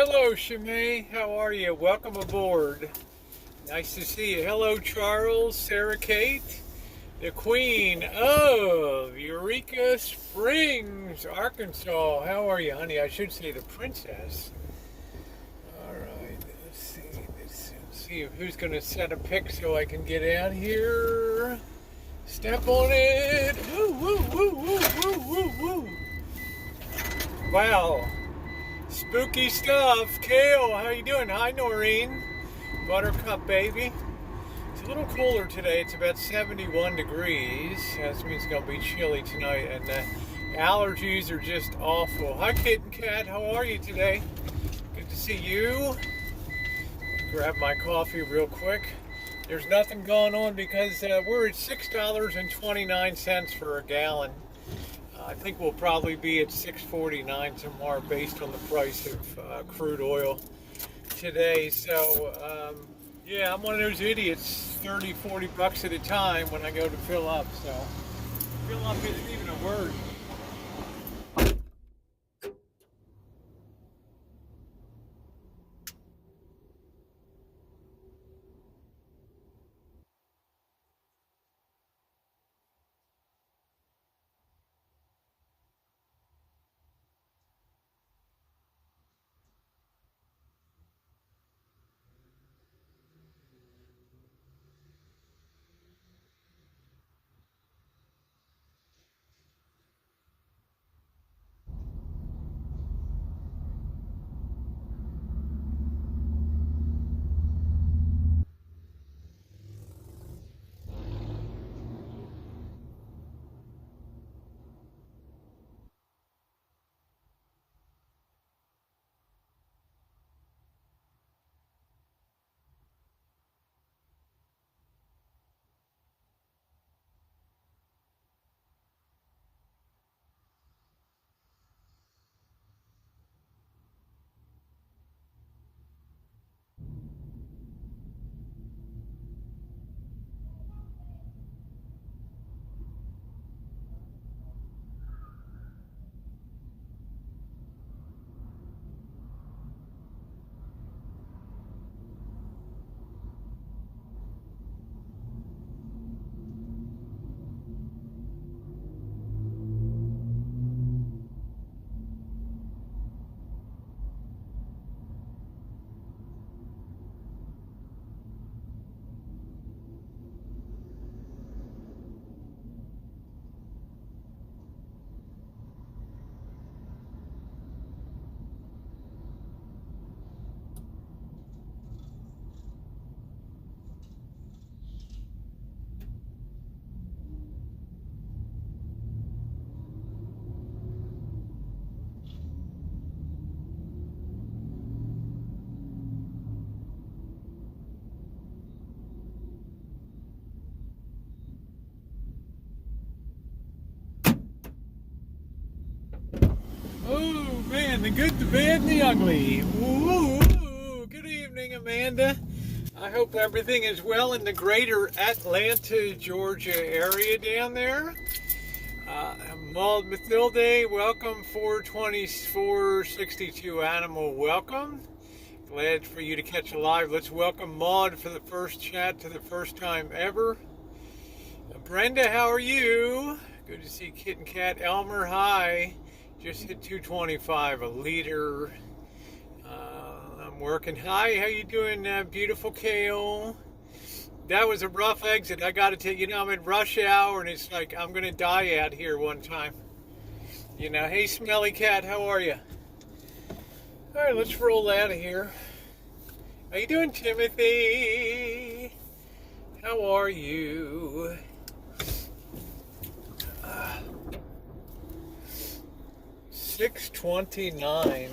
Hello, Shimei. How are you? Welcome aboard. Nice to see you. Hello, Charles, Sarah Kate, the Queen of Eureka Springs, Arkansas. How are you, honey? I should say the princess. All right. Let's see who's going to set a pic so I can get out here. Step on it. Woo, woo, woo, woo, woo, woo, woo. Wow. Spooky stuff. Kale, how you doing? Hi, Noreen. Buttercup, baby. It's a little cooler today. It's about 71 degrees. That means it's going to be chilly tonight. And the allergies are just awful. Hi, Kitten Cat. How are you today? Good to see you. Grab my coffee real quick. There's nothing going on because we're at $6.29 for a gallon. I think we'll probably be at $6.49 tomorrow based on the price of crude oil today. So, yeah, I'm one of those idiots, 30, 40 bucks at a time when I go to fill up. So, fill up isn't even a word. Oh, man, the good, the bad, and the ugly. Ooh, good evening, Amanda. I hope everything is well in the greater Atlanta, Georgia area down there. Maud Mathilde, welcome. 42462 Animal, welcome. Glad for you to catch a live. Let's welcome Maud for the first chat to the first time ever. Brenda, how are you? Good to see Kitten Cat. Elmer, hi. Just hit 225 a liter. I'm working. Hi, how you doing, beautiful Kale? That was a rough exit. I got to tell you, I'm in rush hour, and it's like I'm going to die out here one time. Hey, Smelly Cat, how are you? All right, let's roll out of here. How you doing, Timothy? How are you? 629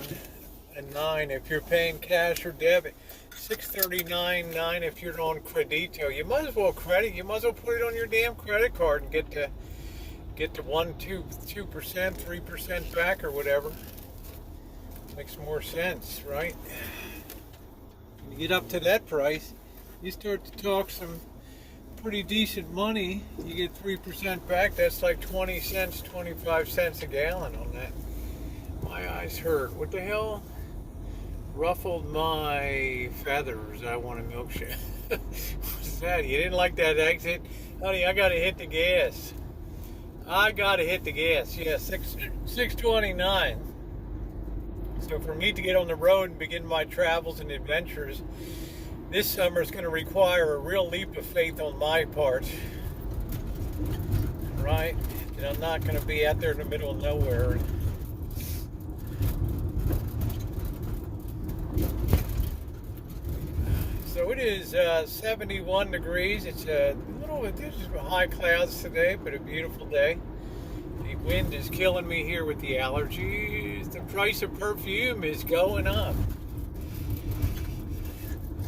and 9 if you're paying cash or debit. 639.9 if you're on Credito. You might as well put it on your damn credit card and get to 2%, 3% back or whatever. Makes more sense, right? When you get up to that price, you start to talk some pretty decent money. You get 3% back. That's like 20 cents, 25 cents a gallon on that. My eyes hurt. What the hell? ruffled my feathers. I want a milkshake. What's that? You didn't like that exit? Honey, I gotta hit the gas. I gotta hit the gas. Yeah, 6:29. So for me to get on the road and begin my travels and adventures, this summer is going to require a real leap of faith on my part. Right? And I'm not going to be out there in the middle of nowhere. So it is 71 degrees. It's there's high clouds today, but a beautiful day. The wind is killing me here with the allergies. The price of perfume is going up.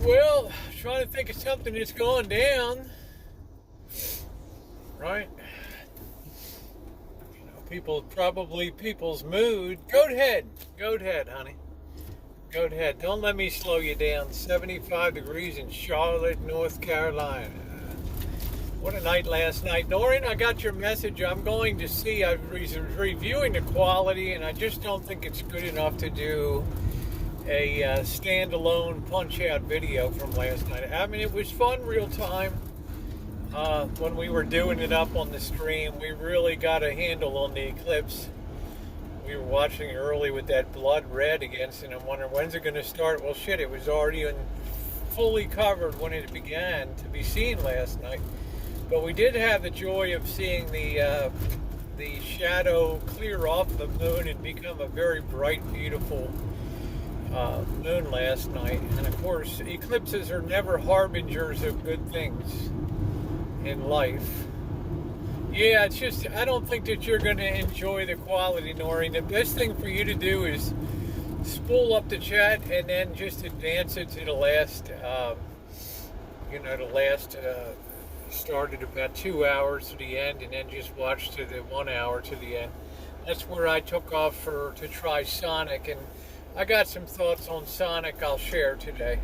Well, trying to think of something that's going down. Right? You know, people's mood. Go ahead, honey. Go ahead. Don't let me slow you down. 75 degrees in Charlotte, North Carolina. What a night last night. Noreen, I got your message. I'm going to see. I was reviewing the quality, and I just don't think it's good enough to do a standalone punch-out video from last night. I mean, it was fun real time. When we were doing it up on the stream, we really got a handle on the eclipse. We were watching early with that blood red against, and I'm wondering, when's it going to start? Well, shit, it was already fully covered when it began to be seen last night. But we did have the joy of seeing the shadow clear off the moon and become a very bright, beautiful moon last night. And of course, eclipses are never harbingers of good things in life. Yeah, it's just, I don't think that you're going to enjoy the quality, Noreen. The best thing for you to do is spool up the chat and then just advance it to the last, started about 2 hours to the end, and then just watch to the 1 hour to the end. That's where I took off to try Sonic, and I got some thoughts on Sonic I'll share today.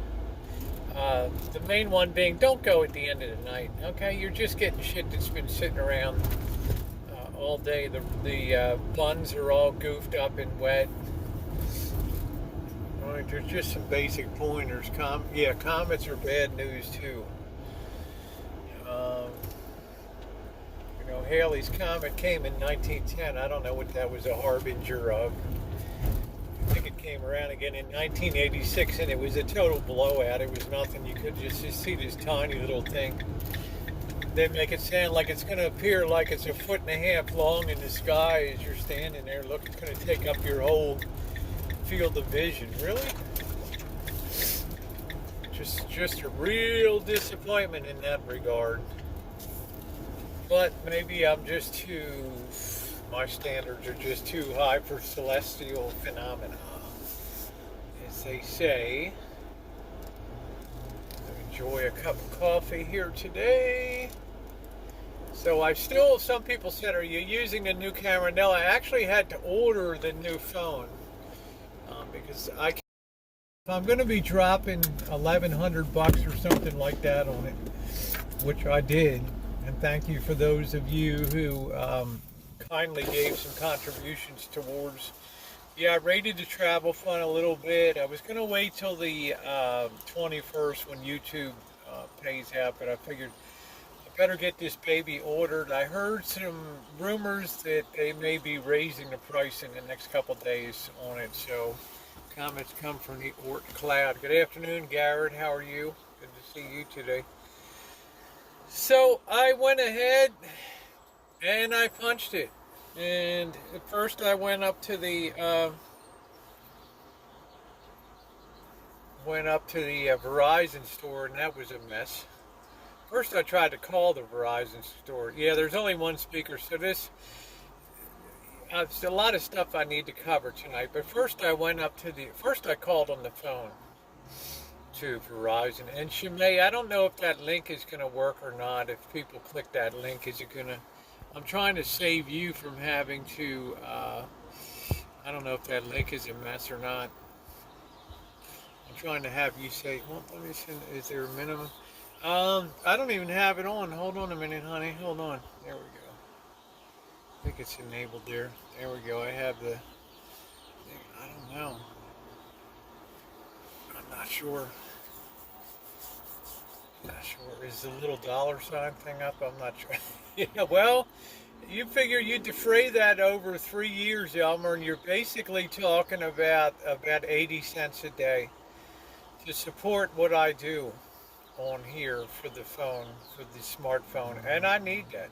The main one being, don't go at the end of the night, okay? You're just getting shit that's been sitting around all day. The buns are all goofed up and wet. All right, there's just some basic pointers. Comets are bad news too. Halley's Comet came in 1910. I don't know what that was a harbinger of. I think it came around again in 1986, and it was a total blowout. It was nothing. You could just see this tiny little thing. They make it sound like it's going to appear like it's 1.5 feet long in the sky as you're standing there. Look, it's going to take up your whole field of vision. Really? Just a real disappointment in that regard. But maybe my standards are just too high for celestial phenomena. As they say, enjoy a cup of coffee here today. So some people said, are you using the new camera? No, I actually had to order the new phone because if I'm going to be dropping $1,100 or something like that on it, which I did. And thank you for those of you who kindly gave some contributions towards. Yeah, I rated the travel fund a little bit. I was going to wait till the 21st when YouTube pays out, but I figured I better get this baby ordered. I heard some rumors that they may be raising the price in the next couple days on it. So comments come from the Ort Cloud. Good afternoon, Garrett. How are you? Good to see you today. So I went ahead and I punched it, and at first I went up to the Verizon store, and that was a mess. First I tried to call the Verizon store. Yeah, there's only one speaker, so there's a lot of stuff I need to cover tonight. But first I called on the phone to Verizon. And Shimei, I don't know if that link is going to work or not. If people click that link, is it going to... I'm trying to save you from having to... I don't know if that link is a mess or not. I'm trying to have you say... Well, let me see. Is there a minimum? I don't even have it on. Hold on a minute, honey. Hold on. There we go. I think it's enabled there. There we go. I have the... I don't know. Not sure. Not sure. Is the little dollar sign thing up? I'm not sure. Yeah, well, you figure you defray that over 3 years, Elmer, and you're basically talking about 80 cents a day to support what I do on here for the phone, for the smartphone, and I need that.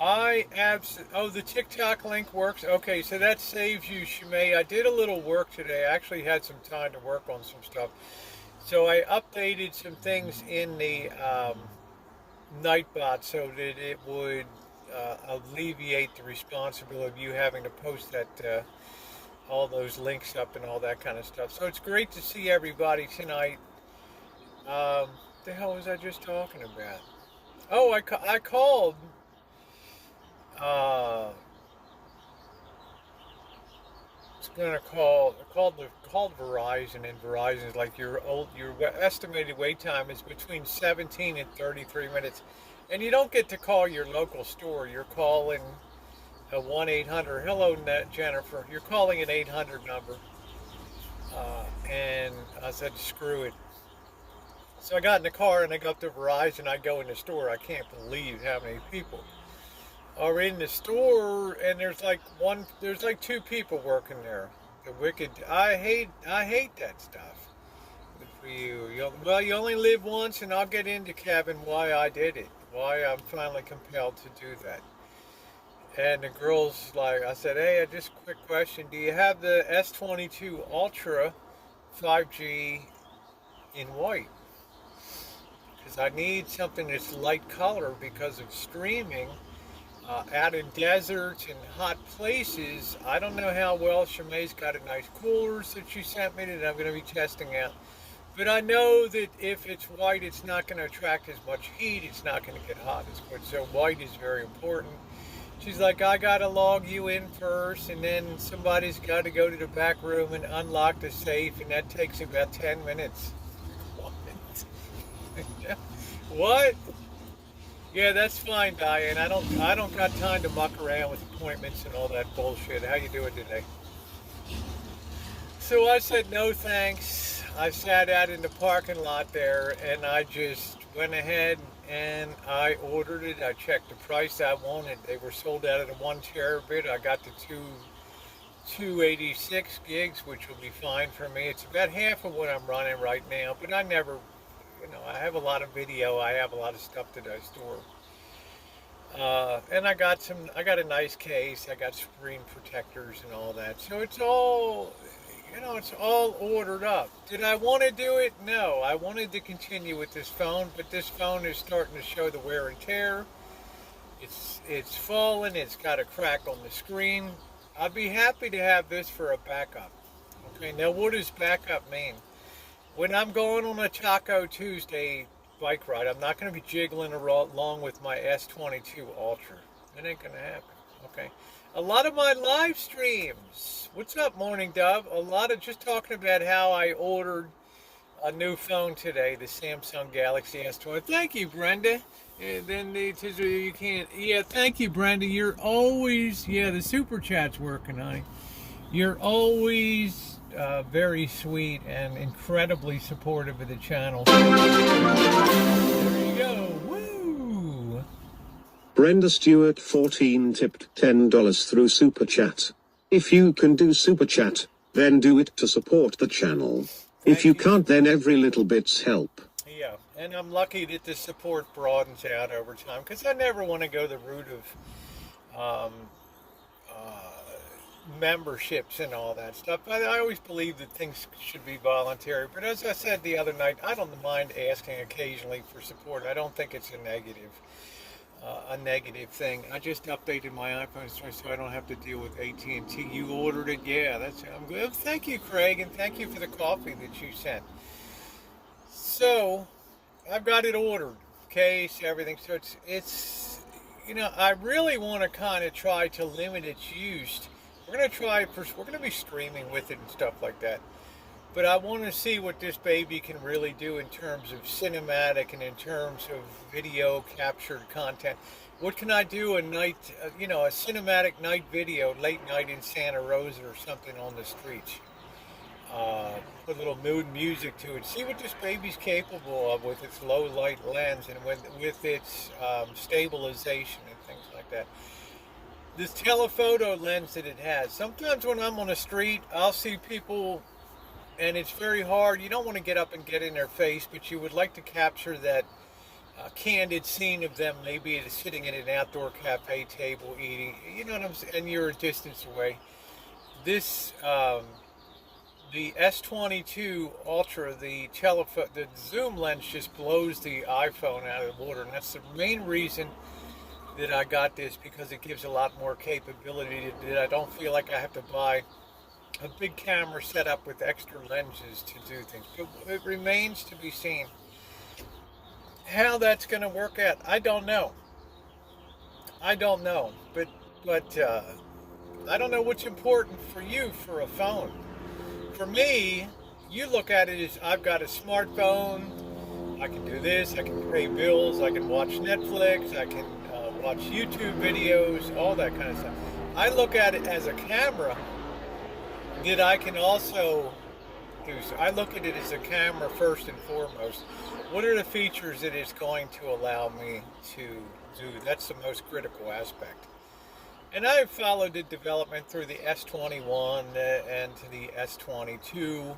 Oh, the TikTok link works. Okay, so that saves you, Shimei. I did a little work today. I actually had some time to work on some stuff. So I updated some things in the Nightbot so that it would alleviate the responsibility of you having to post that all those links up and all that kind of stuff. So it's great to see everybody tonight. The hell was I just talking about? Oh, I called. It's gonna called Verizon, and Verizon is like your estimated wait time is between 17 and 33 minutes, and you don't get to call your local store. You're calling a 1-800. Hello, Jennifer. You're calling an 800 number, and I said screw it. So I got in the car and I go up to Verizon. I go in the store. I can't believe how many people are in the store, and there's like two people working there. The wicked. I hate that stuff. Good for you. Well, you only live once, and I'll get into, Kevin, why I did it. Why I'm finally compelled to do that. And the girl's like, I said, hey, just a quick question. Do you have the S22 Ultra 5G in white? Because I need something that's light color because of streaming. Out in deserts and hot places. I don't know how well Shimei's got a nice coolers that she sent me that I'm going to be testing out. But I know that if it's white, it's not going to attract as much heat. It's not going to get hot as quick. So white is very important. She's like, I got to log you in first, and then somebody's got to go to the back room and unlock the safe, and that takes about 10 minutes. What? What? Yeah, that's fine, Diane. I don't got time to muck around with appointments and all that bullshit. How you doing today? So I said no thanks. I sat out in the parking lot there, and I just went ahead and I ordered it. I checked the price I wanted. They were sold out of the 1 terabit. I got the 286 gigs, which will be fine for me. It's about half of what I'm running right now, but I never. I have a lot of video. I have a lot of stuff that I store. And I got a nice case. I got screen protectors and all that. So it's all, it's all ordered up. Did I want to do it? No. I wanted to continue with this phone, but this phone is starting to show the wear and tear. It's fallen. It's got a crack on the screen. I'd be happy to have this for a backup. Okay, now what does backup mean? When I'm going on a Taco Tuesday bike ride, I'm not going to be jiggling along with my S22 Ultra. It ain't going to happen, okay? A lot of my live streams, what's up, Morning Dove? A lot of just talking about how I ordered a new phone today, the Samsung Galaxy S20. Thank you, Brenda. And then you can't, yeah, thank you, Brenda. You're always, the super chat's working, honey. You're always very sweet and incredibly supportive of the channel. There you go. Woo! Brenda Stewart 14 tipped $10 through Super Chat. If you can do Super Chat, then do it to support the channel. If you can't, then every little bit's help. Yeah, and I'm lucky that the support broadens out over time, because I never want to go the route of memberships and all that stuff. I always believe that things should be voluntary, but as I said the other night, I don't mind asking occasionally for support. I don't think it's a negative thing. I just updated my iPhone so I don't have to deal with AT&T. You ordered it? Yeah, I'm good. Thank you, Craig, and thank you for the coffee that you sent. So I've got it ordered, case, everything. So it's I really want to kind of try to limit its use. We're going to be streaming with it and stuff like that. But I want to see what this baby can really do in terms of cinematic and in terms of video captured content. What can I do a cinematic night video, late night in Santa Rosa or something on the streets? put a little mood music to it. See what this baby's capable of with its low light lens and with its stabilization and things like that. This telephoto lens that it has. Sometimes when I'm on the street, I'll see people, and it's very hard. You don't want to get up and get in their face, but you would like to capture that candid scene of them maybe sitting at an outdoor cafe table eating. You know what I'm saying? And you're a distance away. This the S22 Ultra, the zoom lens just blows the iPhone out of the water, and that's the main reason that I got this, because it gives a lot more capability. That I don't feel like I have to buy a big camera set up with extra lenses to do things. But it remains to be seen how that's going to work out. I don't know. But I don't know what's important for you for a phone. For me, you look at it as I've got a smartphone, I can do this, I can pay bills, I can watch Netflix, I can watch YouTube videos, all that kind of stuff. I look at it as a camera that I can also do. So I look at it as a camera first and foremost. What are the features that it's going to allow me to do? That's the most critical aspect. And I've followed the development through the S21 and to the S22.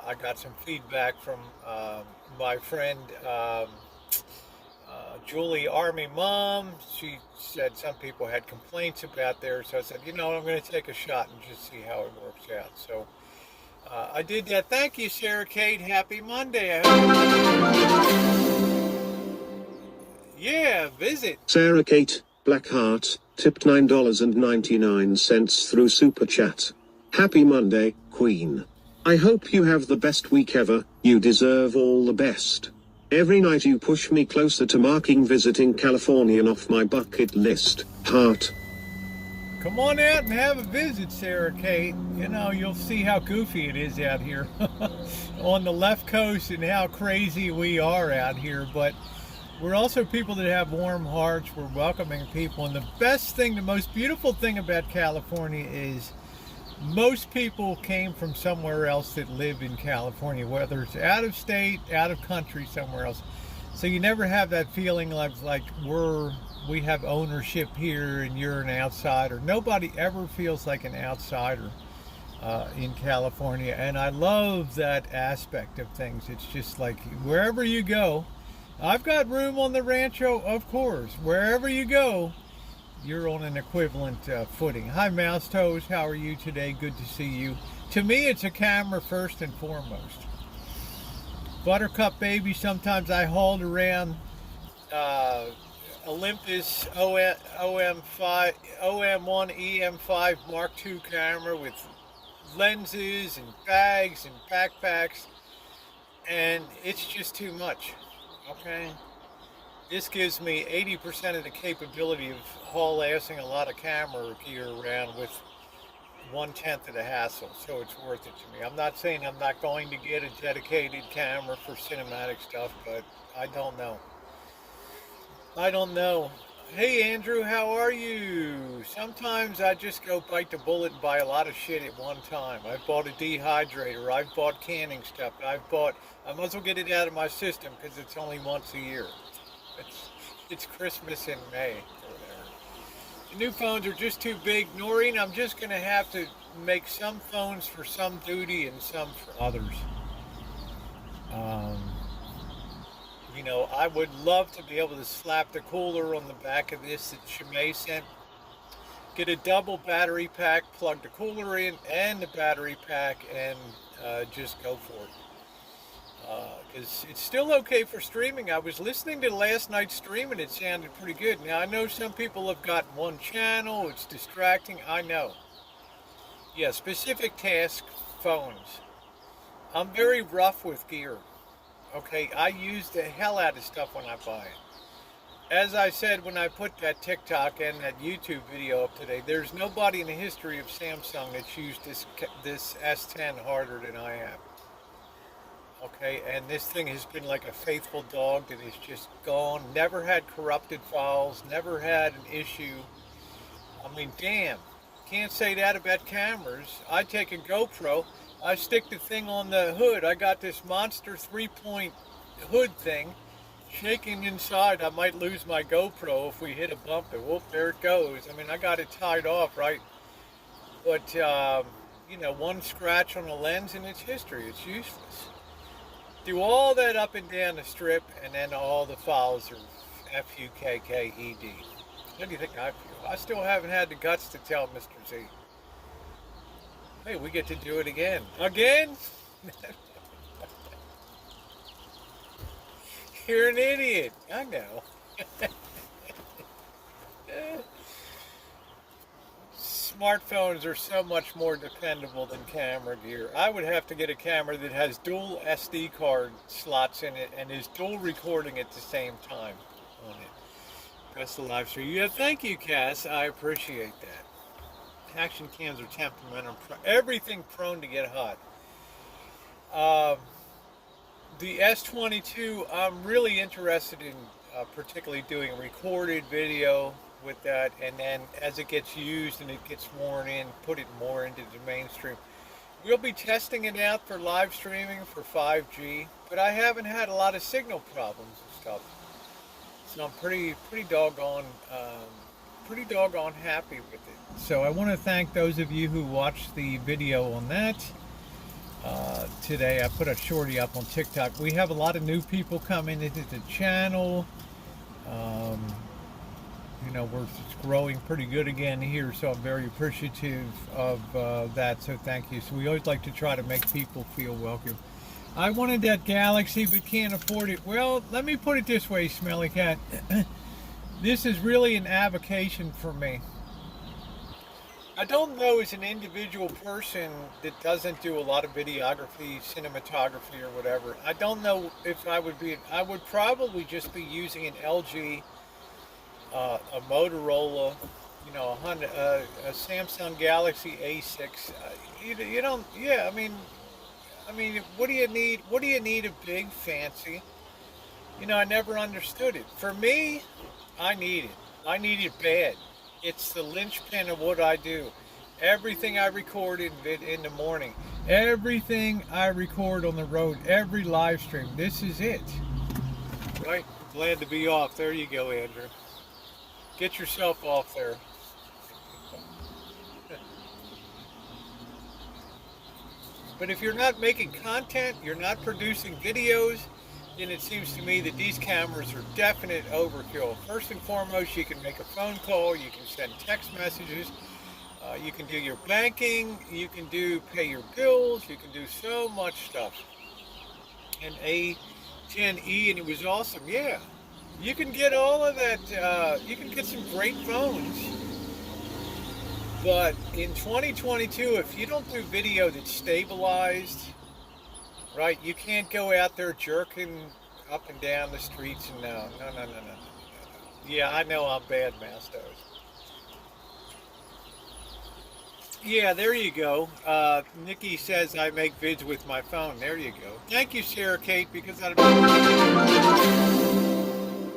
I got some feedback from my friend Julie, Army Mom. She said some people had complaints about theirs, so I said, I'm going to take a shot and just see how it works out. So I did that. Thank you, Sarah Kate. Happy Monday. Yeah, visit. Sarah Kate, Blackheart, tipped $9.99 through Super Chat. Happy Monday, Queen. I hope you have the best week ever. You deserve all the best. Every night you push me closer to marking visiting California off my bucket list. Heart. Come on out and have a visit, Sarah Kate. You'll see how goofy it is out here on the left coast and how crazy we are out here. But we're also people that have warm hearts. We're welcoming people. And the most beautiful thing about California is most people came from somewhere else that live in California, whether it's out of state, out of country, somewhere else. So you never have that feeling like we have ownership here and you're an outsider. Nobody ever feels like an outsider in California. And I love that aspect of things. It's just like wherever you go, I've got room on the rancho, of course. Wherever you go, you're on an equivalent footing. Hi, Mouse Toes. How are you today? Good to see you. To me, it's a camera first and foremost. Buttercup baby, sometimes I hauled around Olympus OM1 EM5 Mark II camera with lenses and bags and backpacks, and it's just too much. Okay, this gives me 80% of the capability of haul-assing a lot of camera gear around with 1/10 of the hassle, so it's worth it to me. I'm not saying I'm not going to get a dedicated camera for cinematic stuff, but I don't know. Hey Andrew, how are you? Sometimes I just go bite the bullet and buy a lot of shit at one time. I've bought a dehydrator, I've bought canning stuff, I might as well get it out of my system because it's only once a year. It's Christmas in May or whatever. The new phones are just too big. Noreen, I'm just going to have to make some phones for some duty and some for others. I would love to be able to slap the cooler on the back of this that Shimei sent. Get a double battery pack, plug the cooler in and the battery pack, and just go for it. Because it's still okay for streaming. I was listening to last night's stream and it sounded pretty good. Now I know some people have got one channel, it's distracting, I know. Yeah, specific task phones. I'm very rough with gear. Okay, I use the hell out of stuff when I buy it. As I said when I put that TikTok and that YouTube video up today, there's nobody in the history of Samsung that's used this S10 harder than I have. Okay, and this thing has been like a faithful dog that has just gone, never had corrupted files, never had an issue. I mean, damn, can't say that about cameras. I take a GoPro, I stick the thing on the hood. I got this monster 3-point hood thing shaking inside. I might lose my GoPro if we hit a bump and whoop, there it goes. I mean, I got it tied off, right? But, one scratch on the lens and it's history. It's useless. Do all that up and down the strip, and then all the files are F-U-K-K-E-D. How do you think I feel? I still haven't had the guts to tell Mr. Z. Hey, we get to do it again. Again? You're an idiot. I know. Smartphones are so much more dependable than camera gear. I would have to get a camera that has dual SD card slots in it and is dual recording at the same time on it. That's the live stream. Yeah, thank you, Cass. I appreciate that. Action cams are temperamental. Everything prone to get hot. The S22, I'm really interested in particularly doing recorded video with that, and then as it gets used and it gets worn in, put it more into the mainstream. We'll be testing it out for live streaming for 5G, but I haven't had a lot of signal problems and stuff. So I'm pretty doggone happy with it. So I want to thank those of you who watched the video on that. Today I put a shorty up on TikTok. We have a lot of new people coming into the channel. We're growing pretty good again here, so I'm very appreciative of that, so thank you. So we always like to try to make people feel welcome. I wanted that Galaxy but can't afford it. Well, let me put it this way, Smelly Cat. This is really an avocation for me. I don't know, as an individual person that doesn't do a lot of videography, cinematography or whatever, I don't know if I would probably just be using an LG, a Motorola, a Samsung Galaxy A6. I mean, what do you need? What do you need a big, fancy? I never understood it. For me, I need it. I need it bad. It's the linchpin of what I do. Everything I record in the morning, everything I record on the road, every live stream, this is it. Right? Glad to be off. There you go, Andrew. Get yourself off there. But if you're not making content, you're not producing videos, then it seems to me that these cameras are definite overkill. First and foremost, you can make a phone call, you can send text messages, you can do your banking, you can pay your bills, you can do so much stuff. And A10E, and it was awesome, yeah. You can get all of that, you can get some great phones. But in 2022, if you don't do video that's stabilized, right, you can't go out there jerking up and down the streets and no. Yeah, I know I'm bad, Mastos. Yeah, there you go. Nikki says I make vids with my phone. There you go. Thank you, Sarah Kate, because I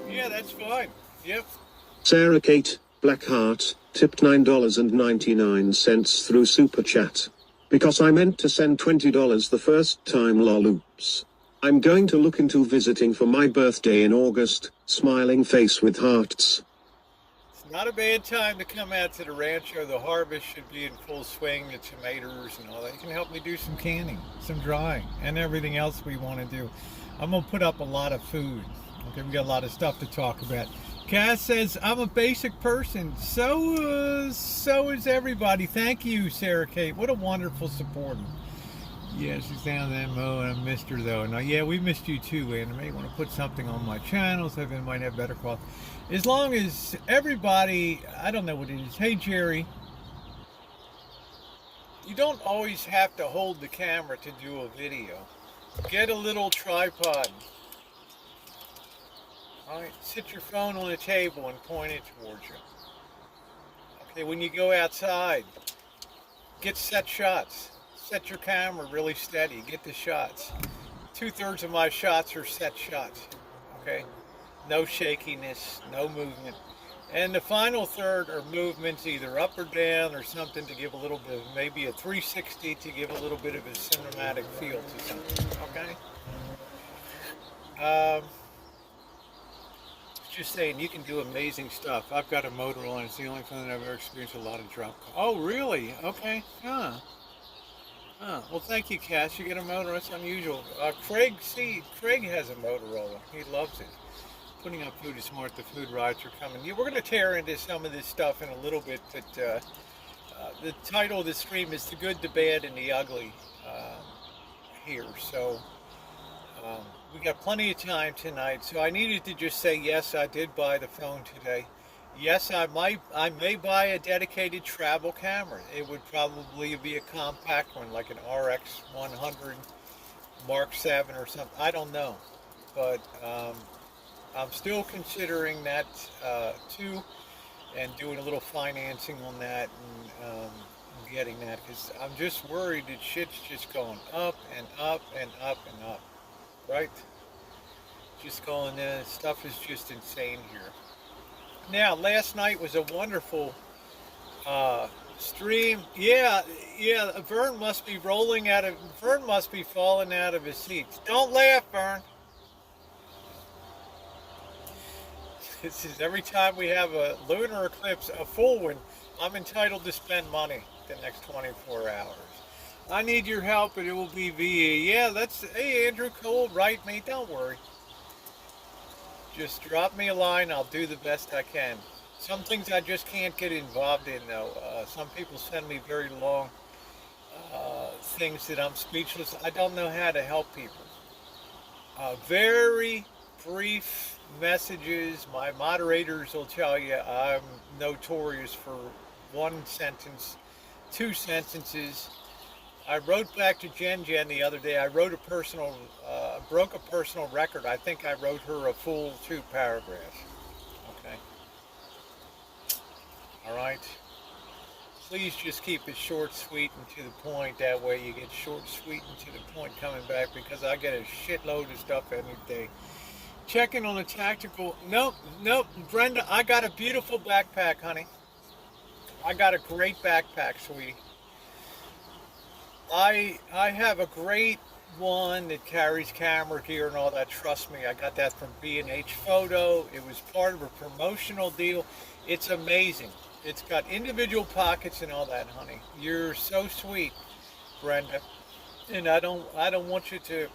yeah, that's fine. Yep. Sarah Kate, Blackheart, tipped $9.99 through Super Chat. Because I meant to send $20 the first time, loloops. I'm going to look into visiting for my birthday in August, smiling face with hearts. It's not a bad time to come out to the rancho. The harvest should be in full swing, the tomatoes and all that. You can help me do some canning, some drying, and everything else we want to do. I'm going to put up a lot of food. Okay, we got a lot of stuff to talk about. Cass says, I'm a basic person. So is everybody. Thank you, Sarah Kate. What a wonderful supporter. Yeah, she's down there, Mo, and I missed her, though. Now, yeah, we missed you, too, and I may want to put something on my channel so I might have better quality. As long as everybody, I don't know what it is. Hey, Jerry. You don't always have to hold the camera to do a video. Get a little tripod. Alright, sit your phone on the table and point it towards you. Okay, when you go outside, get set shots. Set your camera really steady. Get the shots. 2/3 of my shots are set shots. Okay? No shakiness, no movement. And the final third are movements either up or down or something to give a little bit, maybe a 360 to give a little bit of a cinematic feel to something. Okay? Um, just saying, you can do amazing stuff. I've got a Motorola, and it's the only phone that I've ever experienced a lot of drop calls. Oh, really? Okay. Huh. Huh. Well, thank you, Cass. You get a Motorola. That's unusual. Craig has a Motorola. He loves it. Putting up food is smart. The food rides are coming. We're going to tear into some of this stuff in a little bit, but the title of the stream is The Good, the Bad, and the Ugly here. So we got plenty of time tonight. So I needed to just say, yes, I did buy the phone today. Yes, I may buy a dedicated travel camera. It would probably be a compact one, like an RX 100 Mark 7 or something. I don't know. But I'm still considering that too, and doing a little financing on that and getting that, because I'm just worried that shit's just going up and up and up and up, right? Just going, stuff is just insane here. Now, last night was a wonderful stream. Yeah, Vern must be falling out of his seat. Don't laugh, Vern. This is every time we have a lunar eclipse, a full one, I'm entitled to spend money the next 24 hours. I need your help, and it will be via. Yeah, hey, Andrew Cole, write me. Don't worry. Just drop me a line. I'll do the best I can. Some things I just can't get involved in, though. Some people send me very long things that I'm speechless. I don't know how to help people. Very brief messages. My moderators will tell you I'm notorious for one sentence, two sentences. I wrote back to Jen the other day. I wrote broke a personal record. I think I wrote her a full 2 paragraphs. Okay. All right. Please just keep it short, sweet, and to the point. That way you get short, sweet, and to the point coming back, because I get a shitload of stuff every day. Checking on a tactical. Nope. Brenda, I got a beautiful backpack, honey. I got a great backpack, sweetie. I have a great one that carries camera gear and all that. Trust me, I got that from B&H Photo. It was part of a promotional deal. It's amazing. It's got individual pockets and all that, honey. You're so sweet, Brenda. And I don't want you to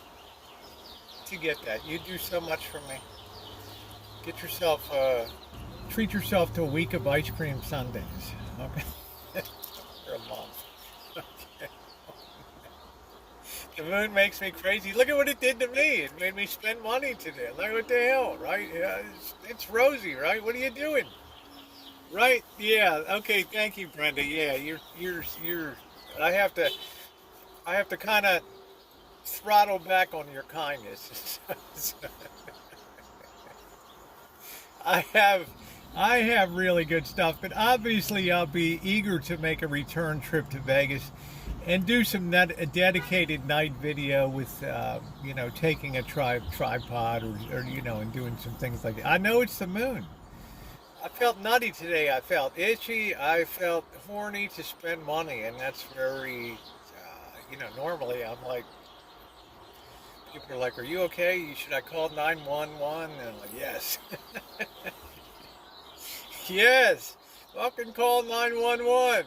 get that. You do so much for me. Get yourself, treat yourself to a week of ice cream sundaes. Okay. For a month. Okay. The moon makes me crazy. Look at what it did to me. It made me spend money today. Like, what the hell, right? Yeah, it's rosy, right? What are you doing? Right? Yeah. Okay. Thank you, Brenda. Yeah, you're. I have to kind of throttle back on your kindness. I have really good stuff, but obviously I'll be eager to make a return trip to Vegas and do a dedicated night video with, taking a tripod or and doing some things like that. I know it's the moon. I felt nutty today. I felt itchy. I felt horny to spend money, and that's very, normally I'm like, people are like, are you okay? Should I call 911? And I'm like, yes. Yes. Fucking call 911.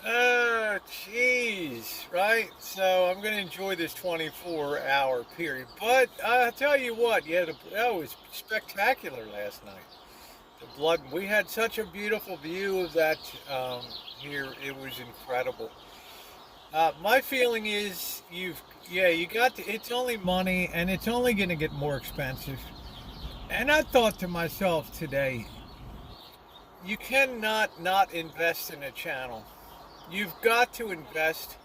Oh, jeez, right? So I'm going to enjoy this 24-hour period. But I'll tell you what, that was spectacular last night. The blood, we had such a beautiful view of that here. It was incredible. My feeling is you got to, it's only money, and it's only going to get more expensive. And I thought to myself today, you cannot not invest in a channel. You've got to invest.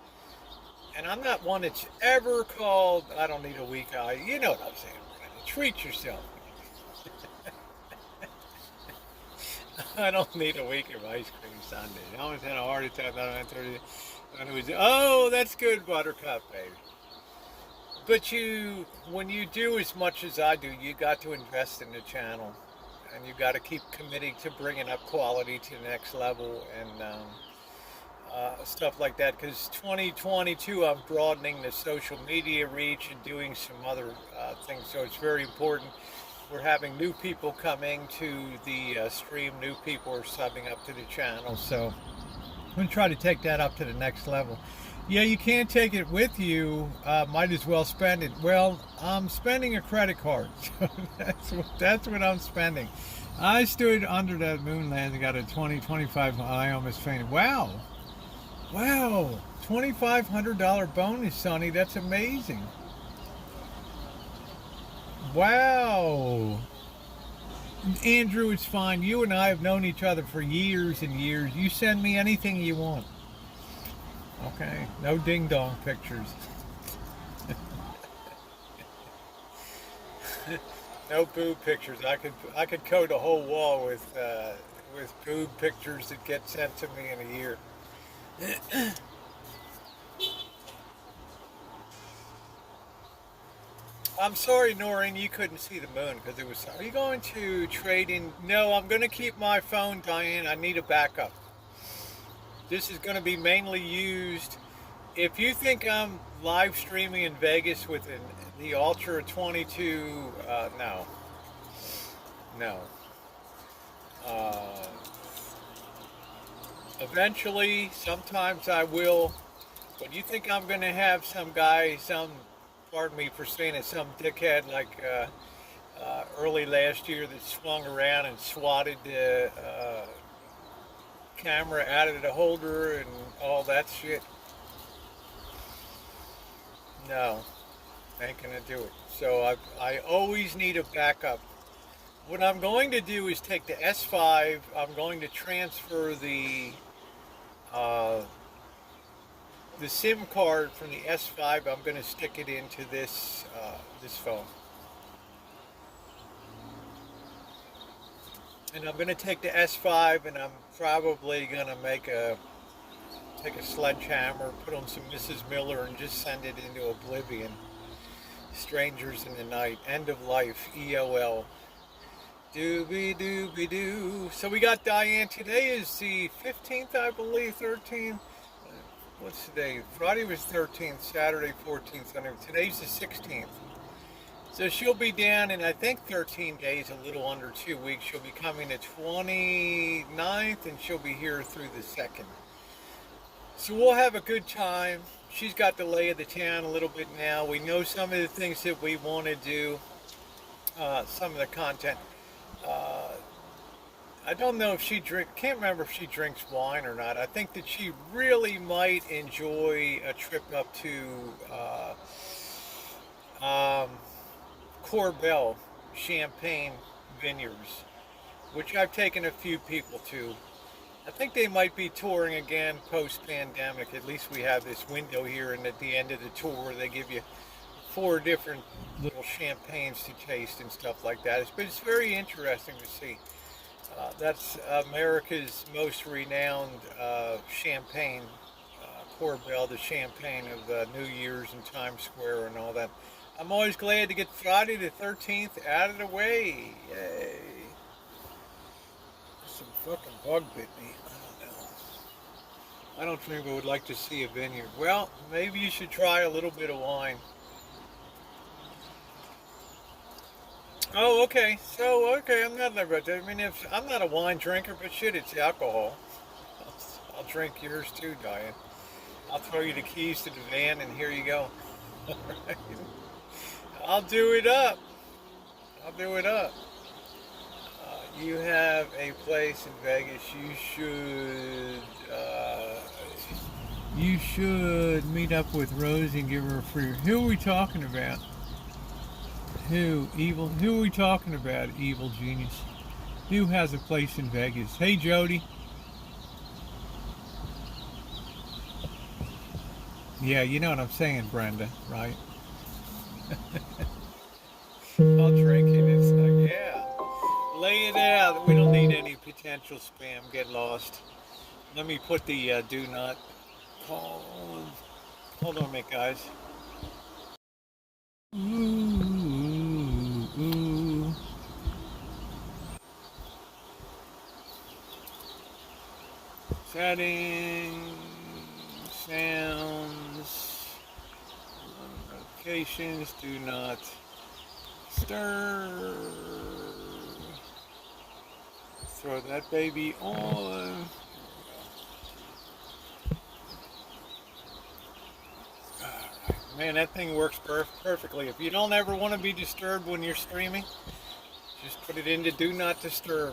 And I'm not one that's ever called, I don't need a weak eye. You know what I'm saying, Brandon. Treat yourself. I don't need a week of ice cream sundae. I almost had a heart attack. Oh, that's good, Buttercup, baby. But when you do as much as I do, you got to invest in the channel, and you got to keep committing to bringing up quality to the next level, and stuff like that. Because 2022, I'm broadening the social media reach and doing some other things. So it's very important. We're having new people coming to the stream. New people are subbing up to the channel. So I'm going to try to take that up to the next level. Yeah, you can't take it with you. Might as well spend it. Well, I'm spending a credit card. So that's what I'm spending. I stood under that moon landing, got a 2025. I almost fainted. Wow. Wow. $2,500 bonus, Sonny. That's amazing. Wow. Andrew, it's fine. You and I have known each other for years and years. You send me anything you want. Okay, no ding dong pictures. No boob pictures. I could coat a whole wall with boob pictures that get sent to me in a year. I'm sorry, Noreen, you couldn't see the moon because it was. Are you going to trade in? No, I'm going to keep my phone, Diane. I need a backup. This is going to be mainly used. If you think I'm live streaming in Vegas with the Ultra 22, no. No. Eventually, sometimes I will. But you think I'm going to have some guy, pardon me for saying it, some dickhead like early last year that swung around and swatted the camera out of the holder and all that shit? No, ain't gonna do it. So I always need a backup. What I'm going to do is take the S5. I'm going to transfer the SIM card from the S5. I'm going to stick it into this phone. And I'm going to take the S5 and I'm probably going to take a sledgehammer, put on some Mrs. Miller and just send it into oblivion. Strangers in the Night, End of Life, EOL. Doobie doobie doo. So we got Diane. Today is the 15th, I believe, 13th. What's today? Friday was 13th, Saturday 14th. Today's the 16th. So she'll be down in, I think, 13 days, a little under 2 weeks. She'll be coming the 29th, and she'll be here through the 2nd. So we'll have a good time. She's got the lay of the town a little bit now. We know some of the things that we want to do, some of the content. I don't know if can't remember if she drinks wine or not. I think that she really might enjoy a trip up to Corbel Champagne Vineyards, which I've taken a few people to. I think they might be touring again post-pandemic. At least we have this window here, and at the end of the tour, they give you 4 different little champagnes to taste and stuff like that. It's very interesting to see. That's America's most renowned champagne, Corbel, the champagne of New Year's and Times Square and all that. I'm always glad to get Friday the 13th out of the way. Yay. Some fucking bug bit me. I don't know. I don't think I would like to see a vineyard. Well, maybe you should try a little bit of wine. Oh, okay. So, okay, I'm not about that. I mean, I'm not a wine drinker, but shit, it's alcohol. I'll drink yours too, Diane. I'll throw you the keys to the van, and here you go. All right. I'll do it up. I'll do it up. You have a place in Vegas. You should meet up with Rosie and give her a free. Who are we talking about? Who are we talking about, evil genius? Who has a place in Vegas? Hey, Jody. Yeah, you know what I'm saying, Brenda, right? I'll drink it. It's like, yeah. Lay it out. We don't need any potential spam. Get lost. Let me put the do not call on. Hold on a minute, guys. Settings, sounds, notifications, do not stir. Throw that baby on. Man, that thing works perfectly. If you don't ever want to be disturbed when you're streaming, just put it into do not disturb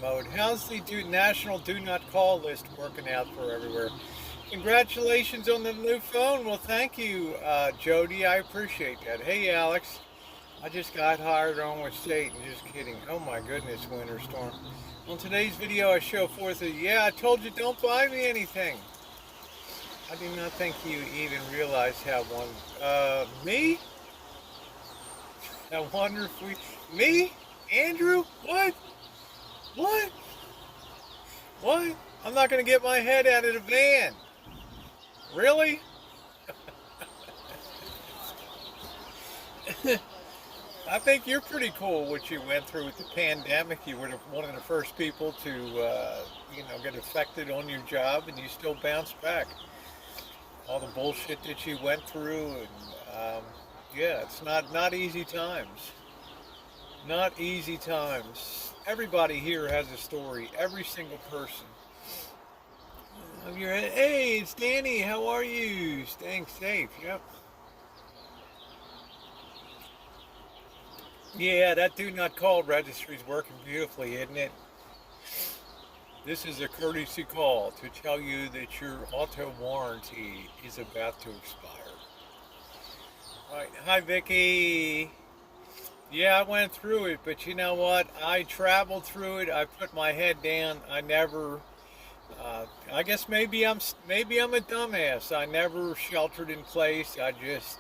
mode. How's the national do not call list working out for everywhere? Congratulations on the new phone. Well, thank you, Jody. I appreciate that. Hey, Alex. I just got hired on with Satan. Just kidding. Oh my goodness, winter storm. On today's video, I show forth that, yeah, I told you don't buy me anything. I do not think you even realize how me? I wonder if me? Andrew? What? What? I'm not going to get my head out of the van. Really? I think you're pretty cool what you went through with the pandemic. You were one of the first people to, get affected on your job, and you still bounced back. All the bullshit that you went through, and yeah, it's not easy times. Not easy times. Everybody here has a story. Every single person. Hey, it's Danny. How are you? Staying safe. Yep. Yeah, that do not call registry is working beautifully, isn't it? This is a courtesy call to tell you that your auto warranty is about to expire. All right. Hi, Vicky. Yeah, I went through it, but you know what? I traveled through it. I put my head down. I never. I guess maybe I'm a dumbass. I never sheltered in place. I just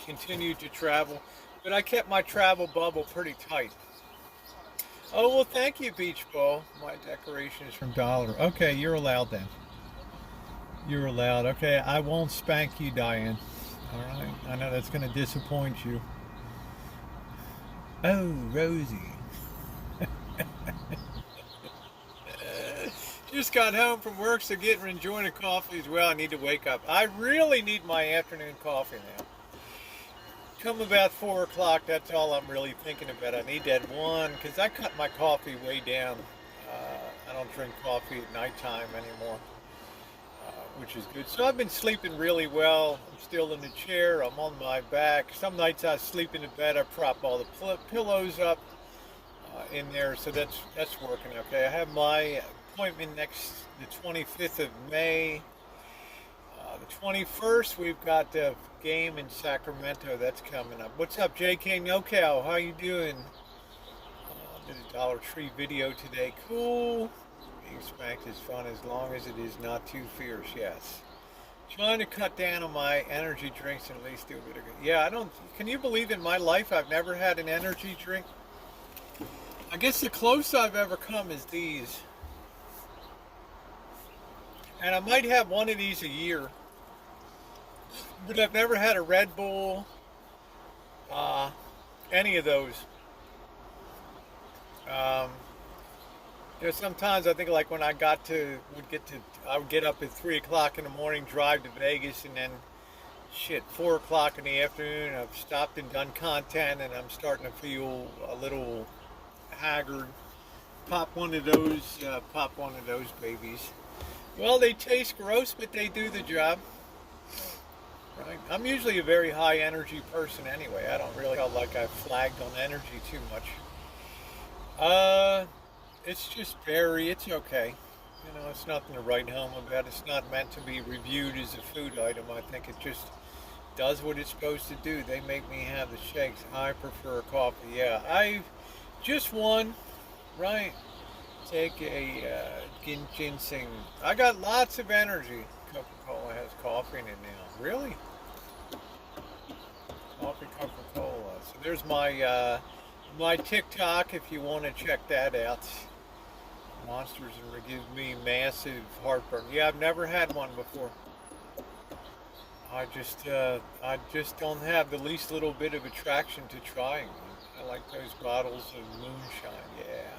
continued to travel, but I kept my travel bubble pretty tight. Oh, well, thank you, Beach Ball. My decoration is from Dollar. Okay, you're allowed then. You're allowed. Okay, I won't spank you, Diane. All right? I know that's going to disappoint you. Oh, Rosie. Just got home from work, so enjoying a coffee as well. I need to wake up. I really need my afternoon coffee now. Come about 4 o'clock, that's all I'm really thinking about. I need that one, because I cut my coffee way down. I don't drink coffee at nighttime anymore, which is good. So I've been sleeping really well. I'm still in the chair. I'm on my back. Some nights I sleep in the bed. I prop all the pillows up in there, so that's working okay. I have my appointment the 25th of May. The 21st, we've got the game in Sacramento. That's coming up. What's up, JK NoCal? How you doing? Did a Dollar Tree video today. Cool. Being spanked is fun as long as it is not too fierce. Yes. Trying to cut down on my energy drinks and at least do a bit of good. Yeah, can you believe in my life I've never had an energy drink? I guess the closest I've ever come is these. And I might have one of these a year. But I've never had a Red Bull, any of those. Sometimes I think like when I would get up at 3 o'clock in the morning, drive to Vegas, and then 4 o'clock in the afternoon, I've stopped and done content, and I'm starting to feel a little haggard. Pop one of those babies. Well, they taste gross, but they do the job. Right. I'm usually a very high energy person anyway. I don't really feel like I've flagged on energy too much. It's okay. It's nothing to write home about. It's not meant to be reviewed as a food item. I think it just does what it's supposed to do. They make me have the shakes. I prefer coffee. Yeah, I've just one. Right. Take a ginseng. I got lots of energy. Coca-Cola has coffee in it now. Really? Coffee Coca-Cola. So there's my TikTok if you want to check that out. Monsters and give me massive heartburn. Yeah, I've never had one before. I just don't have the least little bit of attraction to trying one. I like those bottles of moonshine. Yeah.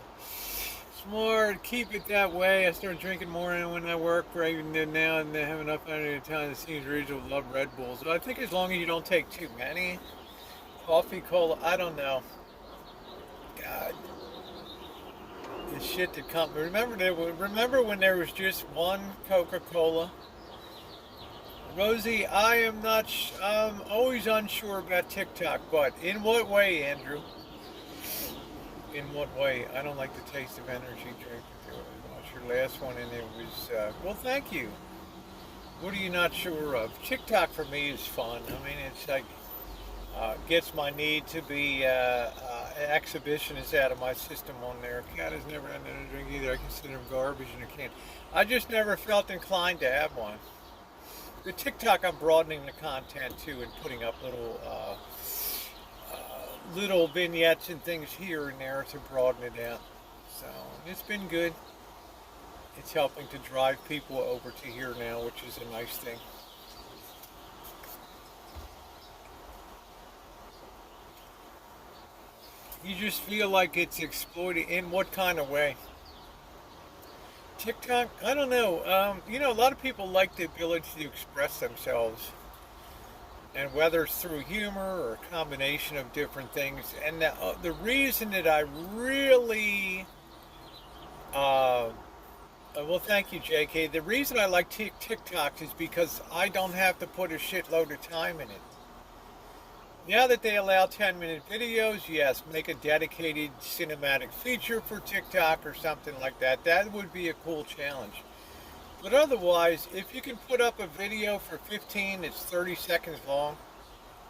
Smart, keep it that way. I start drinking more when I work right now, and I have enough energy to time. It seems reasonable. Love Red Bulls. But I think as long as you don't take too many, coffee, cola, I don't know. God, the shit that come. Remember when there was just one Coca-Cola? Rosie, I am not. I'm always unsure about TikTok, but in what way, Andrew? In what way? I don't like the taste of energy drink. What's your last one? And it was, well, thank you. What are you not sure of? TikTok for me is fun. I mean, it's like, gets my need to be an exhibitionist out of my system on there. Cat has never had energy drink either. I consider them garbage in a can. I just never felt inclined to have one. The TikTok, I'm broadening the content too and putting up little vignettes and things here and there to broaden it out. So it's been good. It's helping to drive people over to here now, which is a nice thing. You just feel like it's exploited. In what kind of way? TikTok, I don't know. A lot of people like the ability to express themselves. And whether it's through humor or a combination of different things. And the reason that I really, well, thank you, JK. The reason I like TikTok is because I don't have to put a shitload of time in it. Now that they allow 10-minute videos, yes, make a dedicated cinematic feature for TikTok or something like that. That would be a cool challenge. But otherwise, if you can put up a video for 15, it's 30 seconds long.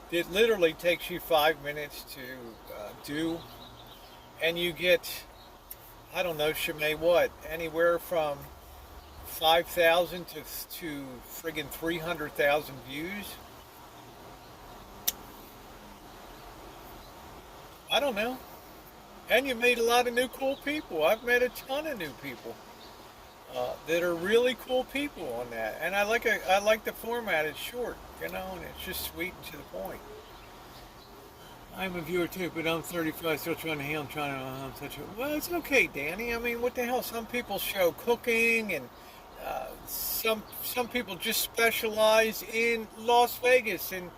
It literally takes you 5 minutes to do. And you get, I don't know, Shimei, what? Anywhere from 5,000 to friggin' 300,000 views. I don't know. And you made a lot of new cool people. I've met a ton of new people that are really cool people on that. And I like the format. It's short, and it's just sweet and to the point. I'm a viewer too, but I'm 35, still trying to heal. I'm trying to touch it. Well, it's okay, Danny. I mean, what the hell? Some people show cooking, and some people just specialize in Las Vegas, and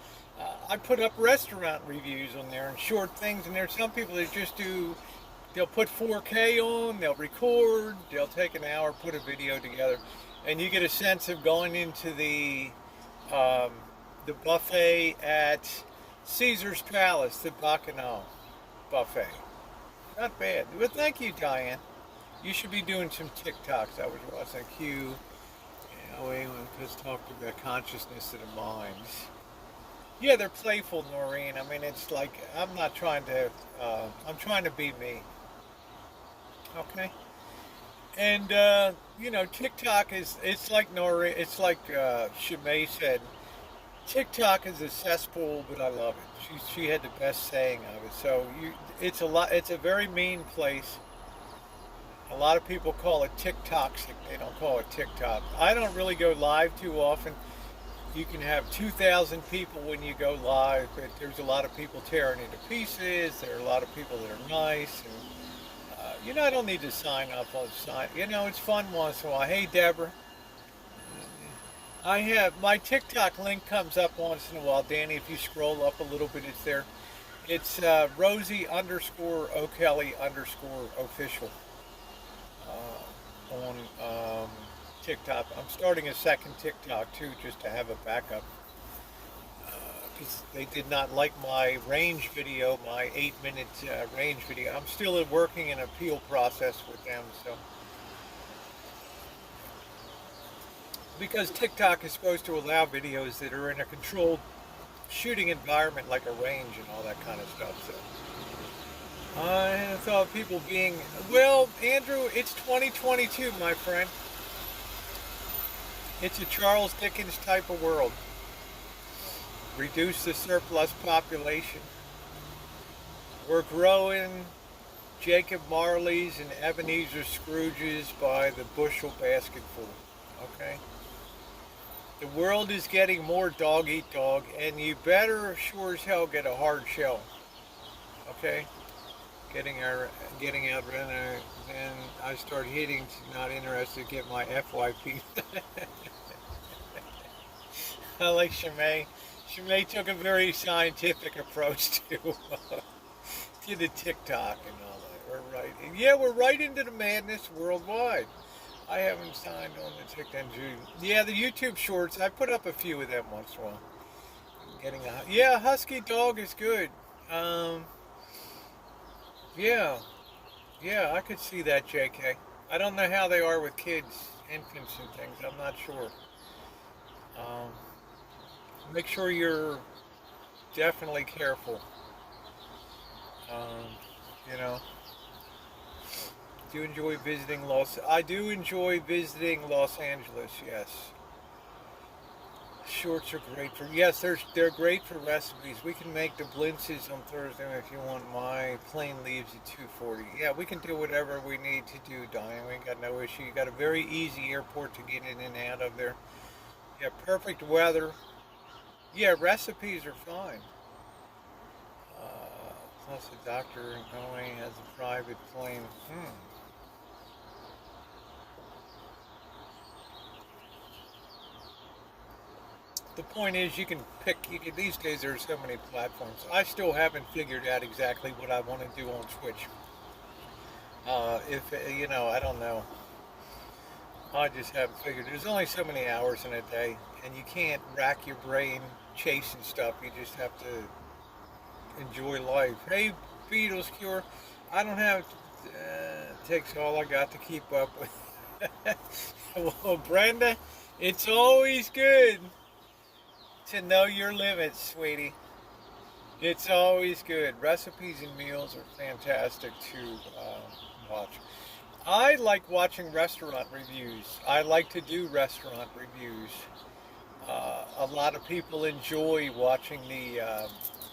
I put up restaurant reviews on there and short things, and there's some people that just they'll put 4K on, they'll record, they'll take an hour, put a video together, and you get a sense of going into the buffet at Caesar's Palace, the Bacchanal buffet. Not bad. But thank you, Diane. You should be doing some TikToks. I was watching Q. Because talked about consciousness of the mind. Yeah, they're playful, Noreen. I mean, it's like, I'm not trying to, I'm trying to be me. Okay? And, TikTok it's like Noreen, it's like Shimei said, TikTok is a cesspool, but I love it. She had the best saying of it. So it's a very mean place. A lot of people call it TikToxic. They don't call it TikTok. I don't really go live too often. You can have 2,000 people when you go live, but there's a lot of people tearing into pieces. There are a lot of people that are nice, and I don't need to sign up on sign. It's fun once in a while. Hey, Deborah, I have my TikTok link comes up once in a while. Danny, if you scroll up a little bit, it's there. It's Rosie_O'Kelly_official on TikTok. I'm starting a second TikTok too, just to have a backup, because they did not like my range video, my 8-minute range video. I'm still working an appeal process with them, so because TikTok is supposed to allow videos that are in a controlled shooting environment, like a range and all that kind of stuff. So I thought people being, well, Andrew, it's 2022, my friend. It's a Charles Dickens type of world. Reduce the surplus population. We're growing Jacob Marley's and Ebenezer Scrooge's by the bushel basketful. Okay? The world is getting more dog eat dog, and you better sure as hell get a hard shell. Okay? getting out, and then I start hitting not interested to get my FYP. I like Shimei. Shimei took a very scientific approach to the TikTok and all that. We're right. Yeah, we're right into the madness worldwide. I haven't signed on the TikTok. Yeah, the YouTube Shorts. I put up a few of them once in a while. Yeah, husky dog is good. Um, yeah, yeah, I could see that, JK. I don't know how they are with kids, infants, and things. I'm not sure. Um, make sure you're definitely careful. Um, you know, do you enjoy visiting I do enjoy visiting Los Angeles. Yes, shorts are great for. Yes, they're great for recipes. We can make the blintzes on Thursday if you want. My plane leaves at 2:40. Yeah, we can do whatever we need to do, Diane. We ain't got no issue. You got a very easy airport to get in and out of there. Yeah, perfect weather. Yeah, recipes are fine. Plus, the doctor in Hawaii has a private plane. The point is, you can pick. These days, there are so many platforms. I still haven't figured out exactly what I want to do on Twitch. If I don't know. I just haven't figured. There's only so many hours in a day, and you can't rack your brain chasing stuff. You just have to enjoy life. Hey, Beatles Cure. I don't have. It takes all I got to keep up with. Well, Brenda, it's always good to know your limits, sweetie. It's always good. Recipes and meals are fantastic to watch. I like watching restaurant reviews. I like to do restaurant reviews. A lot of people enjoy watching the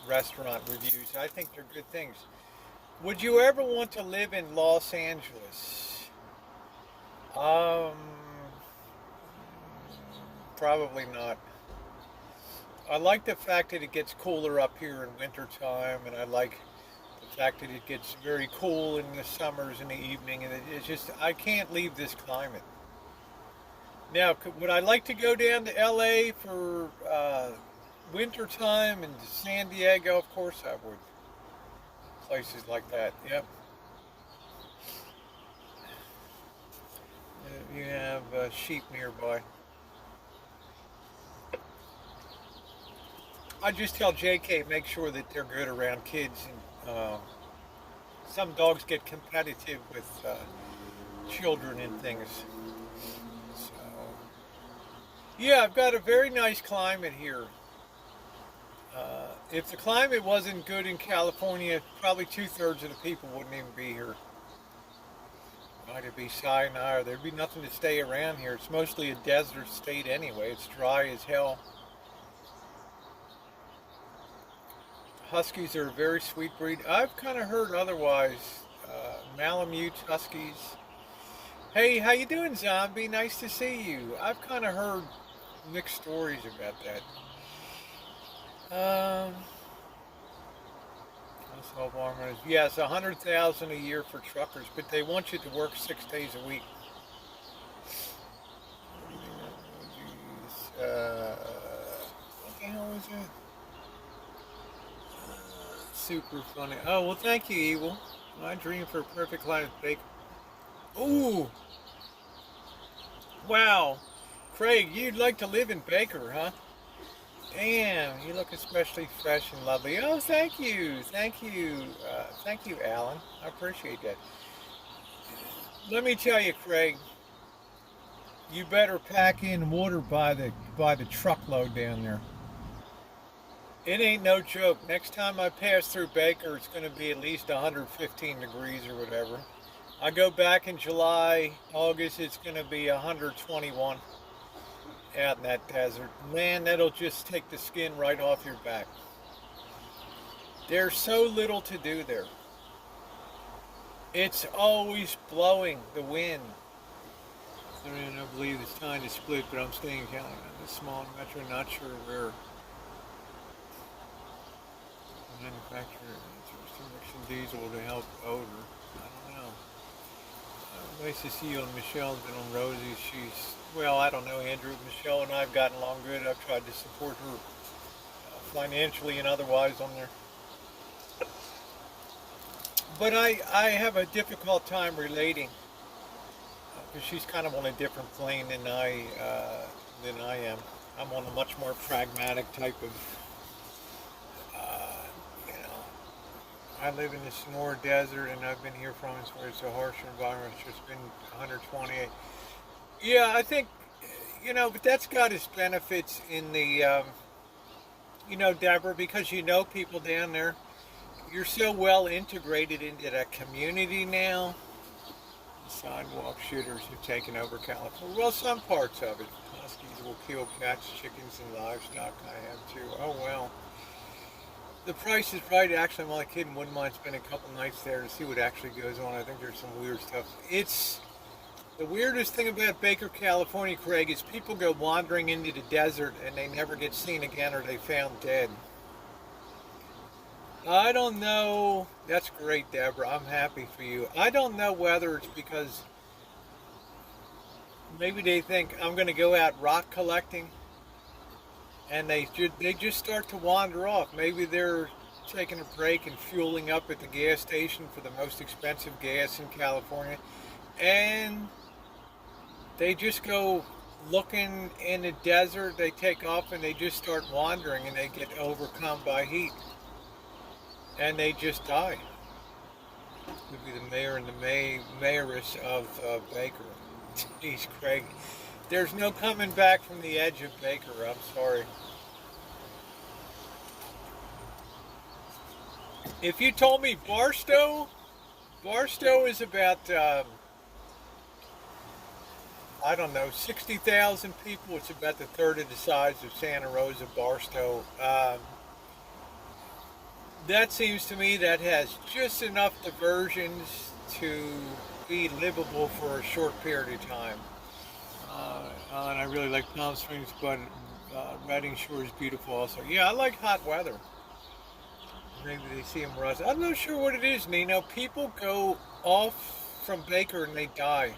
restaurant reviews. I think they're good things. Would you ever want to live in Los Angeles? Probably not. I like the fact that it gets cooler up here in winter time, and I like the fact that it gets very cool in the summers in the evening, and it's just, I can't leave this climate. Now, would I like to go down to LA for winter time and San Diego? Of course I would. Places like that, yep. You have sheep nearby. I just tell JK make sure that they're good around kids, and some dogs get competitive with children and things. So, yeah, I've got a very nice climate here. If the climate wasn't good in California, probably 2/3 of the people wouldn't even be here. It'd be Sinai, or there'd be nothing to stay around here. It's mostly a desert state anyway. It's dry as hell. Huskies are a very sweet breed. I've kind of heard otherwise. Malamute Huskies. Hey, how you doing, Zombie? Nice to see you. I've kind of heard mixed stories about that. Yes, 100,000 a year for truckers, but they want you to work 6 days a week. What the hell is that? Super funny. Oh, well, thank you, Evil. My dream for a perfect climate bake. Ooh! Wow. Craig, you'd like to live in Baker, huh? Damn, you look especially fresh and lovely. Oh, thank you. Thank you. Thank you, Alan. I appreciate that. Let me tell you, Craig, you better pack in water by the truckload down there. It ain't no joke. Next time I pass through Baker, it's going to be at least 115 degrees or whatever. I go back in July, August, it's going to be 121 out in that desert. Man, that'll just take the skin right off your back. There's so little to do there. It's always blowing, the wind. I believe it's time to split, but I'm staying in California. The small metro, not sure where. manufacturer mixing diesel to help odor. I don't know. Nice to see you on Michelle's and on Rosie's. Well, I don't know, Andrew. Michelle and I have gotten along good. I've tried to support her financially and otherwise on there. But I have a difficult time relating because she's kind of on a different plane than I am. I'm on a much more pragmatic type of, I live in the Sonora Desert and I've been here from it where it's a harsh environment. It's just been 128. Yeah, I think, but that's got its benefits in the, Deborah, because you know people down there. You're so well integrated into that community now. The sidewalk shooters have taken over California. Well, some parts of it. Huskies will kill cats, chickens, and livestock. I have too. Oh, well. The price is right. Actually, I'm only kidding. Wouldn't mind spending a couple nights there to see what actually goes on. I think there's some weird stuff. It's the weirdest thing about Baker, California, Craig, is people go wandering into the desert and they never get seen again or they found dead. I don't know. That's great, Deborah. I'm happy for you. I don't know whether it's because maybe they think I'm going to go out rock collecting and they just start to wander off. Maybe they're taking a break and fueling up at the gas station for the most expensive gas in California, and they just go looking in the desert. They take off and they just start wandering and they get overcome by heat and they just die. Could be the mayor and the mayoress of Baker. Jeez, Craig. There's no coming back from the edge of Baker. I'm sorry. If you told me Barstow is about, I don't know, 60,000 people. It's about the third of the size of Santa Rosa, Barstow. That seems to me that has just enough diversions to be livable for a short period of time. And I really like Palm Springs, but Redding Shore is beautiful also. Yeah, I like hot weather. Maybe they see them rust. I'm not sure what it is, Nino. People go off from Baker and they die.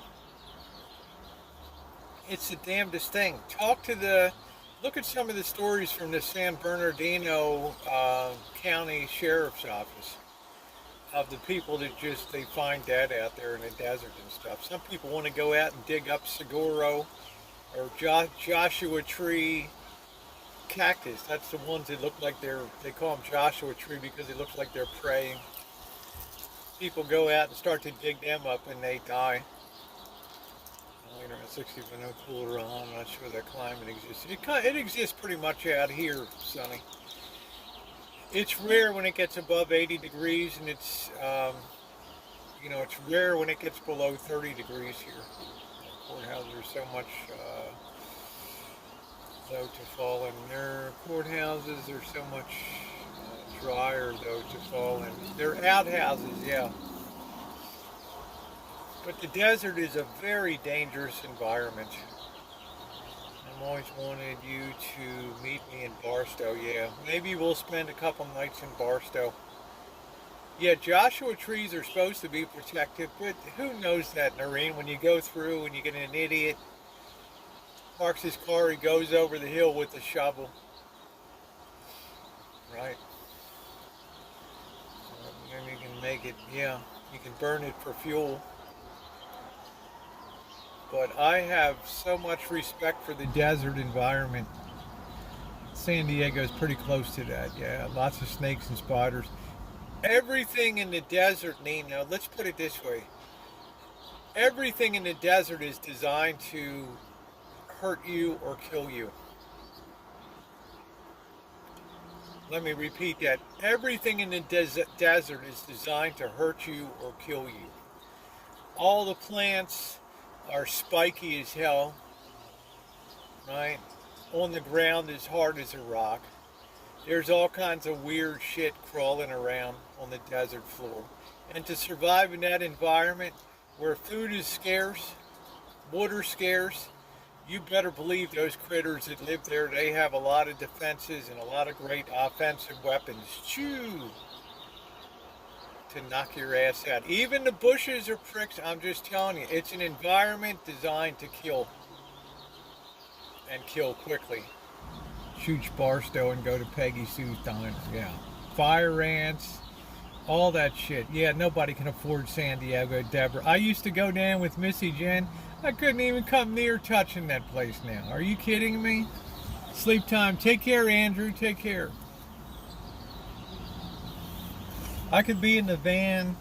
It's the damnedest thing. Look at some of the stories from the San Bernardino County Sheriff's Office of the people that they find dead out there in the desert and stuff. Some people want to go out and dig up Saguaro or Joshua Tree cactus. That's the ones that look like they call them Joshua Tree because it looks like they're praying. People go out and start to dig them up and they die. Later at 60 for no cooler on. I'm not sure that climate exists. It exists pretty much out here, Sonny. It's rare when it gets above 80 degrees, and it's rare when it gets below 30 degrees here. Courthouses are so much low to fall in. Their courthouses are so much drier, though, to fall in. They're outhouses, yeah. But the desert is a very dangerous environment. I've always wanted you to meet me in Barstow, yeah. Maybe we'll spend a couple nights in Barstow. Yeah, Joshua trees are supposed to be protected, but who knows that, Noreen? When you go through and you get an idiot, parks his car, he goes over the hill with a shovel. Right? Then you can make it, yeah, you can burn it for fuel. But I have so much respect for the desert environment. San Diego is pretty close to that, yeah. Lots of snakes and spiders. Everything in the desert, Nino, let's put it this way. Everything in the desert is designed to hurt you or kill you. Let me repeat that. Everything in the desert is designed to hurt you or kill you. All the plants are spiky as hell, right? On the ground as hard as a rock. There's all kinds of weird shit crawling around on the desert floor. And to survive in that environment where food is scarce, water scarce, you better believe those critters that live there, they have a lot of defenses and a lot of great offensive weapons. Chew! To knock your ass out. Even the bushes are pricks. I'm just telling you, it's an environment designed to kill. And kill quickly. Shoot Barstow and go to Peggy Sue's diner. Yeah. Fire ants. All that shit. Yeah, nobody can afford San Diego, Deborah. I used to go down with Missy Jen. I couldn't even come near touching that place now. Are you kidding me? Sleep time. Take care, Andrew. Take care. I could be in the van,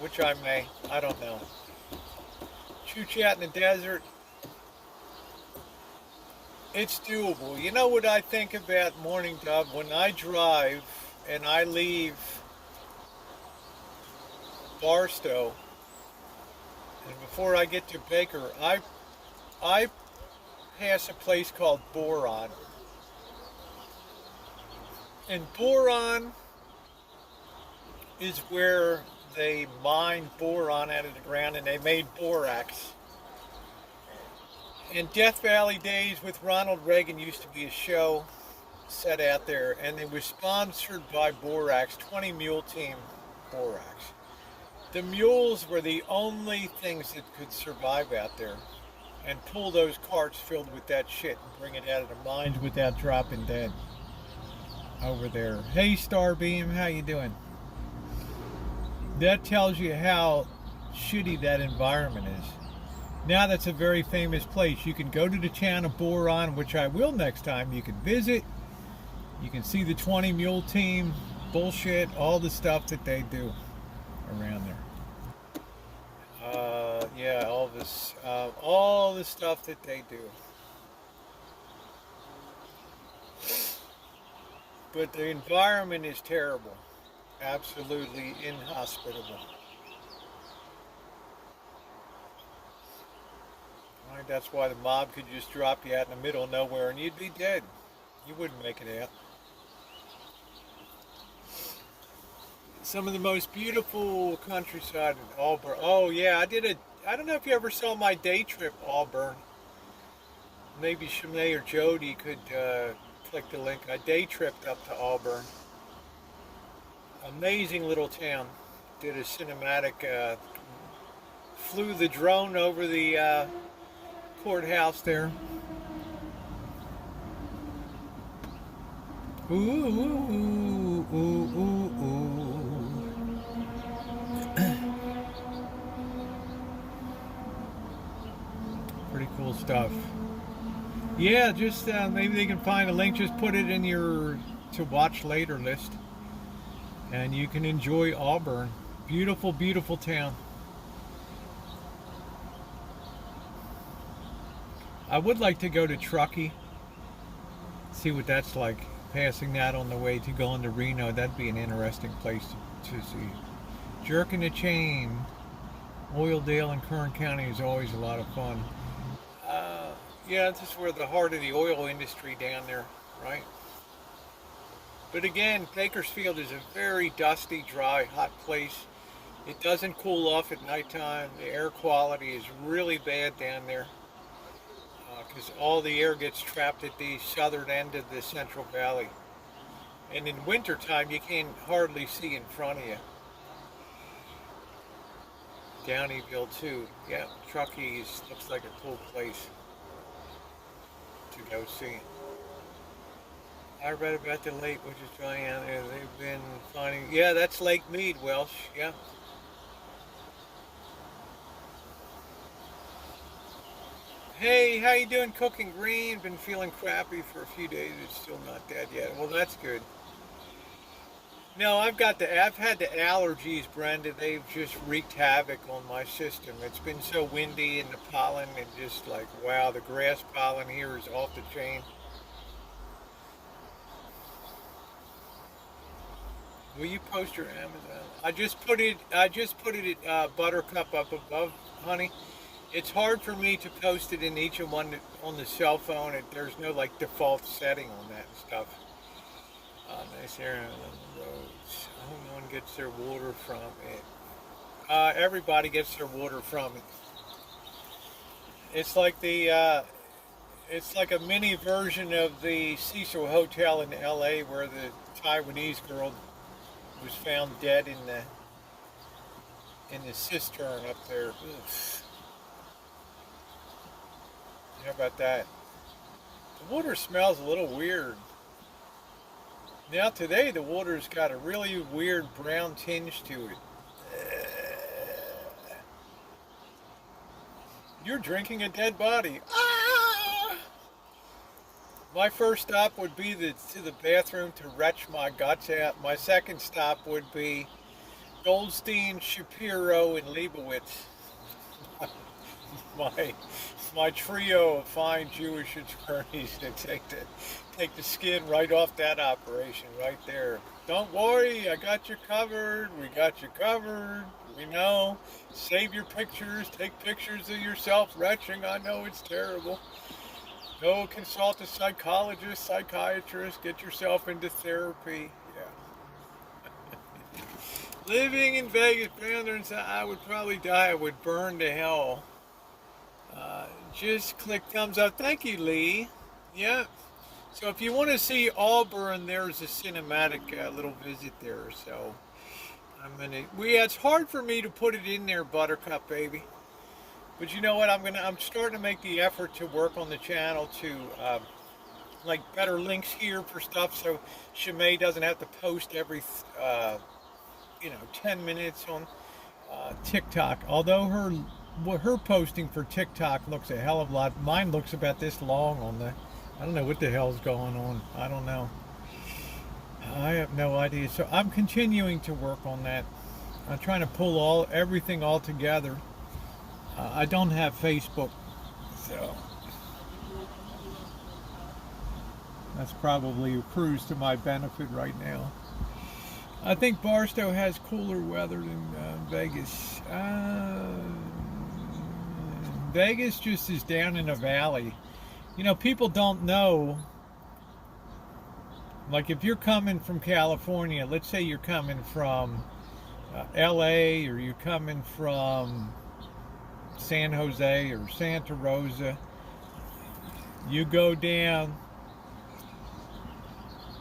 which I may. I don't know. Choo chat in the desert. It's doable. You know what I think about Morning Dove? When I drive and I leave Barstow, and before I get to Baker, I pass a place called Boron. And Boron is where they mined boron out of the ground and they made borax. In Death Valley days with Ronald Reagan used to be a show set out there, and it was sponsored by Borax, 20 Mule Team Borax. The mules were the only things that could survive out there and pull those carts filled with that shit and bring it out of the mines without dropping dead over there. Hey Starbeam, how you doing? That tells you how shitty that environment is. Now that's a very famous place. You can go to the town of Boron, which I will next time. You can visit. You can see the 20 Mule Team bullshit, all the stuff that they do around there. Yeah, all the stuff that they do. But the environment is terrible. Absolutely inhospitable. Right, that's why the mob could just drop you out in the middle of nowhere and you'd be dead. You wouldn't make it out. Some of the most beautiful countryside in Auburn. Oh yeah, I don't know if you ever saw my day trip Auburn. Maybe Shimei or Jody could click the link. I day tripped up to Auburn. Amazing little town. Did a cinematic, flew the drone over the courthouse there. Ooh, ooh, ooh, ooh, ooh. Pretty cool stuff. Yeah, just maybe they can find a link. Just put it in your to watch later list. And you can enjoy Auburn. Beautiful, beautiful town. I would like to go to Truckee. See what that's like. Passing that on the way to going to Reno. That'd be an interesting place to see. Jerking the Chain. Oildale and Kern County is always a lot of fun. Yeah, this is where the heart of the oil industry down there, right? But again, Bakersfield is a very dusty, dry, hot place. It doesn't cool off at nighttime. The air quality is really bad down there because all the air gets trapped at the southern end of the Central Valley. And in wintertime, you can hardly see in front of you. Downeyville too. Yeah, Truckee looks like a cool place to go see. I read about the lake, which is drying out there. They've been finding, yeah, that's Lake Mead, Welsh, yeah. Hey, how you doing, Cooking Green? Been feeling crappy for a few days. It's still not dead yet. Well, that's good. No, I've had the allergies, Brenda. They've just wreaked havoc on my system. It's been so windy and the pollen and just like, wow, the grass pollen here is off the chain. Will you post your Amazon? I just put it at Buttercup up above, honey. It's hard for me to post it in each one on the cell phone. There's no like default setting on that and stuff. Nice area on the roads. I hope no one gets their water from it. Everybody gets their water from it. It's like it's like a mini version of the Cecil Hotel in L.A. where the Taiwanese girl was found dead in the cistern up there. Oof. How about that? The water smells a little weird. Now today the water's got a really weird brown tinge to it. You're drinking a dead body. Ah! My first stop would be to the bathroom to retch my guts out. My second stop would be Goldstein, Shapiro, and Leibowitz. my trio of fine Jewish attorneys that take the skin right off that operation right there. Don't worry, I got you covered. We got you covered. We know. Save your pictures. Take pictures of yourself retching. I know it's terrible. Go consult a psychologist, psychiatrist. Get yourself into therapy. Yeah. Living in Vegas, Founders, I would probably die. I would burn to hell. Just click thumbs up. Thank you, Lee. Yeah. So if you want to see Auburn, there's a cinematic little visit there. So it's hard for me to put it in there, Buttercup baby. But you know what? I'm starting to make the effort to work on the channel to like better links here for stuff, so Shimei doesn't have to post every 10 minutes on TikTok. Although her posting for TikTok looks a hell of a lot. Mine looks about this long on the. I don't know what the hell's going on. I don't know. I have no idea. So I'm continuing to work on that. I'm trying to pull everything all together. I don't have Facebook, so that's probably accrues to my benefit right now. I think Barstow has cooler weather than Vegas. Vegas just is down in a valley. You know, people don't know. Like if you're coming from California, let's say you're coming from LA, or you're coming from San Jose or Santa Rosa, you go down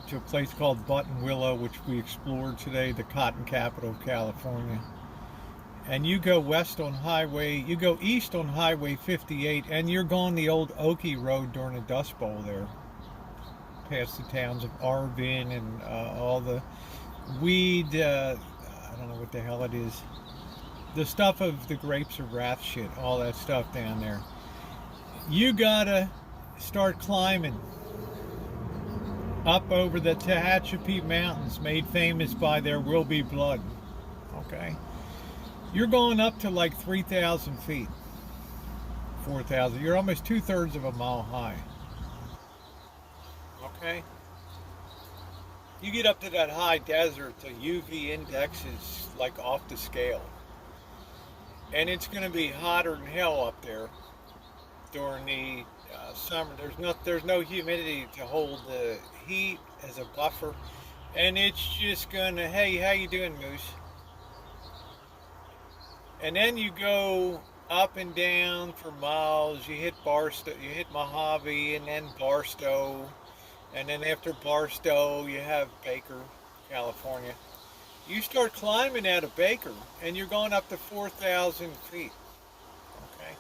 to a place called Buttonwillow, which we explored today, the cotton capital of California. And you go east on Highway 58, and you're going the old Okie Road during the Dust Bowl there, past the towns of Arvin and all the weed, I don't know what the hell it is. The stuff of the Grapes of Wrath shit, all that stuff down there. You gotta start climbing up over the Tehachapi Mountains, made famous by There Will Be Blood. Okay? You're going up to like 3,000 feet, 4,000. You're almost 2/3 of a mile high. Okay? You get up to that high desert, the UV index is like off the scale. And it's going to be hotter than hell up there during the summer. There's no humidity to hold the heat as a buffer, and it's just going to, hey, how you doing, Moose? And then you go up and down for miles. You hit Barstow, you hit Mojave, and then Barstow, and then after Barstow, you have Baker, California. You start climbing out of Baker, and you're going up to 4,000 feet, okay?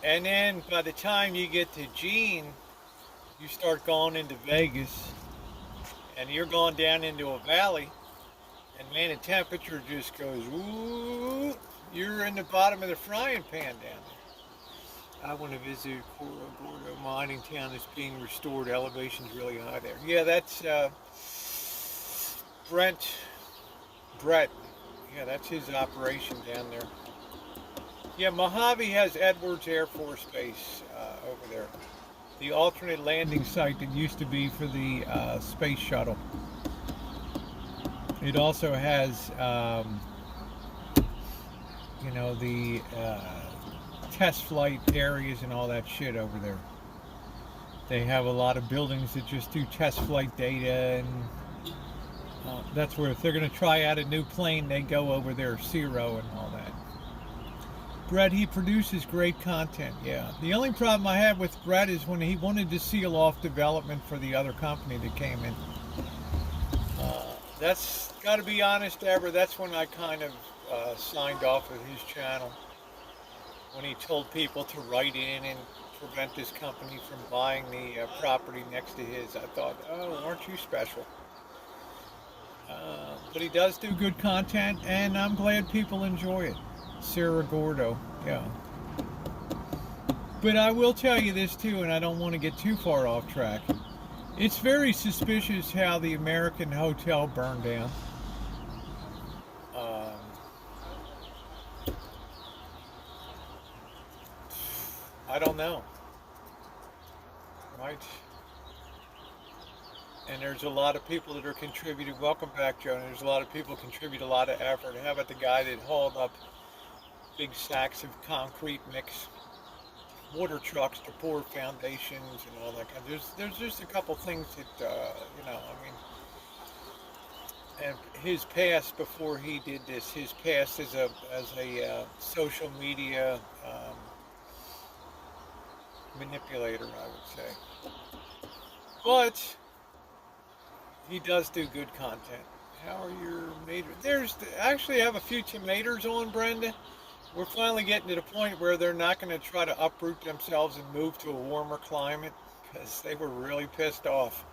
And then by the time you get to Jean, you start going into Vegas, and you're going down into a valley, and man, the temperature just goes, ooh, you're in the bottom of the frying pan down there. I want to visit Coro Gordo mining town that's being restored. Elevation's really high there. Yeah, that's Brett, yeah, that's his operation down there. Yeah, Mojave has Edwards Air Force Base over there. The alternate landing site that used to be for the space shuttle. It also has, the test flight areas and all that shit over there. They have a lot of buildings that just do test flight data, and that's where if they're going to try out a new plane, they go over there, Zero and all that. Brett, he produces great content, yeah. The only problem I had with Brett is when he wanted to seal off development for the other company that came in. That's, got to be honest, Deborah, that's when I kind of signed off of his channel. When he told people to write in and prevent his company from buying the property next to his, I thought, oh, aren't you special? But he does do good content, and I'm glad people enjoy it. Sarah Gordo, yeah. But I will tell you this too, and I don't want to get too far off track. It's very suspicious how the American Hotel burned down. I don't know. Right? And there's a lot of people that are contributing. Welcome back, Joe. There's a lot of people contribute a lot of effort. How about the guy that hauled up big sacks of concrete mix, water trucks to pour foundations and all that kind of. There's just a couple things that you know. I mean, and his past before he did this, his past as a social media manipulator, I would say. But he does do good content. How are your tomatoes? Actually, I have a few tomatoes on, Brenda. We're finally getting to the point where they're not going to try to uproot themselves and move to a warmer climate because they were really pissed off.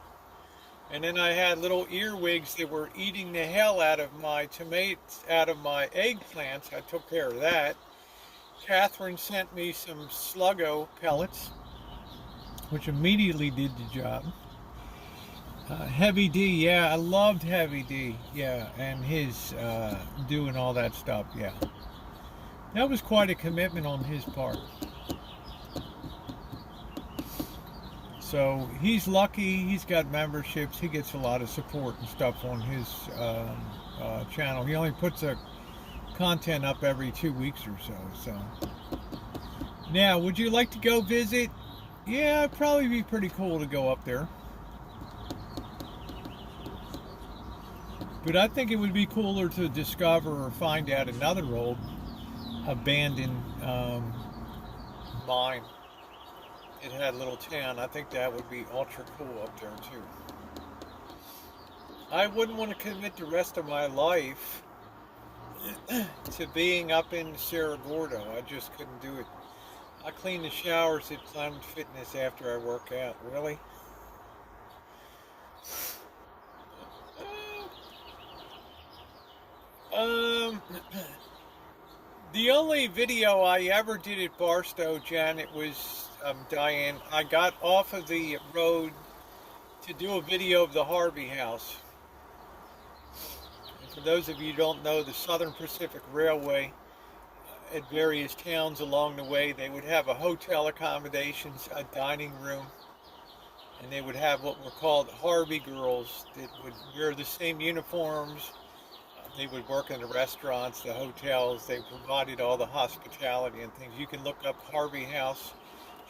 And then I had little earwigs that were eating the hell out of my tomatoes, out of my eggplants. I took care of that. Catherine sent me some Sluggo pellets, which immediately did the job. Heavy D, yeah, I loved Heavy D, yeah, and his doing all that stuff, yeah. That was quite a commitment on his part. So he's lucky, he's got memberships, he gets a lot of support and stuff on his channel. He only puts a content up every 2 weeks or so. Now, would you like to go visit? Yeah, it'd probably be pretty cool to go up there. But I think it would be cooler to discover or find out another old abandoned mine. It had a little town. I think that would be ultra cool up there too. I wouldn't want to commit the rest of my life to being up in Cerro Gordo. I just couldn't do it. I clean the showers at Planet Fitness after I work out. Really? The only video I ever did at Barstow, Janet, was Diane. I got off of the road to do a video of the Harvey House. And for those of you who don't know, the Southern Pacific Railway, at various towns along the way, they would have a hotel accommodations, a dining room, and they would have what were called Harvey girls that would wear the same uniforms. They would work in the restaurants, the hotels. They provided all the hospitality and things. You can look up Harvey House.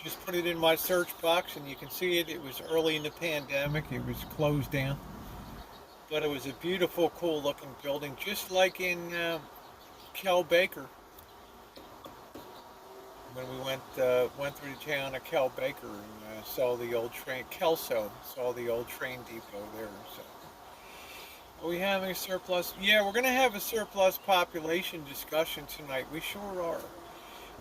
Just put it in my search box and you can see it. It was early in the pandemic. It was closed down. But it was a beautiful, cool looking building, just like in Kel Baker. When we went through the town of Kel Baker and saw the old train, Kelso, saw the old train depot there. So. Are we having a surplus? Yeah, we're going to have a surplus population discussion tonight. We sure are.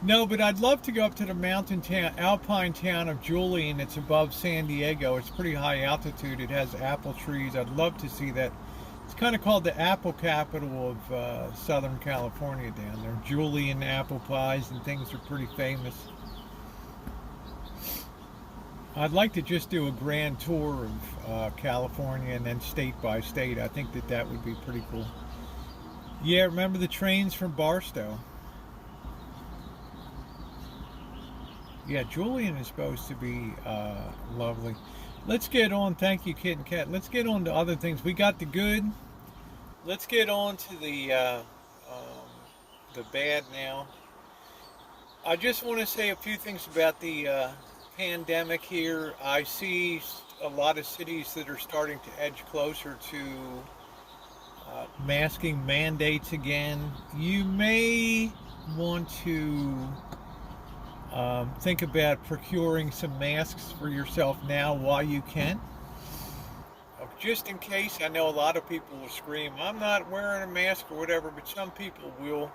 No, but I'd love to go up to the mountain town, alpine town of Julian. It's above San Diego. It's pretty high altitude. It has apple trees. I'd love to see that. It's kind of called the apple capital of Southern California down there. Julian apple pies and things are pretty famous. I'd like to just do a grand tour of California and then state by state. I think that would be pretty cool. Yeah, remember the trains from Barstow? Yeah, Julian is supposed to be lovely. Let's get on. Thank you, Kit and Kat. Let's get on to other things. We got the good. Let's get on to the bad now. I just want to say a few things about the pandemic here. I see a lot of cities that are starting to edge closer to masking mandates again, you may want to think about procuring some masks for yourself now while you can. Just in case, I know a lot of people will scream, I'm not wearing a mask or whatever, but some people will.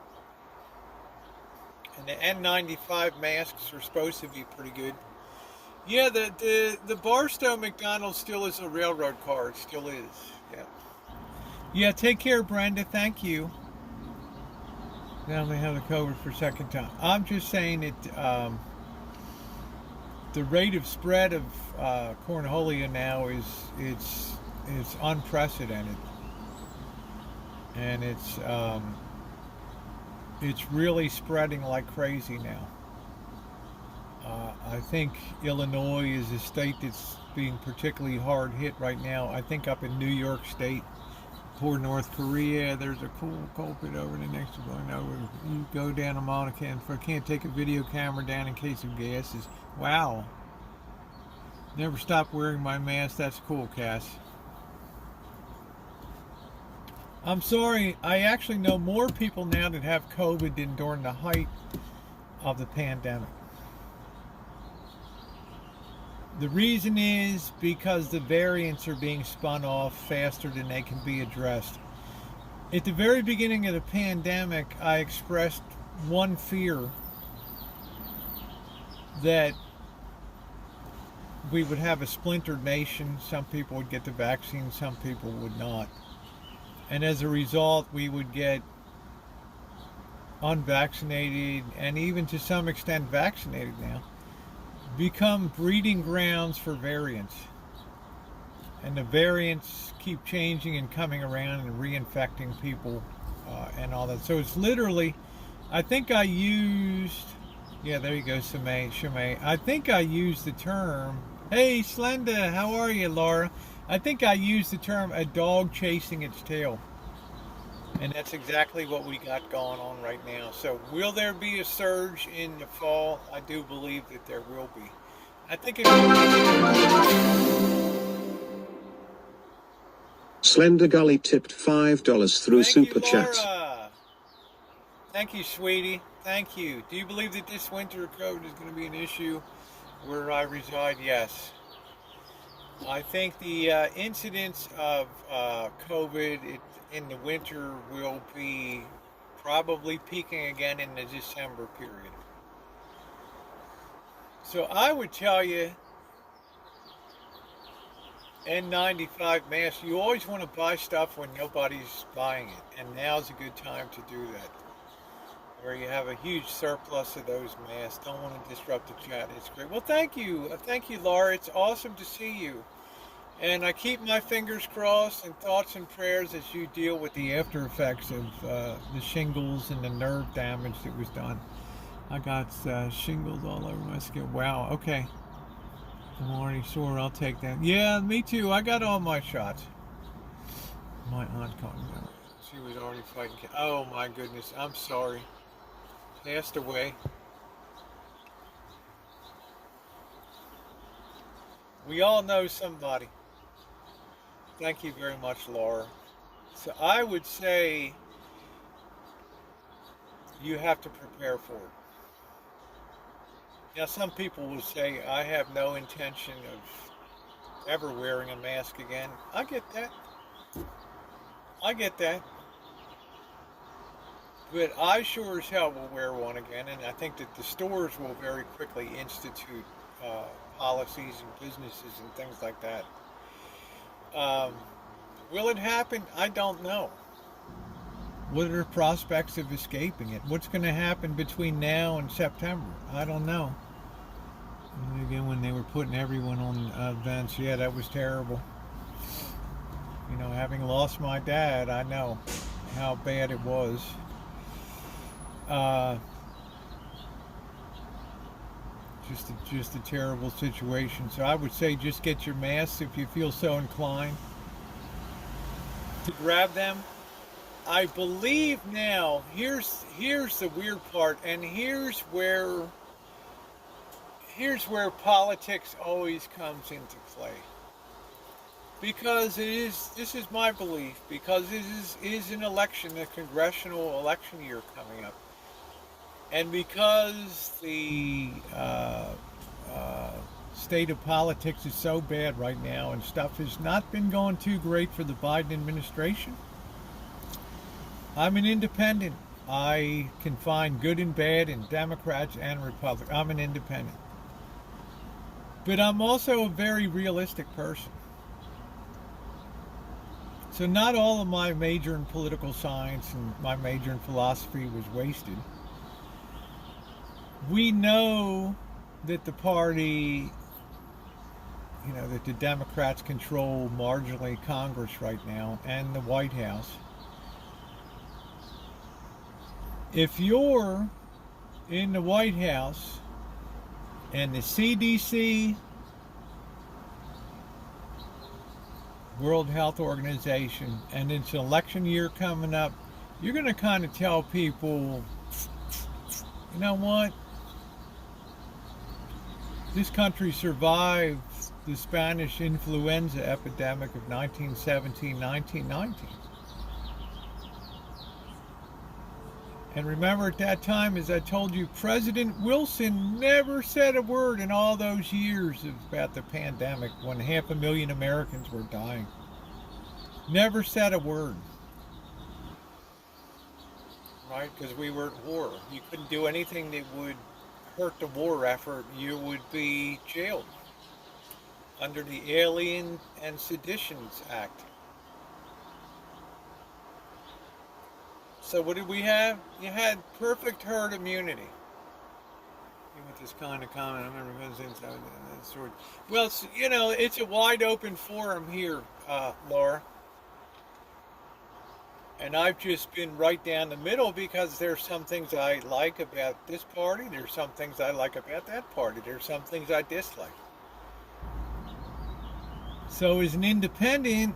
And the N95 masks are supposed to be pretty good. Yeah, the Barstow McDonald's still is a railroad car. It still is. Yeah. Yeah, take care, Brenda. Thank you. Now they have the COVID for a second time. I'm just saying it. The rate of spread of cornholia now is unprecedented, and it's really spreading like crazy now. I think Illinois is a state that's being particularly hard hit right now. I think up in New York State, poor North Korea, there's a cool culprit over the next one. You go down a Monica and can't take a video camera down in case of gases. Wow. Never stop wearing my mask. That's cool, Cass. I'm sorry. I actually know more people now that have COVID than during the height of the pandemic. The reason is because the variants are being spun off faster than they can be addressed. At the very beginning of the pandemic, I expressed one fear, that we would have a splintered nation. Some people would get the vaccine, some people would not. And as a result, we would get unvaccinated, and even to some extent vaccinated now, become breeding grounds for variants. And the variants keep changing and coming around and reinfecting people and all that. So it's literally, I think I used, yeah, there you go, Shimei. I think I used the term, hey, Slenda, how are you, Laura? I think I used the term a dog chasing its tail. And that's exactly what we got going on right now. So will there be a surge in the fall? I do believe that there will be. I think it will be. Slender Gully tipped $5 through Super Chat. Thank you, sweetie. Thank you. Do you believe that this winter COVID is going to be an issue where I reside? Yes. I think the incidence of COVID in the winter will be probably peaking again in the December period. So I would tell you, N95 masks, you always want to buy stuff when nobody's buying it, and now's a good time to do that, where you have a huge surplus of those masks. Don't want to disrupt the chat. It's great. Well, thank you, Laura. It's awesome to see you. And I keep my fingers crossed and thoughts and prayers as you deal with the after effects of the shingles and the nerve damage that was done. I got shingles all over my skin. Wow, okay. I'm already sore. I'll take that. Yeah, me too. I got all my shots. My aunt called me. She was already fighting. Oh, my goodness. I'm sorry. Passed away. We all know somebody. Thank you very much, Laura. So I would say you have to prepare for it. Now, some people will say, I have no intention of ever wearing a mask again. I get that. But I sure as hell will wear one again, and I think that the stores will very quickly institute policies and businesses and things like that. Will it happen? I don't know. What are the prospects of escaping it? What's going to happen between now and September? I don't know. And again, when they were putting everyone on events, yeah, that was terrible. You know, having lost my dad, I know how bad it was. Just a terrible situation. So I would say just get your masks if you feel so inclined to grab them. I believe now, here's the weird part, and here's where politics always comes into play. Because this is my belief, because this is an election, a congressional election year coming up. And because the state of politics is so bad right now and stuff has not been going too great for the Biden administration, I'm an independent. I can find good and bad in Democrats and Republicans. I'm an independent. But I'm also a very realistic person. So not all of my major in political science and my major in philosophy was wasted. We know that the party, that the Democrats control marginally Congress right now and the White House. If you're in the White House and the CDC, World Health Organization, and it's an election year coming up, you're going to kind of tell people, you know what? This country survived the Spanish influenza epidemic of 1917, 1919. And remember at that time, as I told you, President Wilson never said a word in all those years about the pandemic when 500,000 Americans were dying. Never said a word. Right? Because we were at war. You couldn't do anything that would hurt the war effort. You would be jailed under the Alien and Seditions Act. So what did we have? You had perfect herd immunity. With this kind of comment, I remember going into that sort. Well, it's a wide open forum here, Laura. And I've just been right down the middle because there's some things I like about this party. There's some things I like about that party. There's some things I dislike. So as an independent,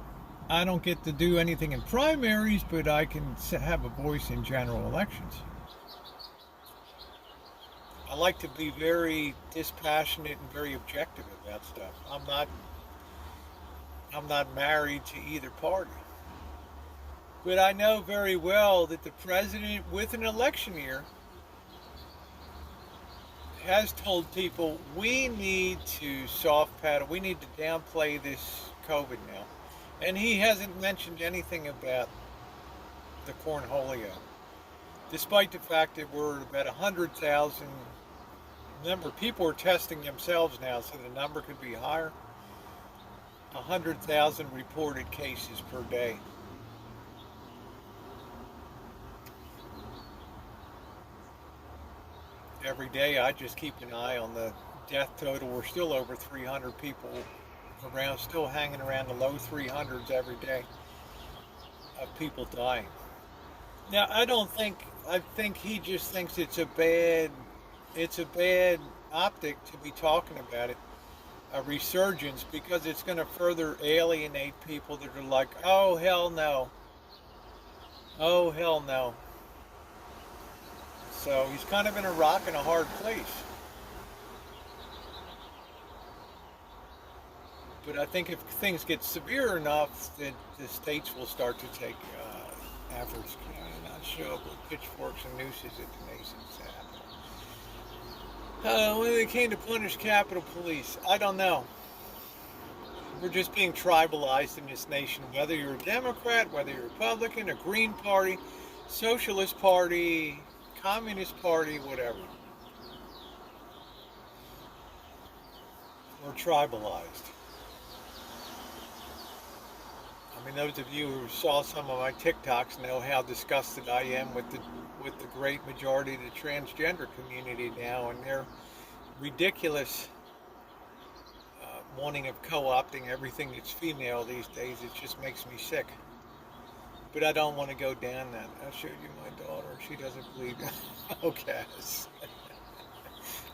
I don't get to do anything in primaries, but I can have a voice in general elections. I like to be very dispassionate and very objective about stuff. I'm not married to either party. But I know very well that the president, with an election year, has told people we need to soft pedal, we need to downplay this COVID now. And he hasn't mentioned anything about the cornholio, despite the fact that we're at about 100,000. Remember, people are testing themselves now, so the number could be higher. 100,000 reported cases per day. Every day I just keep an eye on the death total. We're still over 300 people around, still hanging around the low 300s every day of people dying. Now I think he just thinks it's a bad optic to be talking about it, a resurgence, because it's going to further alienate people that are like, oh hell no, oh hell no. So he's kind of in a rock and a hard place. But I think if things get severe enough, that the states will start to take efforts, not show up with pitchforks and nooses at the nation's capital. When they came to punish Capitol Police, I don't know. We're just being tribalized in this nation, whether you're a Democrat, whether you're a Republican, a Green Party, Socialist Party, Communist Party, whatever. We're tribalized. I mean, those of you who saw some of my TikToks know how disgusted I am with the great majority of the transgender community now and their ridiculous wanting of co-opting everything that's female these days. It just makes me sick. But I don't want to go down that. I showed you my daughter. She doesn't believe me. Okay.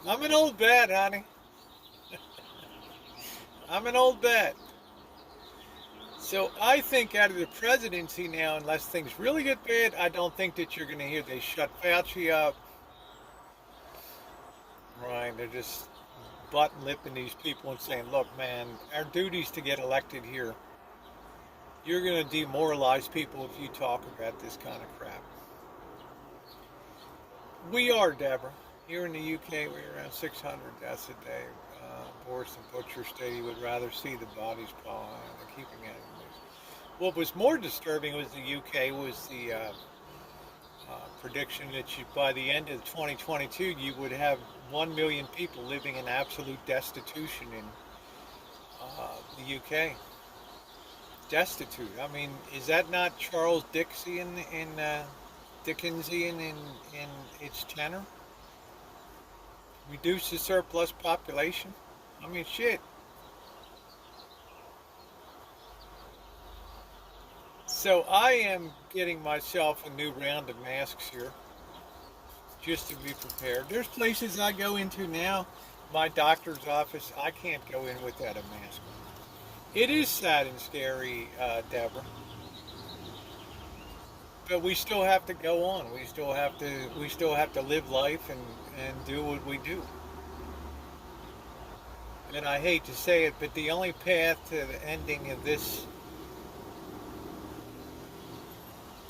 I'm an old bat, honey. I'm an old bat. So I think out of the presidency now, unless things really get bad, I don't think that you're going to hear they shut Fauci up. Right, they're just button-lipping these people and saying, look, man, our duty's to get elected here. You're going to demoralize people if you talk about this kind of crap. We are, Deborah. Here in the UK, we're around 600 deaths a day. Boris the Butcher stated he would rather see the bodies pile high than keeping animals. What was more disturbing was the UK was the prediction that by the end of 2022, you would have 1 million people living in absolute destitution in the UK. Destitute. I mean, is that not Charles Dickensian in its tenor? Reduce the surplus population? I mean, shit. So I am getting myself a new round of masks here, just to be prepared. There's places I go into now, my doctor's office, I can't go in without a mask. It is sad and scary, Deborah. But we still have to go on. We still have to live life and do what we do. And I hate to say it, but the only path to the ending of this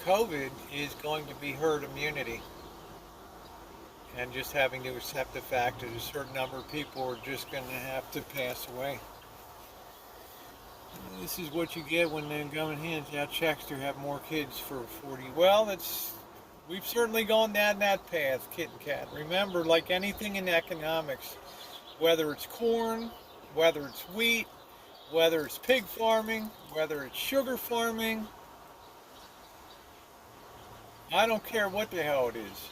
COVID is going to be herd immunity. And just having to accept the fact that a certain number of people are just going to have to pass away. This is what you get when the government hands out checks to have more kids for 40. Well, we've certainly gone down that path, kit and cat. Remember, like anything in economics, whether it's corn, whether it's wheat, whether it's pig farming, whether it's sugar farming, I don't care what the hell it is.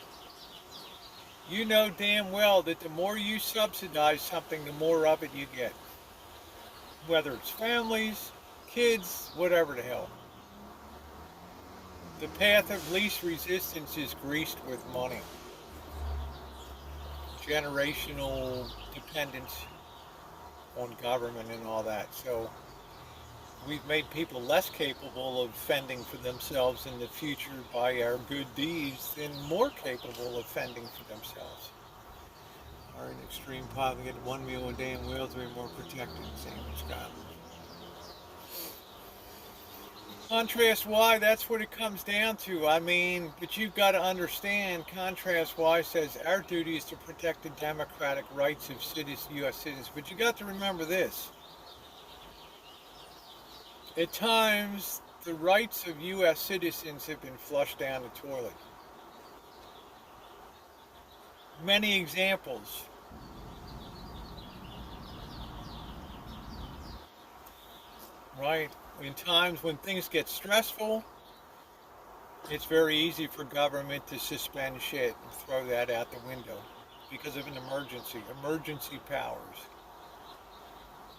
You know damn well that the more you subsidize something, the more of it you get. Whether it's families, kids, whatever the hell. The path of least resistance is greased with money. Generational dependence on government and all that. So we've made people less capable of fending for themselves in the future by our good deeds than more capable of fending for themselves. Are in extreme poverty, get 1 meal a day in Wales, we're more protected, same in Scotland. Contrast Y, that's what it comes down to. I mean, but you've got to understand, Contrast Y says our duty is to protect the democratic rights of U.S. citizens. But you got to remember this. At times, the rights of U.S. citizens have been flushed down the toilet. Many examples. Right? In times when things get stressful, it's very easy for government to suspend shit and throw that out the window because of an emergency powers.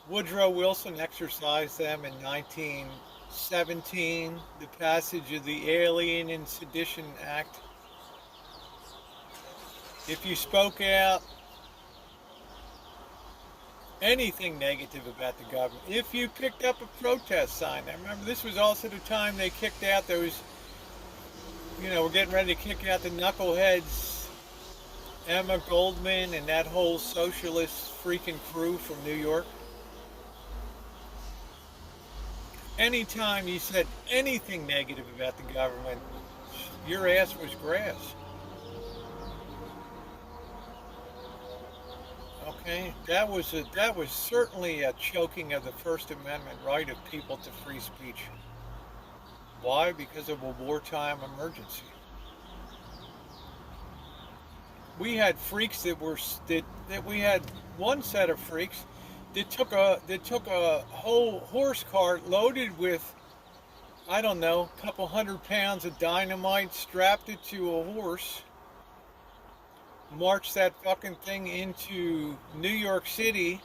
Woodrow Wilson exercised them in 1917, the passage of the Alien and Sedition Act. If you spoke out anything negative about the government, if you picked up a protest sign, I remember this was also the time they kicked out those, we're getting ready to kick out the knuckleheads, Emma Goldman and that whole socialist freaking crew from New York. Anytime you said anything negative about the government, your ass was grass. Okay, that was certainly a choking of the First Amendment right of people to free speech. Why? Because of a wartime emergency. We had freaks that we had one set of freaks that took a whole horse cart loaded with, I don't know, a couple 100 pounds of dynamite, strapped it to a horse, marched that fucking thing into New York City,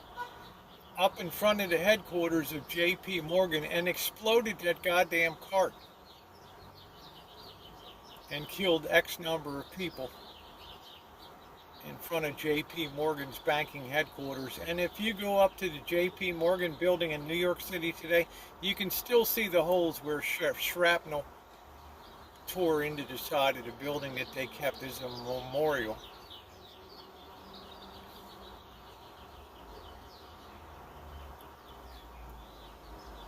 up in front of the headquarters of J.P. Morgan, and exploded that goddamn cart and killed X number of people in front of J.P. Morgan's banking headquarters. And if you go up to the J.P. Morgan building in New York City today, you can still see the holes where shrapnel tore into the side of the building that they kept as a memorial.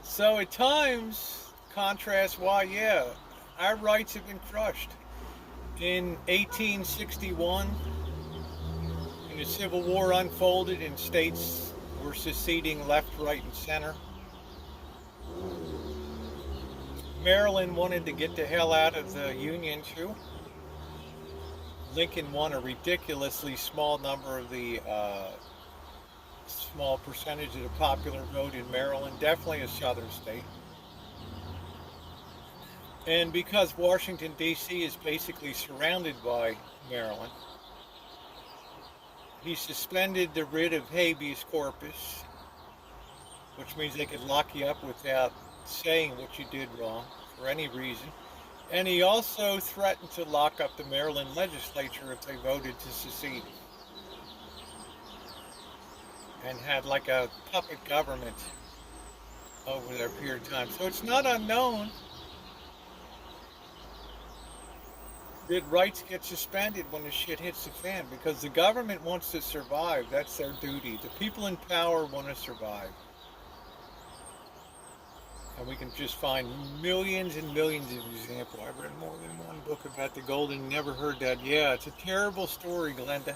So at times, contrast why, yeah, our rights have been crushed. In 1861, when the Civil War unfolded and states were seceding left, right, and center, Maryland wanted to get the hell out of the Union too. Lincoln won a ridiculously small number of the small percentage of the popular vote in Maryland, definitely a southern state. And because Washington, D.C. is basically surrounded by Maryland, he suspended the writ of habeas corpus, which means they could lock you up without saying what you did wrong for any reason. And he also threatened to lock up the Maryland legislature if they voted to secede. And had like a puppet government over their period of time. So it's not unknown that rights get suspended when the shit hits the fan, because the government wants to survive. That's their duty. The people in power want to survive. And we can just find millions and millions of examples. I've read more than one book about the Golden, never heard that. Yeah, it's a terrible story, Glenda.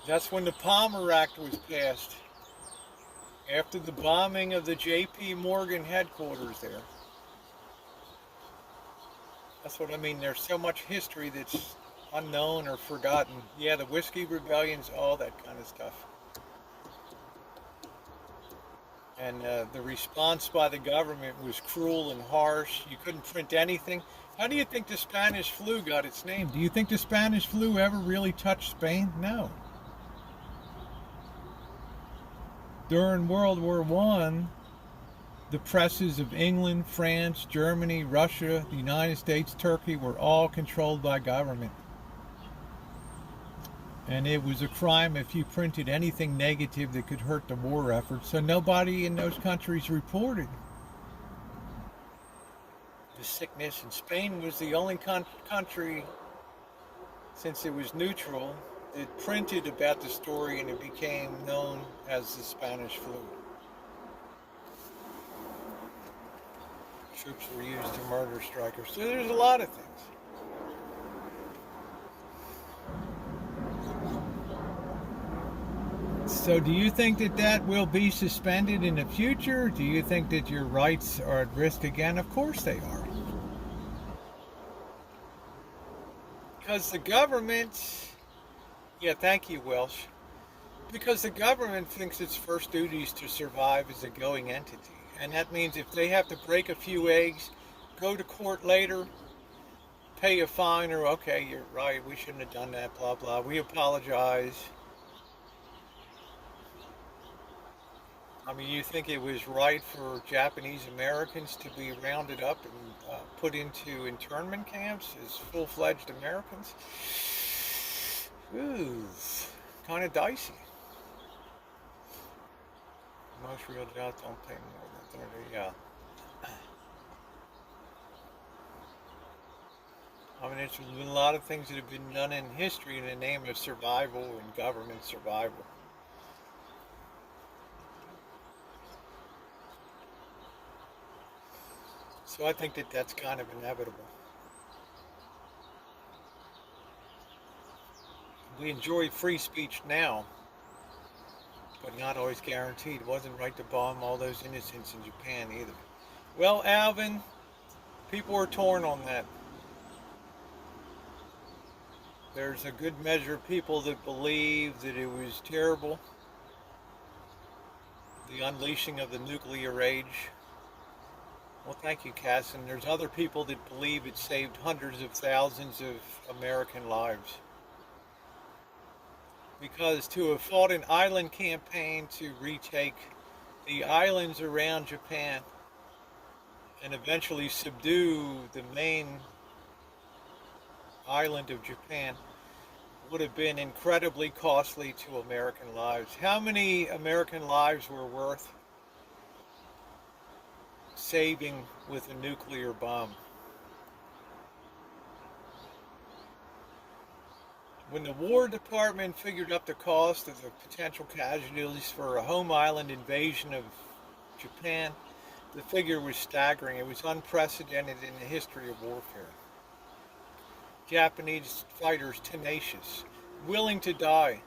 That's when the Palmer Act was passed, after the bombing of the J.P. Morgan headquarters there. That's what I mean. There's so much history that's unknown or forgotten. Yeah, the Whiskey Rebellions, all that kind of stuff. And the response by the government was cruel and harsh. You couldn't print anything. How do you think the Spanish flu got its name? Do you think the Spanish flu ever really touched Spain? No. During World War I, the presses of England, France, Germany, Russia, the United States, Turkey were all controlled by government. And it was a crime if you printed anything negative that could hurt the war effort. So nobody in those countries reported the sickness. And Spain was the only country, since it was neutral, that printed about the story, and it became known as the Spanish flu. Troops were used to murder strikers. So there's a lot of things. So do you think that that will be suspended in the future? Do you think that your rights are at risk again? Of course they are. Because the government, yeah, thank you, Welsh. Because the government thinks its first duty is to survive as a going entity. And that means if they have to break a few eggs, go to court later, pay a fine, or okay, you're right, we shouldn't have done that, blah, blah, we apologize. I mean, you think it was right for Japanese Americans to be rounded up and put into internment camps as full-fledged Americans? Ooh, kind of dicey. Most real jobs don't pay more than 30, yeah. I mean, there's been a lot of things that have been done in history in the name of survival and government survival. So I think that that's kind of inevitable. We enjoy free speech now, but not always guaranteed. It wasn't right to bomb all those innocents in Japan either. Well, Alvin, people are torn on that. There's a good measure of people that believe that it was terrible, the unleashing of the nuclear age. Well, thank you, Cass. And there's other people that believe it saved hundreds of thousands of American lives. Because to have fought an island campaign to retake the islands around Japan and eventually subdue the main island of Japan would have been incredibly costly to American lives. How many American lives were worth saving with a nuclear bomb? When the War Department figured up the cost of the potential casualties for a home island invasion of Japan, The figure was staggering. It was unprecedented in the history of warfare. Japanese fighters tenacious, willing to die.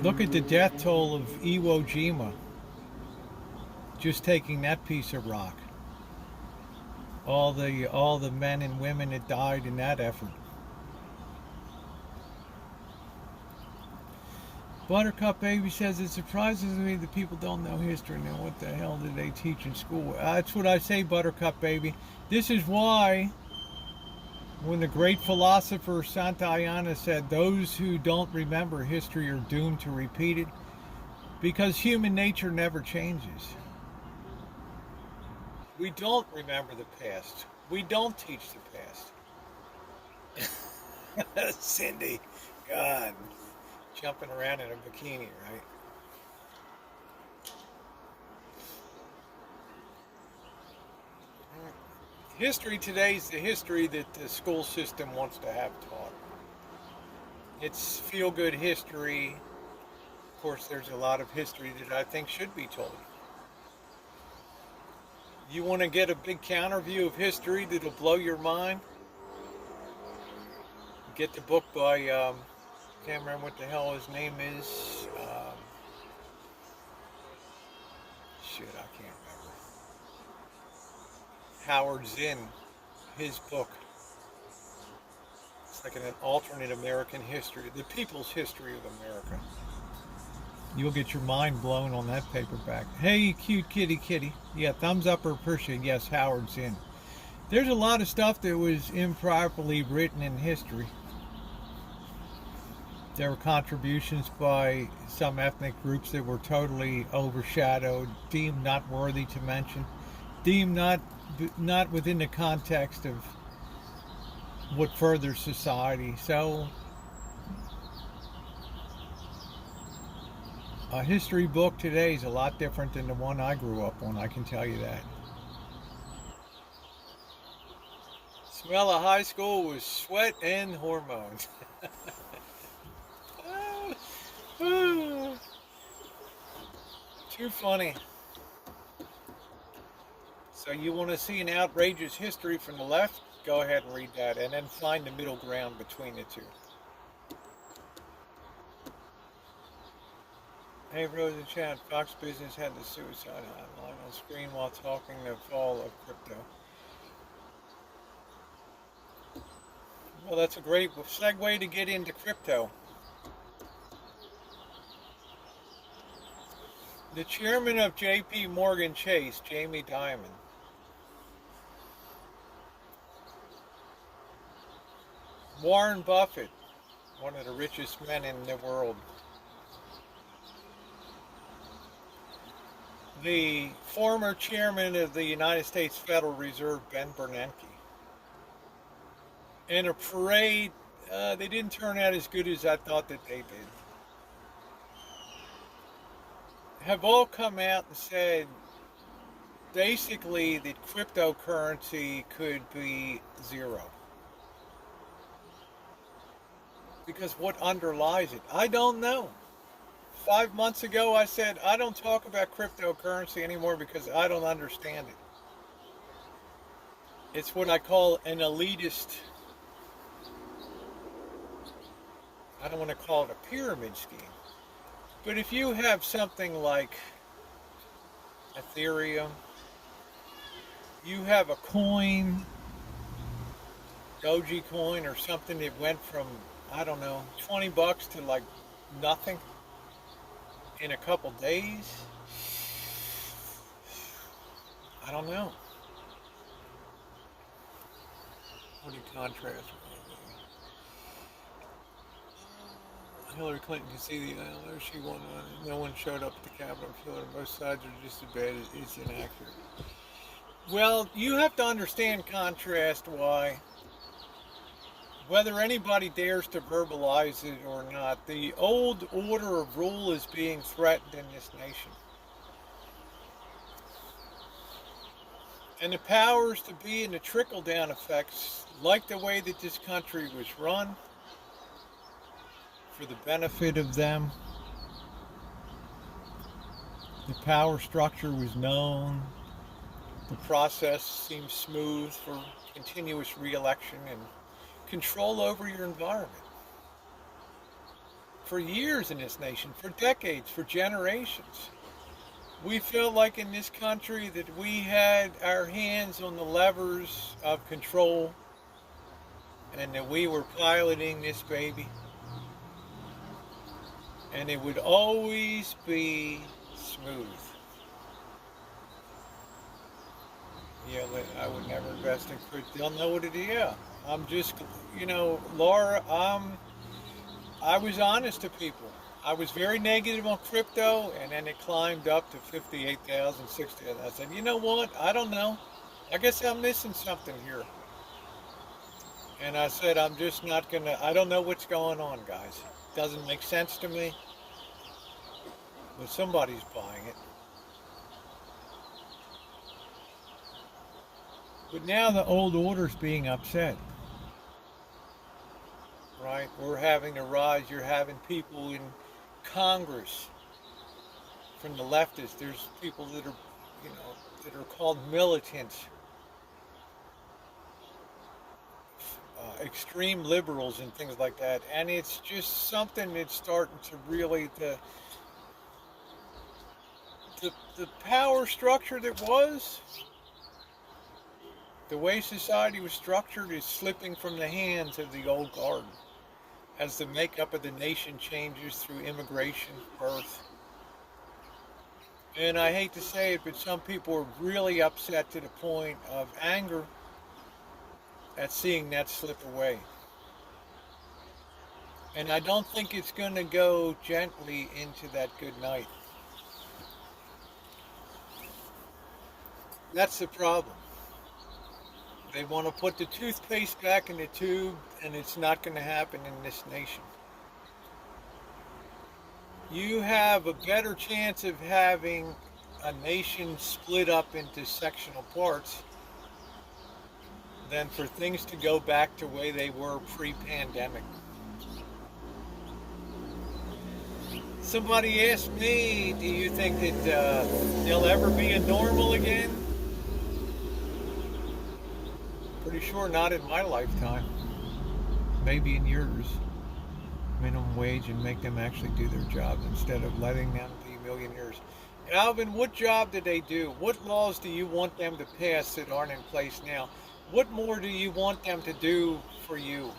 Look at the death toll of Iwo Jima. Just taking that piece of rock. All the men and women that died in that effort. Buttercup Baby says, it surprises me that people don't know history. Now, what the hell did they teach in school? That's what I say, Buttercup Baby. This is why, when the great philosopher Santayana said, those who don't remember history are doomed to repeat it, because human nature never changes. We don't remember the past. We don't teach the past. Cindy, God. Jumping around in a bikini, right? History today is the history that the school system wants to have taught. It's feel-good history. Of course, there's a lot of history that I think should be told. You want to get a big counter view of history that'll blow your mind? Get the book by... can't remember what the hell his name is. Shit, I can't remember. Howard Zinn, his book. It's like an alternate American history, the people's history of America. You'll get your mind blown on that paperback. Hey, cute kitty. Yeah, thumbs up or appreciate. Yes, Howard Zinn. There's a lot of stuff that was improperly written in history. There were contributions by some ethnic groups that were totally overshadowed, deemed not worthy to mention, deemed not within the context of what furthers society. So, a history book today is a lot different than the one I grew up on, I can tell you that. Smell of high school was sweat and hormones. Too funny. So you want to see an outrageous history from the left? Go ahead and read that, and then find the middle ground between the two. Hey, Rosa Chan, Fox Business had the suicide hotline on screen while talking the fall of crypto. Well, that's a great segue to get into crypto. The chairman of J.P. Morgan Chase, Jamie Dimon, Warren Buffett, one of the richest men in the world, the former chairman of the United States Federal Reserve, Ben Bernanke. In a parade, they didn't turn out as good as I thought that they did. Have all come out and said basically that cryptocurrency could be zero. Because what underlies it? I don't know. 5 months ago I said I don't talk about cryptocurrency anymore because I don't understand it. It's what I call an elitist, I don't want to call it a pyramid scheme. But if you have something like Ethereum, you have a coin, Doji coin or something that went from, I don't know, $20 to like nothing in a couple days, I don't know. What do you contrast with? Hillary Clinton can see the island. She won. No one showed up at the Capitol to kill her. Both sides are just as bad. It's inaccurate. Well, you have to understand contrast why. Whether anybody dares to verbalize it or not, the old order of rule is being threatened in this nation. And the powers to be and the trickle-down effects, like the way that this country was run, for the benefit of them, The power structure was known. The process seemed smooth for continuous re-election and control over your environment. For years in this nation, for decades, for generations, we felt like in this country that we had our hands on the levers of control and that we were piloting this baby. And it would always be smooth. Yeah, I would never invest in crypto. They'll know what it is. Yeah, I'm just, Laura, I was honest to people. I was very negative on crypto, and then it climbed up to 58,000, 60,000. I said, you know what? I don't know. I guess I'm missing something here. And I said, I'm just not going to, I don't know what's going on, guys. Doesn't make sense to me. But somebody's buying it. But now the old order's being upset. Right? We're having to rise. You're having people in Congress from the leftists. There's people that are, that are called militants, extreme liberals and things like that. And it's just something that's starting to really, the power structure that was, the way society was structured is slipping from the hands of the old guard as the makeup of the nation changes through immigration, birth. And I hate to say it, but some people are really upset to the point of anger at seeing that slip away. And I don't think it's going to go gently into that good night. That's the problem. They want to put the toothpaste back in the tube, and it's not going to happen in this nation. You have a better chance of having a nation split up into sectional parts than for things to go back to the way they were pre-pandemic. Somebody asked me, do you think that there'll ever be a normal again? Pretty sure not in my lifetime. Maybe in yours. Minimum wage and make them actually do their jobs instead of letting them be millionaires. Alvin, what job did they do? What laws do you want them to pass that aren't in place now? What more do you want them to do for you?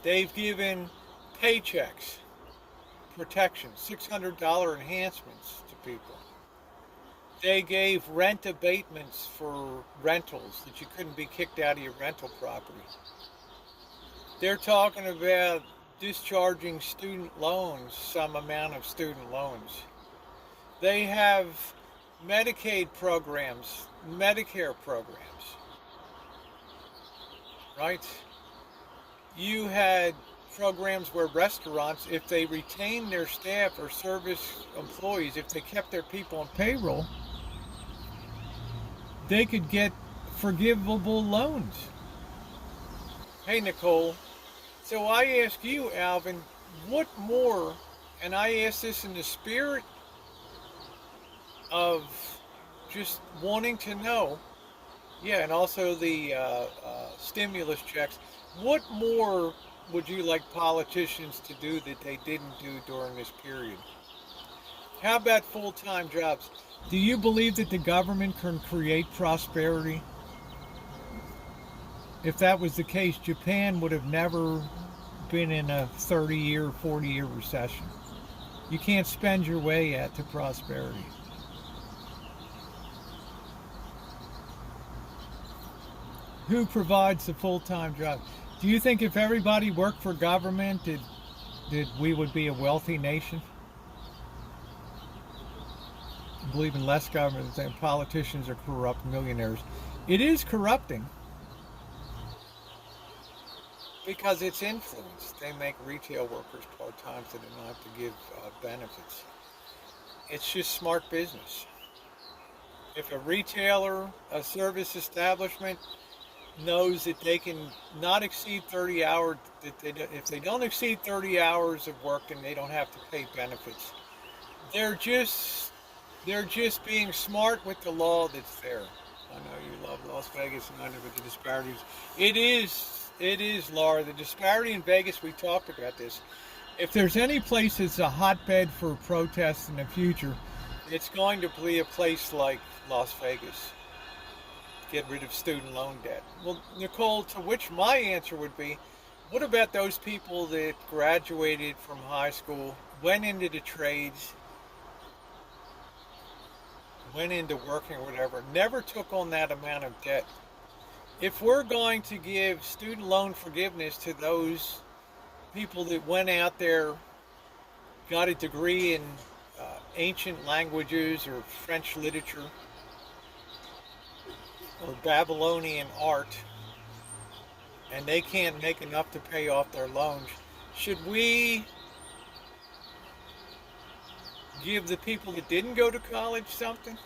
They've given paychecks, protection, $600 enhancements to people. They gave rent abatements for rentals that you couldn't be kicked out of your rental property. They're talking about discharging student loans, some amount of student loans. They have Medicaid programs, Medicare programs, right? You had programs where restaurants, if they retained their staff or service employees, if they kept their people on payroll, they could get forgivable loans. Hey, Nicole. So I ask you, Alvin, what more, and I ask this in the spirit of just wanting to know, yeah, and also the stimulus checks, what more would you like politicians to do that they didn't do during this period? How about full-time jobs? Do you believe that the government can create prosperity? If that was the case, Japan would have never been in a 30-year, 40-year recession. You can't spend your way to prosperity. Who provides the full-time job? Do you think if everybody worked for government, that we would be a wealthy nation? I believe in less government than politicians are corrupt millionaires. It is corrupting because it's influence. They make retail workers part-time so they don't have to give benefits. It's just smart business. If a retailer, a service establishment knows that they can not exceed 30 hours, if they don't exceed 30 hours of work, then they don't have to pay benefits. They're just being smart with the law that's there. I know you love Las Vegas and I know the disparities. It is, Laura. The disparity in Vegas, we talked about this. If there's any place that's a hotbed for protests in the future, it's going to be a place like Las Vegas. Get rid of student loan debt. Well, Nicole, to which my answer would be, what about those people that graduated from high school, went into the trades, went into working or whatever, never took on that amount of debt? If we're going to give student loan forgiveness to those people that went out there, got a degree in ancient languages or French literature or Babylonian art, and they can't make enough to pay off their loans, should we give the people that didn't go to college something?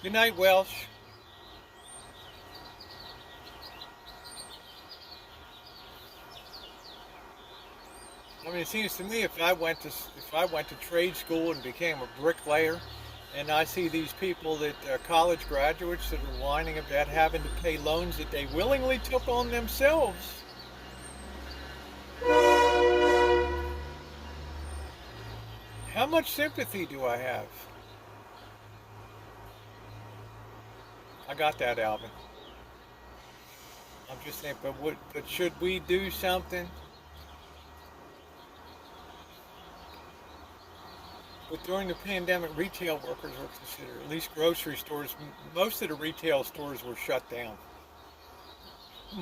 Good night, Welsh. I mean, it seems to me if I went to trade school and became a bricklayer, and I see these people that college graduates that are whining about having to pay loans that they willingly took on themselves. How much sympathy do I have? I got that, Alvin. I'm just saying, but should we do something? But during the pandemic, retail workers were considered, at least grocery stores, most of the retail stores were shut down.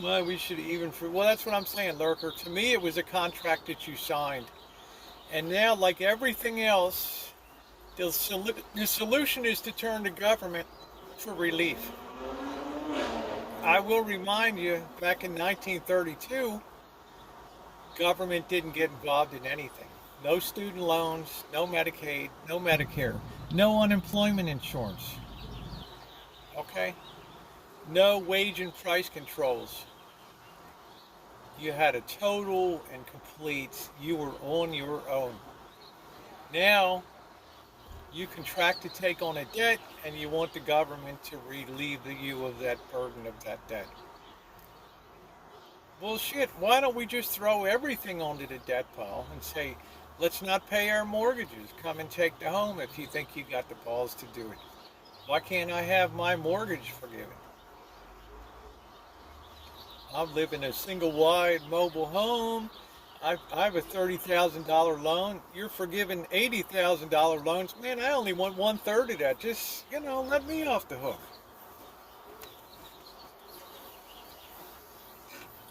Well, we should well, that's what I'm saying, Lurker. To me, it was a contract that you signed. And now, like everything else, the solution is to turn to government for relief. I will remind you, back in 1932, government didn't get involved in anything. No student loans, no Medicaid, no Medicare, no unemployment insurance. Okay? No wage and price controls. You had a total and complete, you were on your own. Now, you contract to take on a debt and you want the government to relieve you of that burden of that debt. Well, shit, why don't we just throw everything onto the debt pile and say, let's not pay our mortgages. Come and take the home if you think you got the balls to do it. Why can't I have my mortgage forgiven? I live in a single-wide mobile home. I have a $30,000 loan. You're forgiving $80,000 loans. Man, I only want 1/3 of that. Just, let me off the hook.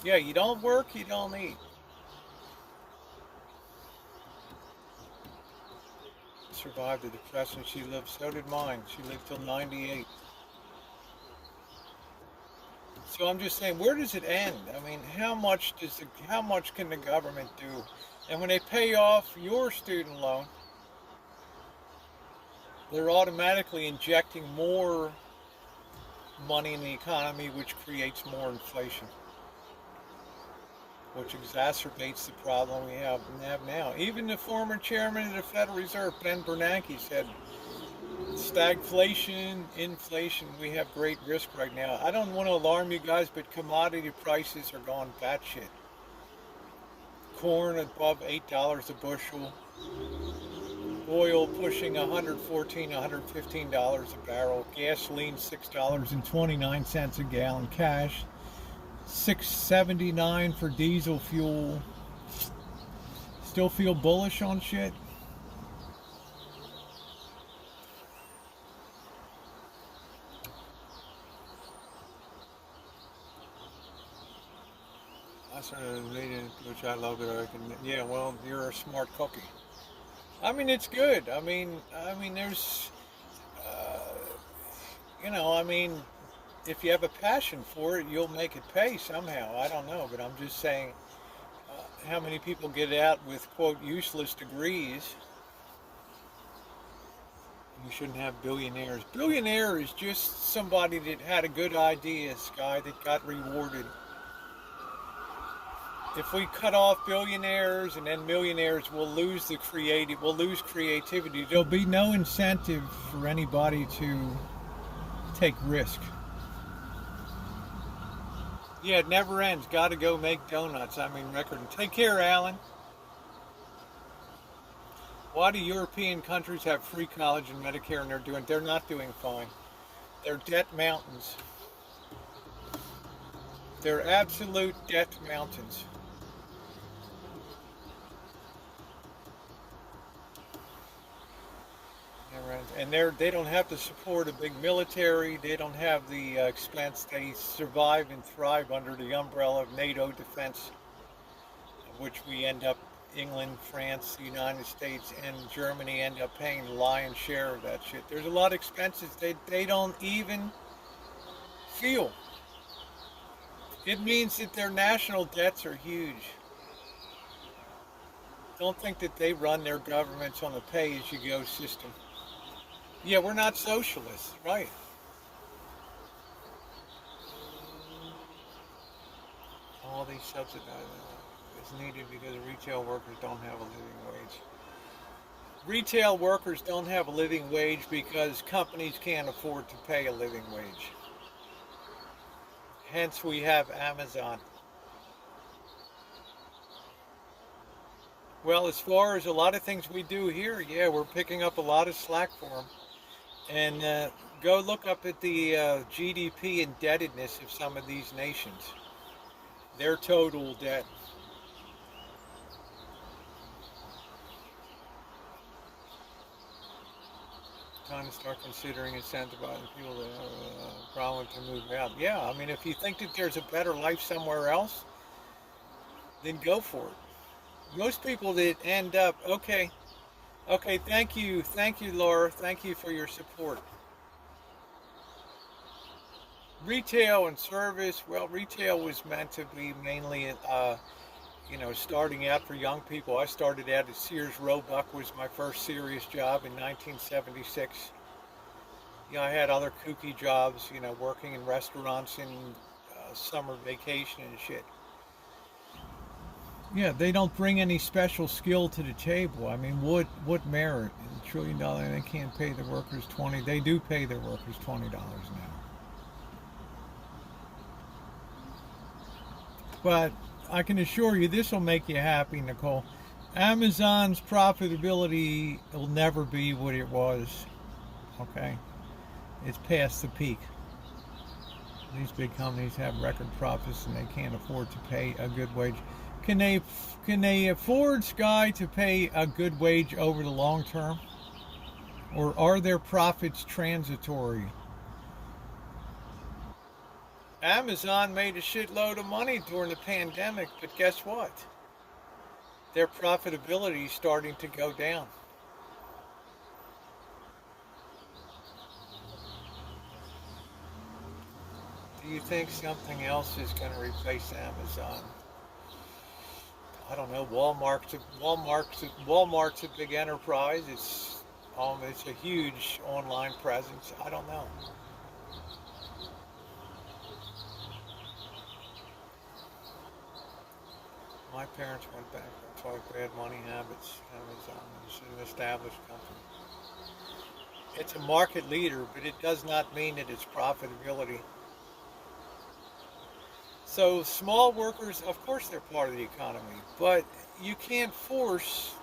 Yeah, you don't work, you don't eat. Survived the depression she lived. So did mine. She lived till 98. So I'm just saying, where does it end? I mean, how much can the government do? And when they pay off your student loan, they're automatically injecting more money in the economy, which creates more inflation, which exacerbates the problem we have now. Even the former chairman of the Federal Reserve, Ben Bernanke, said, stagflation, inflation, we have great risk right now. I don't want to alarm you guys, but commodity prices are going batshit. Corn above $8 a bushel. Oil pushing $114, $115 a barrel. Gasoline $6.29 a gallon. Cash $6.79 for diesel fuel. Still feel bullish on shit? I started reading, which I love it. Yeah, well, you're a smart cookie. I mean, it's good. I mean, there's, if you have a passion for it, you'll make it pay somehow. I don't know, but I'm just saying, how many people get out with, quote, useless degrees? We shouldn't have billionaires. Billionaire is just somebody that had a good idea, Sky, that got rewarded. if we cut off billionaires and then millionaires, we'll lose creativity. There'll be no incentive for anybody to take risk. Yeah, it never ends. Got to go make donuts. I mean, record. Take care, Alan. Why do European countries have free college and Medicare and they're not doing fine? They're debt mountains. They're absolute debt mountains. And they don't have to support a big military. They don't have the expense. They survive and thrive under the umbrella of NATO defense, which we end up, England, France, the United States, and Germany end up paying the lion's share of that shit. There's a lot of expenses they don't even feel. It means that their national debts are huge. Don't think that they run their governments on a pay-as-you-go system. Yeah, we're not socialists, right? All these subsidies is needed because retail workers don't have a living wage. Retail workers don't have a living wage because companies can't afford to pay a living wage. Hence, we have Amazon. Well, as far as a lot of things we do here, yeah, we're picking up a lot of slack for them. And go look up at the GDP indebtedness of some of these nations. Their total debt. Time to start considering incentivizing people that have a problem to move out. Yeah, I mean, if you think that there's a better life somewhere else, then go for it. Most people that end up, okay, thank you, Laura, thank you for your support. Retail and service, well, retail was meant to be mainly, starting out for young people. I started out at Sears Roebuck, was my first serious job in 1976. I had other kooky jobs, working in restaurants and summer vacation and shit. Yeah, they don't bring any special skill to the table. I mean, what merit? $1 trillion, they can't pay the workers $20. They do pay their workers $20 now. But I can assure you, this will make you happy, Nicole. Amazon's profitability will never be what it was. Okay, it's past the peak. These big companies have record profits, and they can't afford to pay a good wage. Can they afford, Sky, to pay a good wage over the long term? Or are their profits transitory? Amazon made a shitload of money during the pandemic, but guess what? Their profitability is starting to go down. Do you think something else is going to replace Amazon? I don't know. Walmart's a big enterprise. It's a huge online presence. I don't know. My parents went back. That's why bad money habits. Amazon is an established company. It's a market leader, but it does not mean that it's profitability. So small workers, of course, they're part of the economy, but you can't force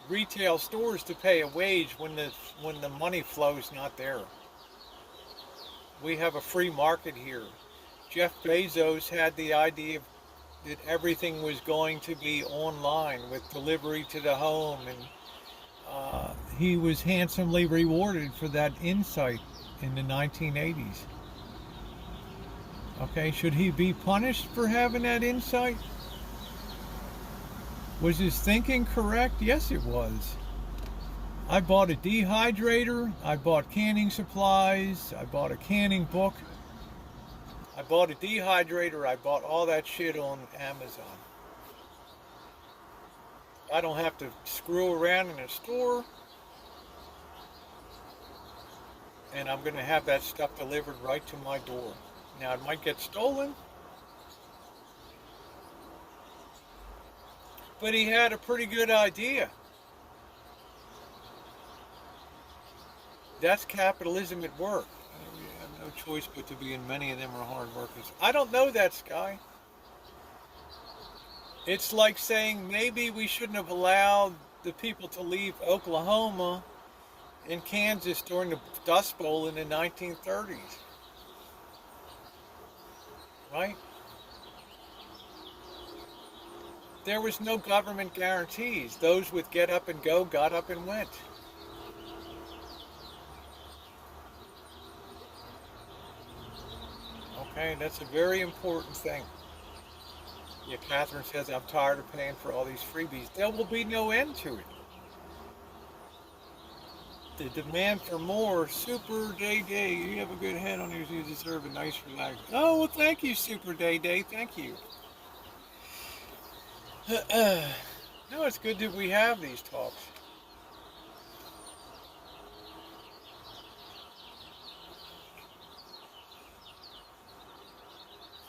retail stores to pay a wage when the money flow is not there. We have a free market here. Jeff Bezos had the idea that everything was going to be online with delivery to the home, and he was handsomely rewarded for that insight in the 1980s. Okay, should he be punished for having that insight? Was his thinking correct? Yes, it was. I bought a dehydrator, I bought canning supplies, I bought a canning book, I bought a dehydrator, I bought all that shit on Amazon. I don't have to screw around in a store, and I'm going to have that stuff delivered right to my door. Now, it might get stolen, But he had a pretty good idea. That's capitalism at work. You have no choice but to be, and many of them are hard workers. I don't know that, Sky. It's like saying maybe we shouldn't have allowed the people to leave Oklahoma and Kansas during the Dust Bowl in the 1930s. Right? There was no government guarantees. Those with get up and go got up and went. Okay, that's a very important thing. Yeah, Catherine says, I'm tired of paying for all these freebies. There will be no end to it. The demand for more. Super Day Day. You have a good head on yours. You deserve a nice relax. Oh, well, thank you, Super Day Day. Thank you. No, it's good that we have these talks.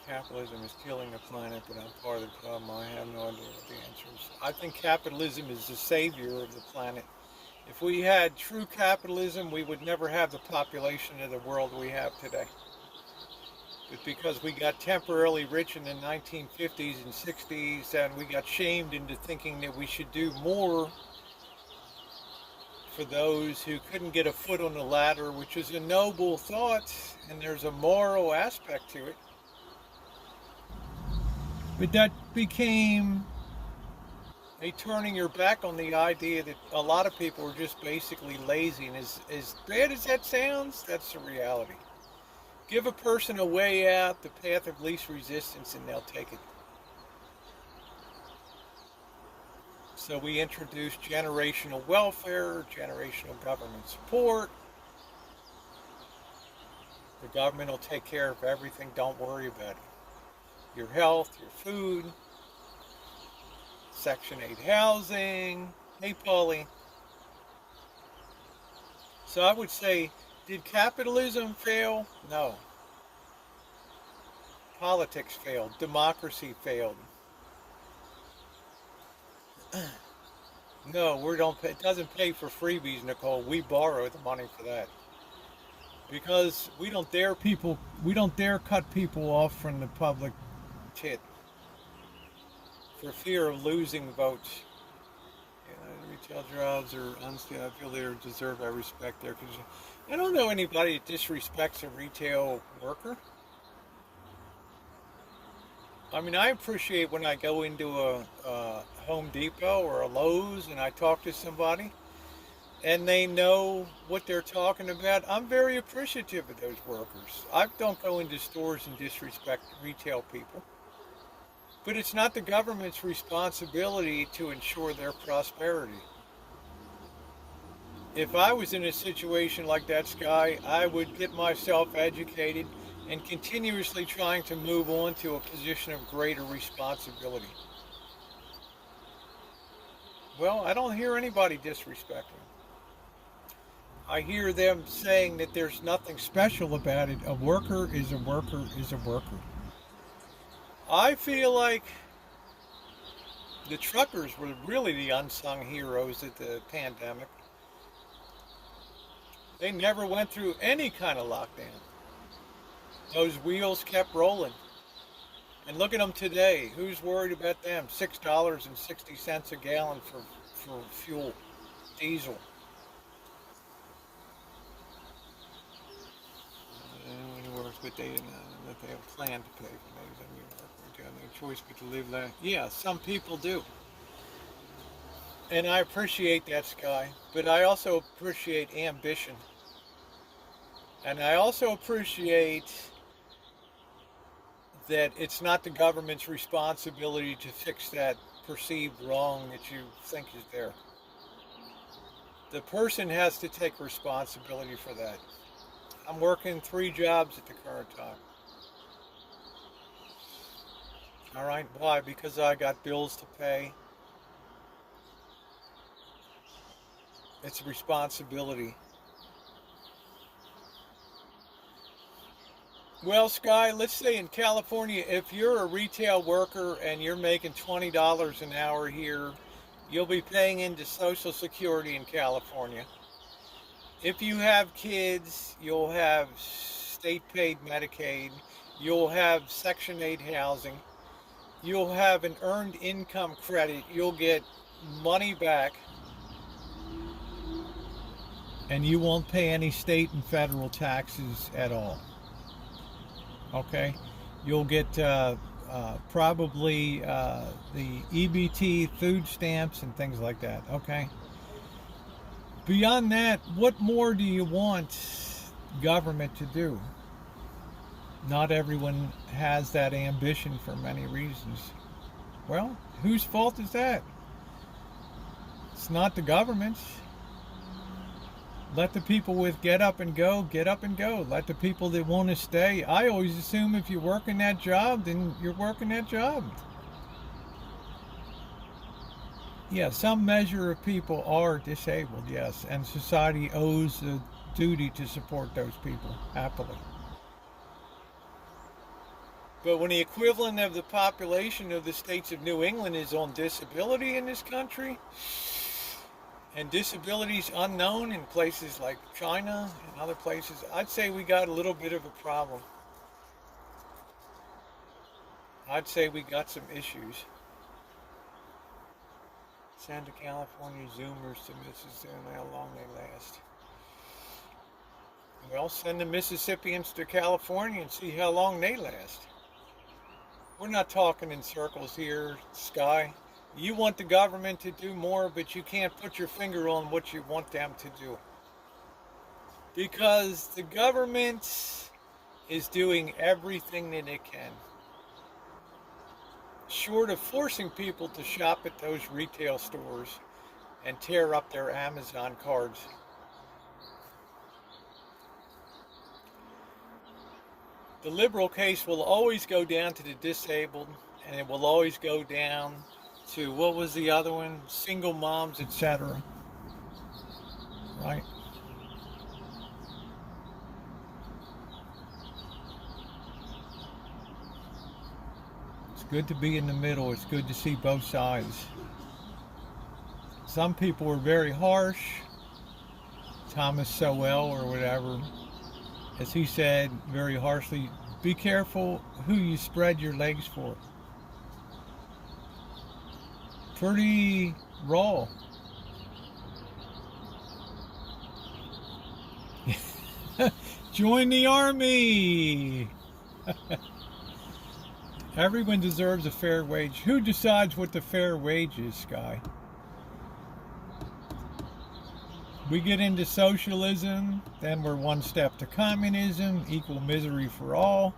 Capitalism is killing the planet, but I'm part of the problem. I have no idea what the answer is. I think capitalism is the savior of the planet. If we had true capitalism, we would never have the population of the world we have today. But because we got temporarily rich in the 1950s and 60s, and we got shamed into thinking that we should do more for those who couldn't get a foot on the ladder, which is a noble thought, and there's a moral aspect to it. But that became a turning your back on the idea that a lot of people are just basically lazy. And as bad as that sounds, that's the reality. Give a person a way out, the path of least resistance, and they'll take it. So we introduced generational welfare, generational government support. The government will take care of everything. Don't worry about it. Your health, your food, Section 8 housing. Hey, Paulie. So I would say, did capitalism fail? No. Politics failed. Democracy failed. No, we don't pay, it doesn't pay for freebies, Nicole. We borrow the money for that. Because we don't dare cut people off from the public tit for fear of losing votes. Retail jobs are unskilled. I feel they deserve our respect there. Cause I don't know anybody that disrespects a retail worker. I mean, I appreciate when I go into a Home Depot or a Lowe's and I talk to somebody and they know what they're talking about. I'm very appreciative of those workers. I don't go into stores and disrespect retail people. But it's not the government's responsibility to ensure their prosperity. If I was in a situation like that, Sky, I would get myself educated and continuously trying to move on to a position of greater responsibility. Well, I don't hear anybody disrespecting. I hear them saying that there's nothing special about it. A worker is a worker is a worker. I feel like the truckers were really the unsung heroes of the pandemic. They never went through any kind of lockdown. Those wheels kept rolling. And look at them today. Who's worried about them? $6.60 a gallon for fuel, diesel. But they have a plan to pay for those. I mean, they have no choice but to live that. Yeah, some people do. And I appreciate that, Sky. But I also appreciate ambition. And I also appreciate that it's not the government's responsibility to fix that perceived wrong that you think is there. The person has to take responsibility for that. I'm working 3 jobs at the current time. All right, why? Because I got bills to pay. It's a responsibility. Well, Sky, let's say in California, if you're a retail worker and you're making $20 an hour here, you'll be paying into Social Security in California. If you have kids, you'll have state paid Medicaid, you'll have Section 8 housing, you'll have an earned income credit, you'll get money back, and you won't pay any state and federal taxes at all. Okay? You'll get probably the EBT food stamps and things like that. Okay? Beyond that, what more do you want government to do? Not everyone has that ambition for many reasons. Well, whose fault is that? It's not the government's. Let the people with get up and go, get up and go. Let the people that want to stay. I always assume if you're working that job, then you're working that job. Yeah, some measure of people are disabled, yes, and society owes a duty to support those people, happily. But when the equivalent of the population of the states of New England is on disability in this country, and disabilities unknown in places like China and other places, I'd say we got a little bit of a problem. I'd say we got some issues. Send to California Zoomers to Mississippi, how long they last. Well, send the Mississippians to California and see how long they last. We're not talking in circles here, Sky. You want the government to do more, but you can't put your finger on what you want them to do. Because the government is doing everything that it can. Short of forcing people to shop at those retail stores and tear up their Amazon cards. The liberal case will always go down to the disabled, and it will always go down to, what was the other one? Single moms, etc. Right? It's good to be in the middle. It's good to see both sides. Some people were very harsh. Thomas Sowell or whatever, as he said very harshly, be careful who you spread your legs for. Pretty raw. Join the army. Everyone deserves a fair wage. Who decides what the fair wage is, Sky? We get into socialism, then we're one step to communism, equal misery for all.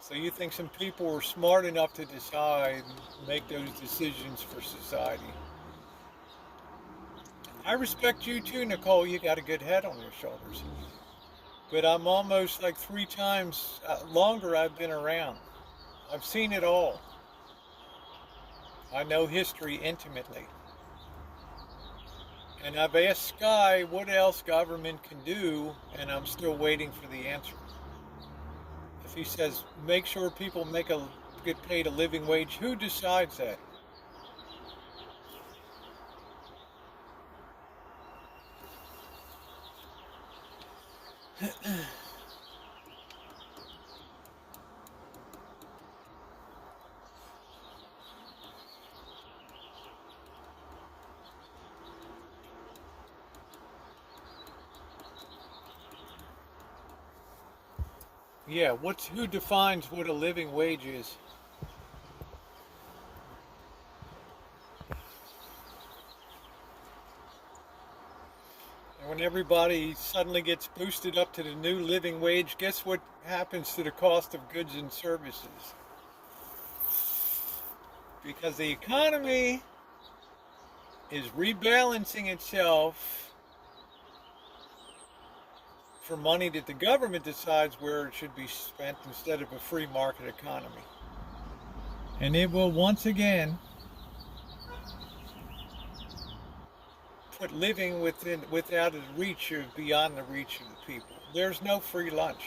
So you think some people were smart enough to decide, make those decisions for society. I respect you too, Nicole. You got a good head on your shoulders. But I'm almost like 3 times longer I've been around. I've seen it all. I know history intimately. And I've asked Sky what else government can do, and I'm still waiting for the answer. If he says, make sure people get paid a living wage, who decides that? Yeah, who defines what a living wage is? And when everybody suddenly gets boosted up to the new living wage, guess what happens to the cost of goods and services? Because the economy is rebalancing itself for money that the government decides where it should be spent instead of a free market economy. And it will once again put living without the reach of beyond the reach of the people. There's no free lunch.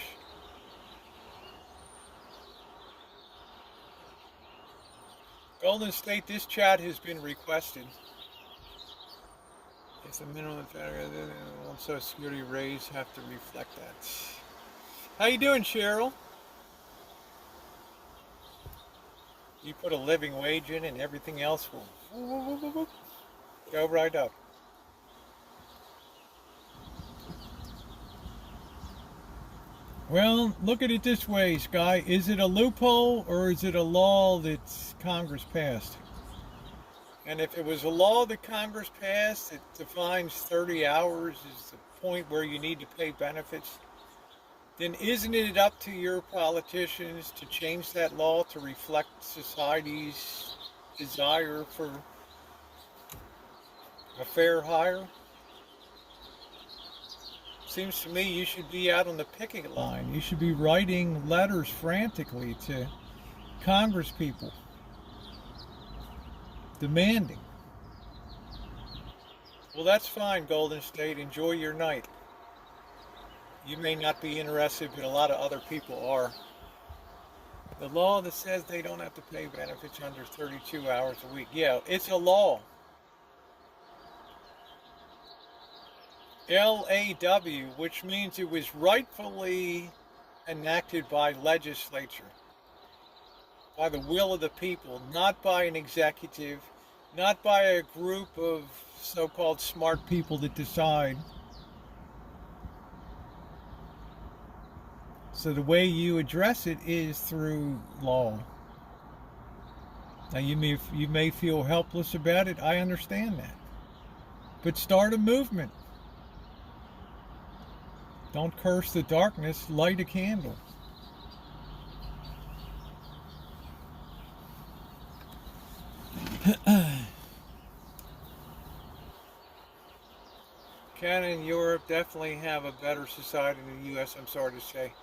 Golden State, this chat has been requested. If the minimum Social Security raise have to reflect that. How you doing, Cheryl? You put a living wage in and everything else will go right up. Well, look at it this way, Sky. Is it a loophole or is it a law that Congress passed? And if it was a law that Congress passed that defines 30 hours as the point where you need to pay benefits, then isn't it up to your politicians to change that law to reflect society's desire for a fair hire? Seems to me you should be out on the picket line. You should be writing letters frantically to Congress people, demanding. Well, that's fine, Golden State. Enjoy your night. You may not be interested, but a lot of other people are. The law that says they don't have to pay benefits under 32 hours a week. Yeah, it's a law. LAW, which means it was rightfully enacted by legislature, by the will of the people, not by an executive, not by a group of so-called smart people that decide. So the way you address it is through law. Now you may feel helpless about it. I understand that. But start a movement. Don't curse the darkness, light a candle. Canada and Europe definitely have a better society than the U.S., I'm sorry to say.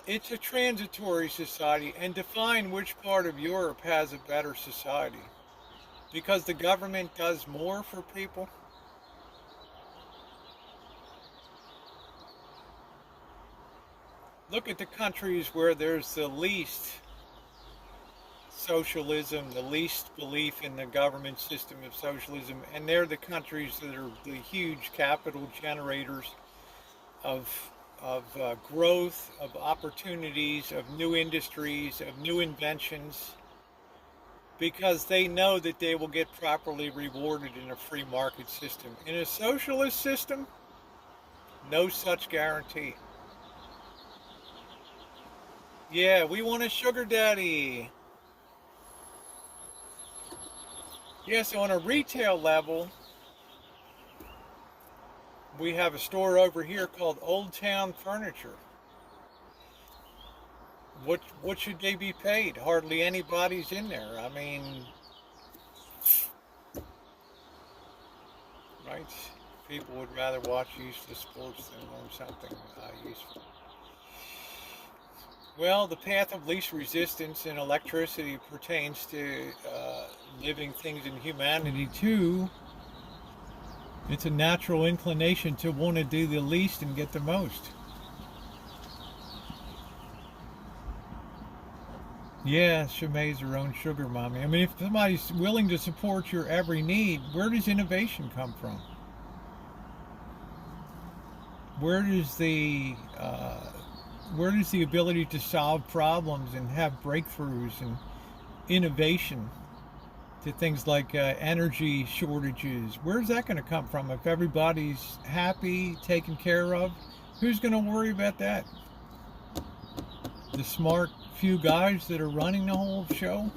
It's a transitory society, and define which part of Europe has a better society. Because the government does more for people. Look at the countries where there's the least socialism, the least belief in the government system of socialism, and they're the countries that are the huge capital generators of growth, of opportunities, of new industries, of new inventions, because they know that they will get properly rewarded in a free market system. In a socialist system, no such guarantee. Yeah, we want a sugar daddy. Yes, on a retail level, we have a store over here called Old Town Furniture. What should they be paid? Hardly anybody's in there. I mean, right? People would rather watch useless sports than learn something useful. Well, the path of least resistance in electricity pertains to living things in humanity too. It's a natural inclination to want to do the least and get the most. Yeah, she makes her own sugar mommy. I mean, if somebody's willing to support your every need, where does innovation come from? Where does the ability to solve problems and have breakthroughs and innovation to things like energy shortages, where's that going to come from? If everybody's happy, taken care of, who's going to worry about that? The smart few guys that are running the whole show?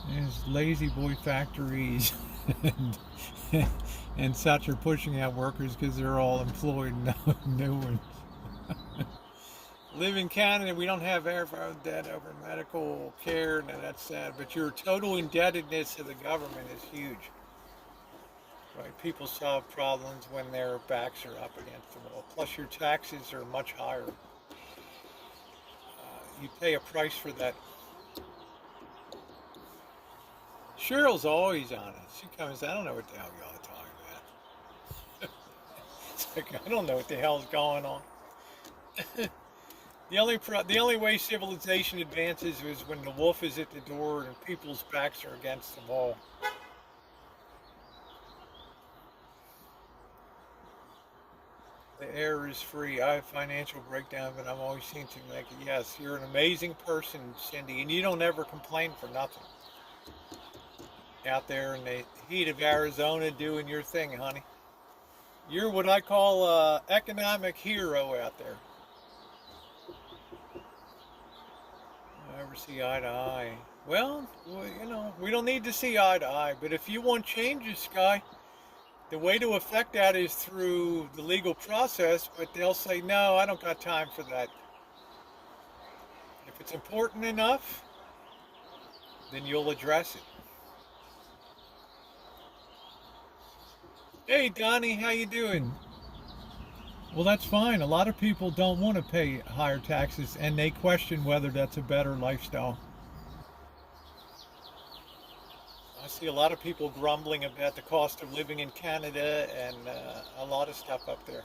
There's lazy boy factories and such are pushing out workers because they're all employed, no new ones. Live in Canada, we don't have debt over medical care, and that's sad, but your total indebtedness to the government is huge. Right? People solve problems when their backs are up against the wall. Plus your taxes are much higher. You pay a price for that. Cheryl's always on it. She comes, I don't know what the hell y'all are talking Like, I don't know what the hell's going on. The only way civilization advances is when the wolf is at the door and people's backs are against the wall. The air is free. I have financial breakdown, but I'm always seeing to make it. Yes, you're an amazing person, Cindy, and you don't ever complain for nothing. Out there in the heat of Arizona doing your thing, honey. You're what I call an economic hero out there. Never see eye to eye. Well, we don't need to see eye to eye, but if you want changes, Sky, the way to affect that is through the legal process, but they'll say, no, I don't got time for that. If it's important enough, then you'll address it. Hey, Donnie, how you doing? Well, that's fine. A lot of people don't want to pay higher taxes, and they question whether that's a better lifestyle. I see a lot of people grumbling about the cost of living in Canada and a lot of stuff up there.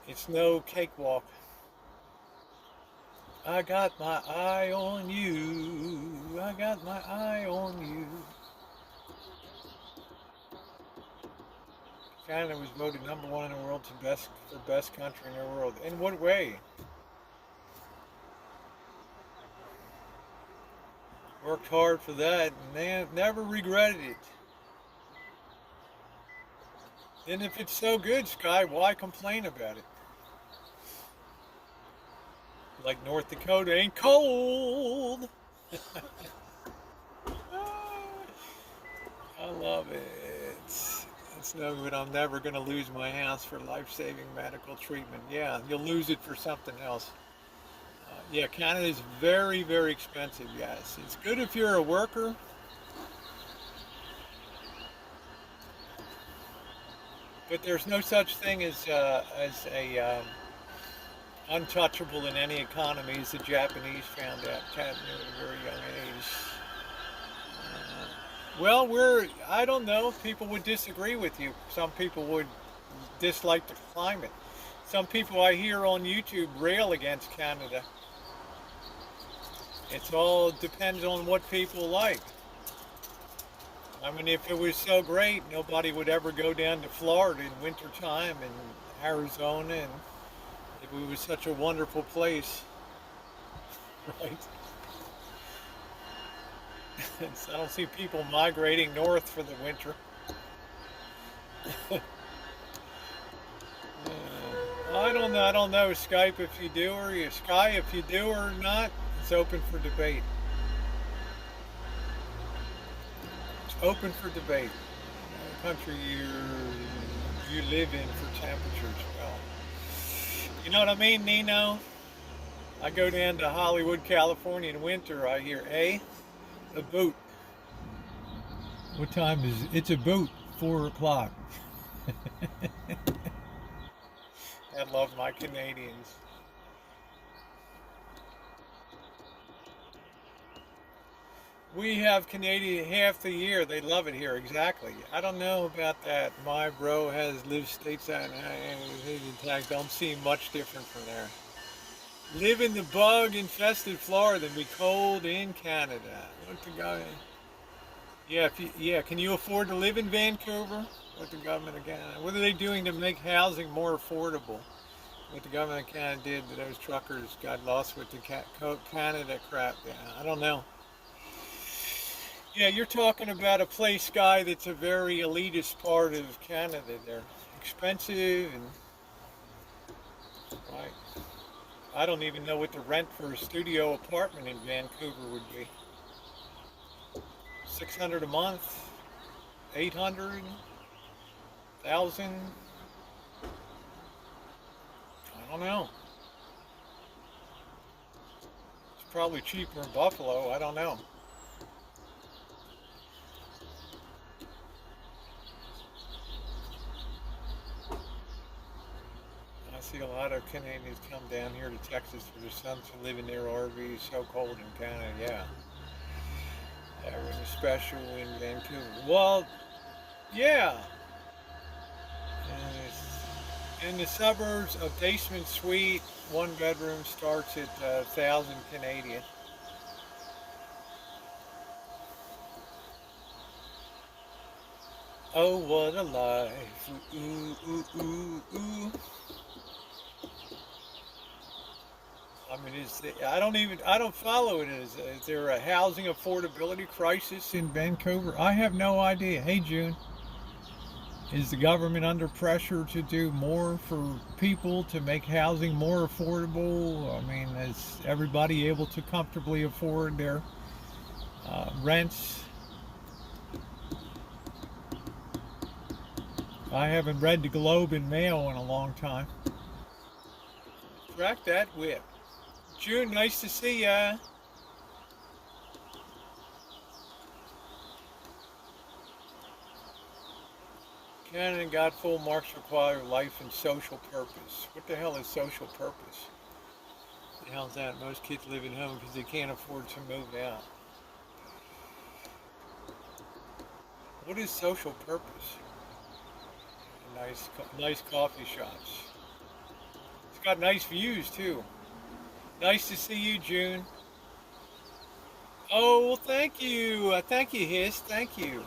It's no cakewalk. I got my eye on you. I got my eye on you. Canada was voted #1 in the world for best country in the world. In what way? Worked hard for that and never regretted it. And if it's so good, Sky, why complain about it? Like North Dakota ain't cold. I love it. It's no good. I'm never going to lose my house for life-saving medical treatment. Yeah, you'll lose it for something else. Yeah, Canada is very, very expensive, yes. It's good if you're a worker. But there's no such thing as a untouchable in any economy, as the Japanese found out at a very young age. Well, I don't know, people would disagree with you. Some people would dislike the climate. Some people I hear on YouTube rail against Canada. It's all depends on what people like. I mean, if it was so great, nobody would ever go down to Florida in wintertime and Arizona, and if it was such a wonderful place, right? I don't see people migrating north for the winter. I don't know, Skype if you do or not, it's open for debate. It's open for debate. The country you live in for temperatures, well. You know what I mean, Nino? I go down to Hollywood, California in winter, I hear, a boot. What time is it? It's a boot, 4 o'clock. I love my Canadians. We have Canadian half the year. They love it here. Exactly. I don't know about that. My bro has lived stateside and I don't see much different from there. Live in the bug-infested Florida and be cold in Canada. What the guy? Yeah, can you afford to live in Vancouver? What the government of Canada? What are they doing to make housing more affordable? What the government of Canada did to those truckers got lost with the Canada crap. Yeah, I don't know. Yeah, you're talking about a place, Guy, that's a very elitist part of Canada. They're expensive and right. I don't even know what the rent for a studio apartment in Vancouver would be. 600 a month, 800, 1,000. I don't know. It's probably cheaper in Buffalo. I don't know. I see a lot of Canadians come down here to Texas for their sons to live in their RVs. So cold in Canada, yeah. Everything special in Vancouver. Well, yeah. In the suburbs, a basement suite, one bedroom starts at 1,000 Canadian. Oh, what a life! Ooh, ooh, ooh, ooh. I mean, I don't follow it. Is there a housing affordability crisis in Vancouver? I have no idea. Hey, June, is the government under pressure to do more for people to make housing more affordable? I mean, is everybody able to comfortably afford their rents? I haven't read the Globe and Mail in a long time. Track that whip. June, nice to see ya. Canada got full marks require life and social purpose. What the hell is social purpose? The hell's that? Most kids live at home because they can't afford to move out. What is social purpose? Nice coffee shops. It's got nice views too. Nice to see you, June. Oh, well, thank you. Thank you, Hiss. Thank you.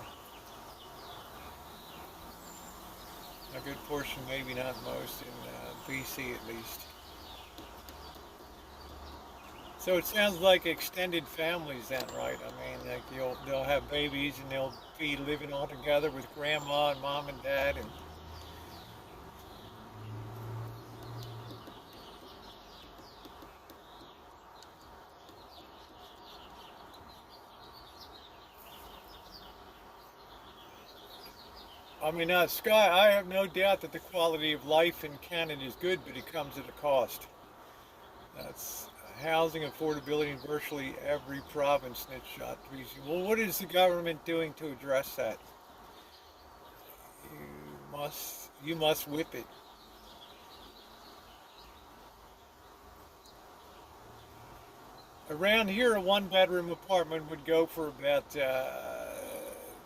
A good portion, maybe not most, in BC at least. So it sounds like extended families then, right? I mean, like they'll have babies and they'll be living all together with grandma and mom and dad and I mean, Sky, I have no doubt that the quality of life in Canada is good, but it comes at a cost. That's housing affordability in virtually every province, and it's shot to be. Well, what is the government doing to address that? You must whip it. Around here, a one-bedroom apartment would go for about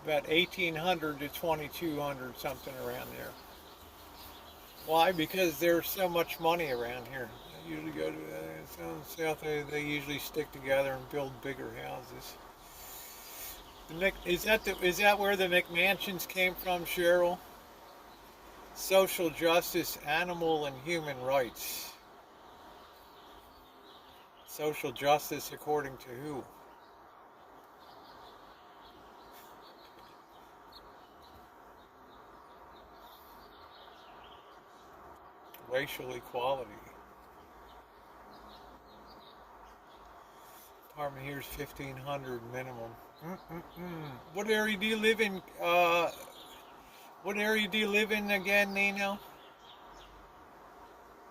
1,800 to 2,200, something around there. Why? Because there's so much money around here. They usually go to south. They usually stick together and build bigger houses. Is that where the McMansions came from, Cheryl? Social justice, animal and human rights. Social justice according to who? Racial equality. Apartment here is 1,500 minimum. What area do you live in? What area do you live in again, Nino?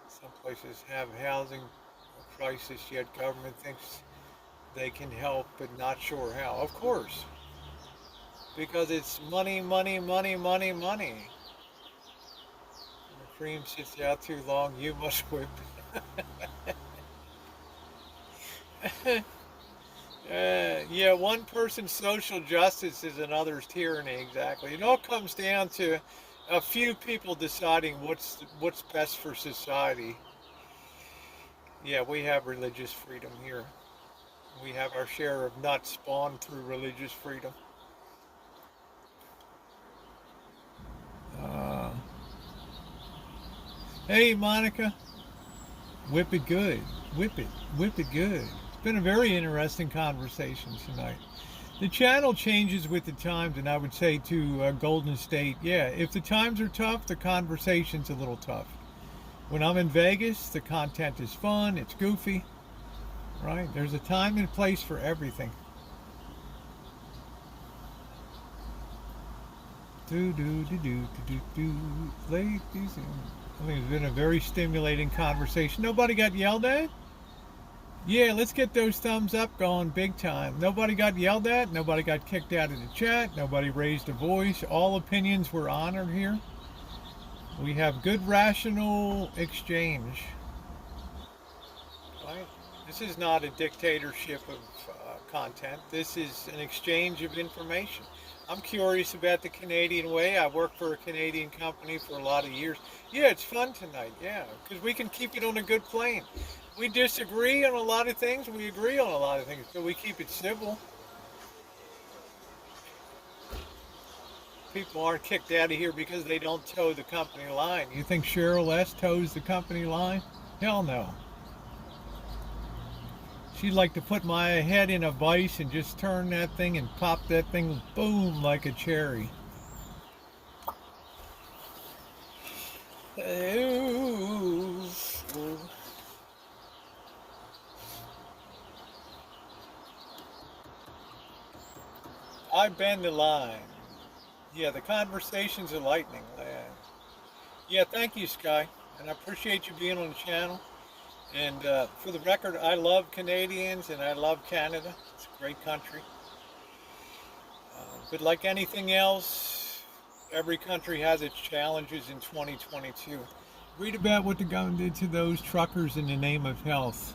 Some places have housing crisis, yet government thinks they can help, but not sure how. Of course, because it's money, money, money, money, money. When the cream sits out too long, you must whip. Yeah, one person's social justice is another's tyranny. Exactly. It all comes down to a few people deciding what's best for society. Yeah, we have religious freedom here. We have our share of nuts spawned through religious freedom. Uh, hey, Monica, whip it good. Whip it good. It's been a very interesting conversation tonight. The channel changes with the times, and I would say to Golden State, yeah, if the times are tough, the conversation's a little tough. When I'm in Vegas, the content is fun, it's goofy, right? There's a time and place for everything. Do do do do do do. Ladies, I think it's been a very stimulating conversation. Nobody got yelled at? Yeah, let's get those thumbs up going big time. Nobody got yelled at. Nobody got kicked out of the chat. Nobody raised a voice. All opinions were honored here. We have good rational exchange. Right? This is not a dictatorship of content. This is an exchange of information. I'm curious about the Canadian way. I worked for a Canadian company for a lot of years. Yeah, it's fun tonight. Yeah, because we can keep it on a good plane. We disagree on a lot of things. We agree on a lot of things, but we keep it civil. People aren't kicked out of here because they don't toe the company line. You think Cheryl S. toes the company line? Hell no. She'd like to put my head in a vise and just turn that thing and pop that thing, boom, like a cherry. Ooh. I bend the line. Yeah, the conversations are lightning. Yeah, thank you, Sky. And I appreciate you being on the channel. And for the record, I love Canadians and I love Canada. It's a great country. But like anything else, every country has its challenges in 2022. Read about what the government did to those truckers in the name of health.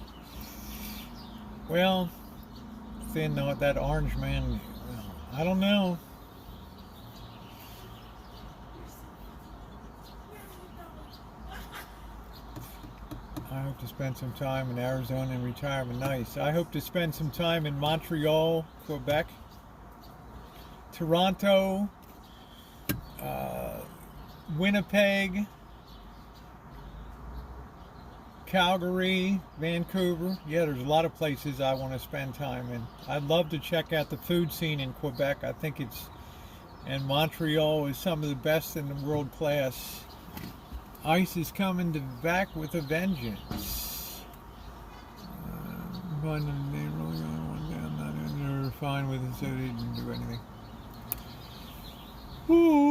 Well, then that orange man, well, I don't know. I hope to spend some time in Arizona in retirement. Nice. I hope to spend some time in Montreal, Quebec, Toronto, Winnipeg, Calgary, Vancouver. Yeah, there's a lot of places I want to spend time in. I'd love to check out the food scene in Quebec. I think and Montreal is some of the best in the world class. ICE is coming back with a vengeance. But they really got one down. They're fine with it, so they didn't do anything. Ooh.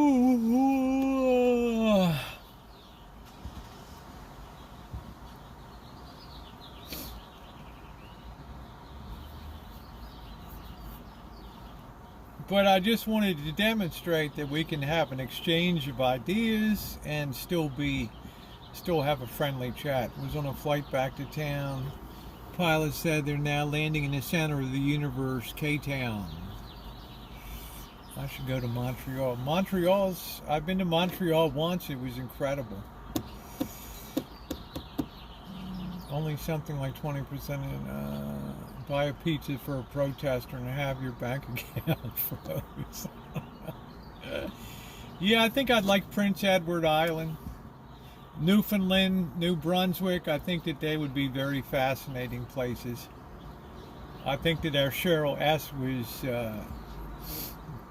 But I just wanted to demonstrate that we can have an exchange of ideas and still have a friendly chat. I was on a flight back to town. Pilot said they're now landing in the center of the universe, K-Town. I should go to Montreal. I've been to Montreal once. It was incredible. Only something like 20% buy a pizza for a protester and have your bank account froze. Yeah, I think I'd like Prince Edward Island. Newfoundland, New Brunswick, I think that they would be very fascinating places. I think that our Cheryl S. was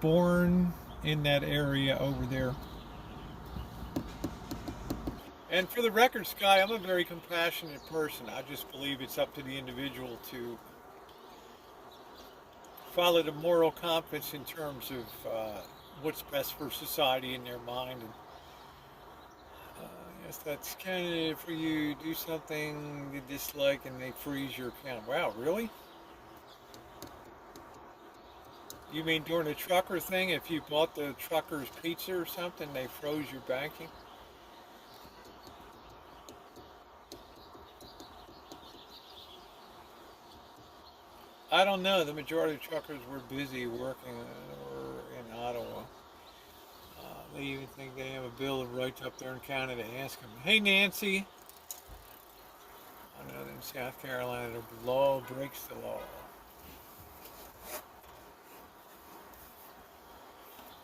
born in that area over there. And for the record, Sky, I'm a very compassionate person. I just believe it's up to the individual to follow the moral compass in terms of what's best for society in their mind. And yes, that's kind of for you. Do something you dislike and they freeze your account. Wow, really? You mean during the trucker thing, if you bought the trucker's pizza or something, they froze your banking? I don't know. The majority of truckers were busy working or in Ottawa. They even think they have a bill of rights up there in Canada. Ask them, hey Nancy. I know in South Carolina the law breaks the law.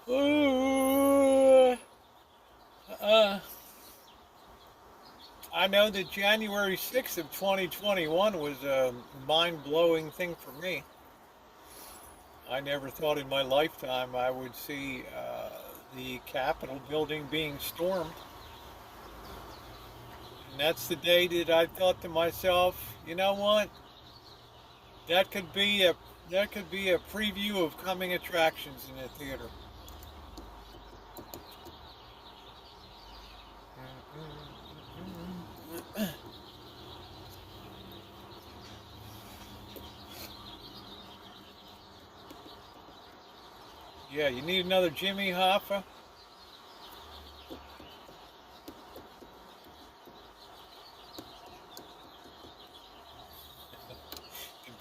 Ooh. I know that January 6th of 2021 was a mind-blowing thing for me. I never thought in my lifetime I would see the Capitol building being stormed. And that's the day that I thought to myself, you know what? That could be a preview of coming attractions in the theater. Yeah, you need another Jimmy Hoffa?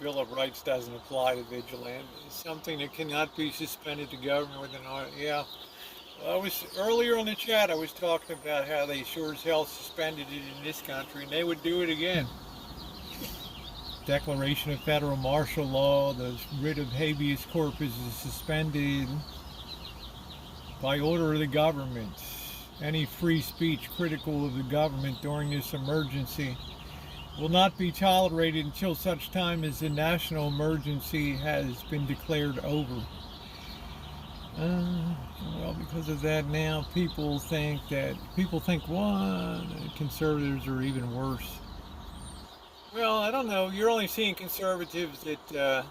Bill of Rights doesn't apply to vigilantes. It's something that cannot be suspended to government with an order. Yeah. Well, I was earlier on the chat. I was talking about how they sure as hell suspended it in this country, and they would do it again. Declaration of federal martial law, the writ of habeas corpus is suspended by order of the government. Any free speech critical of the government during this emergency will not be tolerated until such time as the national emergency has been declared over. Well, because of that now, people think what? Conservatives are even worse. Well, I don't know. You're only seeing conservatives that,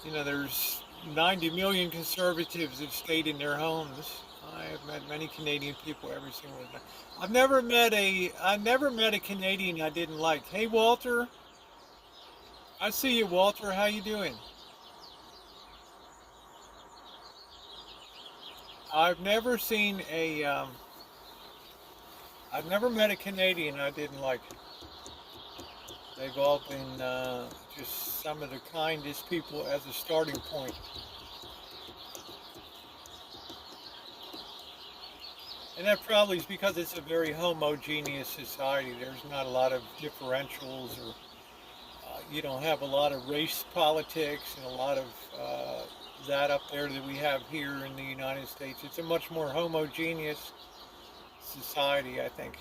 there's 90 million conservatives that stayed in their homes. I have met many Canadian people every single day. I've never met a Canadian I didn't like. Hey, Walter. I see you, Walter. How you doing? I've never met a Canadian I didn't like. They've all been just some of the kindest people as a starting point. And that probably is because it's a very homogeneous society. There's not a lot of differentials, or you don't have a lot of race politics and a lot of that up there that we have here in the United States. It's a much more homogeneous society, I think.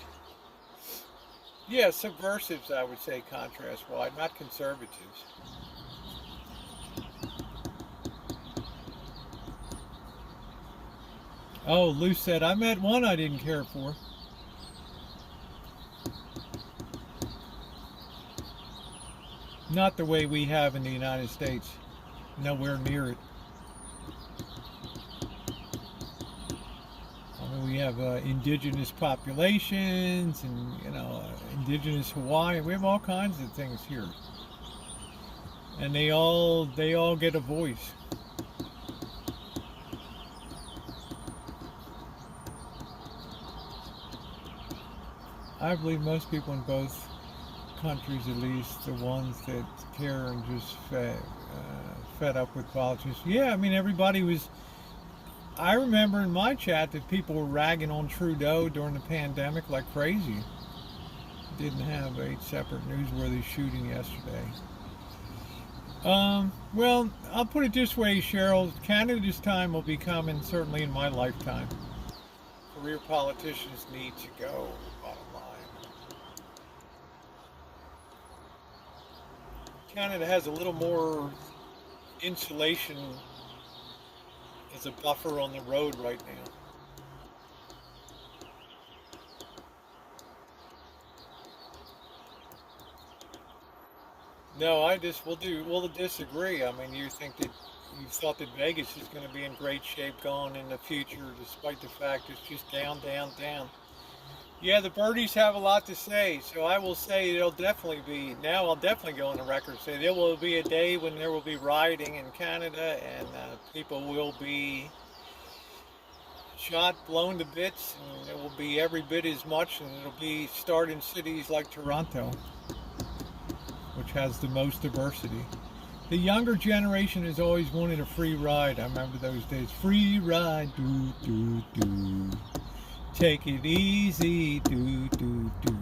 Yeah, subversives, I would say, contrast-wise, not conservatives. Oh, Lou said, I met one I didn't care for. Not the way we have in the United States. Nowhere near it. I mean, we have indigenous populations and, indigenous Hawaii. We have all kinds of things here. And they all get a voice. I believe most people in both countries, at least the ones that care and just fed up with politics. Yeah, I mean, everybody was. I remember in my chat that people were ragging on Trudeau during the pandemic like crazy. Didn't have a separate newsworthy shooting yesterday. Well, I'll put it this way, Cheryl. Canada's time will be coming, certainly in my lifetime. Career politicians need to go, bottom line. Canada has a little more insulation as a buffer on the road right now. No, we'll disagree. I mean, you thought that Vegas is going to be in great shape going in the future, despite the fact it's just down, down, down. Yeah, the birdies have a lot to say, so I will say I'll definitely go on the record and say there will be a day when there will be rioting in Canada, and people will be shot, blown to bits, and it will be every bit as much, and it'll be start in cities like Toronto, which has the most diversity. The younger generation has always wanted a free ride. I remember those days. Free ride, do, do, do. Take it easy, do, do, do.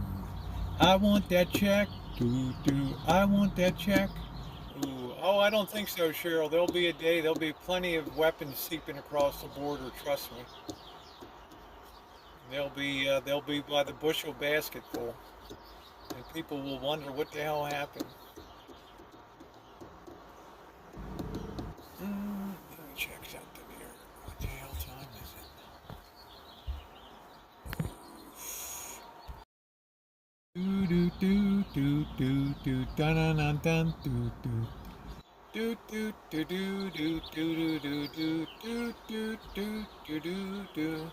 I want that check, do, do. I want that check. Ooh. Oh, I don't think so, Cheryl. There'll be a day, there'll be plenty of weapons seeping across the border, trust me. They'll be by the bushel basketful. And people will wonder what the hell happened. Let me check something here. What the hell time is it? Do do do do do do dun dun dun dun do do. Do do do do do do do do do do do do do do.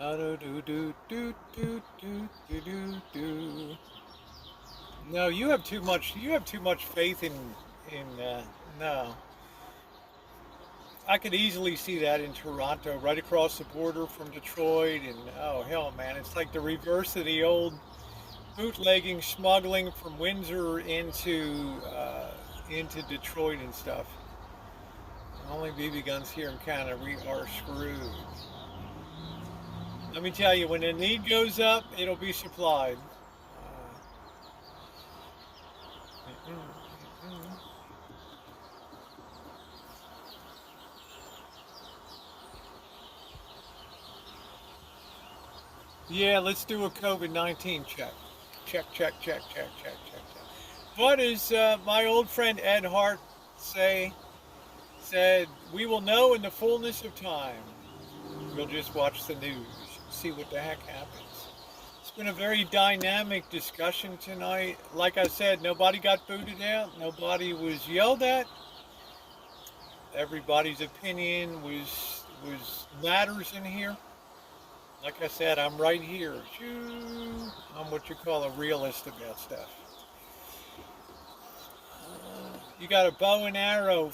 Do do do do do do do do. No, you have too much faith in no. I could easily see that in Toronto, right across the border from Detroit, and oh hell, man, it's like the reverse of the old bootlegging, smuggling from Windsor into Detroit and stuff. Only BB guns here in Canada. We are screwed. Let me tell you, when the need goes up, it'll be supplied. Yeah, let's do a COVID-19 check. Check. What does my old friend Ed Hart said, we will know in the fullness of time. We'll just watch the news, see what the heck happens. It's been a very dynamic discussion tonight. Like I said, nobody got booted out. Nobody was yelled at. Everybody's opinion was matters in here. Like I said, I'm right here. I'm what you call a realist about stuff. You got a bow and arrow.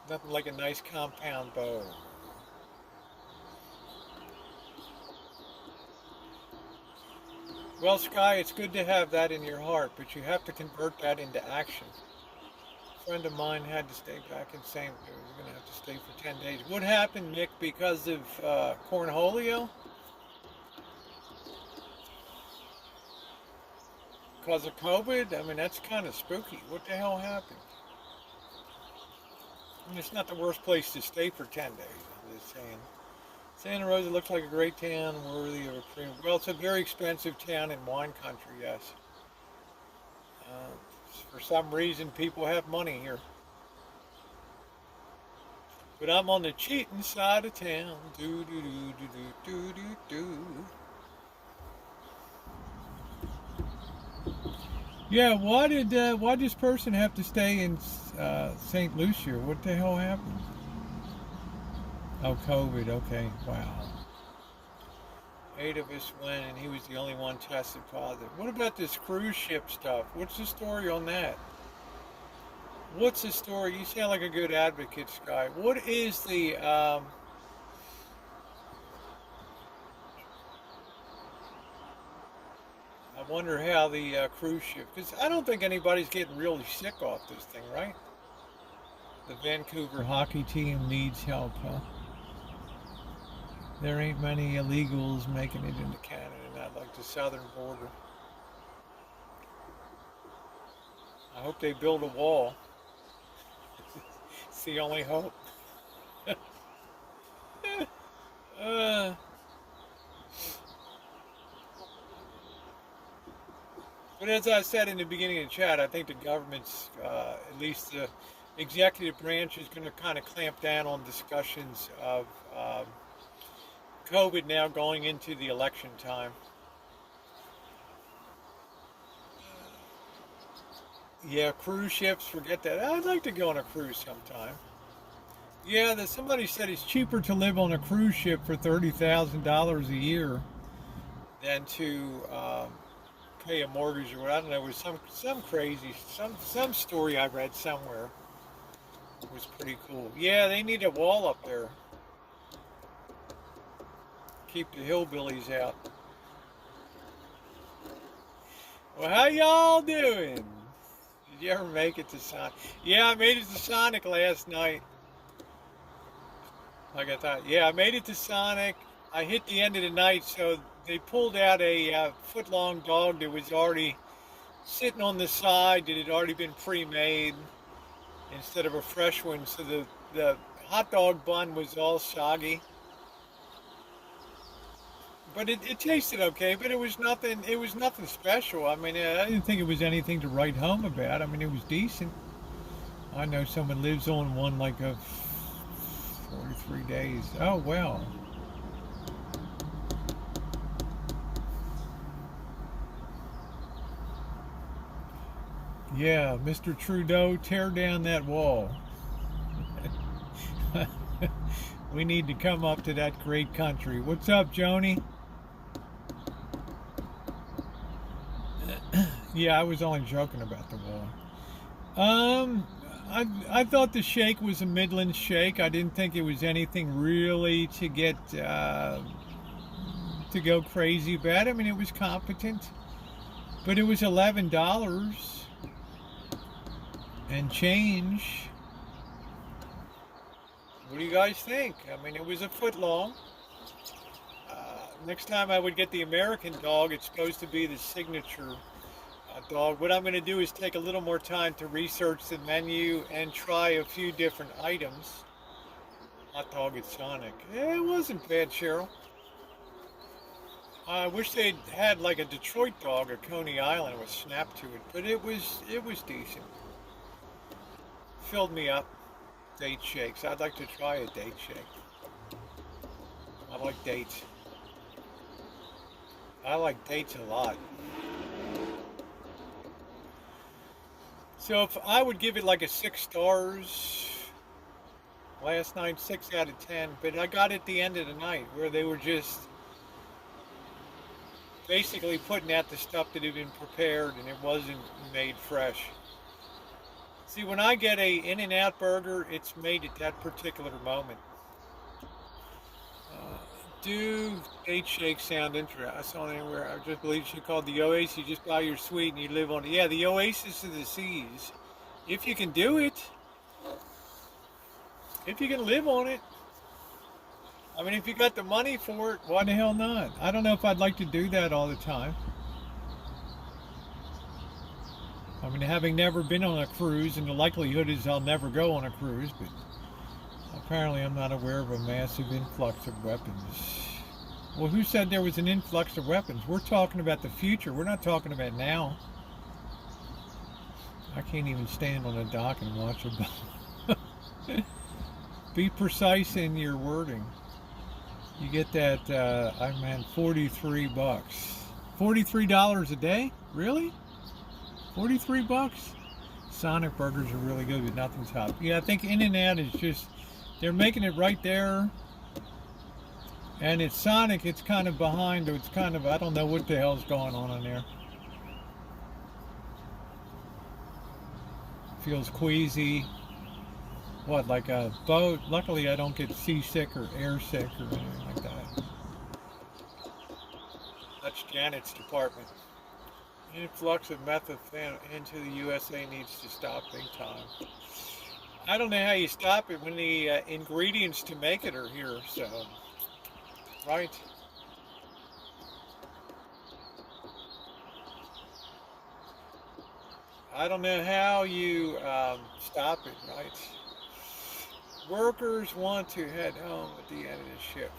Nothing like a nice compound bow. Well, Sky, it's good to have that in your heart, but you have to convert that into action. A friend of mine had to stay back in St. Louis. We're going to have to stay for 10 days. What happened, Nick, because of cornholio? Because of COVID? I mean, that's kind of spooky. What the hell happened? I mean, it's not the worst place to stay for 10 days, I'm just saying. Santa Rosa looks like a great town, worthy of a premium. Well, it's a very expensive town in wine country, yes. For some reason, people have money here. But I'm on the cheating side of town. Yeah, why did this person have to stay in St. Lucia? What the hell happened? Oh, COVID. Okay, wow. 8 of us went, and he was the only one tested positive. What about this cruise ship stuff? What's the story on that? What's the story? You sound like a good advocate, Sky. What is the I wonder how the cruise ship, because I don't think anybody's getting really sick off this thing, right? The Vancouver hockey team needs help, huh? There ain't many illegals making it into Canada, not like the southern border. I hope they build a wall. It's the only hope. But as I said in the beginning of the chat, I think the government's, at least the executive branch, is going to kind of clamp down on discussions of COVID now going into the election time. Yeah, cruise ships, forget that. I'd like to go on a cruise sometime. Yeah, somebody said it's cheaper to live on a cruise ship for $30,000 a year than to pay a mortgage or what. I don't know. It was some crazy, some story I read somewhere. It was pretty cool. Yeah, they need a wall up there. Keep the hillbillies out. Well, how y'all doing? Did you ever make it to Sonic? Yeah, I made it to Sonic last night. Like I thought. Yeah, I made it to Sonic. I hit the end of the night, so they pulled out a foot-long dog that was already sitting on the side that had already been pre-made instead of a fresh one. So the hot dog bun was all soggy. But it tasted okay, but it was nothing special. I mean, I didn't think it was anything to write home about. I mean, it was decent. I know someone lives on one like a 43 days. Oh, well. Yeah, Mr. Trudeau, tear down that wall. We need to come up to that great country. What's up, Joni? Yeah, I was only joking about the wall. I thought the shake was a Midland shake. I didn't think it was anything really to get to go crazy about. I mean, it was competent. But it was $11 and change. What do you guys think? I mean, it was a foot long. Next time I would get the American dog. It's supposed to be the signature dog. What I'm going to do is take a little more time to research the menu and try a few different items. Hot dog at Sonic. It wasn't bad, Cheryl. I wish they'd had like a Detroit dog or Coney Island with snap to it, but it was decent. Filled me up. Date shakes. I'd like to try a date shake. I like dates. I like dates a lot. So if I would give it like a 6 stars, last night 6 out of 10, but I got it at the end of the night where they were just basically putting out the stuff that had been prepared and it wasn't made fresh. See, when I get a In-N-Out burger, it's made at that particular moment. Do date shake sound interesting? I saw it anywhere. I just believe she called the Oasis. You just buy your sweet and you live on it. Yeah, the Oasis of the Seas. If you can do it. If you can live on it. I mean, if you got the money for it, why the hell not? I don't know if I'd like to do that all the time. I mean, having never been on a cruise, and the likelihood is I'll never go on a cruise, but apparently I'm not aware of a massive influx of weapons. Well, who said there was an influx of weapons? We're talking about the future. We're not talking about now. I can't even stand on a dock and watch a boat. Be precise in your wording. You get that, I meant $43. $43 a day? Really? 43 bucks? Sonic burgers are really good, but nothing's hot. Yeah, I think In-N-Out is just, they're making it right there. And it's Sonic, it's kind of behind, or it's kind of, I don't know what the hell's going on in there. Feels queasy. What, like a boat? Luckily I don't get seasick or airsick or anything like that. That's Janet's department. Influx of methamphetamine into the USA needs to stop big time. I don't know how you stop it when the ingredients to make it are here, so, right. I don't know how you stop it, right. Workers want to head home at the end of the shift.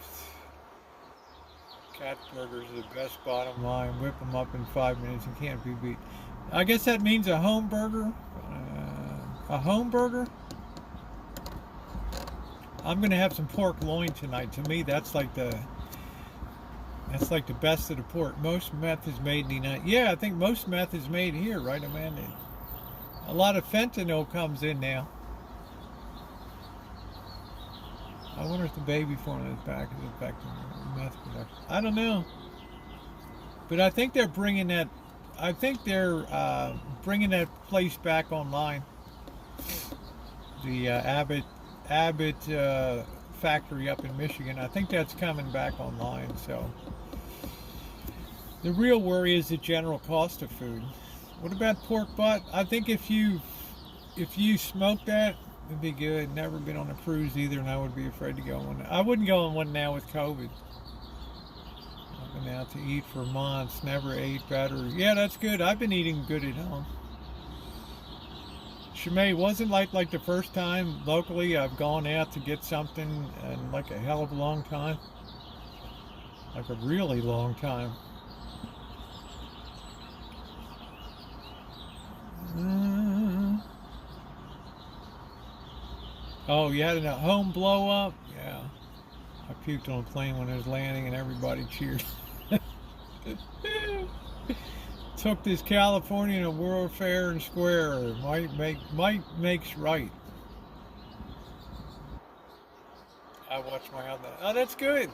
Cat burgers are the best, bottom line. Whip them up in 5 minutes and can't be beat. I guess that means a home burger. A home burger? I'm gonna have some pork loin tonight. To me, that's like the best of the pork. Most meth is made in the United. Yeah, I think most meth is made here, right, Amanda? A lot of fentanyl comes in now. I wonder if the baby formula is back is affecting meth production. I don't know, but I think they're bringing that. I think they're bringing that place back online. The Abbott factory up in Michigan. I think that's coming back online. So the real worry is the general cost of food. What about pork butt? I think if you smoke that, it'd be good. Never been on a cruise either, and I would be afraid to go on one. I wouldn't go on one now with COVID. I've been out to eat for months. Never ate better. Yeah, that's good. I've been eating good at home. Shemay, wasn't like the first time locally I've gone out to get something in like a hell of a long time. Like a really long time. Oh, you had a home blow up? Yeah. I puked on a plane when it was landing and everybody cheered. Took this Californian to World Fair and Square. Might makes right. I watch my health. Oh, that's good.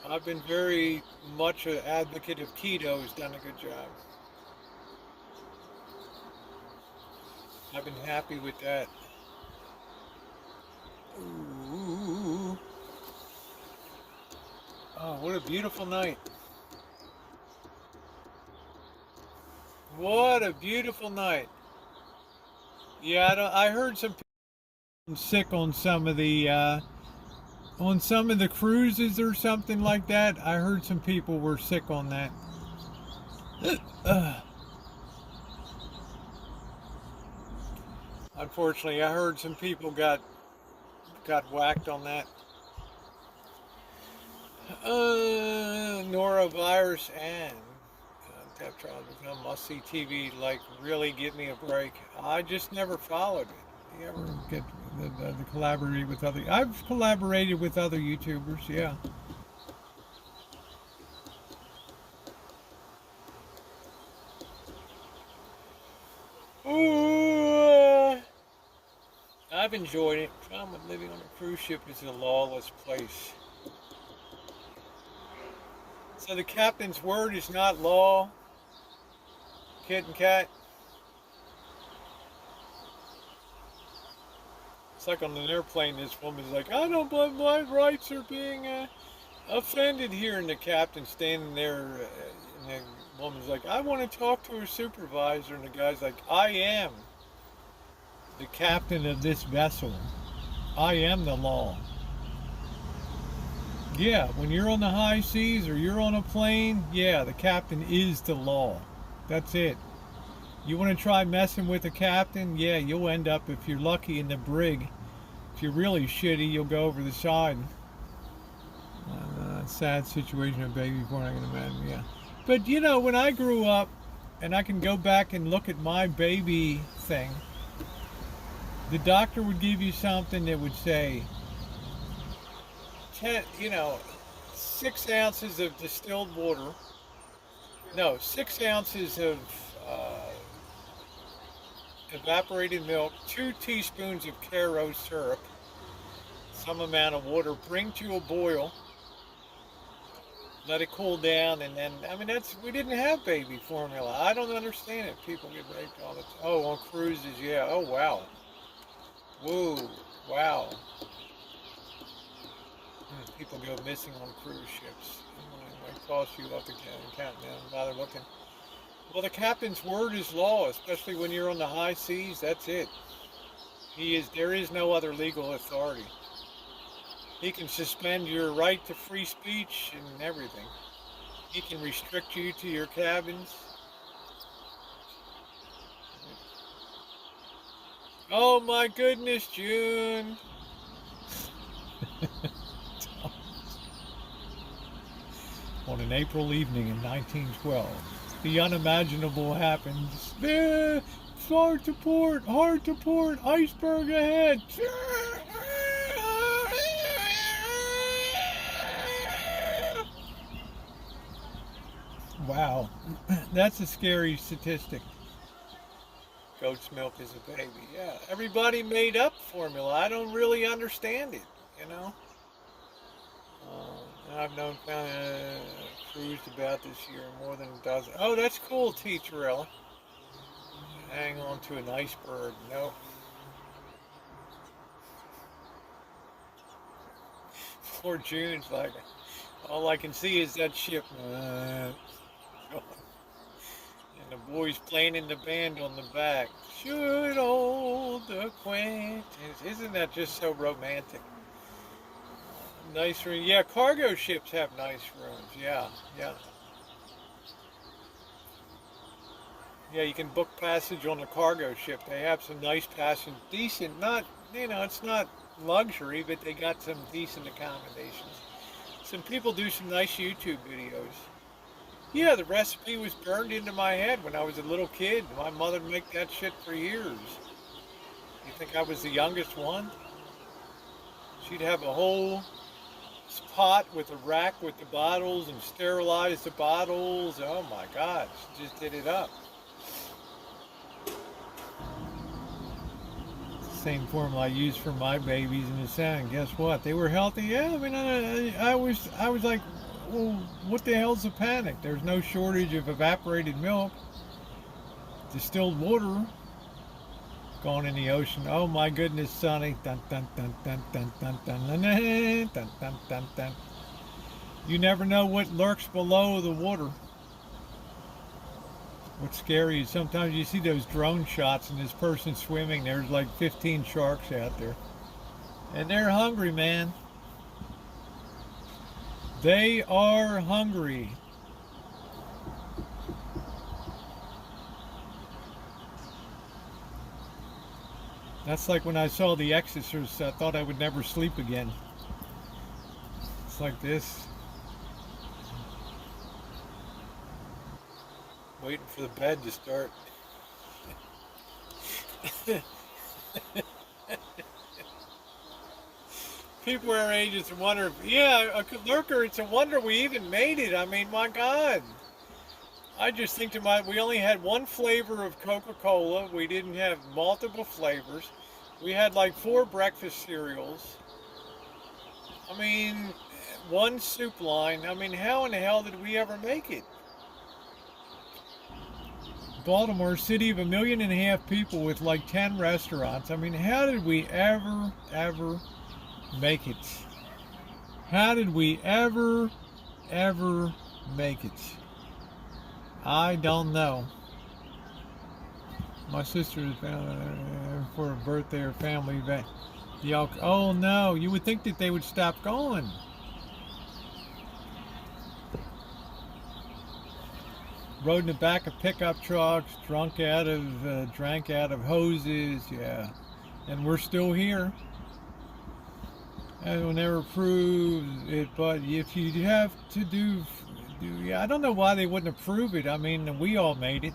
I've been very much an advocate of keto. Has done a good job. I've been happy with that. Ooh. Oh, what a beautiful night. What a beautiful night. Yeah, I heard some people sick on some of the cruises or something like that. I heard some people were sick on that. Unfortunately, I heard some people got whacked on that. Norovirus and Death trials become must-see TV. Like, really, give me a break. I just never followed it. You ever get the collaborate with other? I've collaborated with other YouTubers. Yeah. Ooh, I've enjoyed it. Problem with living on a cruise ship is a lawless place. So the captain's word is not law. Kid and cat. It's like on an airplane, this woman's like, I don't believe my rights are being offended here. And the captain's standing there, and the woman's like, I want to talk to her supervisor. And the guy's like, I am the captain of this vessel. I am the law. Yeah, when you're on the high seas or you're on a plane, yeah, the captain is the law. That's it. You want to try messing with the captain? Yeah, you'll end up, if you're lucky, in the brig. If you're really shitty, you'll go over the side. Sad situation of baby born, I can imagine, yeah. But, you know, when I grew up, and I can go back and look at my baby thing, the doctor would give you something that would say, 6 ounces of distilled water. No, 6 ounces of evaporated milk, 2 teaspoons of Caro syrup, some amount of water, bring to a boil, let it cool down, and then, I mean, we didn't have baby formula. I don't understand it. People get raped all the time. Oh, on cruises, yeah. Oh, wow. Whoa, wow. People go missing on cruise ships. It might cost you up to count down, bother looking. Well, the captain's word is law, especially when you're on the high seas. That's it. There is no other legal authority. He can suspend your right to free speech and everything. He can restrict you to your cabins. Oh my goodness, June. On an April evening in 1912, the unimaginable happens. There, hard to port, iceberg ahead. Wow, that's a scary statistic. Goat's milk is a baby. Yeah, everybody made up formula. I don't really understand it, you know. I've known cruised about this year more than a dozen. Oh, that's cool, T. Terrell. Hang on to an iceberg. Nope. Poor June's like, all I can see is that ship. And the boys playing in the band on the back. Should old acquaintance. Isn't that just so romantic? Nice room. Yeah, cargo ships have nice rooms. Yeah, yeah. Yeah, you can book passage on a cargo ship. They have some nice passage, decent, not, it's not luxury, but they got some decent accommodations. Some people do some nice YouTube videos. Yeah, the recipe was burned into my head when I was a little kid. My mother would make that shit for years. You think I was the youngest one? She'd have a whole pot with a rack with the bottles and sterilize the bottles. Oh my God, she just did it up. It's the same formula I used for my babies in the sound. Guess what? They were healthy. Yeah, I mean, I was like, well, what the hell's a panic? There's no shortage of evaporated milk, distilled water. Going in the ocean. Oh my goodness, Sonny. Dun, dun, dun, dun, dun, dun, dun, dun, dun, dun, dun, dun, dun. You never know what lurks below the water. What's scary is sometimes you see those drone shots and this person swimming. There's like 15 sharks out there. And they're hungry, man. They are hungry. That's like when I saw The Exorcist, I thought I would never sleep again. It's like this. Waiting for the bed to start. People our age just wonder, yeah, a lurker, it's a wonder we even made it. I mean, my God. I just think to we only had one flavor of Coca-Cola. We didn't have multiple flavors. We had like 4 breakfast cereals. I mean, one soup line. I mean, how in the hell did we ever make it? Baltimore, city of 1.5 million people with like 10 restaurants. I mean, how did we ever make it? How did we ever make it? I don't know. My sister is for a birthday or family event. Oh no, you would think that they would stop going. Rode in the back of pickup trucks, drank out of hoses, yeah. And we're still here. And will never prove it, but if you have to yeah, I don't know why they wouldn't approve it. I mean, we all made it.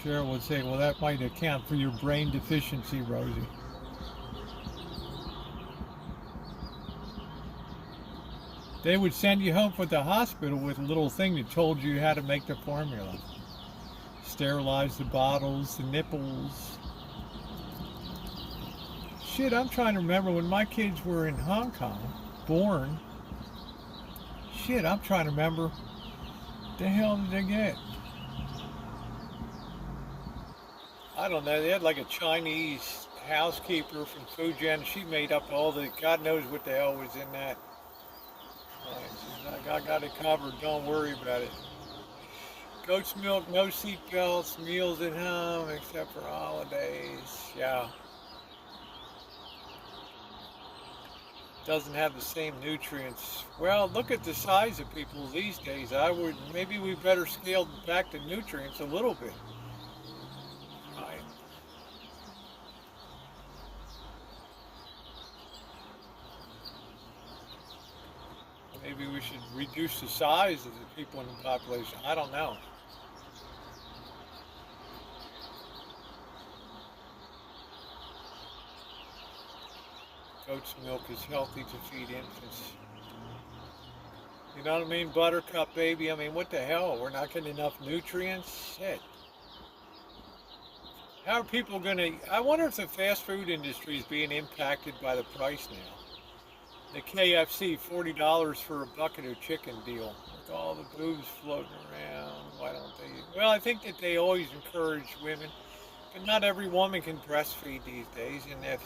Cheryl would say, well, that might account for your brain deficiency, Rosie. They would send you home from the hospital with a little thing that told you how to make the formula. Sterilize the bottles, the nipples. Shit, I'm trying to remember when my kids were in Hong Kong, born. Shit, I'm trying to remember. The hell did they get? I don't know. They had like a Chinese housekeeper from Fujian. She made up all the, God knows what the hell was in that. I got it covered. Don't worry about it. Goat's milk, no seat belts, meals at home except for holidays. Yeah. Doesn't have the same nutrients. Well, look at the size of people these days. Maybe we better scale back the nutrients a little bit. Right. Maybe we should reduce the size of the people in the population. I don't know. Goat's milk is healthy to feed infants. You know what I mean? Buttercup baby. I mean, what the hell? We're not getting enough nutrients? Shit. How are people going to... I wonder if the fast food industry is being impacted by the price now. The KFC, $40 for a bucket of chicken deal. With all the boobs floating around. Why don't they... Well, I think that they always encourage women. But not every woman can breastfeed these days. And if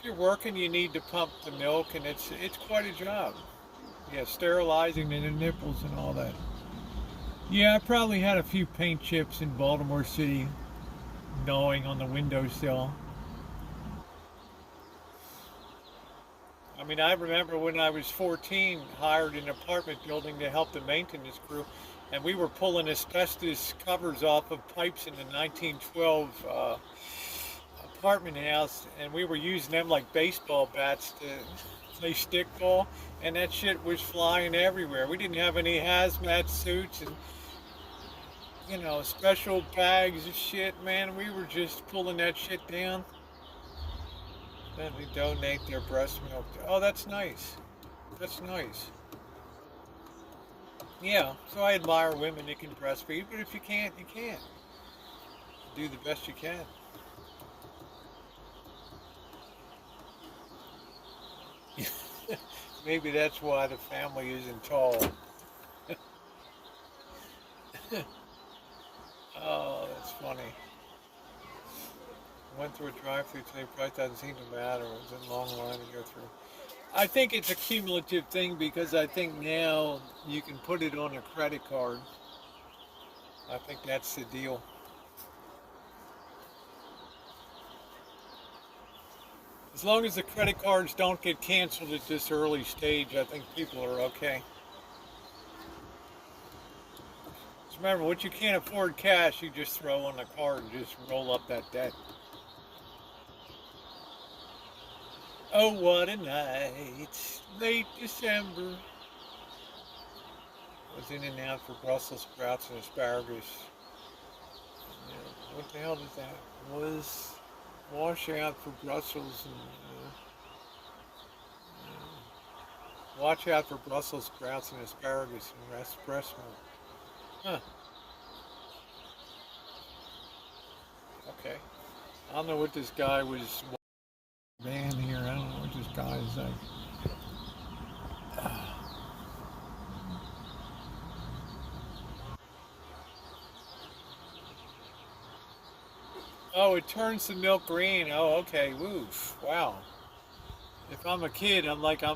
you're working, you need to pump the milk. And it's quite a job. Yeah, sterilizing the nipples and all that. Yeah, I probably had a few paint chips in Baltimore City gnawing on the windowsill. I mean, I remember when I was 14, hired an apartment building to help the maintenance crew, and we were pulling asbestos covers off of pipes in the 1912 apartment house, and we were using them like baseball bats to play stickball, and that shit was flying everywhere. We didn't have any hazmat suits and, you know, special bags of shit, man. We were just pulling that shit down. Then we donate their breast milk. Oh, that's nice. That's nice. Yeah, so I admire women that can breastfeed, but if you can't, you can't. Do the best you can. Maybe that's why the family isn't tall. Oh, that's funny. Went through a drive-through today. Price doesn't seem to matter. It was a long line to go through. I think it's a cumulative thing because I think now you can put it on a credit card. I think that's the deal. As long as the credit cards don't get canceled at this early stage, I think people are okay. Just remember, what you can't afford cash, you just throw on the card and just roll up that debt. Oh, what a night, late December. Was in and out for Brussels sprouts and asparagus. Yeah, what the hell is that? Was wash out for Brussels and watch out for Brussels sprouts and asparagus and breast milk. Huh. Okay. I don't know what this guy was van here. I don't know what this guy is like. Oh, it turns the milk green. Oh, okay. Woof. Wow. If I'm a kid,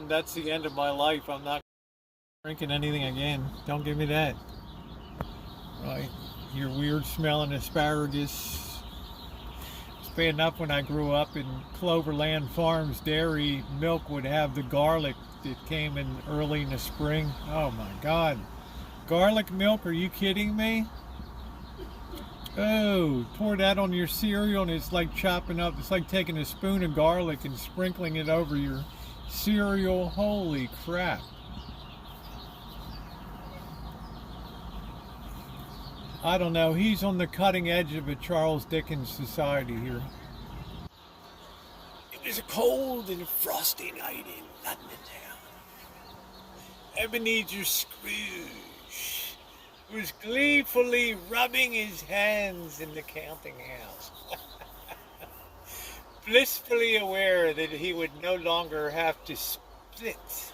that's the end of my life. I'm not drinking anything again. Don't give me that. Right. Your weird smelling asparagus. It's bad enough when I grew up in Cloverland Farms dairy, milk would have the garlic that came in early in the spring. Oh my God. Garlic milk? Are you kidding me? Oh, pour that on your cereal and it's like chopping up. It's like taking a spoon of garlic and sprinkling it over your cereal. Holy crap. I don't know. He's on the cutting edge of a Charles Dickens society here. It was a cold and frosty night in London town. Ebenezer Scrooge was gleefully rubbing his hands in the counting house, blissfully aware that he would no longer have to split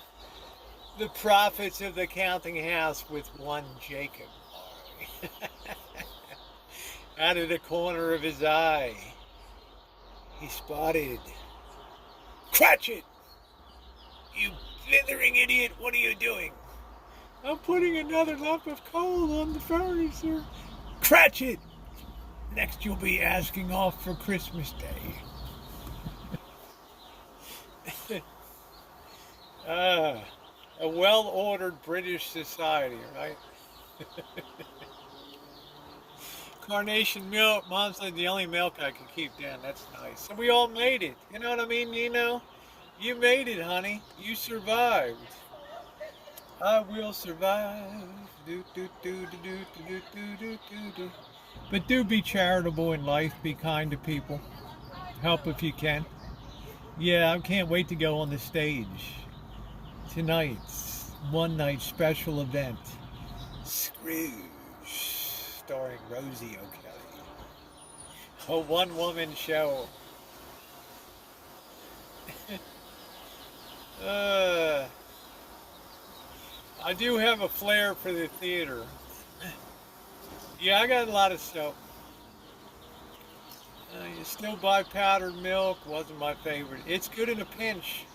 the profits of the counting house with one Jacob. Out of the corner of his eye, he spotted Cratchit! You blithering idiot, what are you doing? I'm putting another lump of coal on the furnace, sir. Cratchit! Next you'll be asking off for Christmas Day. A well-ordered British society, right? Carnation milk, Mom said the only milk I could keep down. That's nice. So we all made it. You know what I mean? You know, you made it, honey. You survived. I will survive. Do, do, do, do, do, do, do, do, do, do. But do be charitable in life. Be kind to people. Help if you can. Yeah, I can't wait to go on the stage. Tonight's one night special event. Scrooge. Starring Rosie O'Kelly. A one-woman show. I do have a flair for the theater. Yeah, I got a lot of stuff. You still buy powdered milk. Wasn't my favorite. It's good in a pinch.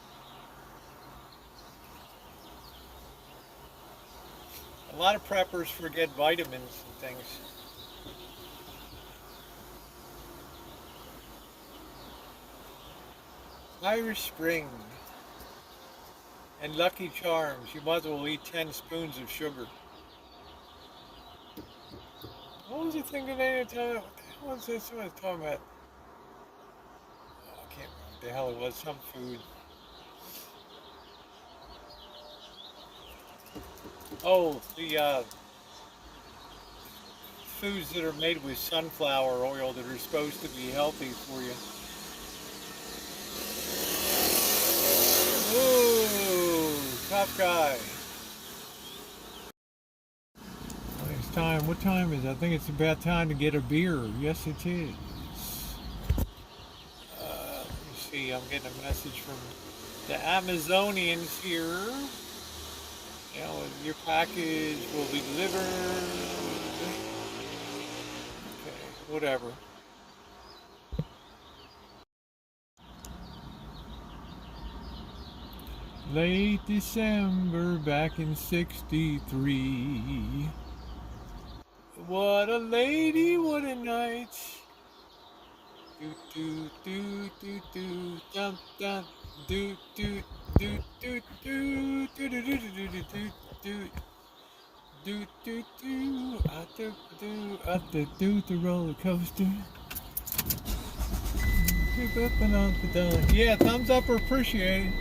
A lot of preppers forget vitamins and things. Irish Spring and Lucky Charms. You might as well eat 10 spoons of sugar. What was the thing today? What the hell was this? What I was talking about? Oh, I can't remember what the hell it was. Some food. Oh, the foods that are made with sunflower oil that are supposed to be healthy for you. Ooh, tough guy. It's time. What time is it? I think it's about time to get a beer. Yes, it is. Let me see. I'm getting a message from the Amazonians here. You know, your package will be delivered. Okay, whatever. Late December back in '63. What a lady, what a night. Do do do do do dum dum do do do do do do do do do do do do do do up the roller coaster. Yeah, thumbs up are appreciated.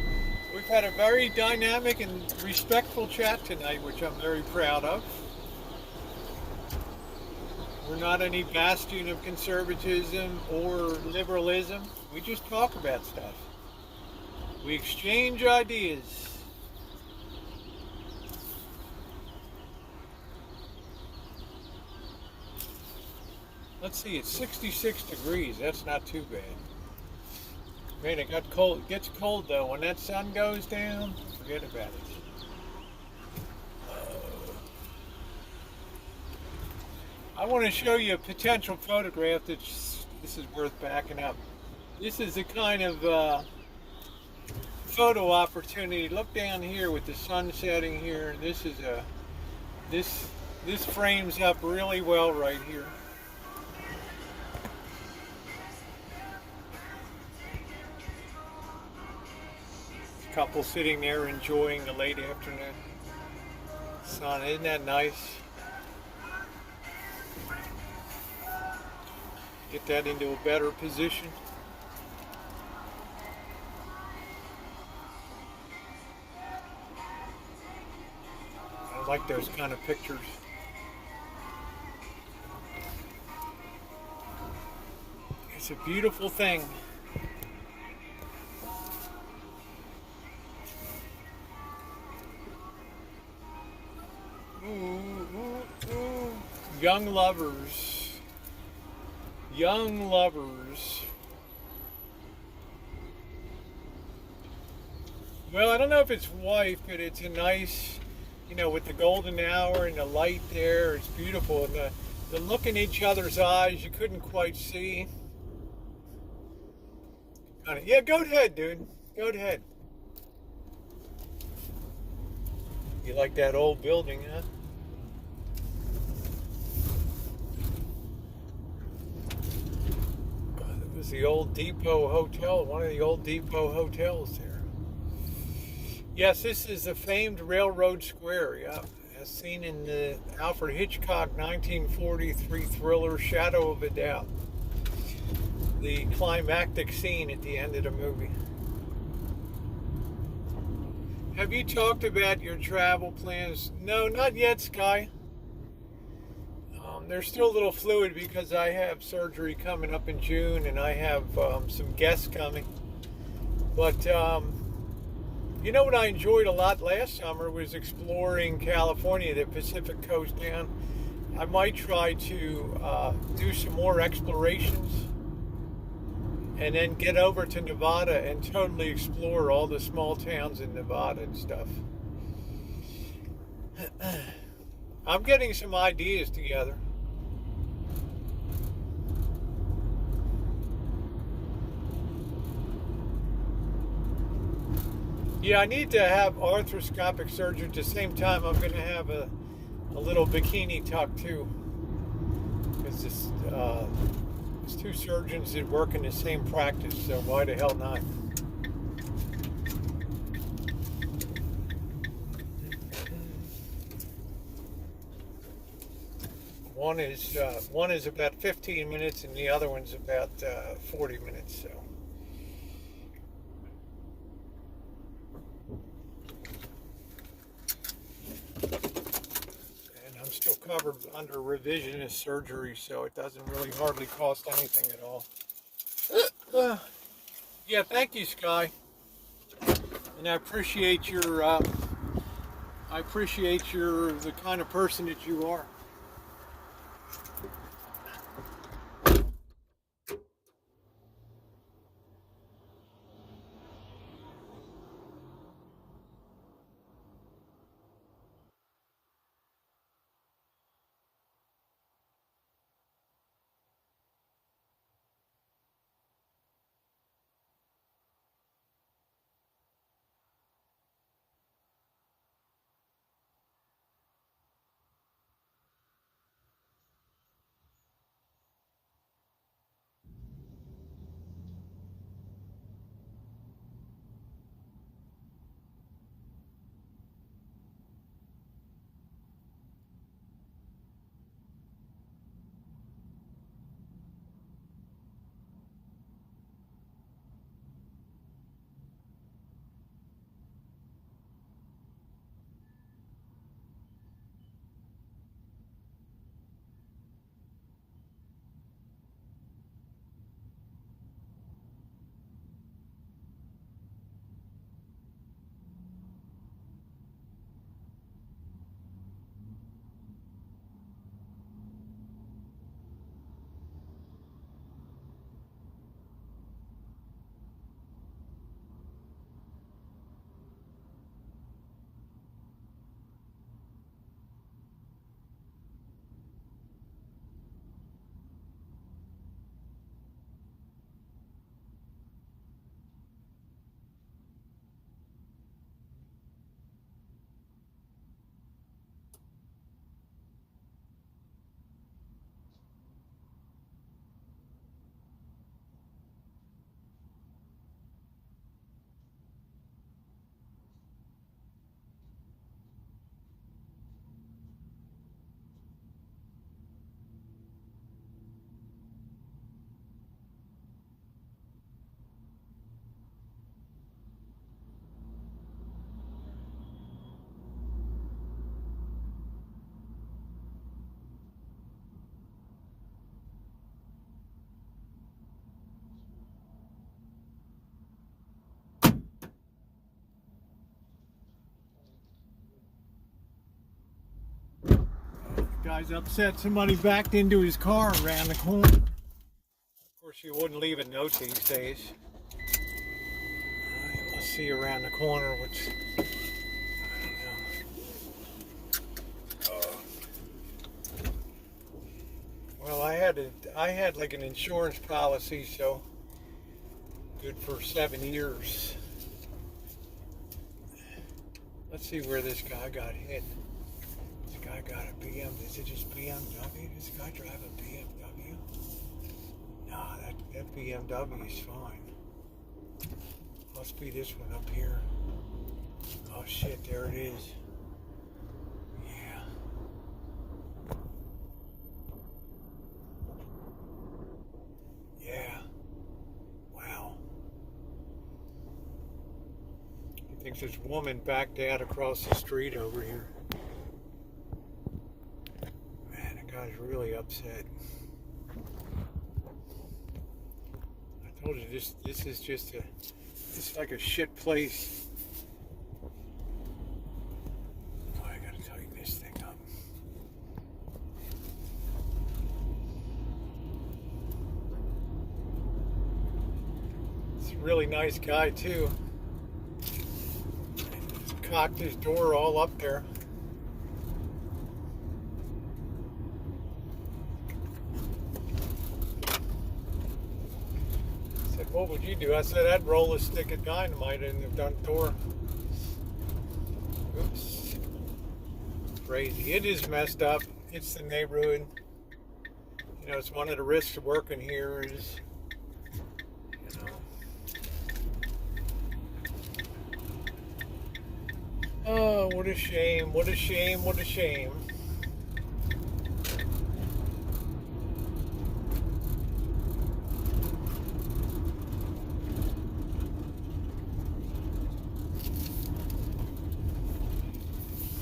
We've had a very dynamic and respectful chat tonight, which I'm very proud of. We're not any bastion of conservatism or liberalism. We just talk about stuff. We exchange ideas. Let's see, it's 66 degrees. That's not too bad. Man, it got cold. It gets cold though. When that sun goes down, forget about it. I want to show you a potential photograph that this is worth backing up. This is the kind of photo opportunity. Look down here with the sun setting here. This is this frames up really well right here. Couple sitting there enjoying the late afternoon sun. Isn't that nice? Get that into a better position. I like those kind of pictures. It's a beautiful thing. Young lovers. Young lovers. Well, I don't know if it's wife, but it's a nice, with the golden hour and the light there. It's beautiful. And the look in each other's eyes, you couldn't quite see. Yeah, go ahead, dude. Go ahead. You like that old building, huh? It was the old Depot Hotel, one of the old Depot hotels there. Yes, this is the famed Railroad Square, yeah, as seen in the Alfred Hitchcock 1943 thriller Shadow of a Doubt. The climactic scene at the end of the movie. Have you talked about your travel plans? No, not yet, Sky. They're still a little fluid because I have surgery coming up in June and I have some guests coming. But what I enjoyed a lot last summer was exploring California, the Pacific Coast down. I might try to do some more explorations and then get over to Nevada and totally explore all the small towns in Nevada and stuff. I'm getting some ideas together. Yeah, I need to have arthroscopic surgery at the same time. I'm going to have a little bikini tuck too, because there's two surgeons that work in the same practice, so why the hell not? One is about 15 minutes and the other one's about 40 minutes, so. Still covered under revisionist surgery, so it doesn't really hardly cost anything at all. Yeah, thank you, Sky, and I appreciate your the kind of person that you are. Guy's upset somebody backed into his car around the corner. Of course, you wouldn't leave a note these days. Alright, let's see around the corner what's... Well, I had like an insurance policy, so good for 7 years. Let's see where this guy got hit. This guy got a BMW. Is it just BMW? Does this guy drive a BMW? Nah, that BMW is fine. Must be this one up here. Oh shit, there it is. Thinks this woman backed out across the street over here. Man, that guy's really upset. I told you this is just it's like a shit place. Oh, I gotta tighten this thing up. It's a really nice guy too. Knocked his door all up there. I said, what would you do? I said, I'd roll a stick of dynamite in the front door. Oops. Crazy. It is messed up. It's the neighborhood. You know, it's one of the risks of working here is, you know, oh, what a shame, what a shame, what a shame.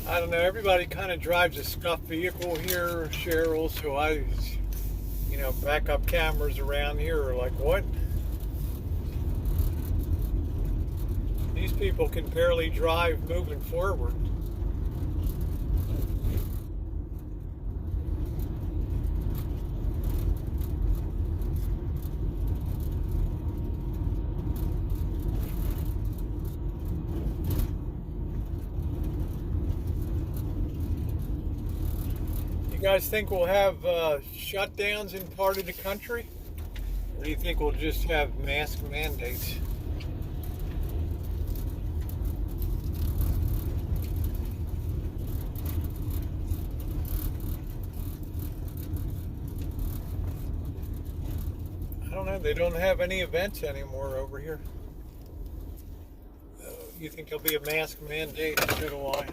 I don't know, everybody kind of drives a scuffed vehicle here, Cheryl, so you know, backup cameras around here are like, what? These people can barely drive moving forward. You guys think we'll have shutdowns in part of the country? Or do you think we'll just have mask mandates? I don't know, they don't have any events anymore over here. You think there'll be a mask mandate? So do I.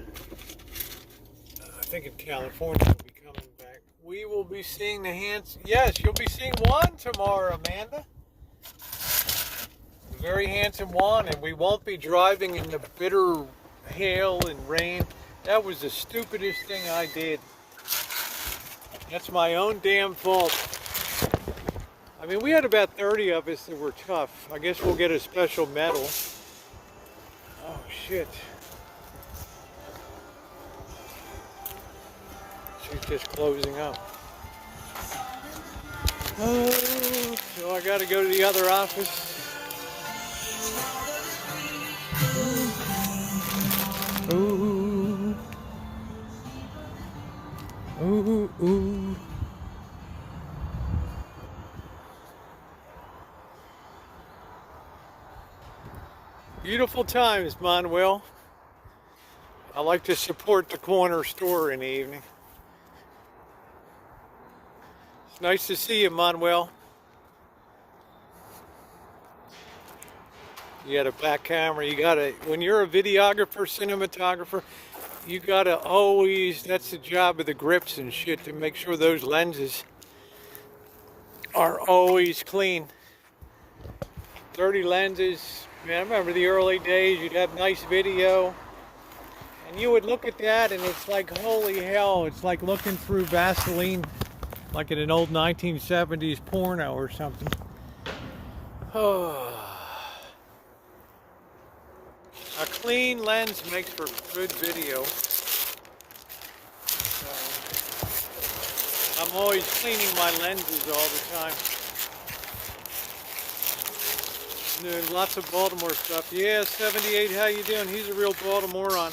I think in California will be coming back. We will be seeing the hands. Yes, you'll be seeing Juan tomorrow, Amanda. A very handsome Juan, and we won't be driving in the bitter hail and rain. That was the stupidest thing I did. That's my own damn fault. I mean, we had about 30 of us that were tough. I guess we'll get a special medal. Oh, shit. She's just closing up. Oh, so I got to go to the other office. Ooh. Ooh, ooh. Beautiful times, Manuel. I like to support the corner store in the evening. It's nice to see you, Manuel. You got a back camera. You gotta, when you're a videographer, cinematographer, you gotta always, that's the job of the grips and shit, to make sure those lenses are always clean. Dirty lenses. Man, I remember the early days, you'd have nice video, and you would look at that, and it's like, holy hell, it's like looking through Vaseline, like in an old 1970s porno or something. Oh. A clean lens makes for good video. I'm always cleaning my lenses all the time. Doing lots of Baltimore stuff. Yeah, 78, how you doing? He's a real Baltimorean.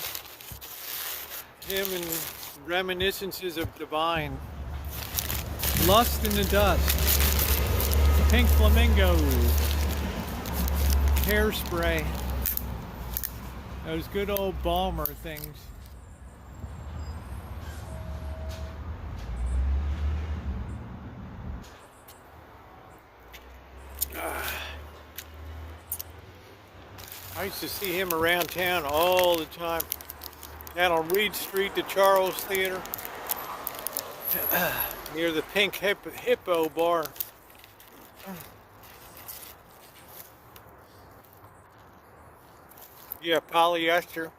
Him and Reminiscences of Divine. Lust in the Dust. Pink Flamingos. Hairspray. Those good old Balmer things. I used to see him around town all the time. Down on Reed Street, the Charles Theater. Near the Pink Hippo Bar. Yeah, polyester.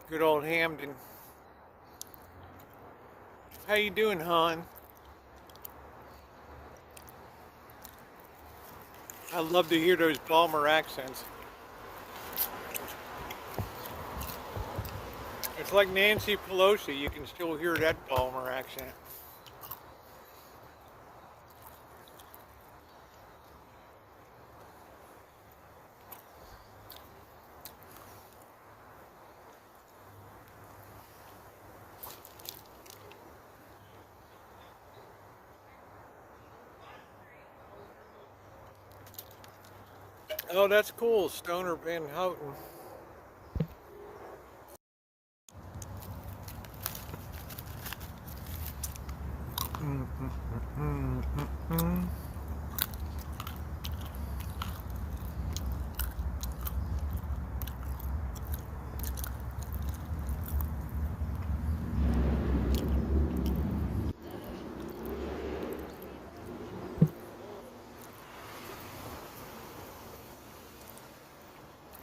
Good old Hamden. How you doing, hon? I love to hear those Balmer accents. It's like Nancy Pelosi. You can still hear that Balmer accent. Oh, that's cool. Stoner Van Houten.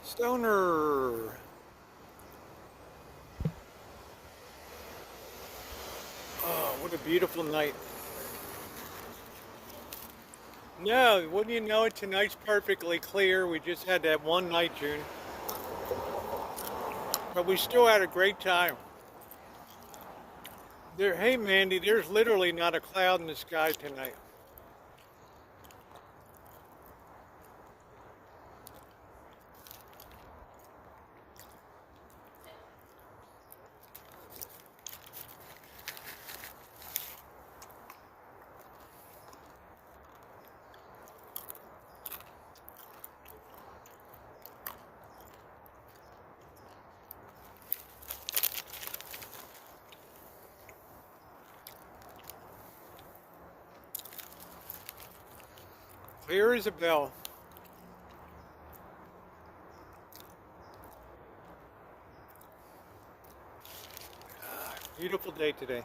Stoner. Oh, what a beautiful night. No, wouldn't you know it, tonight's perfectly clear. We just had that one night, June. But we still had a great time. Hey, Mandy, there's literally not a cloud in the sky tonight. Clear as a bell. Beautiful day today.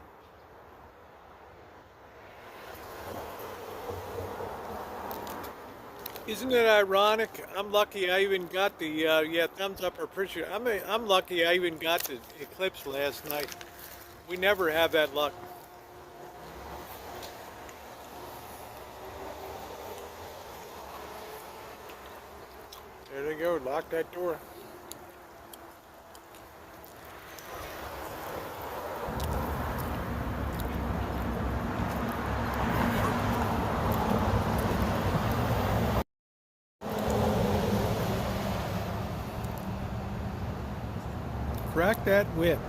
Isn't it ironic? I'm lucky I even got the, yeah, thumbs up or appreciate. I'm lucky I even got the eclipse last night. We never have that luck. There they go, lock that door. Crack that whip.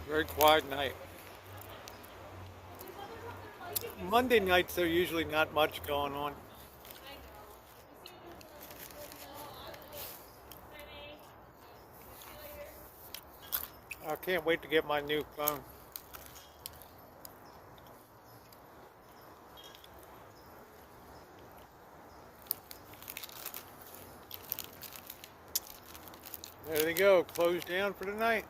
Very quiet night. Monday nights, there's usually not much going on. I can't wait to get my new phone. There they go, closed down for the night.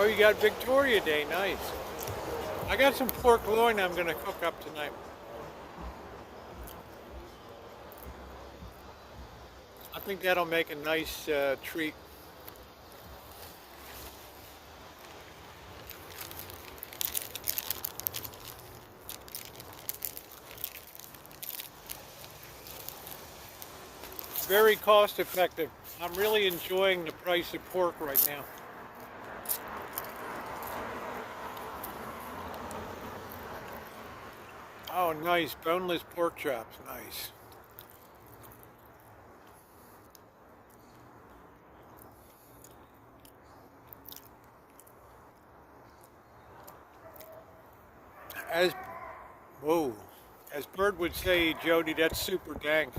Oh, you got Victoria Day, nice. I got some pork loin I'm gonna cook up tonight. I think that'll make a nice treat. Very cost effective. I'm really enjoying the price of pork right now. Oh, nice. Boneless pork chops. Nice. As, whoa. As Bird would say, Jody, that's super dank.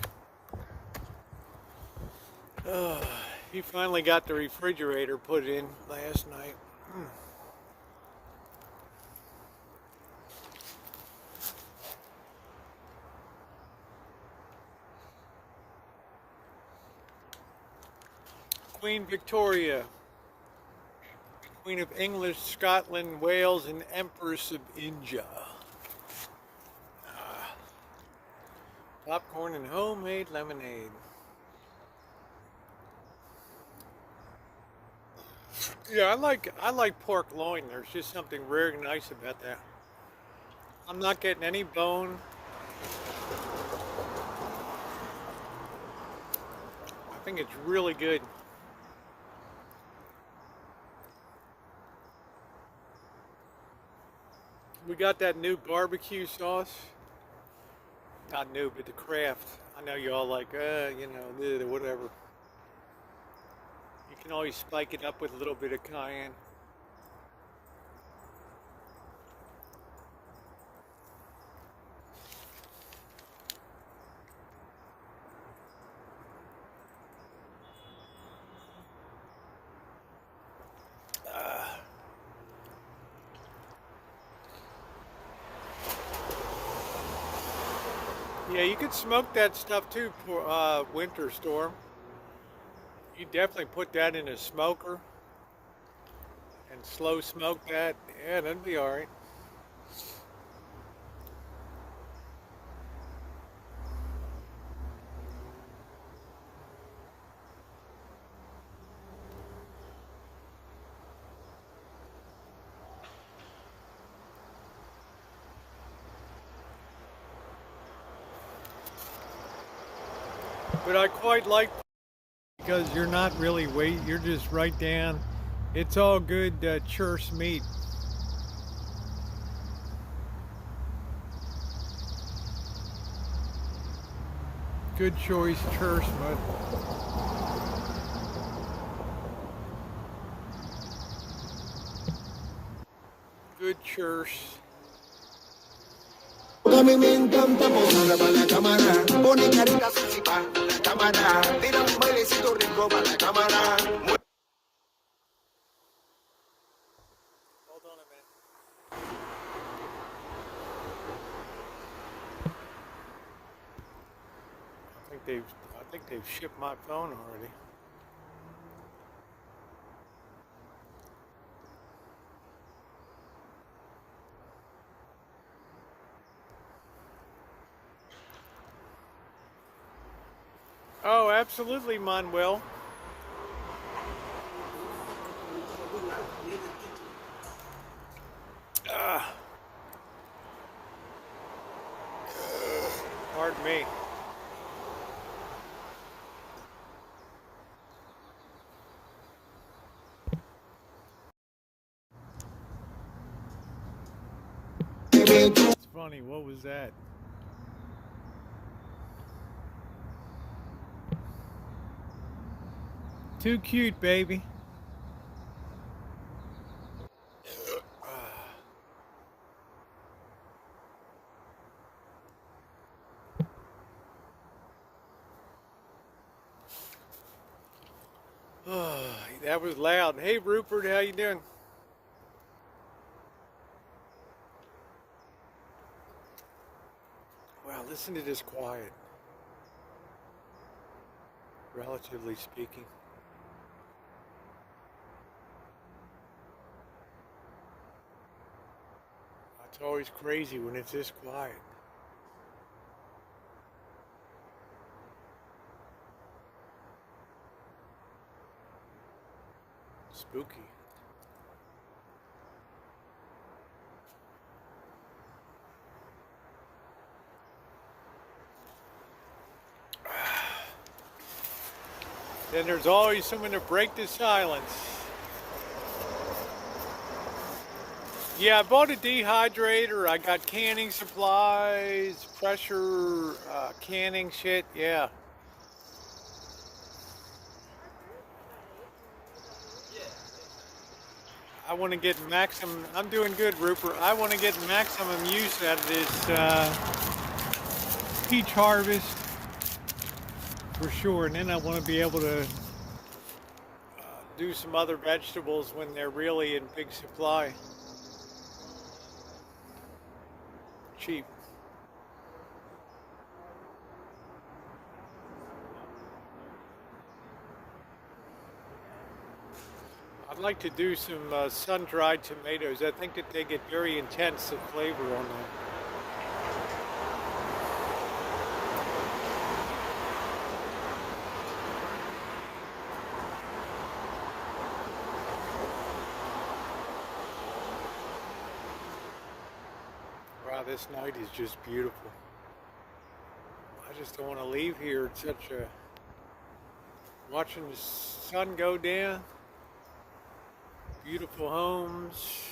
He finally got the refrigerator put in last night. Queen Victoria, Queen of England, Scotland, Wales, and Empress of India. Popcorn and homemade lemonade. Yeah, I like pork loin. There's just something very nice about that. I'm not getting any bone. I think it's really good. We got that new barbecue sauce. Not new, but the Kraft. I know you all like, you know, whatever. You can always spike it up with a little bit of cayenne. Yeah, you could smoke that stuff too for winter storm. You definitely put that in a smoker and slow smoke that. Yeah, that'd be all right. But I quite like because you're not really you're just right down. It's all good church meat. Good choice, church meat. Good church. A mí me encanta posar para la cámara, pone carita sexy para la cámara, tira un bailecito rico para la cámara. Hold on a minute. I think they've shipped my phone already. Oh, absolutely, Manuel. Pardon me. It's funny, what was that? Too cute, baby. That was loud. Hey, Rupert, how you doing? Wow, listen to this quiet. Relatively speaking. It's always crazy when it's this quiet. Spooky. Then there's always someone to break the silence. Yeah, I bought a dehydrator. I got canning supplies, pressure canning shit. Yeah. I want to get maximum. I'm doing good, Rupert. I want to get maximum use out of this peach harvest for sure, and then I want to be able to do some other vegetables when they're really in big supply. Cheap. I'd like to do some sun-dried tomatoes. I think that they get very intense in flavor on them. Wow, this night is just beautiful. I just don't want to leave here. It's such a... watching the sun go down. Beautiful homes.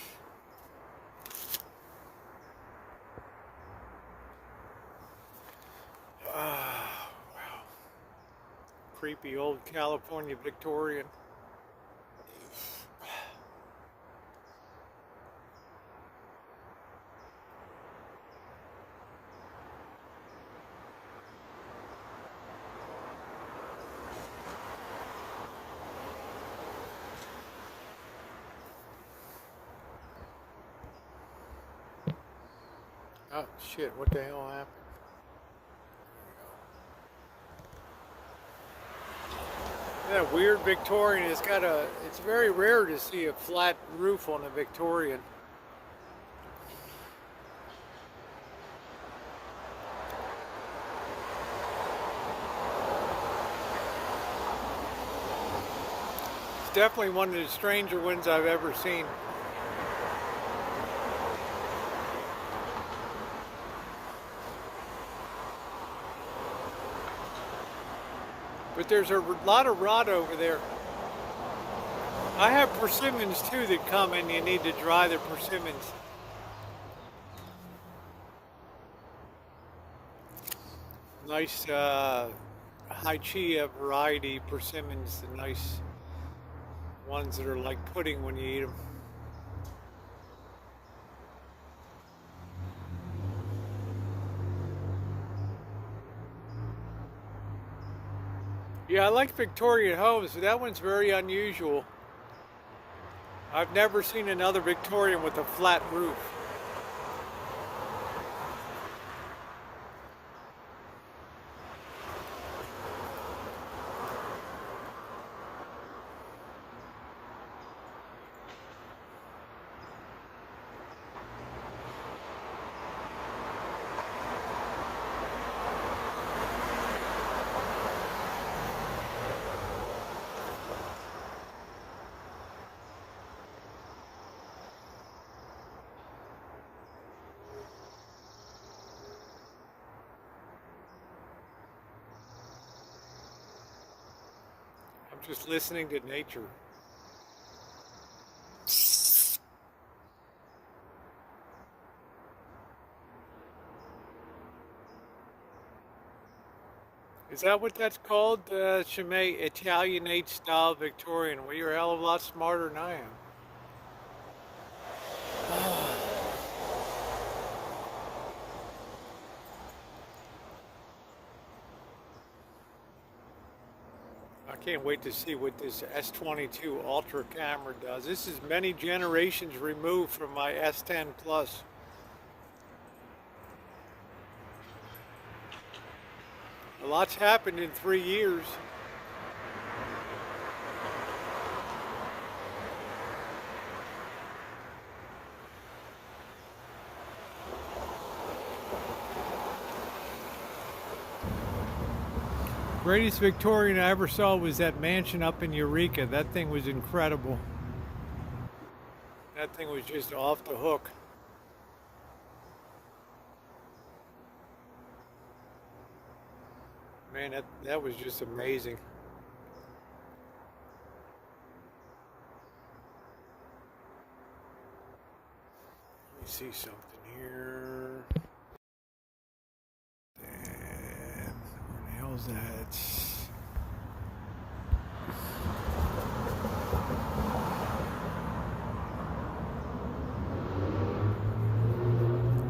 Ah, wow. Creepy old California Victorian. Oh shit, what the hell happened? That weird Victorian, it's very rare to see a flat roof on a Victorian. It's definitely one of the stranger ones I've ever seen. But there's a lot of rot over there. I have persimmons too that come and you need to dry the persimmons. Nice high chia variety persimmons, the nice ones that are like pudding when you eat them. Yeah, I like Victorian homes, but that one's very unusual. I've never seen another Victorian with a flat roof. I'm just listening to nature. Is that what that's called? Chimay Italianate style Victorian. Well, you're a hell of a lot smarter than I am. I can't wait to see what this S22 Ultra camera does. This is many generations removed from my S10 Plus. A lot's happened in 3 years. Greatest Victorian I ever saw was that mansion up in Eureka. That thing was incredible. That thing was just off the hook. Man, that was just amazing. Let me see something here. And where the hell's that?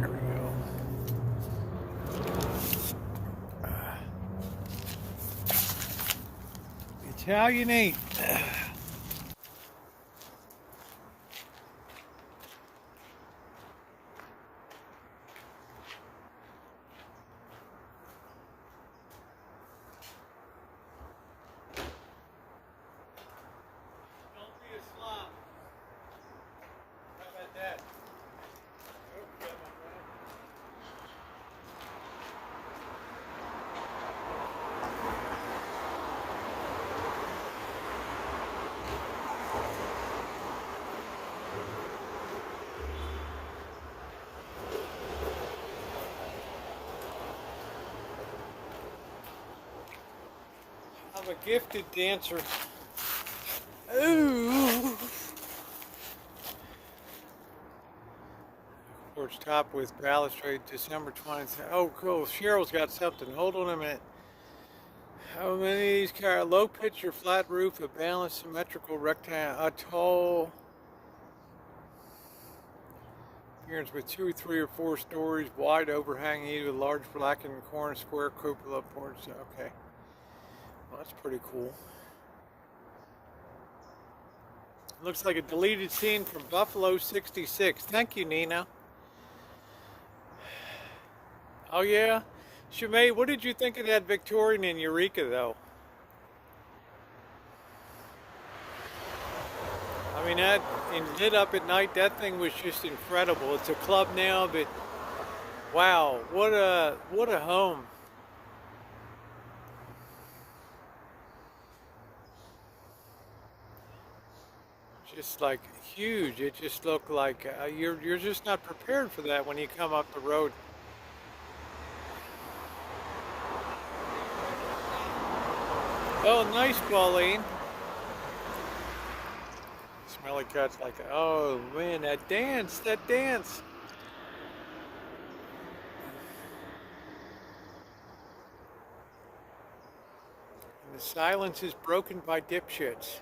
There we go. Italianate. Don't be a slob. How about that? Oh, got my friend. I'm a gifted dancer. Ooh. Porch top with balustrade, December 20th. Oh, cool. Cheryl's got something. Hold on a minute. How many of these cars? Low pitch or flat roof, a balanced, symmetrical rectangle, a tall appearance with 2, 3, or 4 stories, wide overhang, either large blackened corner, square cupola porch. Okay. Well, that's pretty cool. Looks like a deleted scene from Buffalo 66. Thank you, Nina. Oh, yeah? Shimei, what did you think of that Victorian in Eureka, though? I mean, that and lit up at night, that thing was just incredible. It's a club now, but wow, what a home. Just like huge. It just looked like you're just not prepared for that when you come up the road. Oh, nice, Pauline. Smelly cat's like, oh man, that dance. And the silence is broken by dipshits.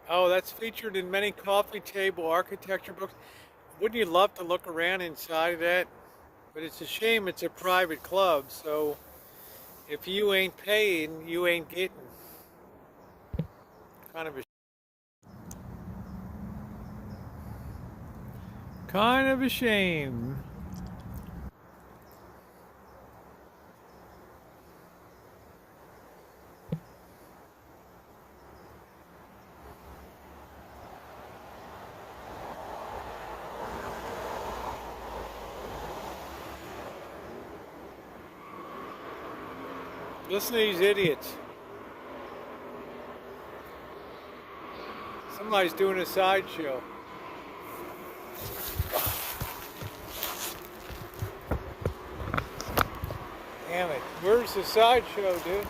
Oh, that's featured in many coffee table architecture books. Wouldn't you love to look around inside of that? But it's a shame it's a private club, so if you ain't paying, you ain't getting. Kind of a shame. Listen to these idiots. Somebody's doing a sideshow. Damn it. Where's the sideshow, dude?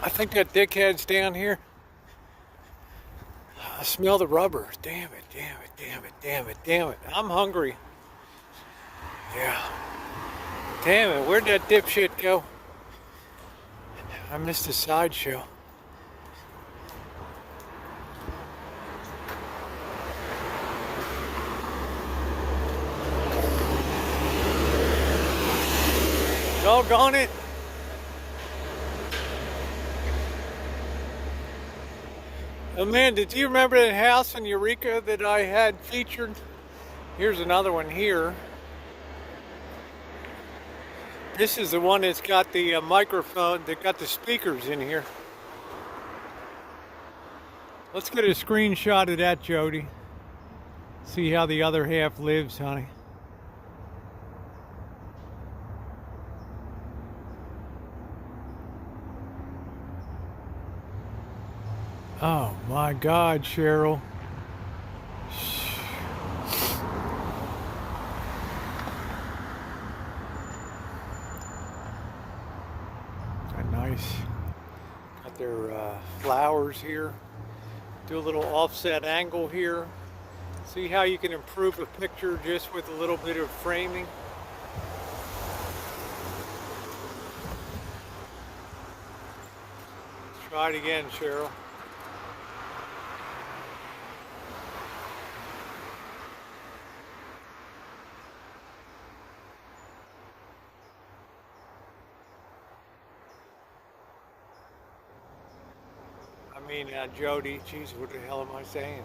I think that dickhead's down here. I smell the rubber. Damn it. I'm hungry. Yeah. Damn it, where'd that dipshit go? I missed the sideshow. Doggone it. Oh man, did you remember that house in Eureka that I had featured? Here's another one here. This is the one that's got the microphone, that got the speakers in here. Let's get a screenshot of that, Jody. See how the other half lives, honey. Oh my God, Cheryl. Nice. Got their flowers here. Do a little offset angle here. See how you can improve a picture just with a little bit of framing. Try it again, Cheryl. I mean, Jody, geez, what the hell am I saying?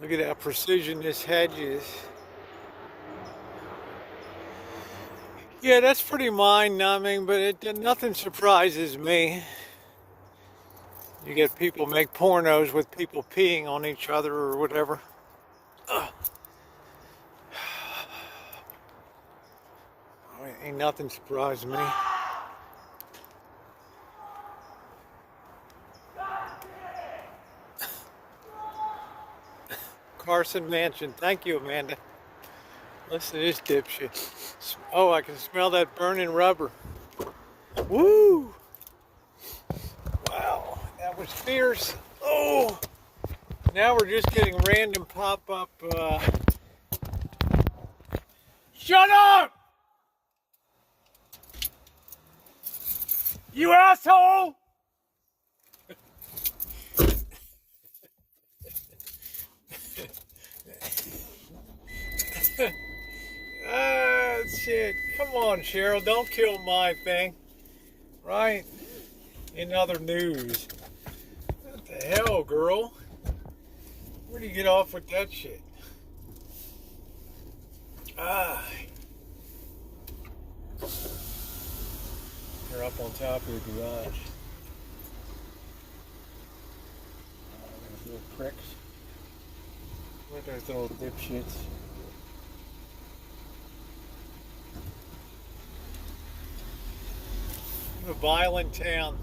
Look at how precision this hedge is. Yeah, that's pretty mind-numbing, but nothing surprises me. You get people make pornos with people peeing on each other or whatever. Ugh. Ain't nothing surprising me. Carson Mansion. Thank you, Amanda. Listen to this dipshit. Oh, I can smell that burning rubber. Woo! Wow, that was fierce. Oh! Now we're just getting random pop-up. Shut up! You asshole! Ah, shit. Come on, Cheryl. Don't kill my thing. Right? In other news. What the hell, girl? Where do you get off with that shit? Ah. You're up on top of the garage. Those little pricks. Look at those little dipshits. A violent town.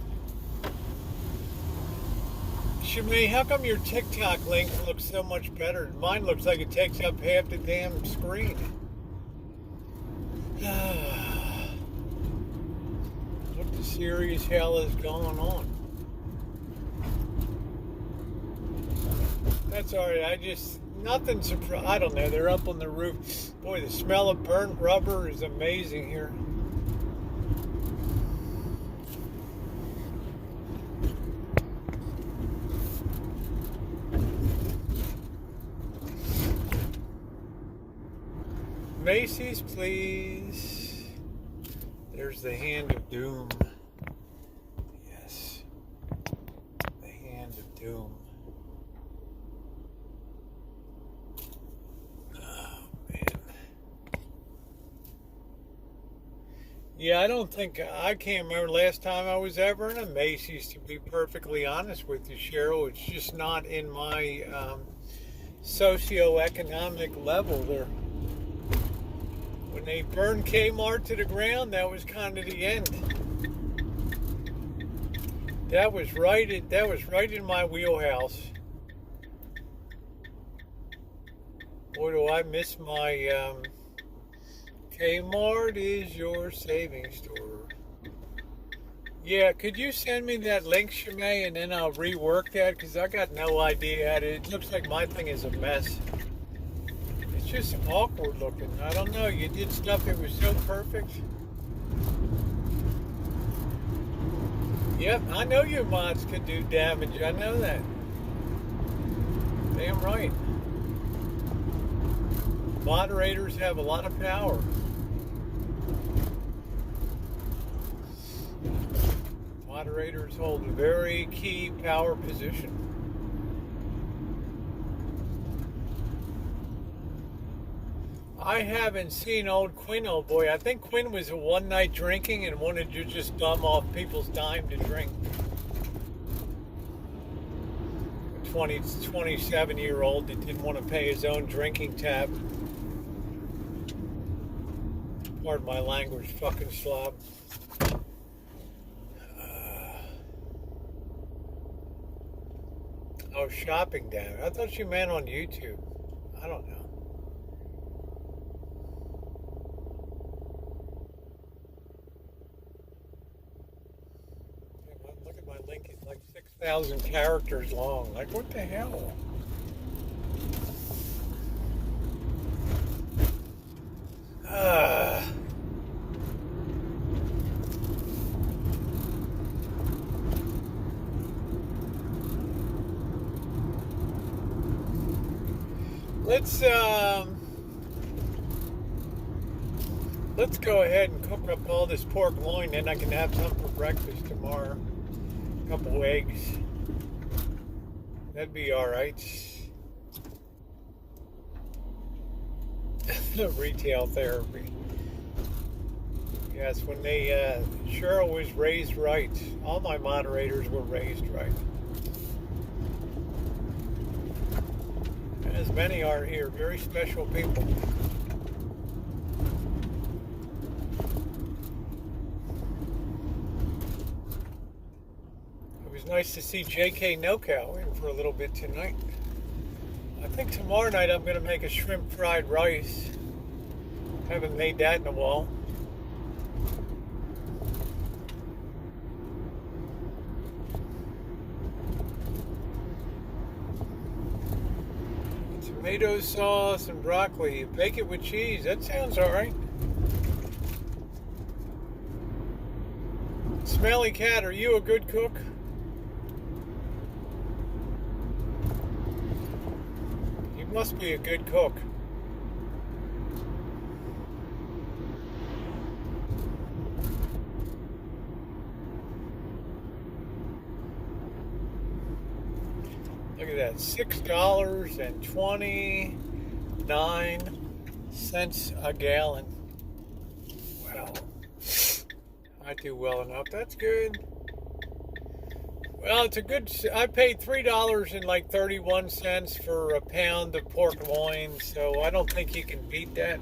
Shimei, how come your TikTok link looks so much better? Mine looks like it takes up half the damn screen. What the serious hell is going on? That's alright, nothing surprised. I don't know, they're up on the roof. Boy, the smell of burnt rubber is amazing here. Macy's, please. There's the hand of doom. Yes. The hand of doom. Oh, man. Yeah, I can't remember last time I was ever in a Macy's, to be perfectly honest with you, Cheryl. It's just not in my socioeconomic level there. When they burned Kmart to the ground, that was kind of the end. That was right in my wheelhouse. Boy, do I miss my Kmart is your saving store. Yeah, could you send me that link, Shimei, and then I'll rework that, because I got no idea how to. It looks like my thing is a mess. It's just awkward looking. I don't know. You did stuff that was so perfect. Yep, I know your mods could do damage. I know that. Damn right. Moderators have a lot of power. Moderators hold a very key power position. I haven't seen old Quinn, oh boy. I think Quinn was a one-night drinking and wanted to just bum off people's dime to drink. 27-year-old that didn't want to pay his own drinking tab. Pardon my language, fucking slob. Oh, shopping down. I thought you meant on YouTube. I don't know. Look at my link. It's like 6,000 characters long. Like, what the hell? Let's go ahead and cook up all this pork loin, then I can have some for breakfast tomorrow. A couple eggs. That'd be all right. Retail therapy. Yes, when Cheryl was raised right. All my moderators were raised right. As many are here, very special people. It was nice to see J.K. NoCal in for a little bit tonight. I think tomorrow night I'm going to make a shrimp fried rice. Haven't made that in a while. Tomato sauce and broccoli. Bake it with cheese. That sounds alright. Smelly Cat, are you a good cook? You must be a good cook. Look at that, $6.29 a gallon. Wow. I do well enough. That's good. Well, it's a good. I paid $3.31 for a pound of pork loin, so I don't think you can beat that.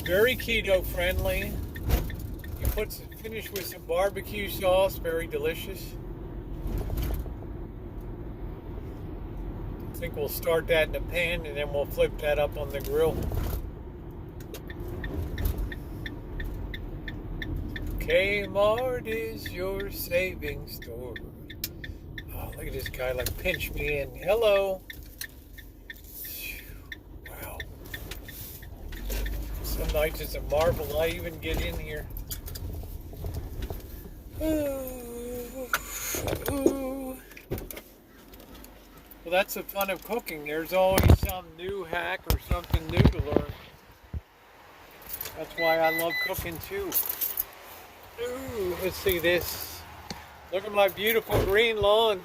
Very keto friendly. You finish with some barbecue sauce. Very delicious. I think we'll start that in the pan and then we'll flip that up on the grill. Kmart is your saving store. Oh, look at this guy, like, pinch me in. Hello. Wow. Some nights it's a marvel I even get in here. Ooh. Ooh. Well, that's the fun of cooking. There's always some new hack or something new to learn. That's why I love cooking too. Ooh, let's see this. Look at my beautiful green lawn.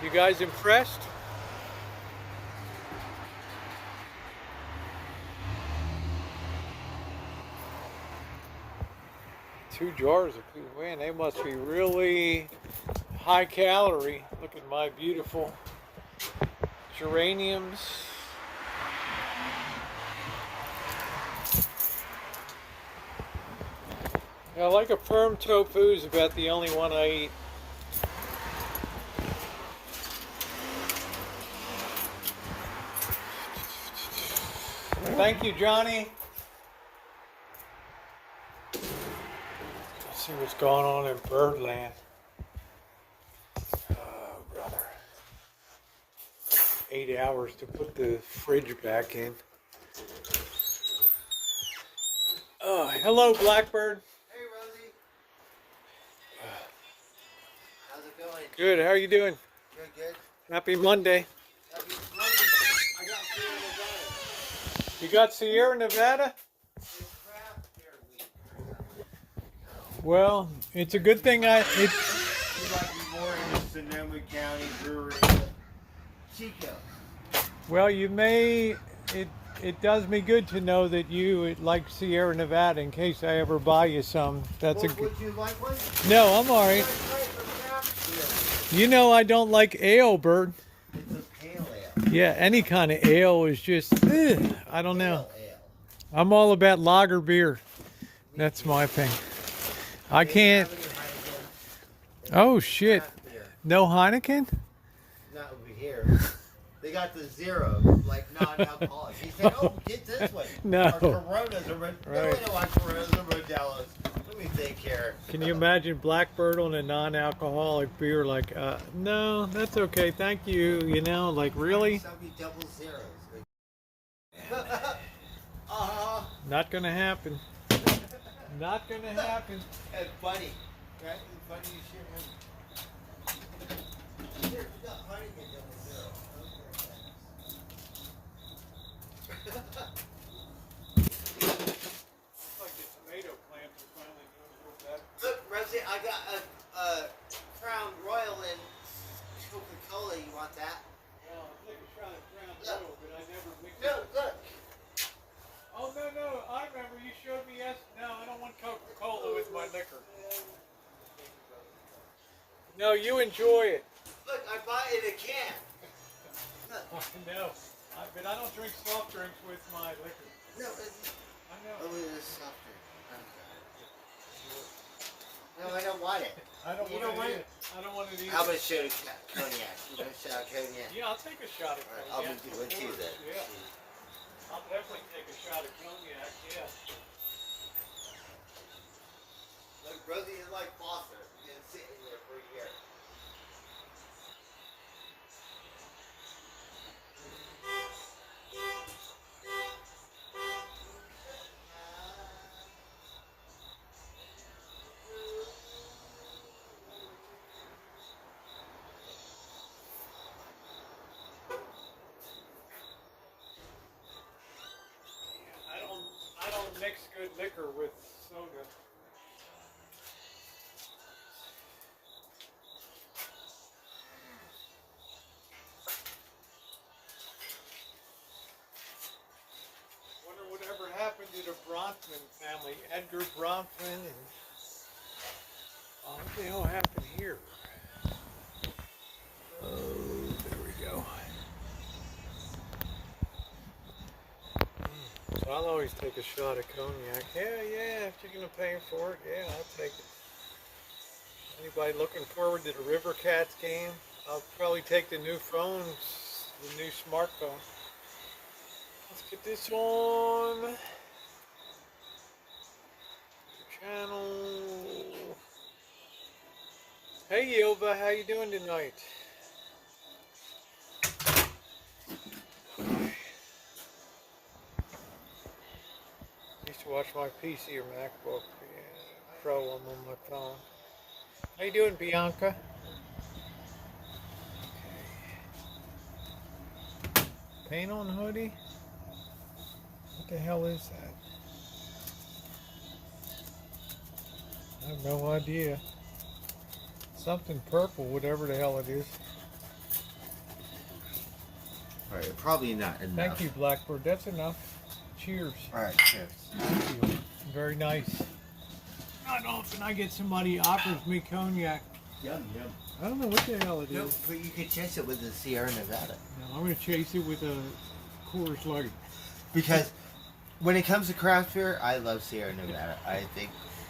You guys impressed? Two jars of food. Man, they must be really high calorie. Look at my beautiful geraniums. I like a firm tofu is about the only one I eat. Thank you, Johnny. Let's see what's going on in Birdland. Oh, brother. 8 hours to put the fridge back in. Oh, hello, Blackbird. Good. How are you doing? Good, good. Happy Monday. Happy Monday. I got Sierra Nevada. You got Sierra Nevada? It's craft beer week. Well, it's a good thing You might be more in the Sonoma County brewery. Chico. Well, you may. It does me good to know that you like Sierra Nevada. In case I ever buy you some, that's a good. Would you like one? No, I'm all right. You know I don't like ale, Bert. It's a pale ale. Yeah, any kind of ale is just. I don't know. Pale ale. I'm all about lager beer. That's my thing. I can't. They have any Heineken Oh shit! craft beer? No Heineken? Not over here. They got the zero, like non-alcoholic. He said, "Oh, get this one." No. Our Coronas are Right. no, we don't want Coronas or Modelo's. Let me think here. Can you imagine Blackbird on a non-alcoholic beer? Like, no, that's okay, thank you. You know, like really? Some be double zeros. Not gonna happen. Not gonna happen. That's funny. Right? It's funny you share him. Here, we got Heineken double zero. Like the tomato plants are finally doing a little better. Look, Rosie, I got a Crown Royal and Coca-Cola. You want that? Well, I'll take a shot at Crown Look. Royal, but I never mixed No, it. look. Oh no, I remember you showed me yes. No, I don't want Coca-Cola with my liquor. No, you enjoy it. Look, I bought it in a can. I know. But I don't drink soft drinks with my liquor. No, it's I know. a soft drink. No, I don't want it. I don't You want don't want it. it? I don't want it either. How about a shot of cognac? You want a shot of cognac? Yeah, I'll take a shot of All right, cognac. I'll do it too then. Yeah. I'll definitely take a shot of cognac, yeah. Look, Rosie is like Foster. He's been sitting there for a year. I don't mix good liquor with soda. Wonder whatever happened to the Bronfman family, Edgar Bronfman, and what the hell happened here? Oh, there we go. So I'll always take a shot of cognac. Yeah, if you're gonna pay for it, yeah, I'll take it. Anybody looking forward to the River Cats game? I'll probably take the new phones, the new smartphone. Let's get this on. Channel. Hey Yilva, how you doing tonight? Used to watch my PC or MacBook Pro on my phone. How you doing, Bianca? Okay. Paint on hoodie? What the hell is that? I have no idea. Something purple, whatever the hell it is. All right, probably not enough. Thank you, Blackbird. That's enough. Cheers. All right, cheers. Thank you. Very nice. Not often I get somebody offers me cognac. Yum, yum. I don't know what the hell it No, is. but you could chase it with the Sierra Nevada. No, I'm going to chase it with a Coors Light. Because when it comes to craft beer, I love Sierra Nevada. I think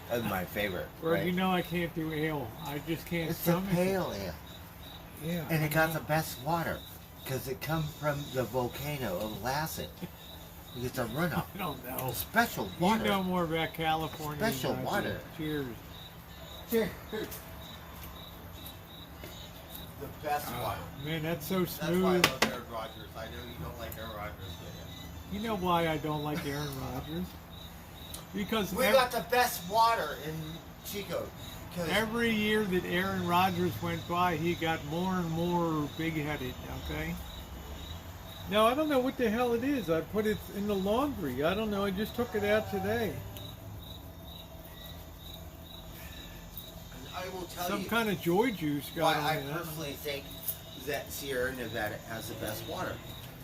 that's my favorite. Or right? you know I can't do ale. I just can't It's the stomach it. pale ale. Yeah. And I it got mean, the best water. Because it comes from the volcano of Lassen. You get the runoff. I don't know. Special You water. know more about California Special than I do. water. Cheers. Cheers. The best water. Man, that's so That's why I smooth. love Aaron Rodgers. I know you don't like Aaron Rodgers, do You know why I don't like Aaron Rodgers? Because you? We got the best water in Chico. 'Cause every year that Aaron Rodgers went by, he got more and more big-headed, okay? No, I don't know what the hell it is. I put it in the laundry. I don't know. I just took it out today. I will tell Some you kind of joy juice got why I on it. personally think that Sierra Nevada has the best water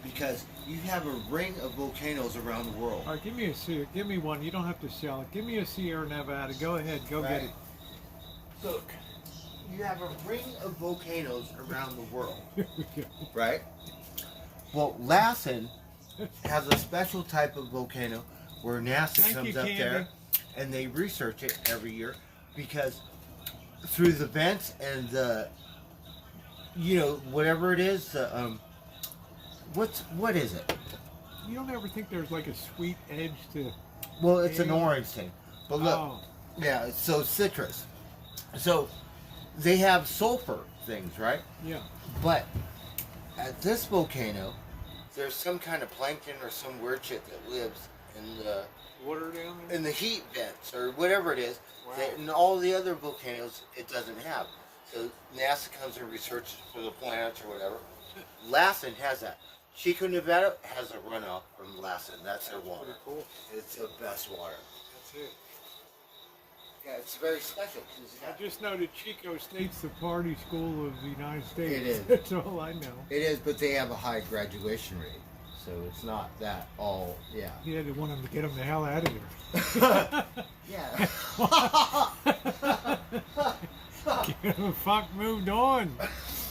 because you have a ring of volcanoes around the world. All right, give me a Sierra. Give me one. You don't have to sell it. Give me a Sierra Nevada. Go ahead. Go get Right. it. So you have a ring of volcanoes around the world, Here we go. right? Well, Lassen has a special type of volcano where NASA Thank comes you, up Candy. there and they research it every year because through the vents and the, you know, whatever it is, the what is it? You don't ever think there's like a sweet edge to? Well, it's an Yeah. orange thing, but look, Oh, yeah, it's so citrus. So they have sulfur things, right? yeah. But at this volcano, there's some kind of plankton or some weird shit that lives Water down there. in the heat vents or whatever it is. Wow. That in all the other volcanoes it doesn't have. So NASA comes and researches for the planets or whatever. Lassen has that. Chico, Nevada has a runoff from Lassen. That's their water. Pretty cool. It's the best water. That's it. Yeah, it's very special. 'Cause I just know that Chico State's the party school of the United States. It is. That's all I know. it is, but they have a high graduation rate. So it's not that all, yeah. Yeah, they want him to get him the hell out of here. Yeah. Get him fuck moved on.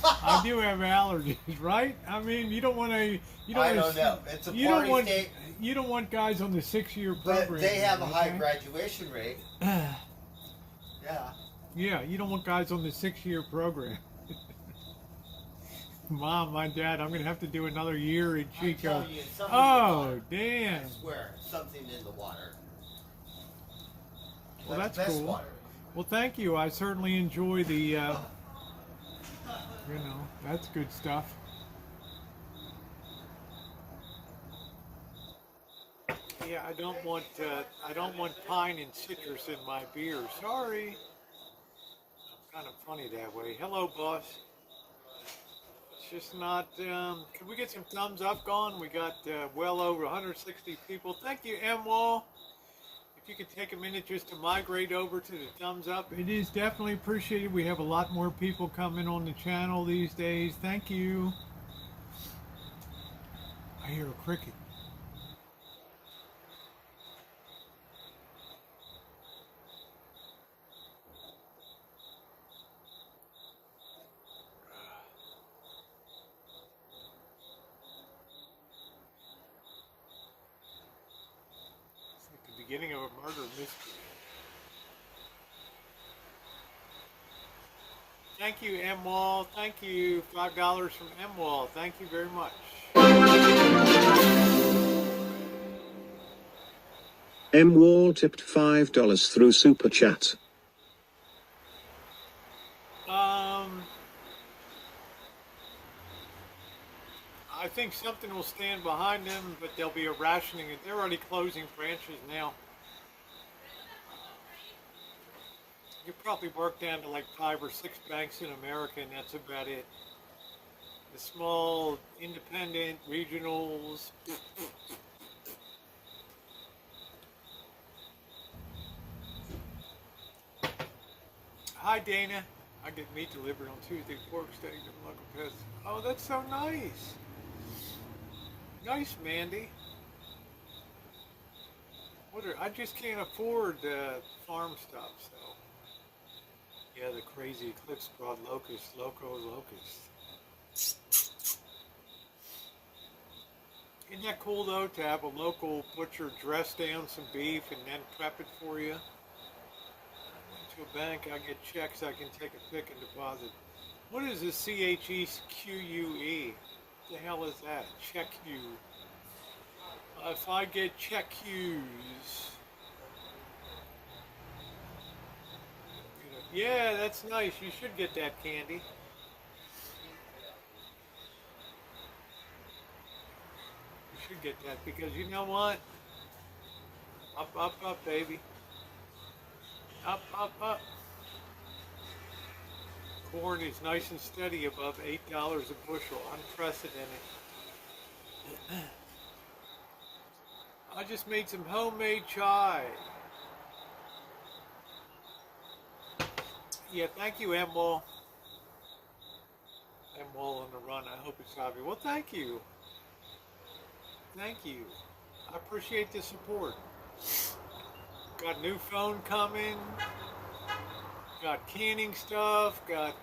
I do have allergies, right? I mean, you don't want to. You don't I wanna don't know. It's a you don't party want. state. You don't want guys on the 6-year program. But they have a high okay? graduation rate. Yeah. Yeah, you don't want guys on the 6-year program. Mom, my dad, I'm gonna have to do another year in I'm Chico. telling you, something in the Oh, water. damn. I swear, something in the water. Well, that's best cool. water. Well, thank you. I certainly enjoy the. You know, that's good stuff. Yeah, I don't want pine and citrus in my beer. Sorry. I'm kind of funny that way. Hello, boss. It's just not. Can we get some thumbs up going? We got well over 160 people. Thank you, M Wall. If you could take a minute just to migrate over to the thumbs up, it is definitely appreciated. We have a lot more people coming on the channel these days. Thank you. I hear a cricket. Beginning of a murder mystery. Thank you, M Wall. Thank you, $5 from M Wall. Thank you very much. M Wall tipped $5 through Super Chat. I think something will stand behind them, but there'll be a rationing. They're already closing branches now. You probably work down to like 5 or 6 banks in America, and that's about it. The small, independent, regionals. Hi, Dana. I get meat delivered on Tuesday, pork steak and local pets. Oh, that's so nice. Nice, Mandy. I just can't afford farm stuff, so. Yeah, the crazy eclipse brought locusts, locusts. Isn't that cool though to have a local butcher dress down some beef and then prep it for you? I went to a bank, I get checks, I can take a pick and deposit. What is this CHEQUE? What the hell is that? Check you. If I get check cues. Yeah, that's nice. You should get that, Candy. You should get that because you know what? Up, up, up, baby. Up, up, up. Corn is nice and steady above $8 a bushel. Unprecedented. I just made some homemade chai. Yeah, thank you, Embol. I'm well on the run. I hope it's happy. Well, thank you. Thank you. I appreciate the support. Got a new phone coming. Got canning stuff. Got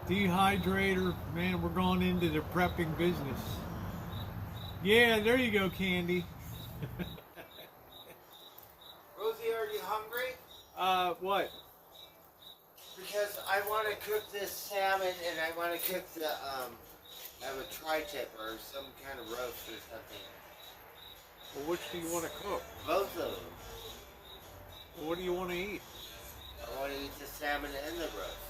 dehydrator. Man, we're going into the prepping business. Yeah, there you go, Candy. Rosie, are you hungry? What? Because I want to cook this salmon and I want to cook the have a tri-tip or some kind of roast or something. Well, which do you want to cook? Both of them. Well, what do you want to eat? I want to eat the salmon and the roast.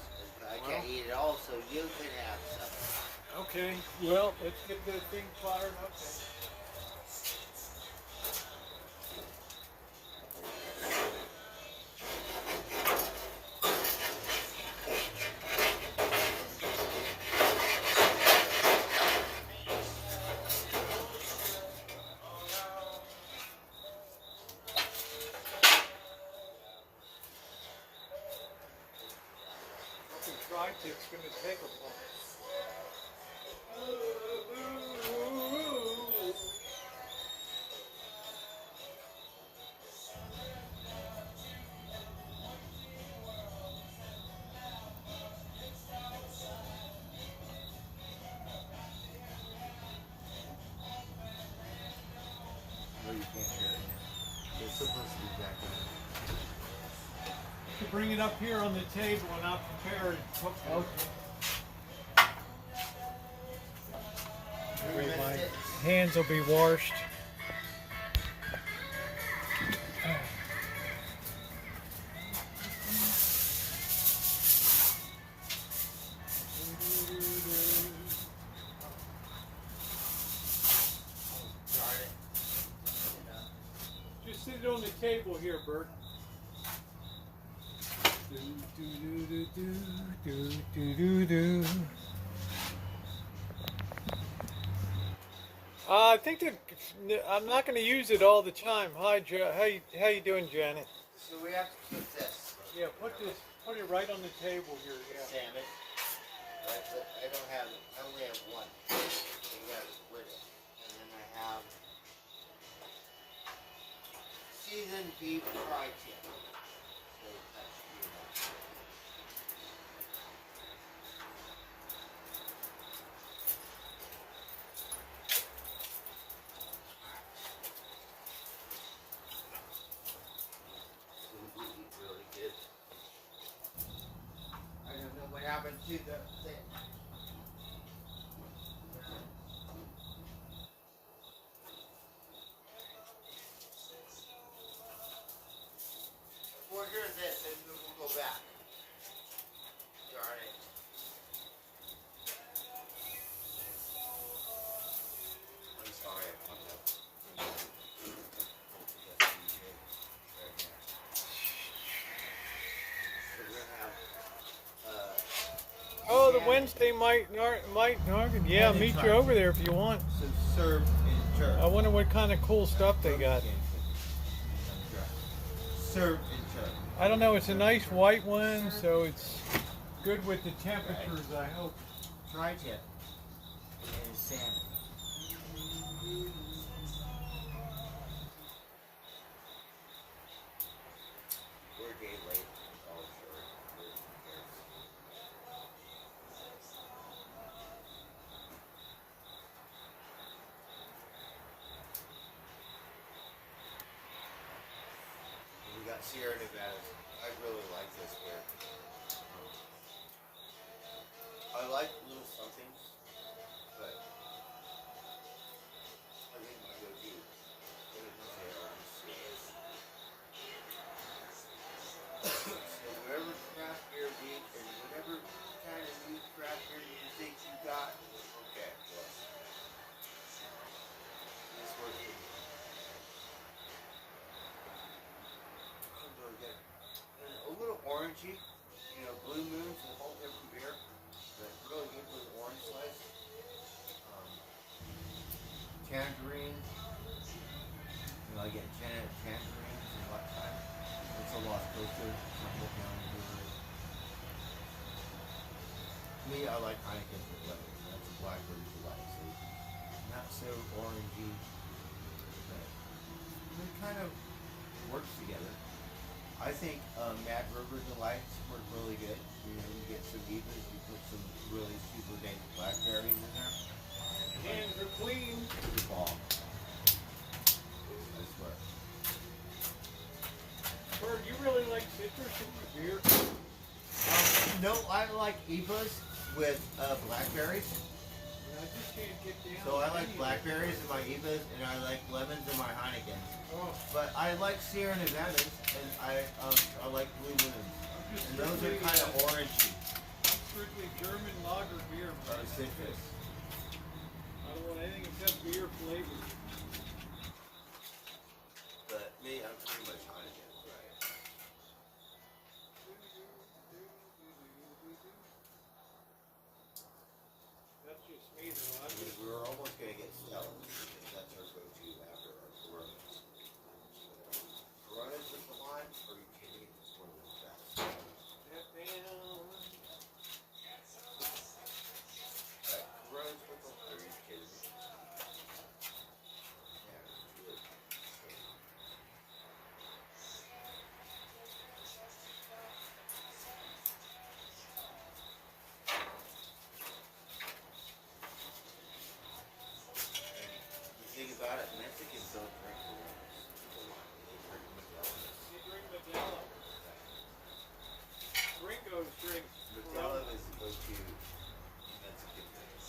I can't eat it all, so you can have some. Okay. Well, let's get the thing fired up then. It's going to take a while. No, you can't hear it. It's supposed to be back there. To bring it up here on the table and I'll prepare it. Okay. My hands will be washed. Just sit it on the table here, Bert. I think that I'm not going to use it all the time. Hi, how you doing, Janet? So we have to cook this. Yeah, put it right on the table here. Yeah. Salmon. Right, but I don't have it. I only have one. So you gotta split it. And then I have seasoned beef tri-tip. So that should be enough. Really good. I don't know what happened to the thing. Well, here's this, and we'll go back. Darn it. I'm sorry, I fucked up. Oh, the Wednesday might. Yeah, meet you over there if you want. So serve in church. I wonder what kind of cool stuff they got. Serve in church. I don't know. It's a nice white one, so it's good with the temperatures. I hope. Tri-tip and salmon. We're a day late. Oh, sure. Who cares? We got Sierra Nevada. I really like this beer. I like little somethings, but I think my go-to is so whatever craft beer beat and whatever kind of new craft beer you think you got, okay, well, this works for me. I'm really good. And a little orangey, Blue Moon's a whole different beer, but really good with orange slice. Tangerine, I get tangerines and what time. It's a Las Costa, Me, I like Heineken with lemon. That's a blackberry delight. So not so orangey, but it kind of works together. I think Mad River Delights work really good. You know, you get some Evas, you put some really super dank blackberries in there. Hands are clean. The bomb. I swear. Bird, you really like citrus in your beer? No, I like Evas with blackberries. I just can't get down. So I like any of it. blackberries in my Evas, and I like lemons in my Heineken. Oh, But I like Sierra Nevadas, and I like Blue Moons. I'm just And those are strictly, kind of orangey. strictly German lager beer. Or Man. citrus. I don't want anything except beer flavor. But me, I'm pretty much Heineken. Right. That's just me though. I I mean, just, we were almost going to get Stella, because that's our go-to after our Coronas. Coronas with the lime? Are you kidding me? It's one of the best. step down. Right, Coronas with the lime? Are you kidding me? Yeah, it's really good. The thing about it, Mexicans don't drink Coronas with the lime. They drink Modelo's. You drink Modelo. Gringos drink Modelo is the go-to Mexican drink.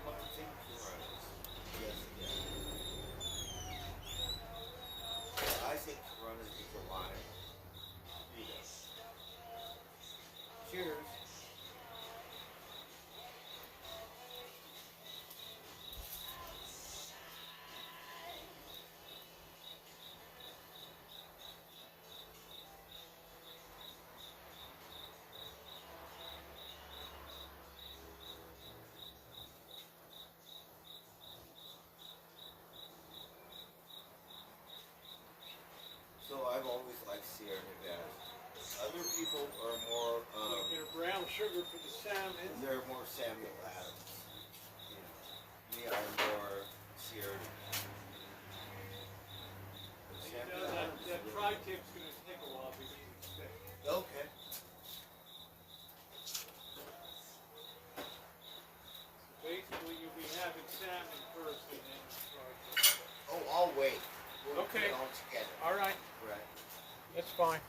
But I think Coronas. Yes, again. I think Coronas with the lime. Yes. Cheers. So I've always liked Sierra Nevada. Other people are more, like their brown sugar for the salmon. they're more Samuel Adams. You know, me, I'm more Sierra Nevada. You know, that tri-tip's going to take a while before you expect. Okay. Basically, you'll be having salmon first and then tri-tip. Oh, I'll wait. We'll Okay. get all together. All right, Right. that's fine.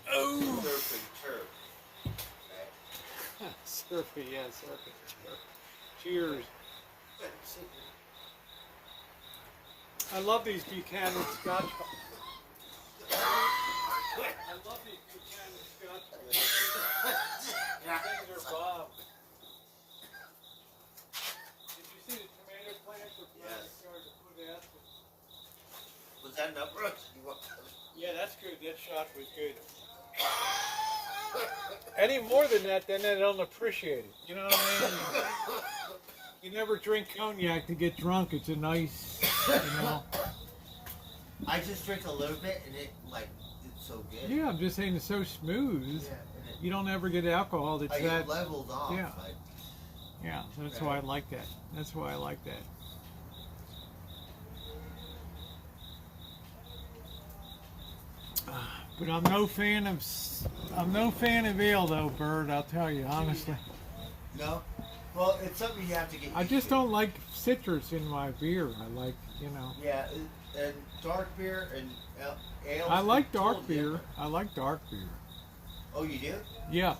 Surfing turf. Right. Surfy, yeah, surfy. Cheers. I love these Buchanan Scotch. I love these Buchanan Scotch. Things are bob. Did you see the tomato plants with Yes. yards of put out? Was that enough, Brooks? You want? Yeah, that's good. That shot was good. Any more than that, then I don't appreciate it. You know what I mean? You never drink cognac to get drunk. It's a nice, you know. I just drink a little bit, and it's so good. Yeah, I'm just saying it's so smooth. Yeah, and You don't ever get alcohol that's it that. levels off. yeah. Like, Yeah, so that's why I like that. That's why I like that. But I'm no fan of ale though, Bird. I'll tell you honestly. no? Well, it's something you have to get I used just to. don't like citrus in my beer. I like, you know. Yeah, and dark beer and ale. I like dark beer. I like dark beer. Oh, you do? Yeah.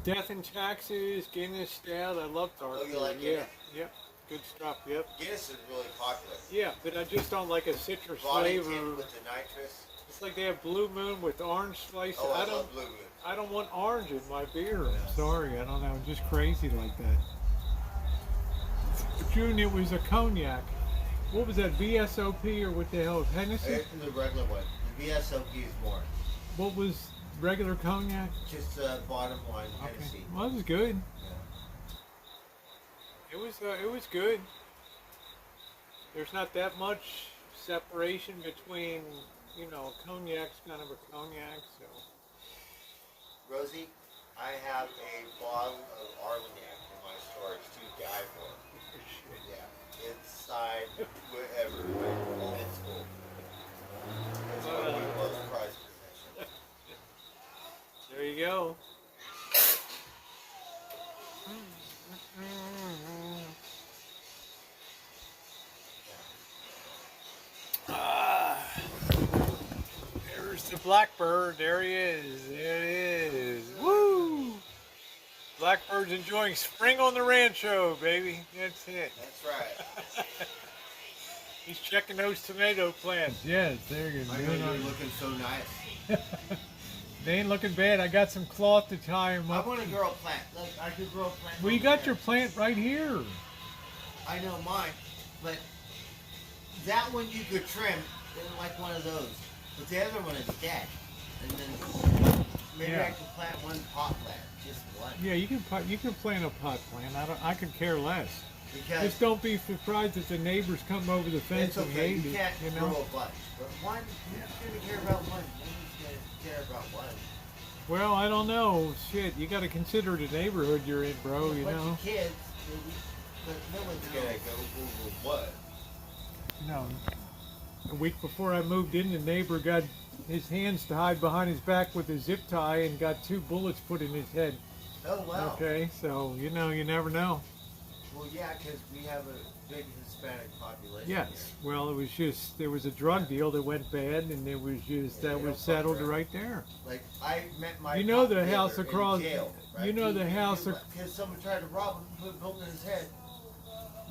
Death and Taxes, Guinness Stout. I love dark Oh, you beer. like yeah. Guinness? Yep. Good stuff. Yep. Guinness is really popular. Yeah, but I just don't like a citrus Body flavor. tint with the nitrous. It's like they have Blue Moon with orange slices. Oh, I don't. love Blue Moon. I don't want orange in my beer. I'm sorry. I don't know. I'm just crazy like that. June, it was a cognac. What was that? VSOP or what the hell? Hennessy? It's the regular one. The VSOP is more. What was regular cognac? Just bottom line Okay. Hennessy. Well, it was good. Yeah. It was good. There's not that much separation between, you know, cognac's kind of a cognac, so. Rosie, I have a bottle of Armagnac in my storage to die for. Yeah, inside, wherever. It's cool. It's one of my most prized possessions. There you go. Ah, there's the blackbird. There he is. There he is. Woo! Blackbird's enjoying spring on the rancho, baby. That's it. That's right. He's checking those tomato plants. Yes, there you go. I know you're looking so nice. They ain't looking bad. I got some cloth to tie them I up. want to grow a plant. Look, I could grow a plant. Well, you got your plant right here. I know mine, but that one you could trim, like one of those. But the other one is dead. And then maybe Yeah. I could plant one pot plant, just one. Yeah, you can plant a pot plant. I could care less. Because Just don't be surprised if the neighbors come over the fence it's and okay, hate you it. can't You grow know. a bunch. But one, who's going to care about one? Who's going to care about one? Well, I don't know. Shit, you got to consider the neighborhood you're in, bro. You A bunch know. of kids, but no one's going to go over what? No. A week before I moved in, the neighbor got his hands tied behind his back with a zip tie and got 2 bullets put in his head. Oh, wow. Okay, so you know, you never know. Well, yeah, because we have a big Hispanic population. Yes. Well, it was just there was a drug deal that went bad, and it was just Yeah, that they was don't fuck settled around. right there. Like, I met my You know pop the dealer house in across- jail, right? you know the house ac- Because someone tried to rob him, put a bullet in his head.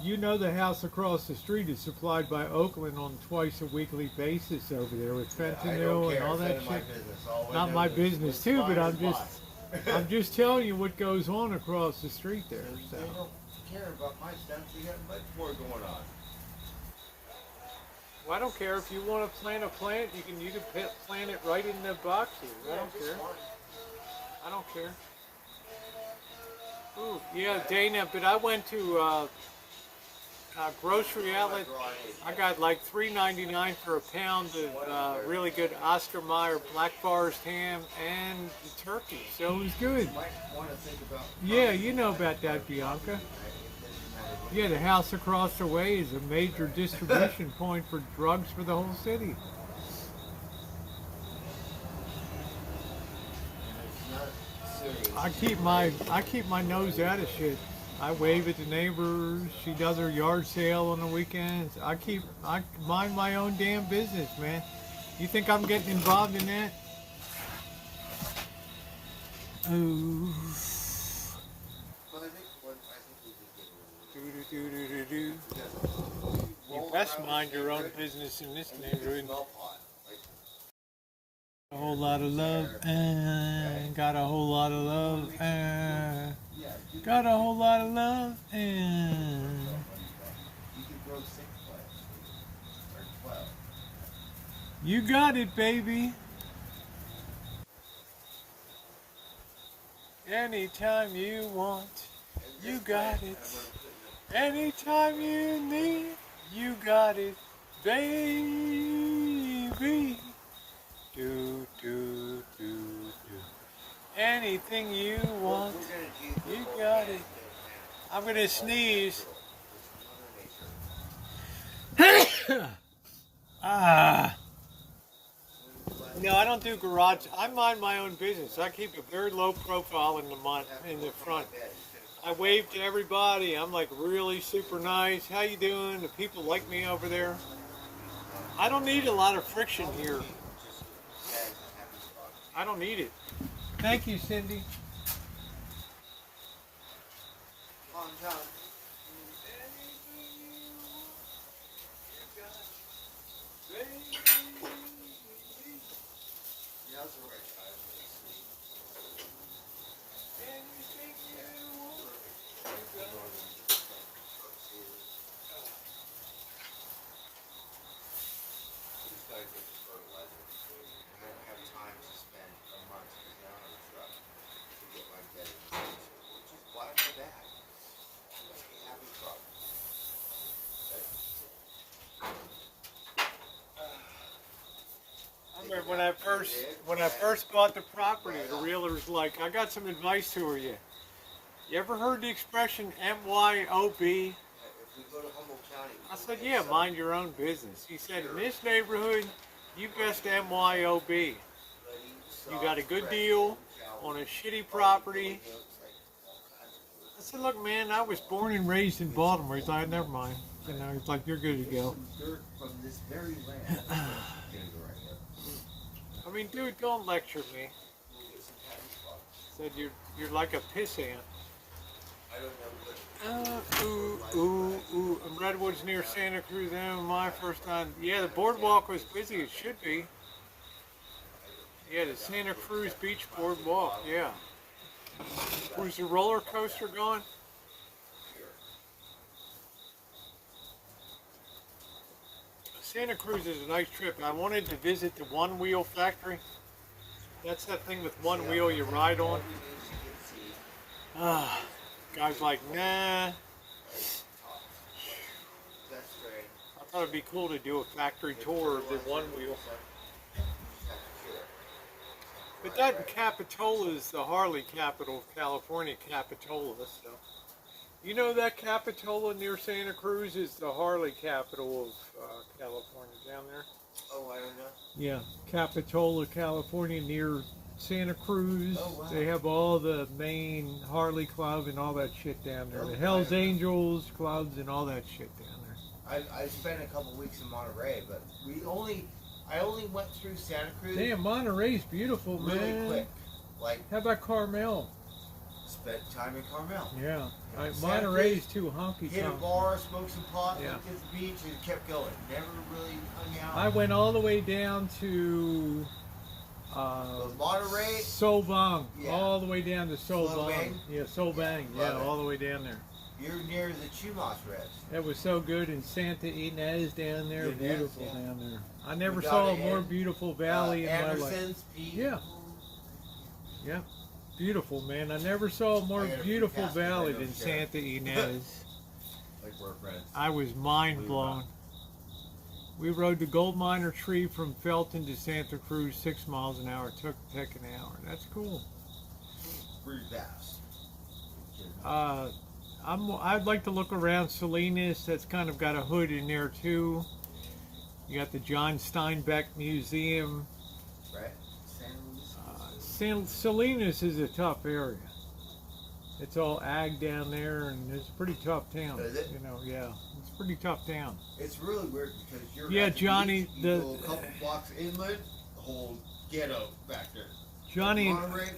You know the house across the street is supplied by Oakland on twice a weekly basis over there with I don't fentanyl care. and all It's none that of my shit. business. All I Not know my is business what's too, mine but is mine. I'm just telling you what goes on across the street there. They So. don't care about my stuff. They got much more going on. Well, I don't care if you want to plant a plant. You can plant it right in the box here. I don't just care. one. I don't care. Ooh, yeah, Dana. But I went to grocery outlet. I got like $3.99 for a pound of really good Oscar Mayer Black Forest ham and the turkey. So it was good. You might want to think about. Yeah, you know about that, Bianca. Yeah, the house across the way is a major distribution point for drugs for the whole city. I keep my nose out of shit. I wave at the neighbors. She does her yard sale on the weekends. I mind my own damn business, man. You think I'm getting involved in that? Ooh. Do-do-do-do-do-do. You best mind your own business in this neighborhood. A whole lot of love, got a whole lot of love, got a whole lot of love, You could grow 6 plants or 12. You got it, baby. Anytime you want, you got it. Anytime you need, you got it, baby. Do, do, do, do. Anything you want, you got it. I'm gonna sneeze. Ah. No, I don't do garage. I mind my own business. I keep a very low profile in the front. I wave to everybody. I'm like really super nice. How you doing? The people like me over there. I don't need a lot of friction here. I don't need it. Thank you, Cindy. On time. Yeah, that's the right size. These guys get the fertilizer. I don't have time to spend a month because I don't have a truck to get my bed in place. Just buy my bag. Have a truck. I'm when I first bought the property, the realtor's like, I got some advice for you. You ever heard the expression MYOB? If we go to Humboldt County, I said, yeah, mind your own business. He said, in this neighborhood, you best MYOB. You got a good deal on a shitty property. I said, look, man, I was born and raised in Baltimore. He's like, never mind. You know, he's like, you're good to go. Dirt from this very land. I mean, dude, don't lecture me. Said you're like a piss ant. And Redwoods near Santa Cruz. My first time. Yeah, the boardwalk was busy. It should be. Yeah, the Santa Cruz Beach Boardwalk. Yeah. Was the roller coaster going? Santa Cruz is a nice trip. I wanted to visit the One Wheel Factory. That's that thing with one wheel you ride on. Guy's like, nah. I thought it'd be cool to do a factory tour of the One Wheel. But that in Capitola is the Harley capital of California, Capitola. So, you know that Capitola near Santa Cruz is the Harley capital of California down there? Oh, I don't know. Yeah, Capitola, California, near Santa Cruz. Oh, wow. They have all the main Harley club and all that shit down there. The Hells Angels clubs and all that shit down there. I spent a couple weeks in Monterey, but I only went through Santa Cruz. Damn, Monterey's beautiful, really man. Quick. Like, how about Carmel? Spent time in Carmel. Yeah. Santa Monterey's Cruz, too honky hit a tonk. bar, smoked some pot, Yeah. looked at the beach, and kept going. Never really hung out. I went all the way down to Monterey. Sobang. Yeah. All the way down to Sobang. Slobang? Yeah, Sobang. Yeah, Yeah, love it. all the way down there. You're near the Chumash Reds. It was so good in Santa Ynez down there. Ynez, Beautiful yeah. down there. I never We got saw a it more in, beautiful valley in my life. Anderson's, Pete. Yeah. Yeah. Beautiful, man. I never saw a more I gotta beautiful recast it, I valley don't than care. Santa Ynez. Like we're friends. I was mind blown. We rode the gold miner tree from Felton to Santa Cruz 6 miles an hour. Took an hour. That's cool. Pretty fast. I'd like to look around Salinas. That's kind of got a hood in there too. You got the John Steinbeck Museum. Right? San Luis. Salinas is a tough area. It's all ag down there, and it's a pretty tough town. Is it? You know, yeah, it's a pretty tough town. It's really weird because you're Yeah, at the Johnny, beach, you the- go a couple blocks inland, the whole ghetto back there. Johnny, Monterey's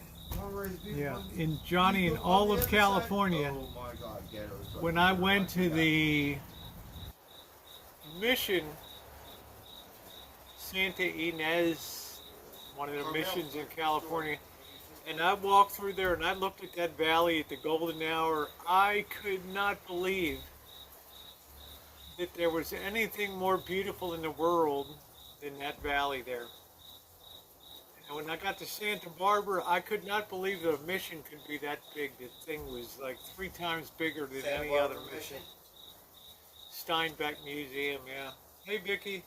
beautiful. yeah, in Johnny You and go on all the of other side, California. oh my God, ghettos. When I went to the mission, Santa Ynez, one of the missions in California, and I walked through there and I looked at that valley at the golden hour. I could not believe that there was anything more beautiful in the world than that valley there. And when I got to Santa Barbara, I could not believe that a mission could be that big. The thing was like 3 times bigger than Santa any Barbara other mission. mission? Steinbeck Museum, yeah. Hey, Vicky.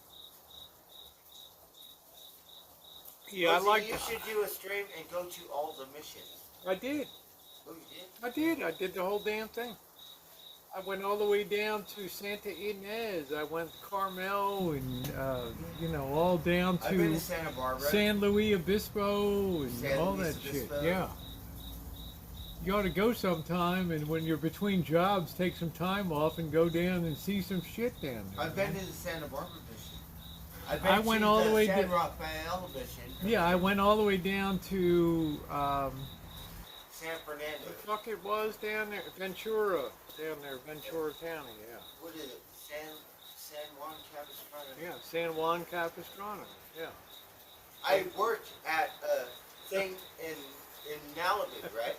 Yeah, Listen, I like. You should do a stream and go to all the missions. I did. Oh, you did? I did. I did the whole damn thing. I went all the way down to Santa Ynez. I went to Carmel and, you know, all down I've been to to Santa Barbara. San Luis Obispo and San all Luis that shit. Obispo. Yeah. You ought to go sometime, and when you're between jobs, take some time off and go down and see some shit down there. I've been to the Santa Barbara mission. I've been I went to all the way San to- Rafael mission. Yeah, I went all the way down to, San Fernando. the fuck it was down there, Ventura, down there, Ventura County, yeah. What is it? San Juan Capistrano. Yeah, San Juan Capistrano, yeah. I worked at a thing in Malibu, right?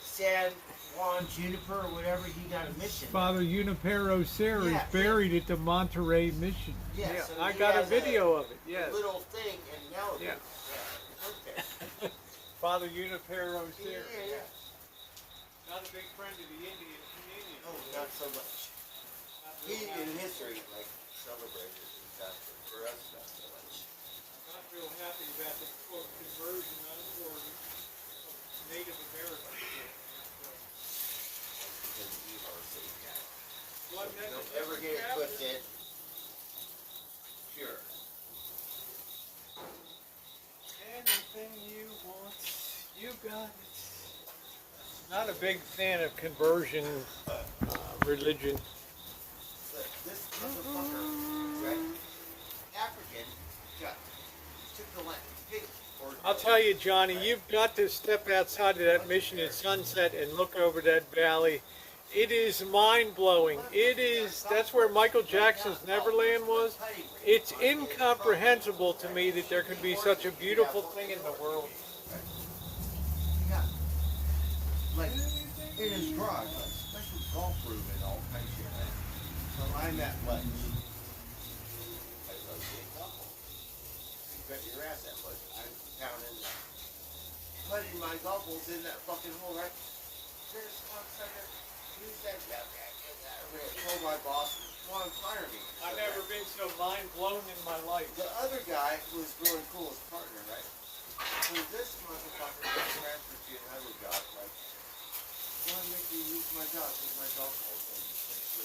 San Juan Juniper or whatever, he got a mission. Father Junipero Serra is Yeah, buried at the Monterey Mission. Yeah, so I he got a has video of it, yes. little thing in Malibu. Yeah. I worked there. Father Junipero Serra. Yeah. Not a big friend of the Indian community. No, not so much. He in history like celebrated and stuff, but for us not so much. real happy about the quote conversion unquote of Native Americans. Because you are a safe guy. Well, that's Don't a ever different get it chapter. twisted. Sure. Anything you want, you got it. Not a big fan of conversion religion. But this motherfucker, right? African, got took the land. Hey, or I'll tell you, Johnny, you've got to step outside of that mission at sunset and look over that valley. It is mind-blowing. It is, that's where Michael Jackson's Neverland was. It's incomprehensible to me that there could be such a beautiful thing in the world. Yeah. Like, in his garage, like special golf room and all kinds of shit. Right? So I'm at lunch. I was like, hey, couple. You bet your ass that much. I'm pounding, putting my golf balls in that fucking hole, right? There's one second. Who's that guy? I told my boss, want to fire me. I've never been so mind-blown in my life. The other guy was really cool as partner, right? So this motherfucker got transferred to another job, right? Want to make me lose my job with my golf balls on this place for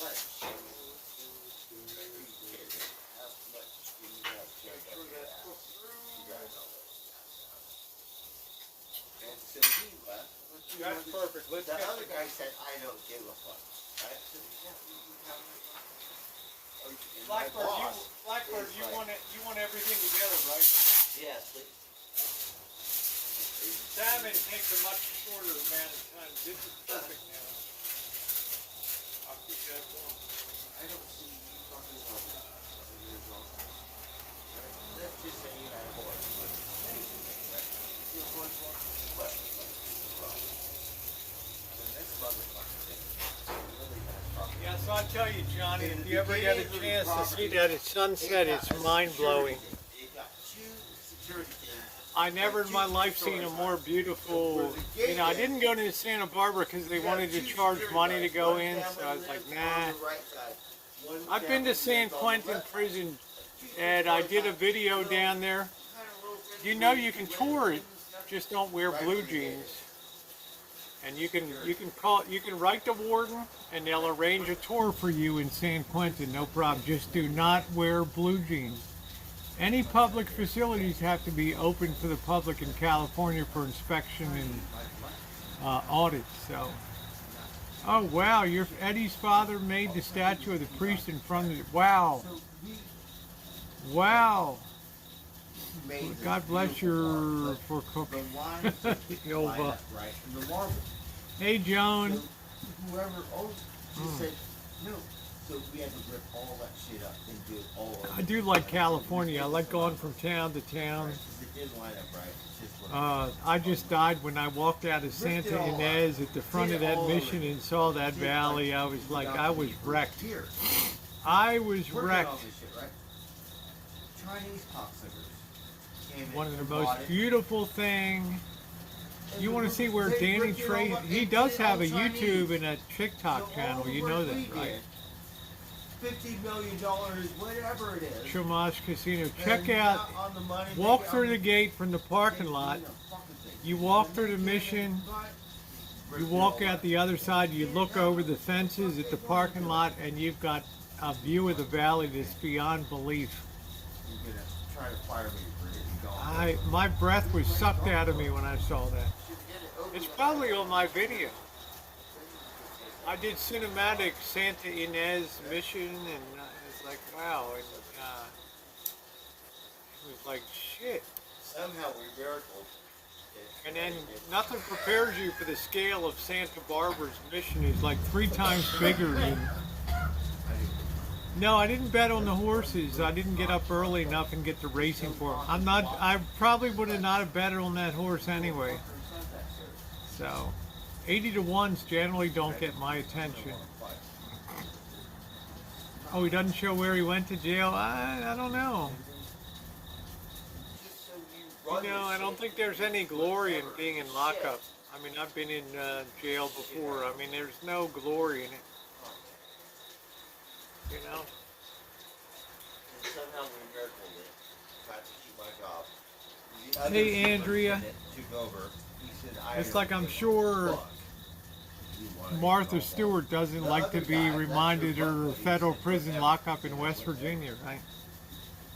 lunch. Are you kidding? How much do you have carried up your ass? You guys know that. And so he left. That's perfect. Let's The get other guy said, I don't give a fuck. Right? So, yeah, you have and my boss Blackbird, is you like, want everything together, right? yeah, please. Salmon takes a much shorter amount of time. This is perfect now. I'll keep that going. I don't see you talking about that. Let's just say you had a horse. Right? Your horse walks. What? This motherfucker thing really has problems. Yeah, so I tell you, Johnny, if you ever get a chance to see that at sunset, it's mind-blowing. It got two security things. I never in my life seen a more beautiful, you know, I didn't go to Santa Barbara because they wanted to charge money to go in, so I was like, nah. I've been to San Quentin prison, and I did a video down there. You know you can tour it, just don't wear blue jeans. And you can write the warden, and they'll arrange a tour for you in San Quentin, no problem. Just do not wear blue jeans. Any public facilities have to be open for the public in California for inspection and audit. So, oh wow, Eddie's father made the statue of the priest in front of it. Wow, wow. God bless you for cooking. The old buck. Hey Joan. So whoever owns it, she said, no. So we had to rip all that shit up and do it all over. I do like California. I like going from town to town. Because it didn't line up right. It's just what I just died when I walked out of Santa Ynez at the front of that mission and saw that valley. I was like, I was wrecked. Here. I was Working wrecked. all this shit, right? Chinese cocksuckers came in One of the and most bought it. beautiful thing. And You want to see where they Danny ripped it all Trey? up He and does did it have a all Chinese. YouTube and a So TikTok all channel. the You work know we that, right? did, $50 million, whatever it is. Chumash Casino. and Check we out. got on the money, Walk they through got the on gate from the parking the- lot. the fucking thing. You walk And through they the came in mission. and bought- You ripped it walk all out up. the other side. You look over the fences at the parking lot, and you've got a view of the valley that's beyond belief. You're gonna try to fire me for getting gone. My breath was sucked out of me when I saw that. It's probably on my video. I did cinematic Santa Ynez mission, and it's like, wow. And, it was like, shit. Somehow we miracled. And then nothing prepares you for the scale of Santa Barbara's mission. Is like 3 times bigger than. No, I didn't bet on the horses. I didn't get up early enough and get to racing for them. I probably would have not have betted on that horse anyway. So, 80 to 1s generally don't get my attention. Oh, he doesn't show where he went to jail? I don't know. You know, I don't think there's any glory in being in lockup. I mean, I've been in jail before. I mean, there's no glory in it. You know? And somehow we miracled it. Got to keep my job. The other Hey, Andrea. superintendent took over. He said, I It's don't like I'm give a sure fuck. You wanna be Martha normal. Stewart doesn't The like other to be guy left reminded her of her butt federal buddies prison and lockup in put West everything Virginia, right?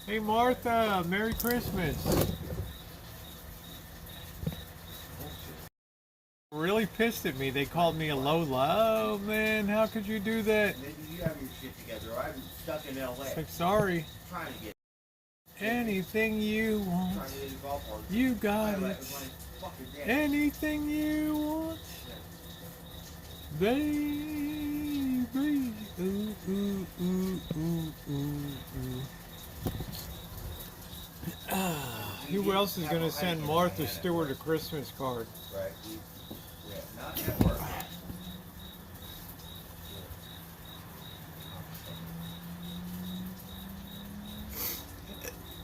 Hey, Martha, Merry Christmas. Really pissed at me. They called me a Lola. Oh, man, how could you do that? Maybe you have your shit together. I'm stuck in LA. It's like, sorry. Trying to get Anything you want, trying to get a golf park. you got My it. fucking dad. Anything you want, baby. Ooh, ooh, ooh, ooh, ooh, ooh. Who else is going to send Martha Stewart a Christmas card? Right. Yeah. Not at work.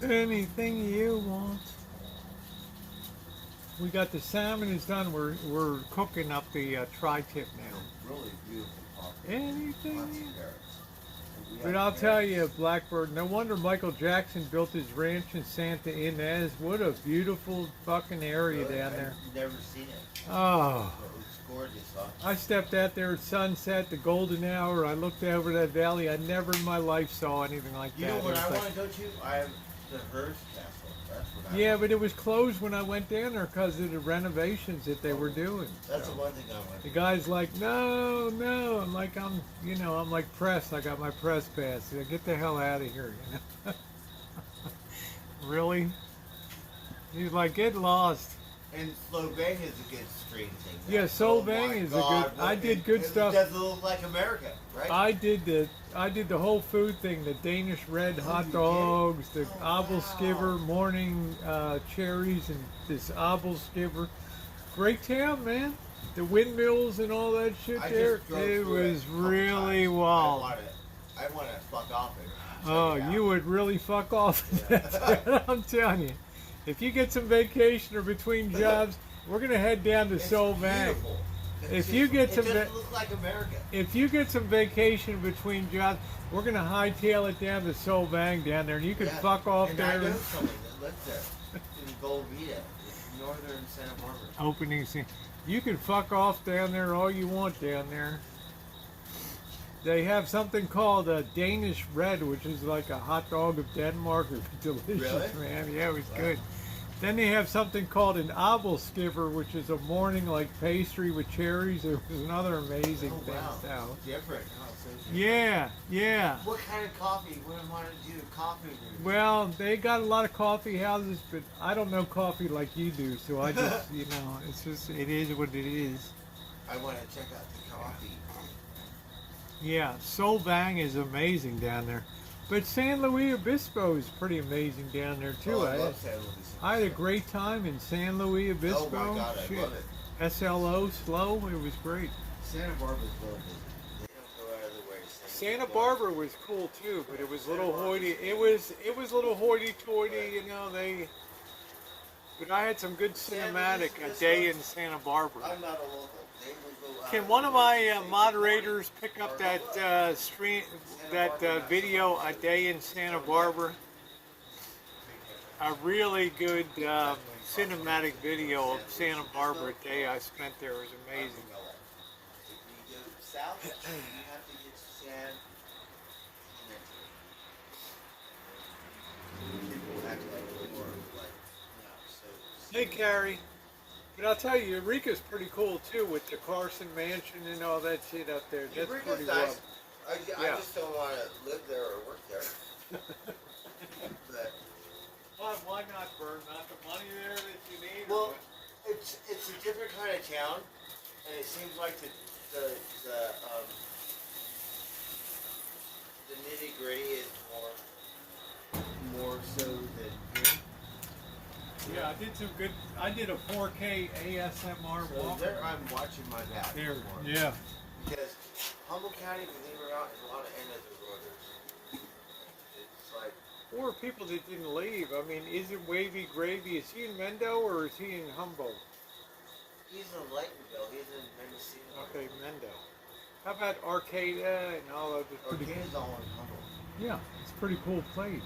Anything you want. We got the salmon is done. We're cooking up the tri-tip now. Really beautiful property. Anything Lots you of carrots. And we But have I'll tell carrots. you, Blackbird, no wonder Michael Jackson built his ranch in Santa Ynez. What a beautiful fucking area Really? down there. I've never seen it. Oh, But it's gorgeous, huh? I stepped out there at sunset, the golden hour. I looked over that valley. I never in my life saw anything like You that. know It what was I like- want to go to? I have the Hearst Castle. That's what I yeah, want. but it was closed when I went down there because of the renovations that they were doing. That's So, the one thing I want. the guy's like, no, no. I'm like, I'm like press. I got my press pass. He's like, get the hell out of here. You know? Really? He's like, get lost. And Slovenia is a good stream thing. Yeah, Oh Solvang my is a God, good. what I did it- good it stuff. does look like America, right? I did the whole food thing, the Danish red hot you did? dogs, the Oh, Abelskiver wow. morning cherries, and this Abelskiver. Great town, man. The windmills and all that shit I there. just drove It through was a couple really times. wild. I want to fuck off it. Oh, you would really fuck off in that town, I'm telling you. If you get some vacation or between jobs, we're gonna head down to Solvang. If you get some it doesn't look like America. If you get some vacation between jobs, we're gonna hightail it down to Solvang down there, and you can Yeah. fuck off and there. I know someone that lives there in Golvita, northern Santa Barbara. Opening scene. You can fuck off down there all you want down there. They have something called a Danish red, which is like a hot dog of Denmark. It's delicious, Really? man. Yeah, it was Wow. good. Then they have something called an Abelskiver, which is a morning like pastry with cherries. It was another amazing thing. Wow. So. Different. Oh, so different. Yeah, yeah. What kind of coffee? What do I want to do? Coffee room? Well, they got a lot of coffee houses, but I don't know coffee like you do, so I just, it is what it is. I want to check out the coffee. Yeah, Solvang is amazing down there. But San Luis Obispo is pretty amazing down there, too. Oh, I love San Luis. I had a great time in San Luis Obispo. Oh my God, I Shit. love it. SLO, slow, it was great. Santa Barbara's well busy. They don't go out of their way to say Santa Barbara was cool too, but it was a little hoity. It was a little hoity-toity, But I had some good cinematic a day in Santa Barbara. I'm not a local. They will go out Can of one of their way my to say moderators pick up that stream, that video a day in Santa Barbara? A really good cinematic video of Santa Barbara day I spent there was amazing. If you go south, you have to get sand. People act like more like, so. Hey, Carrie. But I'll tell you, Eureka's pretty cool too with the Carson Mansion and all that shit up there. That's Eureka's pretty nice. well. I Yeah. just don't want to live there or work there. But, Why not, Bert? Not the money there that you need? well, it's a different kind of town, and it seems like the nitty gritty is more so than here. Yeah, I did a 4K ASMR So walk. there, I'm watching my back. There, more. yeah. Because Humboldt County, believe it or not, is a lot of end It's like, Or people that didn't leave. I mean, is it Wavy Gravy? Is he in Mendo or is he in Humboldt? he's in Laytonville, he's in Mendocino. Okay, Mendo. How about Arcata and all of it? Or Kansas all in Humboldt. Yeah, it's a pretty cool place,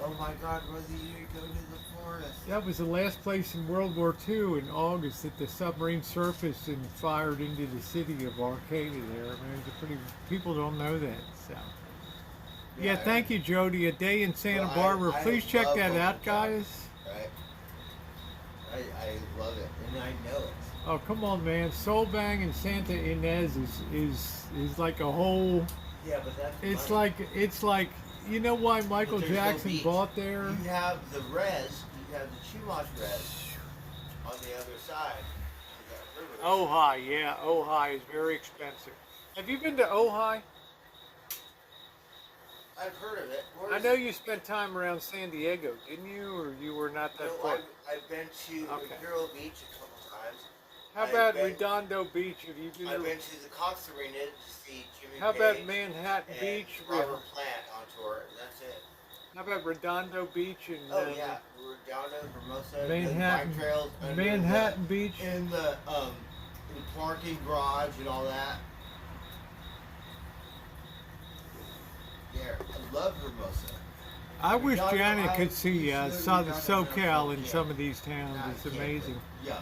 Oh my God, whether you go to the forest. That was the last place in World War II in August that the submarine surfaced and fired into the city of Arcadia there. I mean, it's a pretty, people don't know that, so. Yeah, thank you, Jody. A Day in Santa Well, Barbara. I Please check love that Uncle out, John, guys. Right? I love it, and I know it. Oh, come on, man. Soul Bang and Santa Ynez is like a whole. Yeah, but that's It's like you know why Michael there's no Jackson beach. bought there? You have the res, you have the Chumash res on the other side of that river. Ojai, yeah, Ojai is very expensive. Have you been to Ojai? I've heard of it. I know you spent time around San Diego, didn't you? Or you were not that No, far? I've been to Okay. Imperial Beach a couple times. How I've about been- Redondo Beach? Have you been I've there? been to the Cox Arena to see Jimmy How Page about Manhattan and Beach? Robert Plant on tour. That's it. How about Redondo Beach and Oh yeah, we're down in Hermosa. Manhattan- the bike trails under Manhattan Beach? in the parking garage and all that. Yeah, I love Hermosa. I wish Redondo, Janet could I see used to saw the go to Redondo SoCal in yeah. some of these towns. Nah, It's I can't, amazing. but, yeah,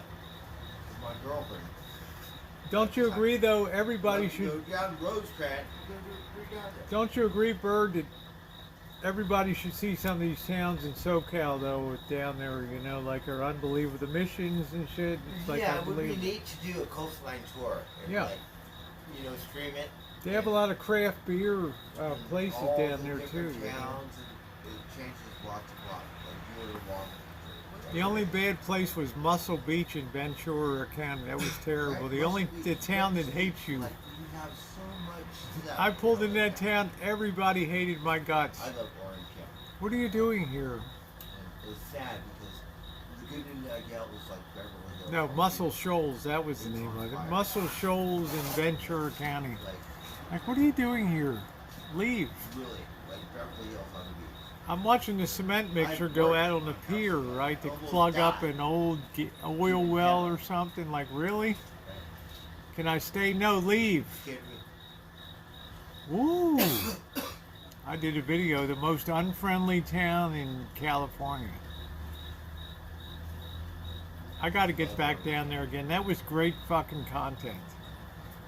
my girlfriend. Don't you agree, though? Everybody Love to should. go down Rosecrans. Go to Redondo. Don't you agree, Bird, that everybody should see some of these towns in SoCal, though, down there, you know, like are unbelievable. The missions and shit. It's like Yeah, it would be unbelievable. neat to do a coastline tour. And Yeah. like, stream it. They have a lot of craft beer and places all down the there, too. different you know. Towns, and it changes block to block. Like, you would walk. The only bad place was Muscle Beach in Ventura County. That was terrible. The town that hates you. Like, you have so much stuff. I pulled in that town. Everybody hated my guts. I love Orange County. What are you doing here? And it was sad because the good news I got was like Beverly Hills. No, Muscle Shoals. That was the name of it. Muscle Shoals in Ventura County. Like, what are you doing here? Leave. Really, like Beverly Hills on the beach. I'm watching the cement mixer go out on the pier, right, to plug up an old oil well or something. Like, really? Can I stay? No, leave. Can't Woo! I did a video, the most unfriendly town in California. I got to get back down there again. That was great fucking content.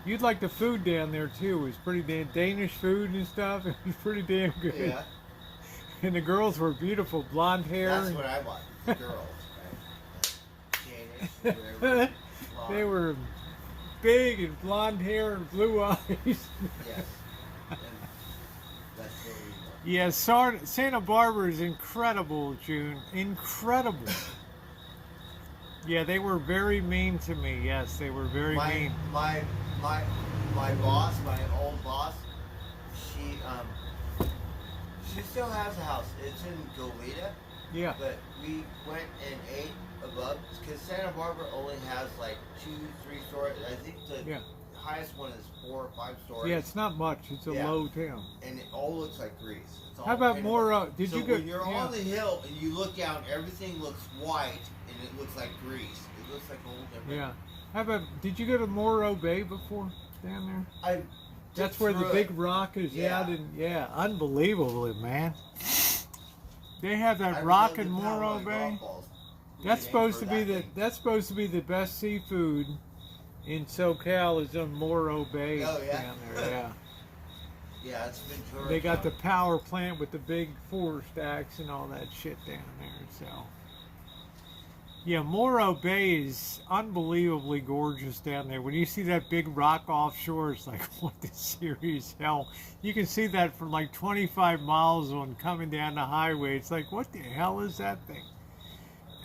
You'd like the food down there too. It was pretty damn Danish food and stuff. It was pretty damn good. Yeah. And the girls were beautiful, blonde hair. That's what I want. The girls, right? Danish, whatever. They were big and blonde hair and blue eyes. Yes. And that's what we want. Yeah, Santa Barbara is incredible, June. Incredible. Yeah, they were very mean to me. Yes, they were very mean. My boss, my old boss, she still has a house. It's in Goleta. Yeah. But we went and ate above because Santa Barbara only has like 2, 3 stories. I think the highest one is 4 or 5 stories. Yeah, it's not much. It's a low town. And it all looks like Greece. It's all How about painted more? white. Did So you go? when you're on the hill and you look down, everything looks white and it looks like Greece. It looks like a whole different. Yeah. How about? Did you go to Morro Bay before down there? That's where the big rock is out, and unbelievable, man. They have that rock in Morro Bay. That's supposed to be the best seafood in SoCal is on Morro Bay Oh, yeah? down there. Yeah. Yeah, it's Ventura. They got the power plant with the big forest stacks and all that shit down there. So, yeah, Morro Bay is unbelievably gorgeous down there. When you see that big rock offshore, it's like, what the serious hell? You can see that from like 25 miles on coming down the highway. It's like, what the hell is that thing?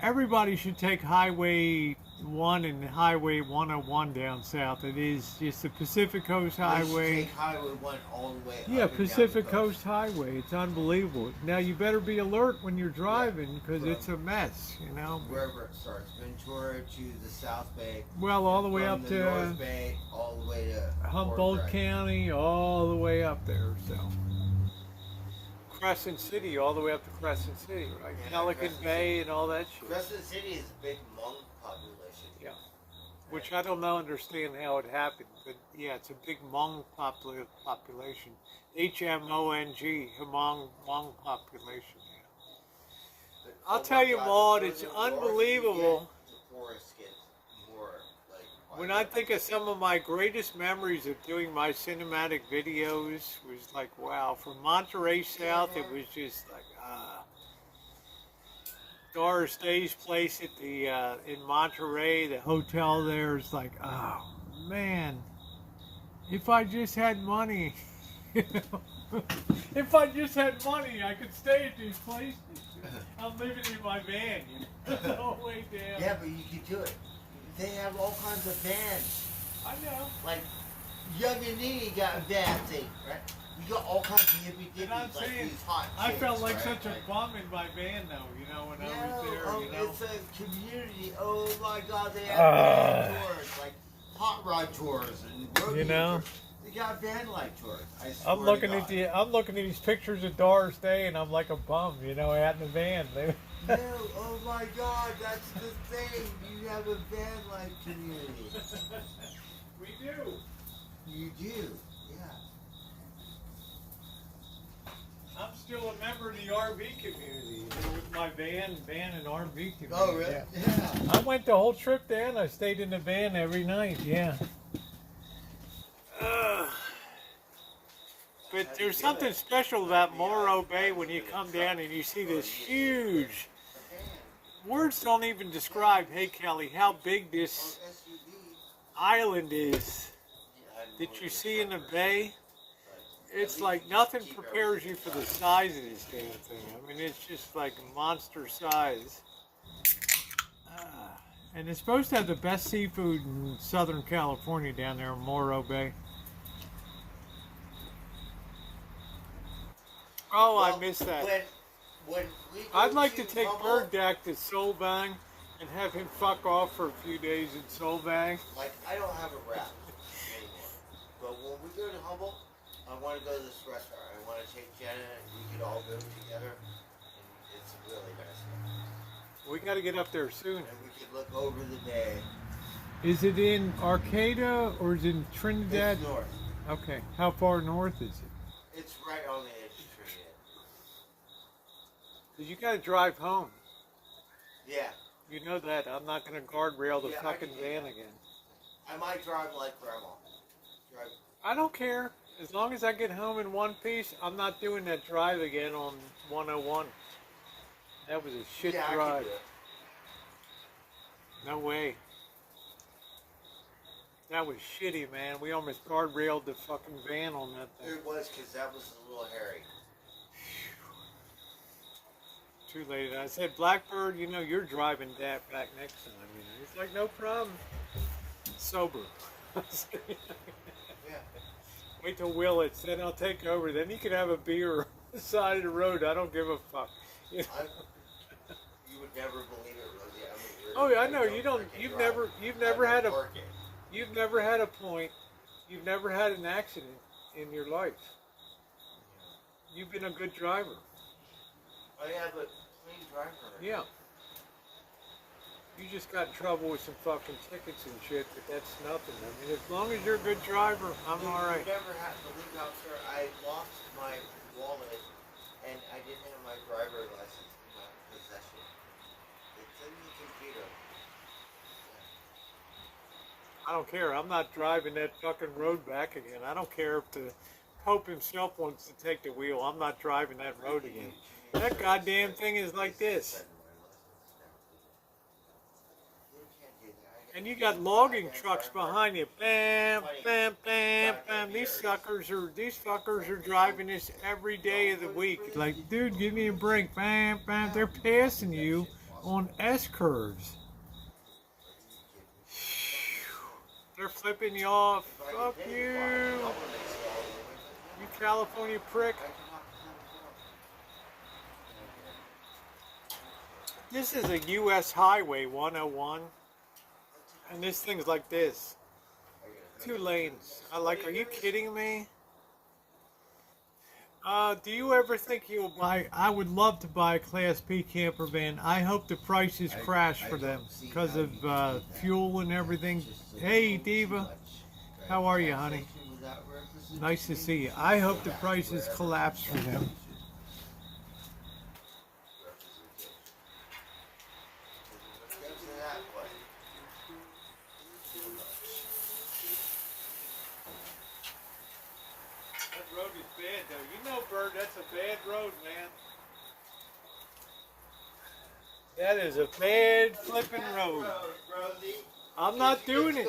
Everybody should take Highway 1 and Highway 101 down south. It is just the Pacific Coast Highway. Take Highway 1 all the way up Yeah, and down the Pacific Coast Highway. It's unbelievable. Now you better be alert when you're driving because it's a mess, you know. Wherever it starts, Ventura to the South Bay. Well, all the way from up the to North Bay, all the way to Humboldt Fort Bragg. County, all the way up there. So Crescent City, all the way up to Crescent City, right? Yeah, Pelican Crescent Bay and all that shit. Crescent City is a big Hmong population. Yeah. Which I don't know, understand how it happened, but yeah, it's a big Hmong population. Hmong, Hmong population. Yeah. I'll Oh tell my you, God, Maud, the it's further north you unbelievable. get, the forest gets more like. When I think of some of my greatest memories of doing my cinematic videos, was like, wow, from Monterey South, it was just like, Doris Day's place at the in Monterey, the hotel there is like, oh man, if I just had money, if I just had money, I could stay at these places. I'm living in my van, the whole way down. Yeah, but you could do it. They have all kinds of vans. I know. Like Young and Needy got a van thing, right? You got all kinds of hippie And I'm dippies, like saying, these hot I chicks, felt like right? such a bum in my van, though. When I was there. It's a community. Oh my God, they have van tours, like hot rod tours and rodeo tours. They got van-like tours. I swear I'm looking to at God. I'm looking at these pictures of Doris Day, and I'm like a bum, out in the van. No, oh my God, that's the thing. You have a van-like community. We do. You do, yeah. I'm still a member of the RV community, with my van and RV community. Oh, really? Yeah. I went the whole trip down. I stayed in the van every night. Yeah. But there's something special about Morro Bay when you come down and you see this huge. Words don't even describe, hey Kelly, how big this island is that you see in the bay. It's like nothing prepares you for the size of this damn thing. I mean, it's just like monster size. And it's supposed to have the best seafood in Southern California down there in Morro Bay. Oh, I miss that. When we go I'd like to take Humboldt, Bird to Solvang and have him fuck off for a few days in Solvang. Like, I don't have a rap anymore. But when we go to Humboldt, I want to go to this restaurant. I want to take Jenna and we could all go together. And it's really nice. We got to get up there soon. And we could look over the bay. Is it in Arcata or is it in Trinidad? It's north. Okay. How far north is it? It's right on the edge of Trinidad. Because you got to drive home. Yeah. You know that. I'm not going to guardrail the Yeah, I fucking can do van that. again. I might drive like Grandma. Drive. I don't care. As long as I get home in one piece, I'm not doing that drive again on 101. That was a shit Yeah, I drive. can do it. No way. That was shitty, man. We almost guardrailed the fucking van on that thing. It was because that was a little hairy. Too late. I said, Blackbird, you're driving that back next time. He's like, no problem. Sober. Yeah. Wait till Willits, then I'll take over. Then you can have a beer on the side of the road. I don't give a fuck. You would never believe it, Rosie. I mean, Oh, really, yeah, I know. don't You don't. freaking You've drive. never I had a. work it. You've never had a point. You've never had an accident in your life. You've been a good driver. I have a clean driver. Yeah. You just got in trouble with some fucking tickets and shit, but that's nothing. I mean, as long as you're a good driver, I'm all right. You never had to leave out, sir. I lost my wallet and I didn't have my driver license in my possession. It's in the computer. I don't care. I'm not driving that fucking road back again. I don't care if the Pope himself wants to take the wheel. I'm not driving that road again. That goddamn thing is like this. And you got logging trucks behind you. Bam, bam, bam, bam. These fuckers are driving this every day of the week. Like, dude, give me a break. Bam, bam. They're passing you on S curves. They're flipping you off. Fuck you. You California prick. This is a U.S. Highway 101. And this thing's like this. 2 lanes. Are you kidding me? Do you ever think you'll buy, I would love to buy a Class P camper van. I hope the prices crash for them because of fuel and everything. Hey, Diva. How are you, honey? Nice to see you. I hope the prices collapse for them. bad though. You know, Bird, that's a bad road, man. That is a bad flipping road. I'm not doing it.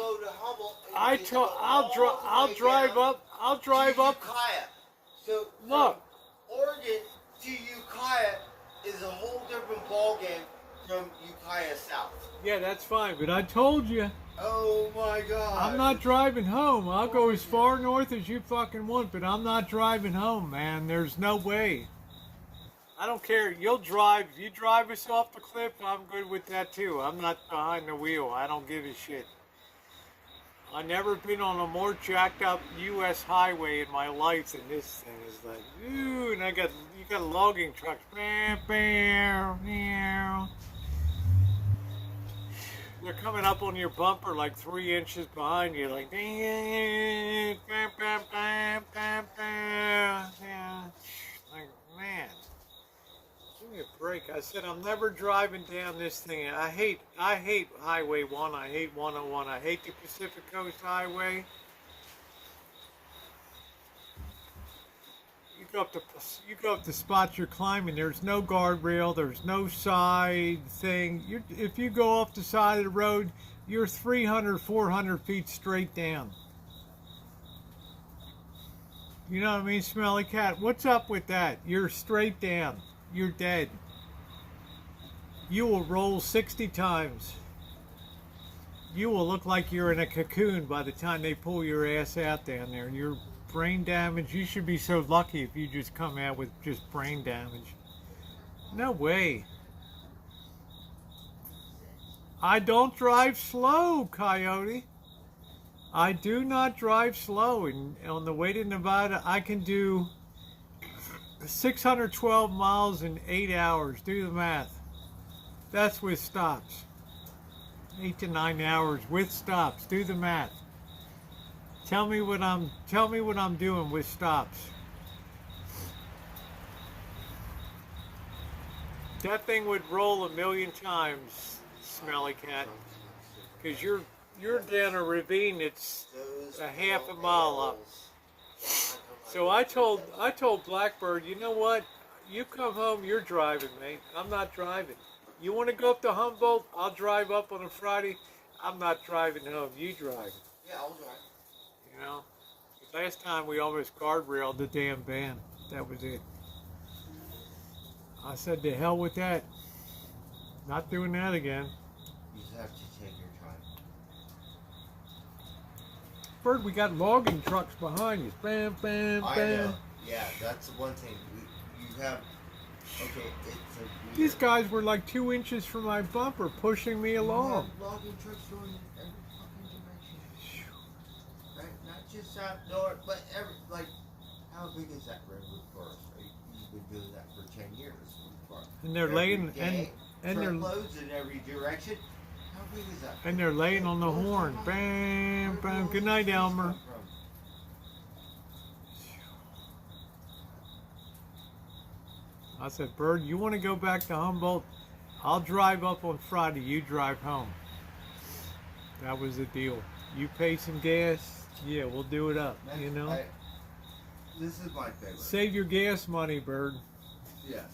I'll drive up. I'll drive up. Ukiah. So Look. from Oregon to Ukiah is a whole different ballgame from Ukiah south. Yeah, that's fine. But I told you, Oh my God. I'm not driving home. I'll go as far north as you fucking want, but I'm not driving home, man. There's no way. I don't care. You'll drive. If you drive us off the cliff, I'm good with that too. I'm not behind the wheel. I don't give a shit. I've never been on a more jacked up U.S. highway in my life than this thing. It's like, ooh, and you got logging trucks. They're coming up on your bumper like 3 inches behind you, like, yeah. Like, man. Give me a break. I said I'm never driving down this thing. I hate Highway 1. I hate 101. I hate the Pacific Coast Highway. You go up to spots you're climbing. There's no guardrail. There's no side thing. If you go off the side of the road, you're 300, 400 feet straight down. You know what I mean, Smelly Cat? What's up with that? You're straight down. You're dead. You will roll 60 times. You will look like you're in a cocoon by the time they pull your ass out down there. You're brain damage. You should be so lucky if you just come out with just brain damage. No way. I don't drive slow, Coyote. I do not drive slow. And on the way to Nevada, I can do 612 miles in 8 hours. Do the math. That's with stops. 8 to 9 hours with stops. Do the math. Tell me what I'm doing with stops. That thing would roll a million times, Smelly Cat, because you're down a ravine that's a half a mile up. So I told Blackbird, you know what? You come home, you're driving, mate. I'm not driving. You want to go up to Humboldt? I'll drive up on a Friday. I'm not driving home. You drive. Yeah, I'll drive. You know? Last time we almost guardrailed the damn van. That was it. I said, to hell with that. Not doing that again. You just have to take your time. Bird, we got logging trucks behind you. Bam, bam, I bam. know. Yeah, that's the one thing. You have. Okay, it's a weird. These guys were like 2 inches from my bumper, pushing me along. You have logging trucks going in every fucking direction. Right? Not just out north, but like, how big is that redwood forest? Right? You've been doing that for 10 years. And they're laying and they're truckloads in every direction. How big is that? and they're laying on the horn. Bam, bam. Good night, Elmer. I said, Bird, you want to go back to Humboldt? I'll drive up on Friday. You drive home. That was the deal. You pay some gas. Yeah, we'll do it up. You know. This is my favorite. Save your gas money, Bird. Yes.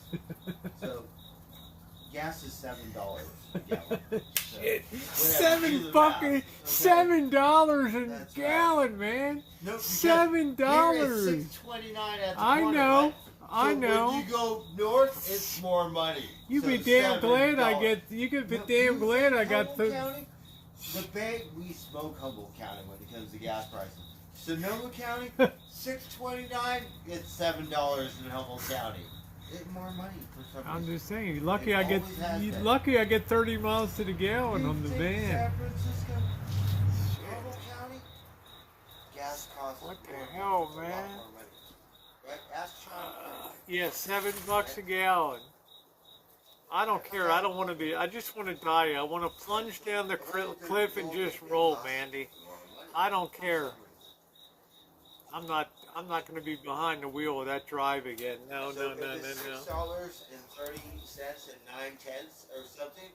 So, gas is $7 a gallon. Shit. $7 $7 a That's gallon, man. No, $7. Here it's $6.29 at the I corner, know. right? I So know. when you go north, it's more money. You So be damn glad I $7. get. You could be No, damn glad I got Humboldt the. County, the Bay, we smoke Humboldt County when it comes to gas prices. Sonoma County, $6.29. It's $7 in Humboldt County. It's more money for some I'm reason. just saying. Lucky It I get. always has been. Lucky I get 30 miles to the gallon You on the think van. San Francisco, Humboldt County, gas costs. What the more hell, money. It's a lot man? more money. Right? Ask Sean. Yeah, $7 a gallon. I don't care. I don't want to be. I just want to die. I want to plunge down the cliff and just roll, Mandy. I don't care. I'm not going to be behind the wheel of that drive again. No, So no, no, if it's no, no. $6.30 and 9 cents or something,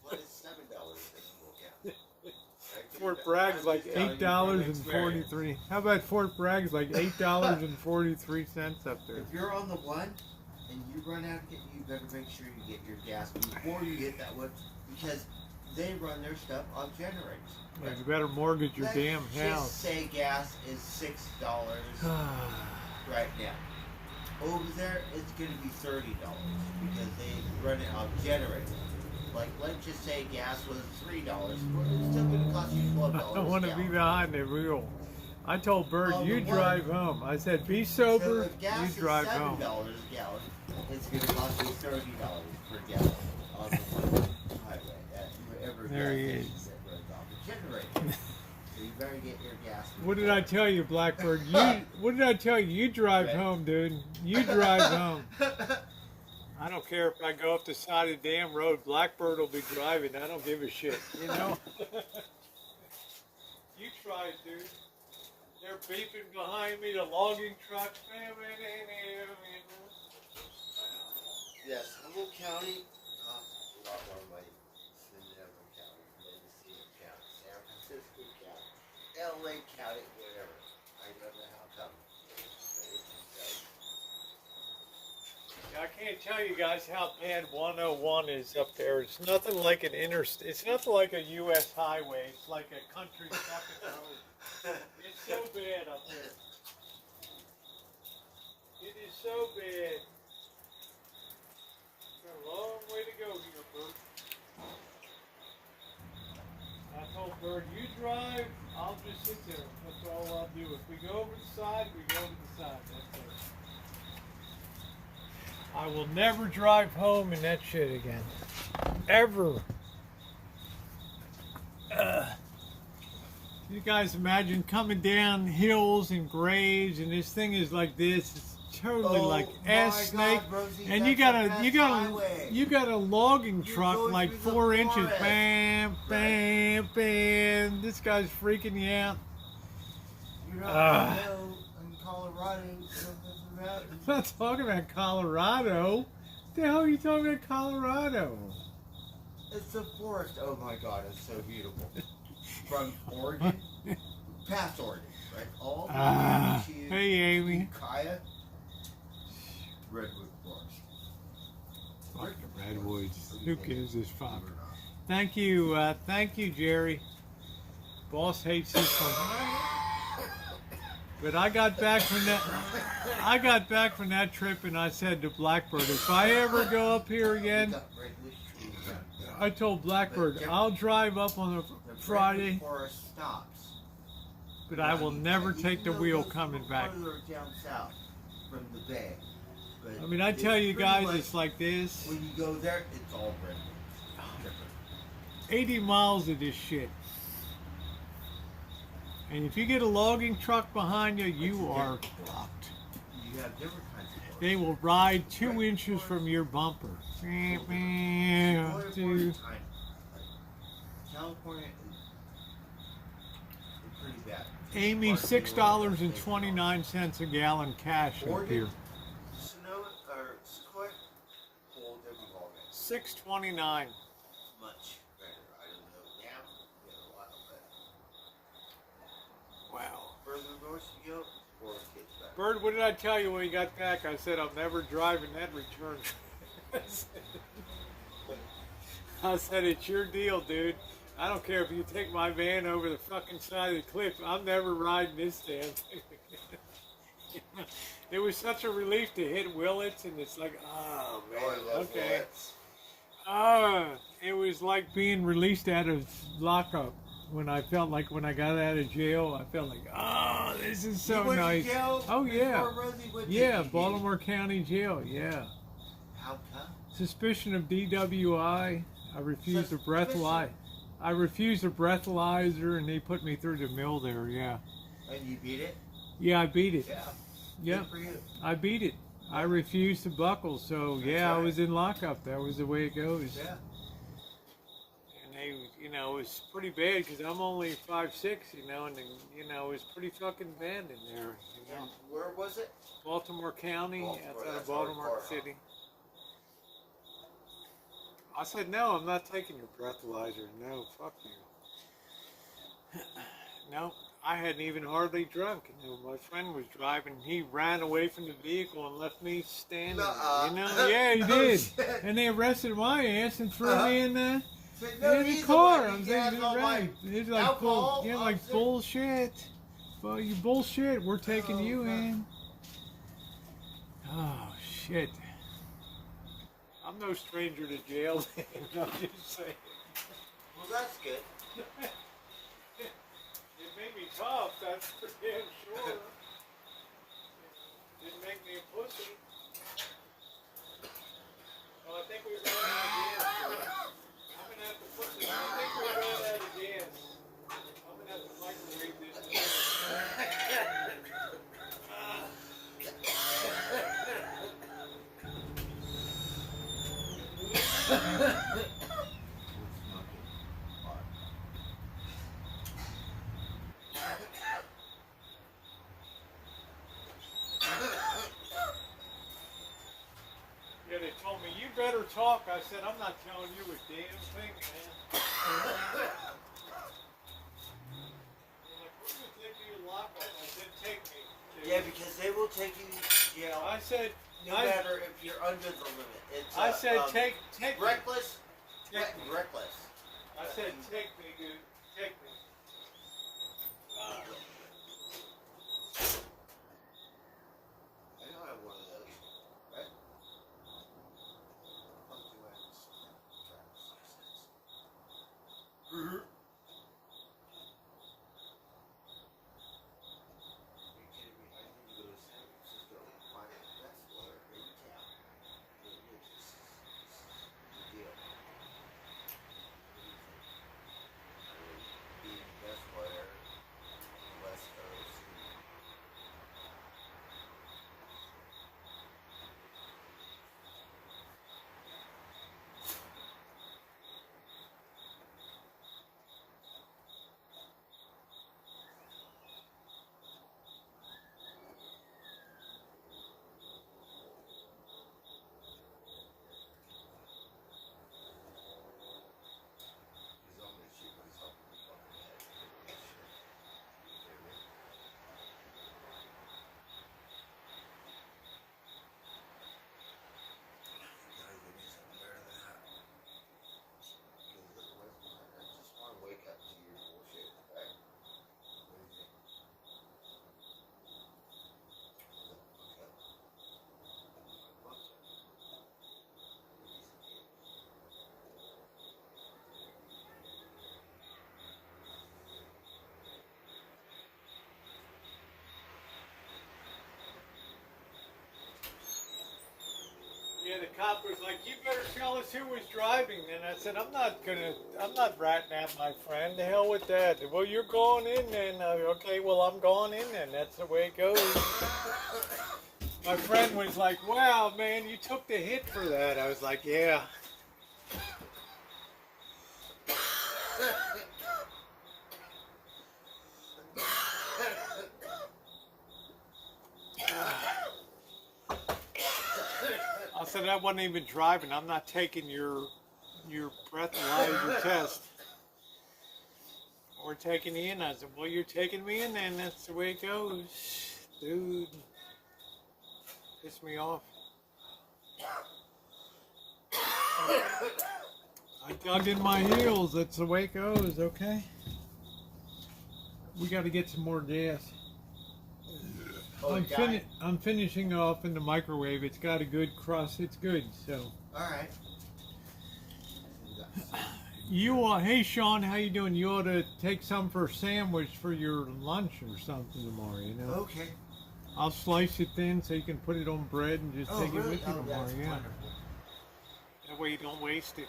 what is $7 in Humboldt County? Right? Fort Bragg's like $8.43. How about Fort Bragg's like $8.43 up there? If you're on the one and you run out, you better make sure you get your gas before you hit that one, because they run their stuff on generators. Yeah, you better mortgage your damn Just house. say gas is $6 right now. Over there, it's going to be $30 because they run it on generators. Like, let's just say gas was $3. It's still going to cost you $12. I don't want to be behind the wheel. I told Bird, On you the drive home. I said, be sober, So if gas you is drive $7 home. a gallon, it's going to cost you $30 per gallon on the one highway. Wherever There he gas is. station that runs off the generator. So you better get your gas. What did I tell you, Blackbird? What did I tell you? You drive home, dude. You drive home. I don't care if I go up the side of the damn road. Blackbird will be driving. I don't give a shit. You know? You try it, dude. They're beeping behind me, the logging trucks. Yes, Humboldt County costs a lot more money than Denver County, Mendocino County, San Francisco County, LA County, whatever. I don't know how come. But it's just, I can't tell you guys how bad 101 is up there. It's nothing like an interstate. It's nothing like a U.S. highway. It's like a country fucking road. It's so bad up there. It is so bad. Got a long way to go here, Bert. I told Bird, you drive, I'll just sit there. That's all I'll do. If we go over the side, we go over the side. That's it. I will never drive home in that shit again. Ever. You guys imagine coming down hills and grades, and this thing is like this. It's totally like ass snake. And you got a logging truck like 4 inches. Bam, bam, bam. This guy's freaking you out. you're not in Colorado. I'm not talking about Colorado. What the hell are you talking about Colorado? It's the forest. Oh my God, it's so beautiful. From Oregon, past Oregon, right? All the way to Hey, Amy. Ukiah, Redwood Forest. Fucking redwoods. Who gives this fuck? Thank you, Jerry. Boss hates this one. But I got back from that trip, and I said to Blackbird, if I ever go up here again, I told Blackbird, I'll drive up on a Friday, Forest stops. but I will never take the wheel coming back. Down south from the bay. But I mean, I tell you guys, it's like this. when you go there, it's all redwoods. 80 miles of this shit. And if you get a logging truck behind you, you are fucked. You have different kinds of forests. They will ride 2 inches from your bumper. Dude. California is pretty bad. Amy, $6.29 a gallon cash up Oregon, here. Sonoma, or Sequoia, hold every ballgame. $6.29. Much better. I don't know now, in a while, but Wow. further north you go, more kids better. Bird, what did I tell you when you got back? I said I'm never driving that return. I said it's your deal, dude. I don't care if you take my van over the fucking side of the cliff. I'm never riding this damn thing. It was such a relief to hit Willits, and it's like, oh man, Oh, I love okay. Willits. It was like being released out of lockup. When I got out of jail, I felt like, oh, this is so You went to nice. jail Oh yeah, before Rosie went to yeah, jail? Baltimore County Jail. Yeah, How come? suspicion of DWI. I refused a breathalyzer. I refused a breathalyzer, and they put me through the mill there. Yeah, And you beat it? yeah, I beat it. Yeah. Yeah, Good for you. I beat it. I refused to buckle, so yeah, I right. was in lockup. That was the way it goes. Yeah. And they, it was pretty bad because I'm only 5'6", and then, it was pretty fucking bad in there. And where was it? Baltimore County, Baltimore, outside of that's Baltimore hardcore, huh? City. I said, no, I'm not taking your breathalyzer. No, fuck you. No, I hadn't even hardly drunk. You know, my friend was driving. He ran away from the vehicle and left me standing there. You know, yeah, he No did. shit. And they arrested my ass and threw me in the No in the reason car. why I'm you thinking, gas all my right? It's like alcohol, yeah, I'm like sick. bullshit. Well, you bullshit. We're taking Oh, you God. in. Oh shit. I'm no stranger to jail. I'm just saying. Well, that's good. It made me tough, that's for damn sure. Didn't make me a pussy. Well, I think we ran out of gas. I'm gonna have to put this. I think we ran out of gas. I'm gonna have to microwave this. Yeah, they told me, you better talk. I said, I'm not telling you a damn thing, man. They're like, we're going to take you to lockup. I said, take me. Yeah, because they will take you to jail. I said, No matter if you're under the limit. It's, I said, take me. reckless. Take me. Reckless. I said, take me, dude. Take me. I know I have one of those. Right? Mm-hmm. Yeah, the cop was like, you better tell us who was driving. And I said, I'm not ratting out my friend. The hell with that. Well, you're going in then. Okay, well, I'm going in then. That's the way it goes. My friend was like, wow, man, you took the hit for that. I was like, yeah. I said, I wasn't even driving. I'm not taking your breath out of your chest. We're taking you in. I said, well, you're taking me in then. That's the way it goes. Dude. Pissed me off. I dug in my heels. That's the way it goes, okay? We got to get some more gas. Oh, I'm finishing off in the microwave. It's got a good crust. It's good, so. Alright. Hey Sean, how you doing? You ought to take some for a sandwich for your lunch or something tomorrow, you know? Okay. I'll slice it thin so you can put it on bread and just take it with you tomorrow, that's yeah. wonderful. That way you don't waste it.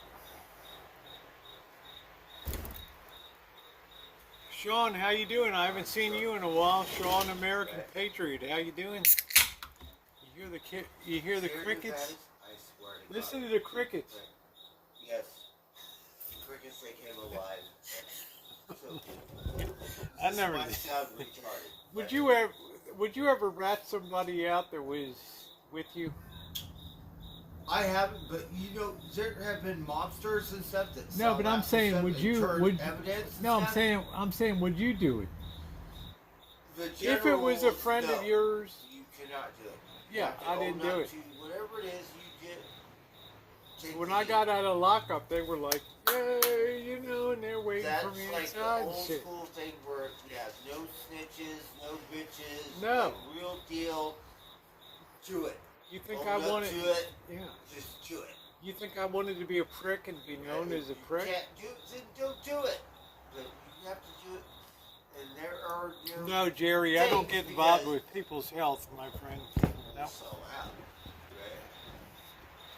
Sean, how you doing? I haven't seen you in a while. Sean, American Patriot, how you doing? You hear the crickets? I swear to Listen God. to the crickets. Yes. The crickets, they came alive. So, I this never. might sound retarded. Would you ever rat somebody out that was with you? I haven't, but you know, there have been mobsters and stuff that. No, sell but that I'm and saying, stuff would and you? turn Would evidence? And no? stuff. I'm saying, would you do it? The If it was a general, friend no, of yours. you cannot do it. You Yeah, have to I didn't own do up it. to whatever it is you get. Take When the I heat. got out of lockup, they were like, "Yay!" You know, and they're waiting That's for me like the inside and old shit. school thing where no snitches, no bitches, No. like real deal. Do it. You think Own I up wanted? to it. Yeah. Just do it. You think I wanted to be a prick and be known as a prick? You can't do it, then don't do it. But you have to do it. And there are No, Jerry, I don't things get involved because- with people's health, my friend. No. So out. Right?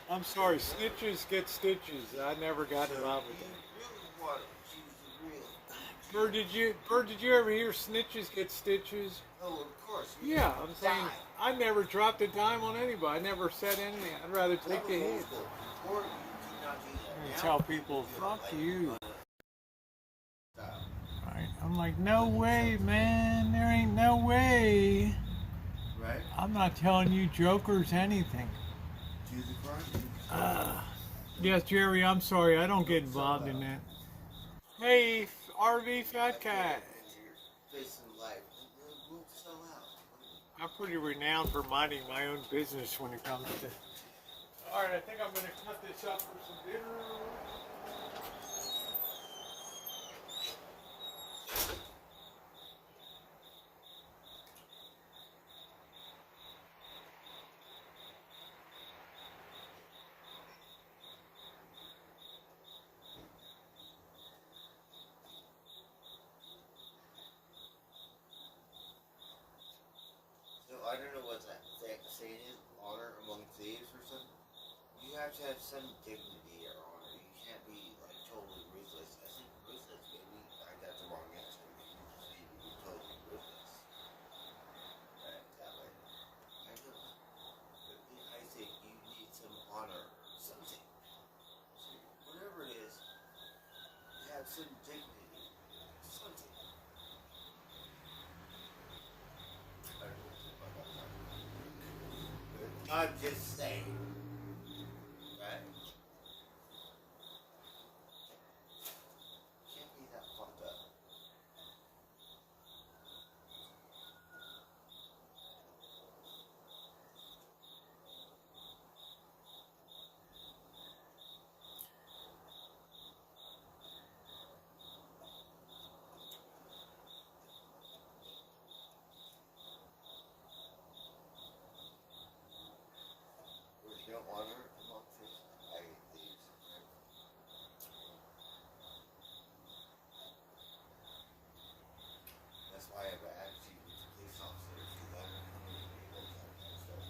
I'm sorry, snitches get stitches. I never got So involved you with that. really want to choose the real. Bird, did you ever hear snitches get stitches? Oh, of course. you Yeah, can I'm saying die. I never dropped a dime on anybody. I never said anything. I'd rather That take was the old hit. school. Or you cannot do that. And Now tell people, do it fuck like you. on a style. Right? I'm like, no way, man. There ain't no way. Right? I'm not telling you jokers anything. Do the crime. Yes, Jerry, I'm sorry. I don't get involved in that. Hey, RV Fat Cat. Facing life. It won't sell out. I'm pretty renowned for minding my own business when it comes to. All right, I think I'm going to cut this up for some dinner. So I don't know what that saying is. Honor among thieves or something. You have to have some dignity or honor. You can't be like totally ruthless. I think ruthless, maybe I got the wrong answer. Maybe you just need to be totally ruthless. Right, that way. I don't know. But I think you need some honor or something. So whatever it is, you have some dignity. Something. I don't know what the fuck I'm talking about. I'm just saying. Right? Can't be that fucked up. There's no honor among thieves. I hate thieves. Right? That's why I have an attitude with police officers because I don't know any of that kind of stuff.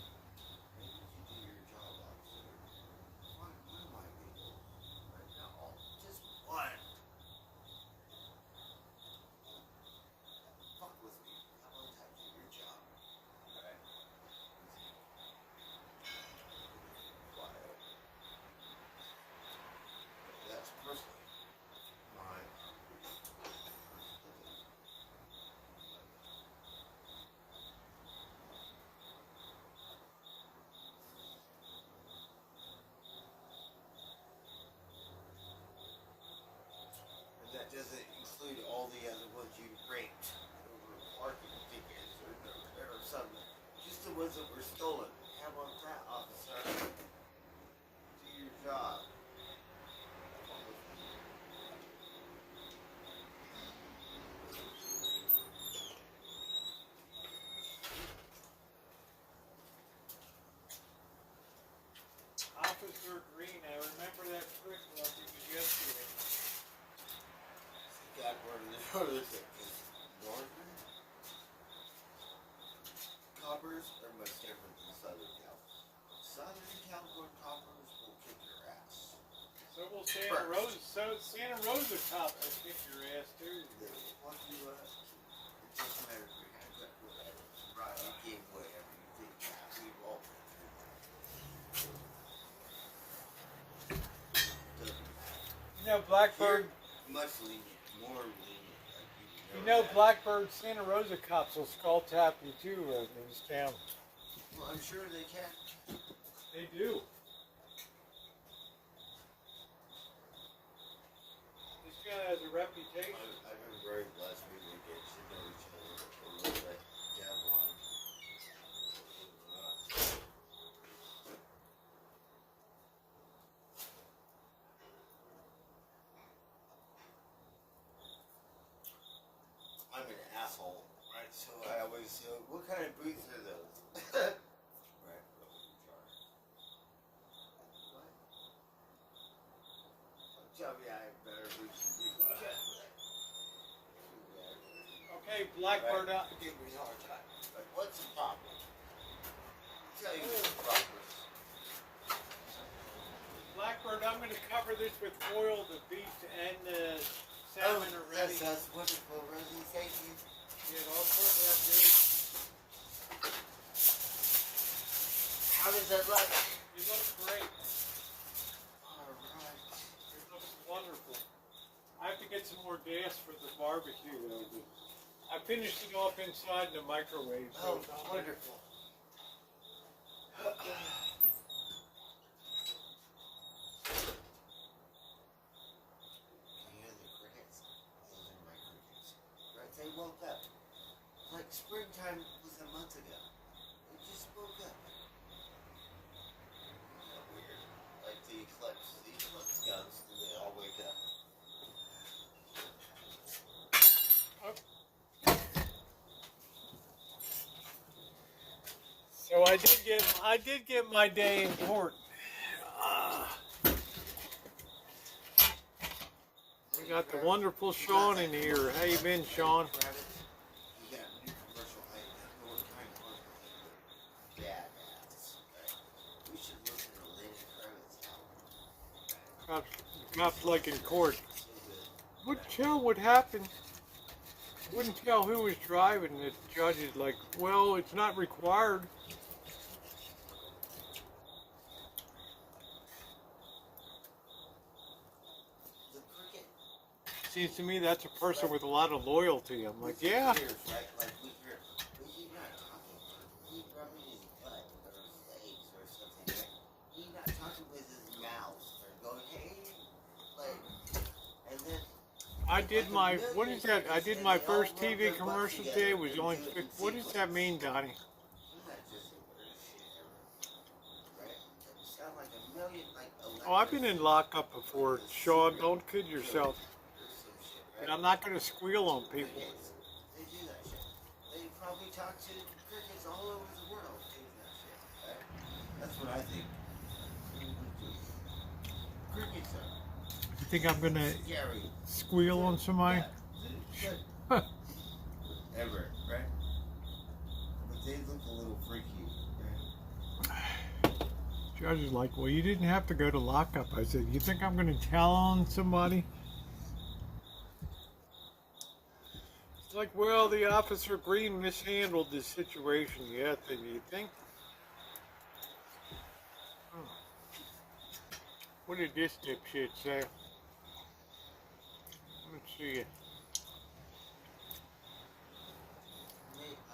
Hey, did you do your job, officer? One of my people. Right now, just one. Fuck with me. How about that? Do your job. Alright? Quiet. That's personally my and that doesn't include all the other ones you raped over parking tickets or something. Just the ones that were stolen. How about that, officer? Do your job. Officer Green, I remember that trick like it was yesterday. God, where did this Northern coppers are much different than Southern Cal. Southern California coppers will kick your ass. So will Santa Rosa. So Santa Rosa cop will kick your ass too. They will fuck you up. It doesn't matter if you're handcuffed or whatever. Right, you give whatever you think. We won't. You know, Blackbird. Much lenient, more lenient. Like You know, Blackbird Santa Rosa cops will skull tap you too in this town. Well, I'm sure they can. They do. kind of has a reputation. I've been very blessed. We get to know each other a little bit. Yeah, one. I'm an asshole, right? So I always say, what kind of boots are those? Right. What? Tell me I have better boots than you. Okay, Blackbird out. Give me a hard time. Like, what's the problem? Tell you the problem. Blackbird, I'm going to cover this with foil. The beef and the salmon are ready. That's wonderful, Rosie. Thank you. Get all sorts of that, dude. How does that look? You look great. Alright. It looks wonderful. I have to get some more gas for the barbecue, though. But I finished it off inside in the microwave. So Oh, it's all wonderful. Can you hear the crickets? Those are my crickets. Right? They woke up. Like springtime was a month ago. They just woke up. Isn't that weird? Like the eclipse. The eclipse comes and they all wake up. So I did get my day in court. We got the wonderful Sean in here. How you been, Sean? You got a new commercial. I don't know what kind of commercial. Badass. Right? We should listen to Lenny Kravitz's album. Cops like in court. So good. Wouldn't tell what happened. Wouldn't tell who was driving. The judge is like, well, it's not required. The cricket. Seems to me that's a person with a lot of loyalty. I'm like, yeah. Ears, right? Like we hear, but he's not talking. He's rubbing his butt or his legs or something, right? He's not talking with his mouth or going, hey, like, and then. I did my, what is that? I did my first TV commercial today. It was only, what does that mean, Donnie? Isn't that just the weirdest shit ever? Right? It sound like a million, like Oh, I've been in lockup before. Sean, don't kid yourself. or some shit, right? And I'm not going to squeal on people. Crickets. They do that shit. They probably talk to crickets all over the world doing that shit, right? That's what I think. Crickets are You think I'm going to scary. squeal on somebody? Yeah. Ever, right? But they look a little freaky, right? Judge is like, well, you didn't have to go to lockup. I said, you think I'm going to tell on somebody? It's like, well, the officer Green mishandled the situation. Yeah, then you think? Oh. What did this dipshit say? Let's see.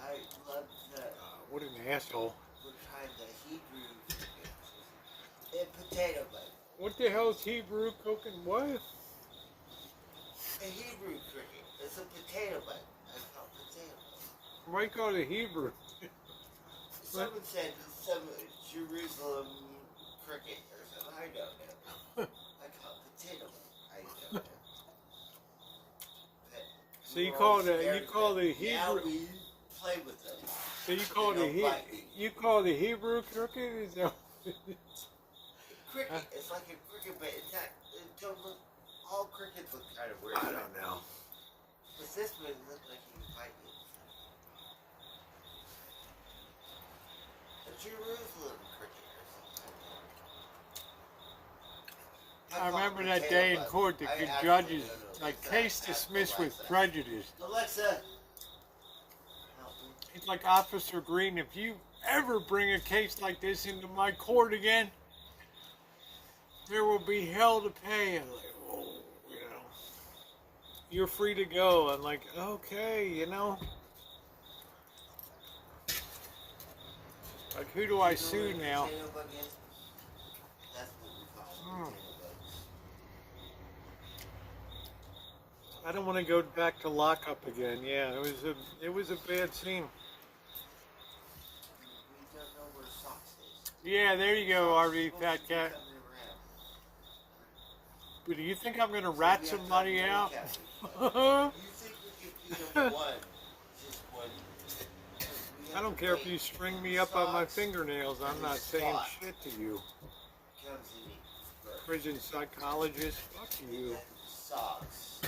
I love that. What an asshole. What kind the Hebrew and potato bun. What the hell is Hebrew cooking? What? A Hebrew cricket. It's a potato bun. I call it potato bun. Why call it Hebrew? Someone said some Jerusalem cricket or something. I don't know. I call it potato bun. I don't know. But So you we're call all it scared you call of the them. Now Hebrew. we play with them. So you call They don't bite me. you call the Hebrew cricket? Is that? Cricket. It's like a cricket, but it's not. It don't look. All crickets look kind of weird. I don't know. But this one looked like he was biting it. A Jerusalem cricket or something. I remember that Potato day in bun. court that I the actually judges don't know. like That's case not dismissed with Alexa. prejudice. Alexa. Help me. It's like Officer Green. If you ever bring a case like this into my court again, there will be hell to pay. I'm like, oh, you know, you're free to go. I'm like, okay, you know. Like, who do I sue now? Potato bug is? That's what we call Hmm. potato bugs. I don't want to go back to lockup again. Yeah, it was a bad scene. We don't know where Socks is. Yeah, there you go, RV Fat Cat. Coming around. But do you think I'm gonna rat somebody out? You think we could beat him one? Just one. I don't care if you string me up on my fingernails. I'm not saying shit to you. Comes in first. Prison psychologist, fuck you. Socks.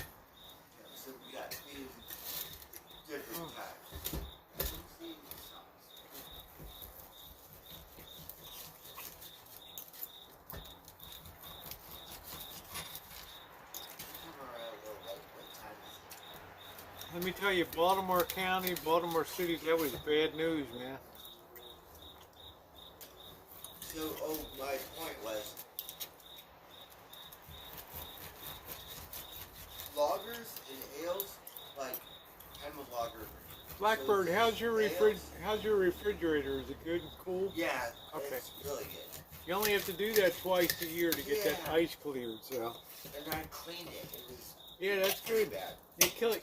So we got two different types. Let me tell you, Baltimore County, Baltimore City, that was bad news, man. So, my point was, loggers and ales, like, I'm a logger. Blackbird, So how's your ales- refrigerator? Is it good and cool? Yeah, Okay. it's really good. You only have to do that twice a year to get that Yeah. ice cleared, so. And I cleaned it. It was Yeah, that's pretty good. bad.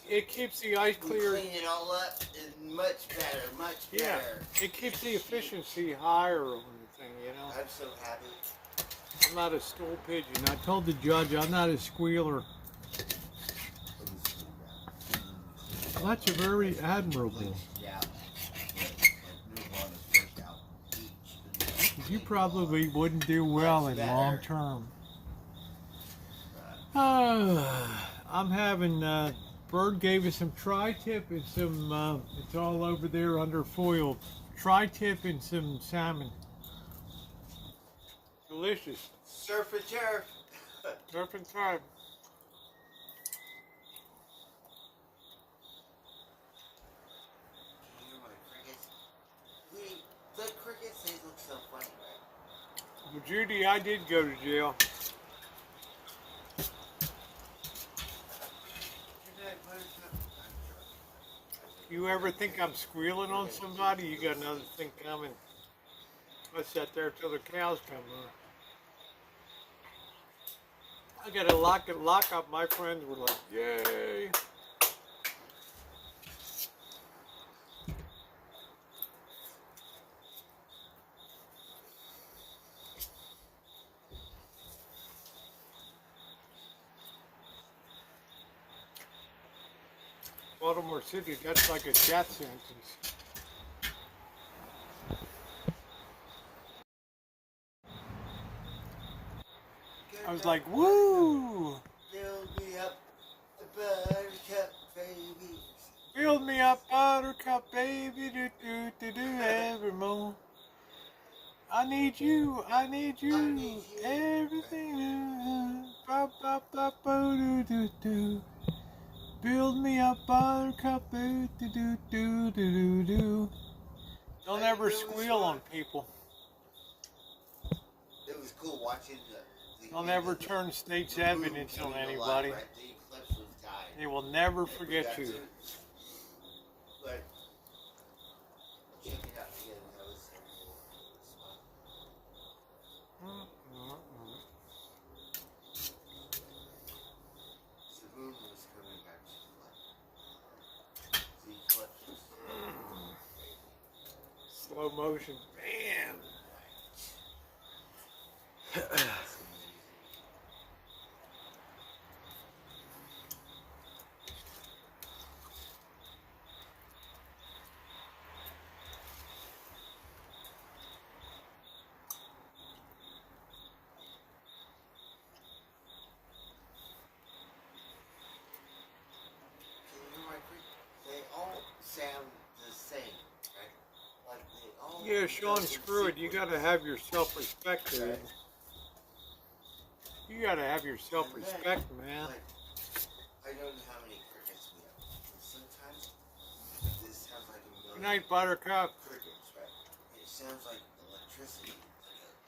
It keeps the ice We clear. cleaned it all up. It's much better, much Yeah, better. it keeps the efficiency higher on the thing, you know. I'm so happy. I'm not a stool pigeon. I told the judge I'm not a squealer. Well, that's a very admirable. Yeah. You probably wouldn't do well in long term. I'm having, Bird gave us some tri-tip and some, it's all over there under foil. Tri-tip and some salmon. Delicious. Surf and turf. Surf and time. Can you hear my crickets? The crickets, they look so funny, right? Well, Judy, I did go to jail. You ever think I'm squealing on somebody? You got another thing coming. I sat there till the cows come on. I got a lock up. My friends were like, yay. Baltimore City, that's like a death sentence. I was like, woo! Build me up the buttercup, baby. Build me up, buttercup, baby, do evermore. I need you, everything. Do. Build me up, buttercup, do. Don't ever squeal on people. It was cool watching the Don't ever turn state's evidence on anybody. The eclipse was dying. They will never forget you. But check it out again. That was so cool. The moon was coming back to life. The eclipse was Slow motion. Bam! They all sound the same, right? Like they all. Yeah, Sean, screw it. You gotta have your self-respect, dude. You gotta have your self-respect, man. Like, I don't know how many crickets we have. Sometimes this sounds like a million Good night, Buttercup. crickets, right? It sounds like electricity,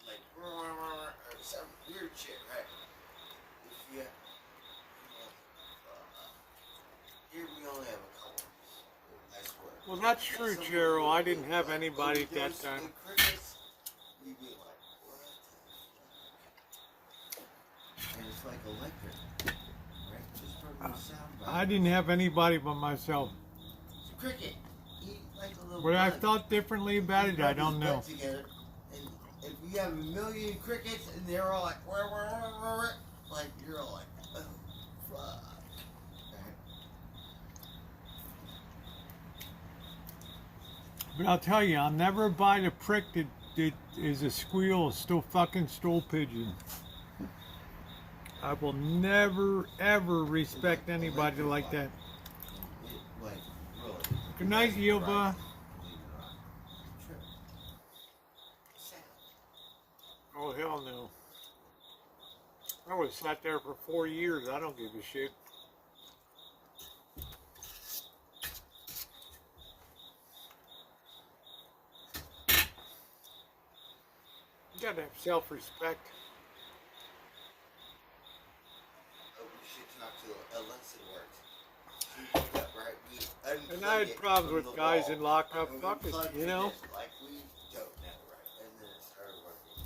like or some weird shit, right? If you here we only have a couple. I swear. Well, that's true, Cheryl. I didn't have anybody at that time. The crickets, we'd be like, what the fuck? And it's like electric, right? Just from the sound bite. I I didn't have anybody but myself. It's a cricket. Eat like a little Would I have bug. thought differently about it? I Rub don't his know. butt together, and if you have a million crickets and they're all like, "Wah, wah, wah, wah, wah," like you're all like, oh, fuck. Right? But I'll tell you, I'll never buy the prick that is a squeal, still fucking stool pigeon. I will never, ever respect anybody like that. Like, really. Good night, Yuba. Believe it or not. True. Sad. Oh, hell no. I was sat there for 4 years. I don't give a shit. You gotta have self-respect. Oh, we should talk to Alexa works. She woke up, right? We And I had unplug it problems from with the guys wall, in lockup. and we Fuck it, plugged you it know? in, like we don't know, right? And then it started working.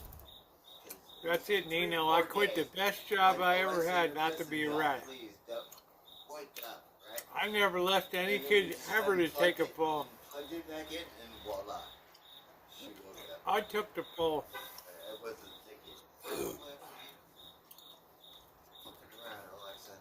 'Cause That's it, 3 or Nino. 4 I quit the days, best job like, I ever Alexa, had you're not to pissing be a me off, rat. please don't wake up, right? I never left any And then we kid just ever to unplugged take a it, fall. Plugged it back in, and voila, she woke up. I took the fall. I wasn't thinking. Fucking around, Alexa.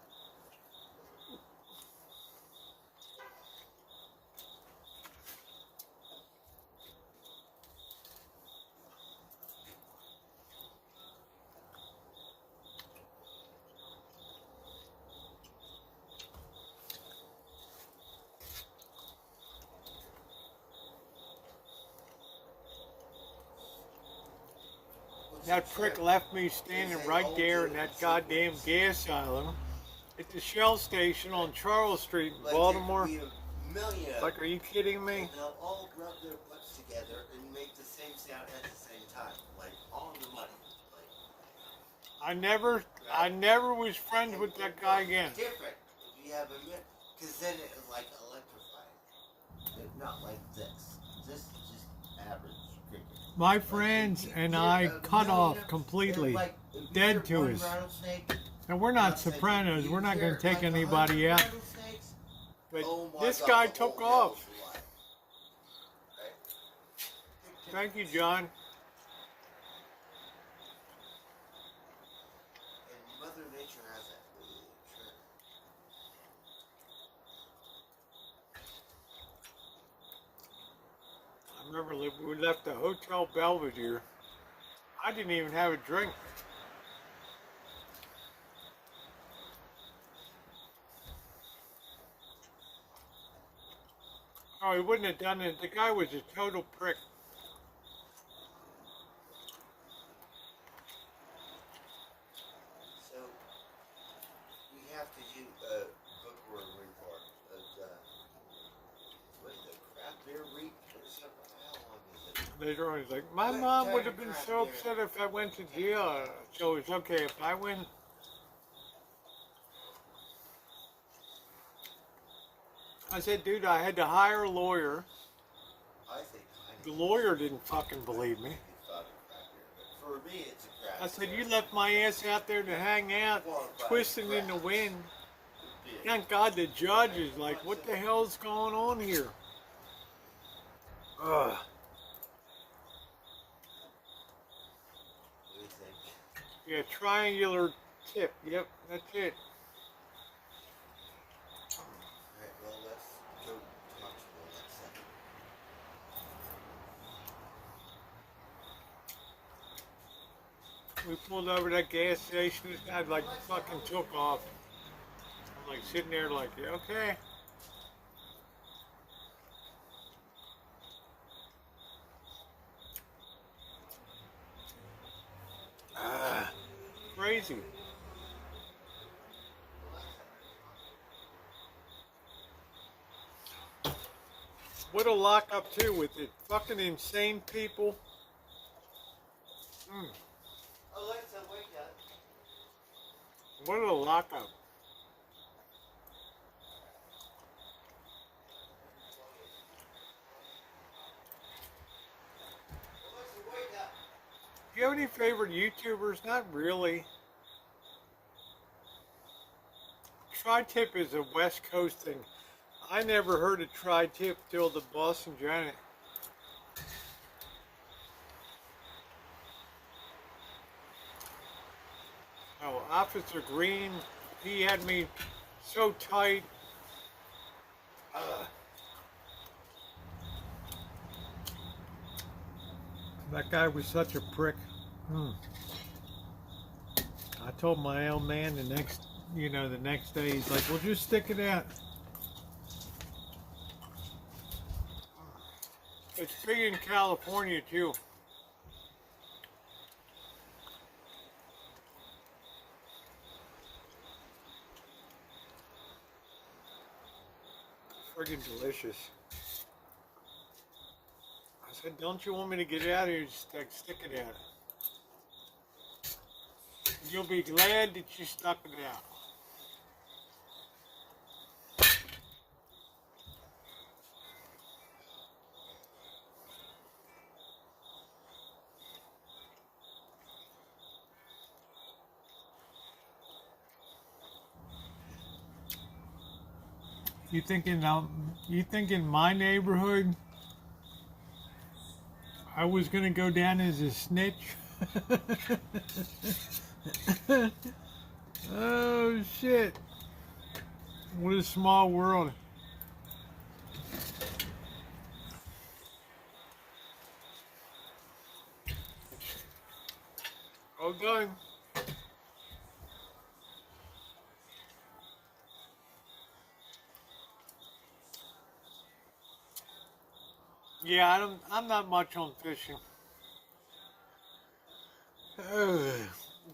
That prick left me standing right there in that goddamn gas island at the Shell station on Charles Street in Baltimore. Like, are you kidding me? And they'll all rub their butts together and make the same sound at the same time, like on the money. Like, I never was friends with that guy again. different if you have a because then it like electrified. Not like this. This is just average cricket. My Like, friends if you and get I a cut off million- completely. like, if you Dead get to one us. rattlesnake, And we're not I'll say, Sopranos. you We're not hear going to take like 100 anybody out. rattlesnakes, But oh my this God, guy the took whole off. hell's alive. Right? Thank you, John. And Mother Nature has that. True. I remember we left the Hotel Belvedere. I didn't even have a drink. Oh, he wouldn't have done it. The guy was a total prick. So we have to do a bookworm report of what is it, craft beer week or something? How long is it? Later on, he's like, my What mom kind would have of been crap so beer? upset if I went to jail. So it's okay if I win. I said, dude, I had to hire a lawyer. I think The lawyer didn't fucking believe me. it's not a craft beer, but for me it's a craft I said, beer. you left my ass out there to hang out, twisting in the wind. Thank God the judge is like, what the hell's going on here? Ugh. What do you think? Yeah, triangular tip. Yep, that's it. Alright, well let's go talk to Alexa. We pulled over that gas station. This guy like fucking took off. I'm like sitting there like, yeah, okay. Crazy. What a lockup too with it. Fucking insane people. Alexa, wake up. What a lockup. Alexa, wake up. Do you have any favorite YouTubers? Not really. tri-tip is a West Coast thing. I never heard of tri-tip till the Boston Giant. Oh, Officer Green, he had me so tight. That guy was such a prick. I told my old man the next day, he's like, well, just stick it out. It's big in California, too. Friggin' delicious. I said, don't you want me to get out here? Just stick it out. You'll be glad that you stuck it out. You think in my neighborhood I was gonna go down as a snitch? Oh shit. What a small world. All done. Yeah, I'm not much on fishing.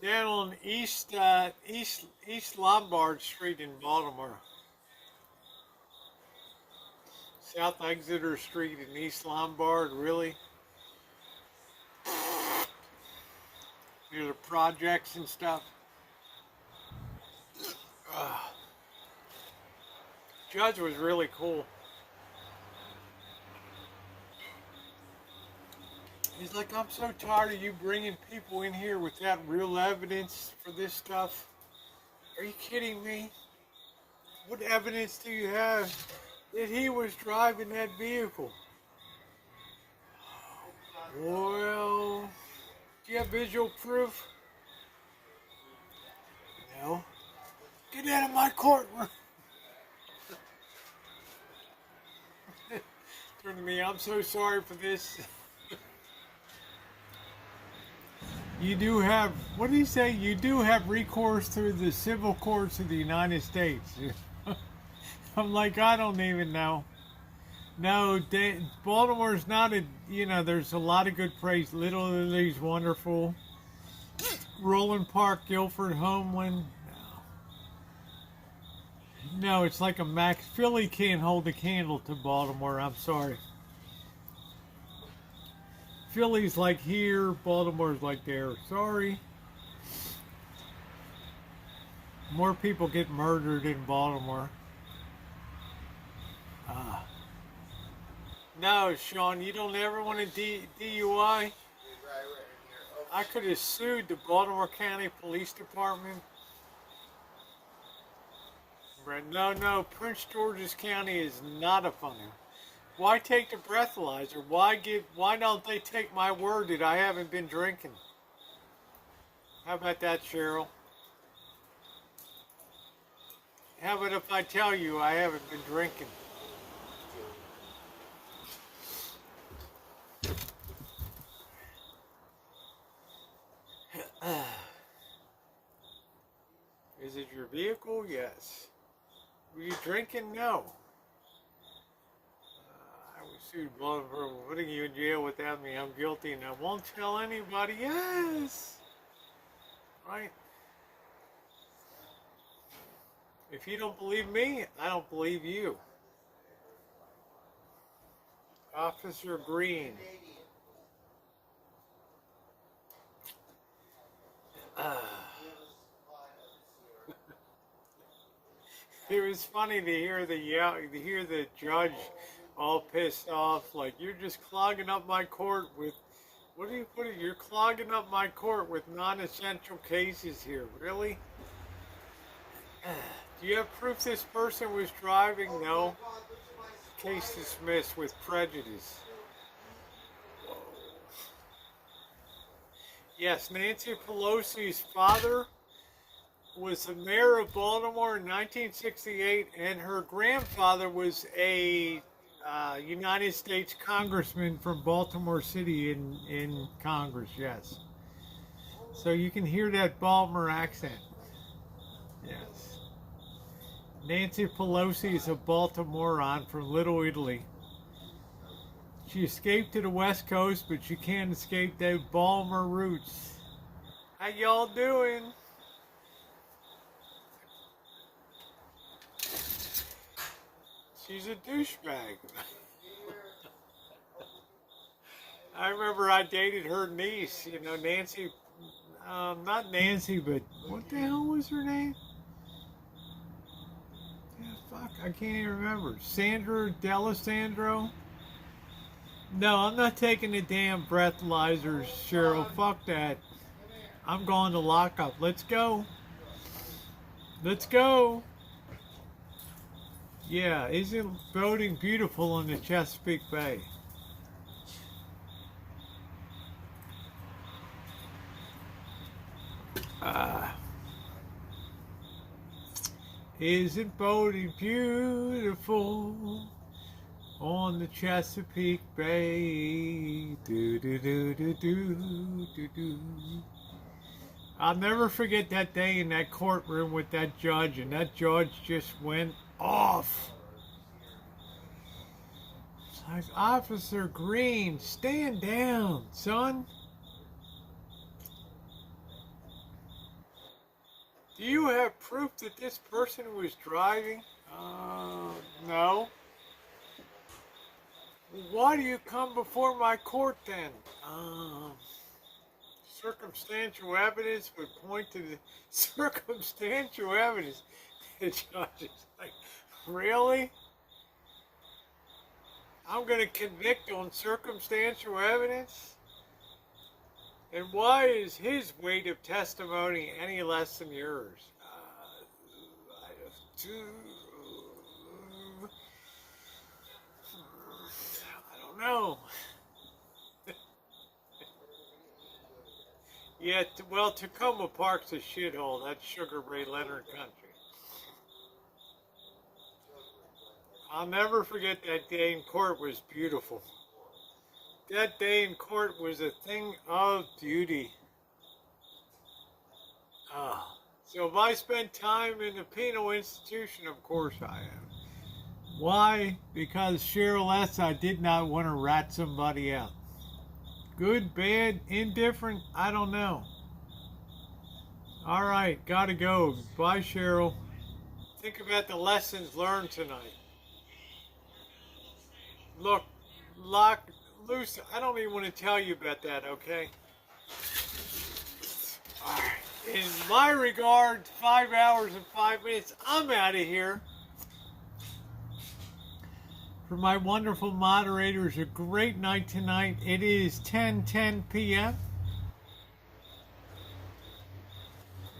Down on East Lombard Street in Baltimore. South Exeter Street in East Lombard, really? Near the projects and stuff. Judge was really cool. He's like, I'm so tired of you bringing people in here without real evidence for this stuff. Are you kidding me? What evidence do you have that he was driving that vehicle? Well, do you have visual proof? No. Get out of my courtroom. Turn to me, I'm so sorry for this. You do have, what did he say? You do have recourse through the civil courts of the United States. I'm like, I don't even know. No, Baltimore's not a, there's a lot of good praise. Little Lily's wonderful. Roland Park, Guilford, Homeland. No, it's like a max. Philly can't hold a candle to Baltimore. I'm sorry. Philly's like here, Baltimore's like there. Sorry. More people get murdered in Baltimore. No, Sean, you don't ever want a DUI. I could have sued the Baltimore County Police Department. But no, Prince George's County is not a funny. Why take the breathalyzer? Why don't they take my word that I haven't been drinking? How about that, Cheryl? How about if I tell you I haven't been drinking? Is it your vehicle? Yes. Were you drinking? No. I was sued for putting you in jail without me. I'm guilty and I won't tell anybody. Yes. Right? If you don't believe me, I don't believe you. Officer Green. It was funny to hear the judge all pissed off, like, you're just clogging up my court with, what do you put it? You're clogging up my court with non-essential cases here, really? Do you have proof this person was driving? No. Case dismissed with prejudice. Yes, Nancy Pelosi's father was the mayor of Baltimore in 1968, and her grandfather was a United States congressman from Baltimore City in Congress, yes. So you can hear that Baltimore accent. Yes. Nancy Pelosi is a Baltimorean from Little Italy. She escaped to the West Coast, but she can't escape those Baltimore roots. How y'all doing? She's a douchebag. I remember I dated her niece, you know, Nancy, not Nancy, but what the hell was her name? Yeah, fuck, I can't even remember. Sandra D'Alessandro? No, I'm not taking the damn breathalyzers, Cheryl. Fuck that. I'm going to lockup. Let's go. Let's go. Yeah, isn't boating beautiful on the Chesapeake Bay? Isn't boating beautiful on the Chesapeake Bay? Do do do do do do do. I'll never forget that day in that courtroom with that judge, and that judge just went off. It's like, Officer Green, stand down, son. Do you have proof that this person was driving? No. Why do you come before my court then? Circumstantial evidence would point to the circumstantial evidence. The judge is like, really? I'm going to convict on circumstantial evidence? And why is his weight of testimony any less than yours? I don't know. Yeah, well, Tacoma Park's a shithole. That's Sugar Ray Leonard country. I'll never forget that day in court was beautiful. That day in court was a thing of beauty. So if I spend time in a penal institution, of course I am. Why? Because Cheryl S., I did not want to rat somebody out. Good, bad, indifferent, I don't know. All right, gotta go. Bye, Cheryl. Think about the lessons learned tonight. Look, Luce, I don't even want to tell you about that, okay? All right. In my regard, 5 hours and 5 minutes, I'm out of here. For my wonderful moderators, a great night tonight. It is 10:10 p.m.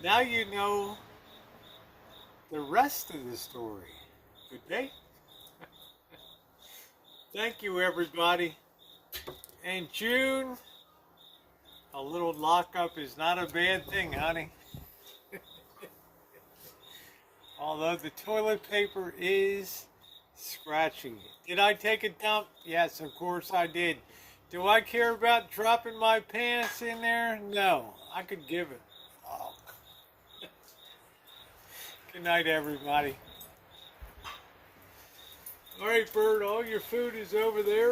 Now you know the rest of the story. Good day. Thank you, everybody. And June, a little lockup is not a bad thing, honey. Although the toilet paper is scratchy. Did I take a dump? Yes, of course I did. Do I care about dropping my pants in there? No, I could give it. Oh. Good night, everybody. All right, Bird, all your food is over there.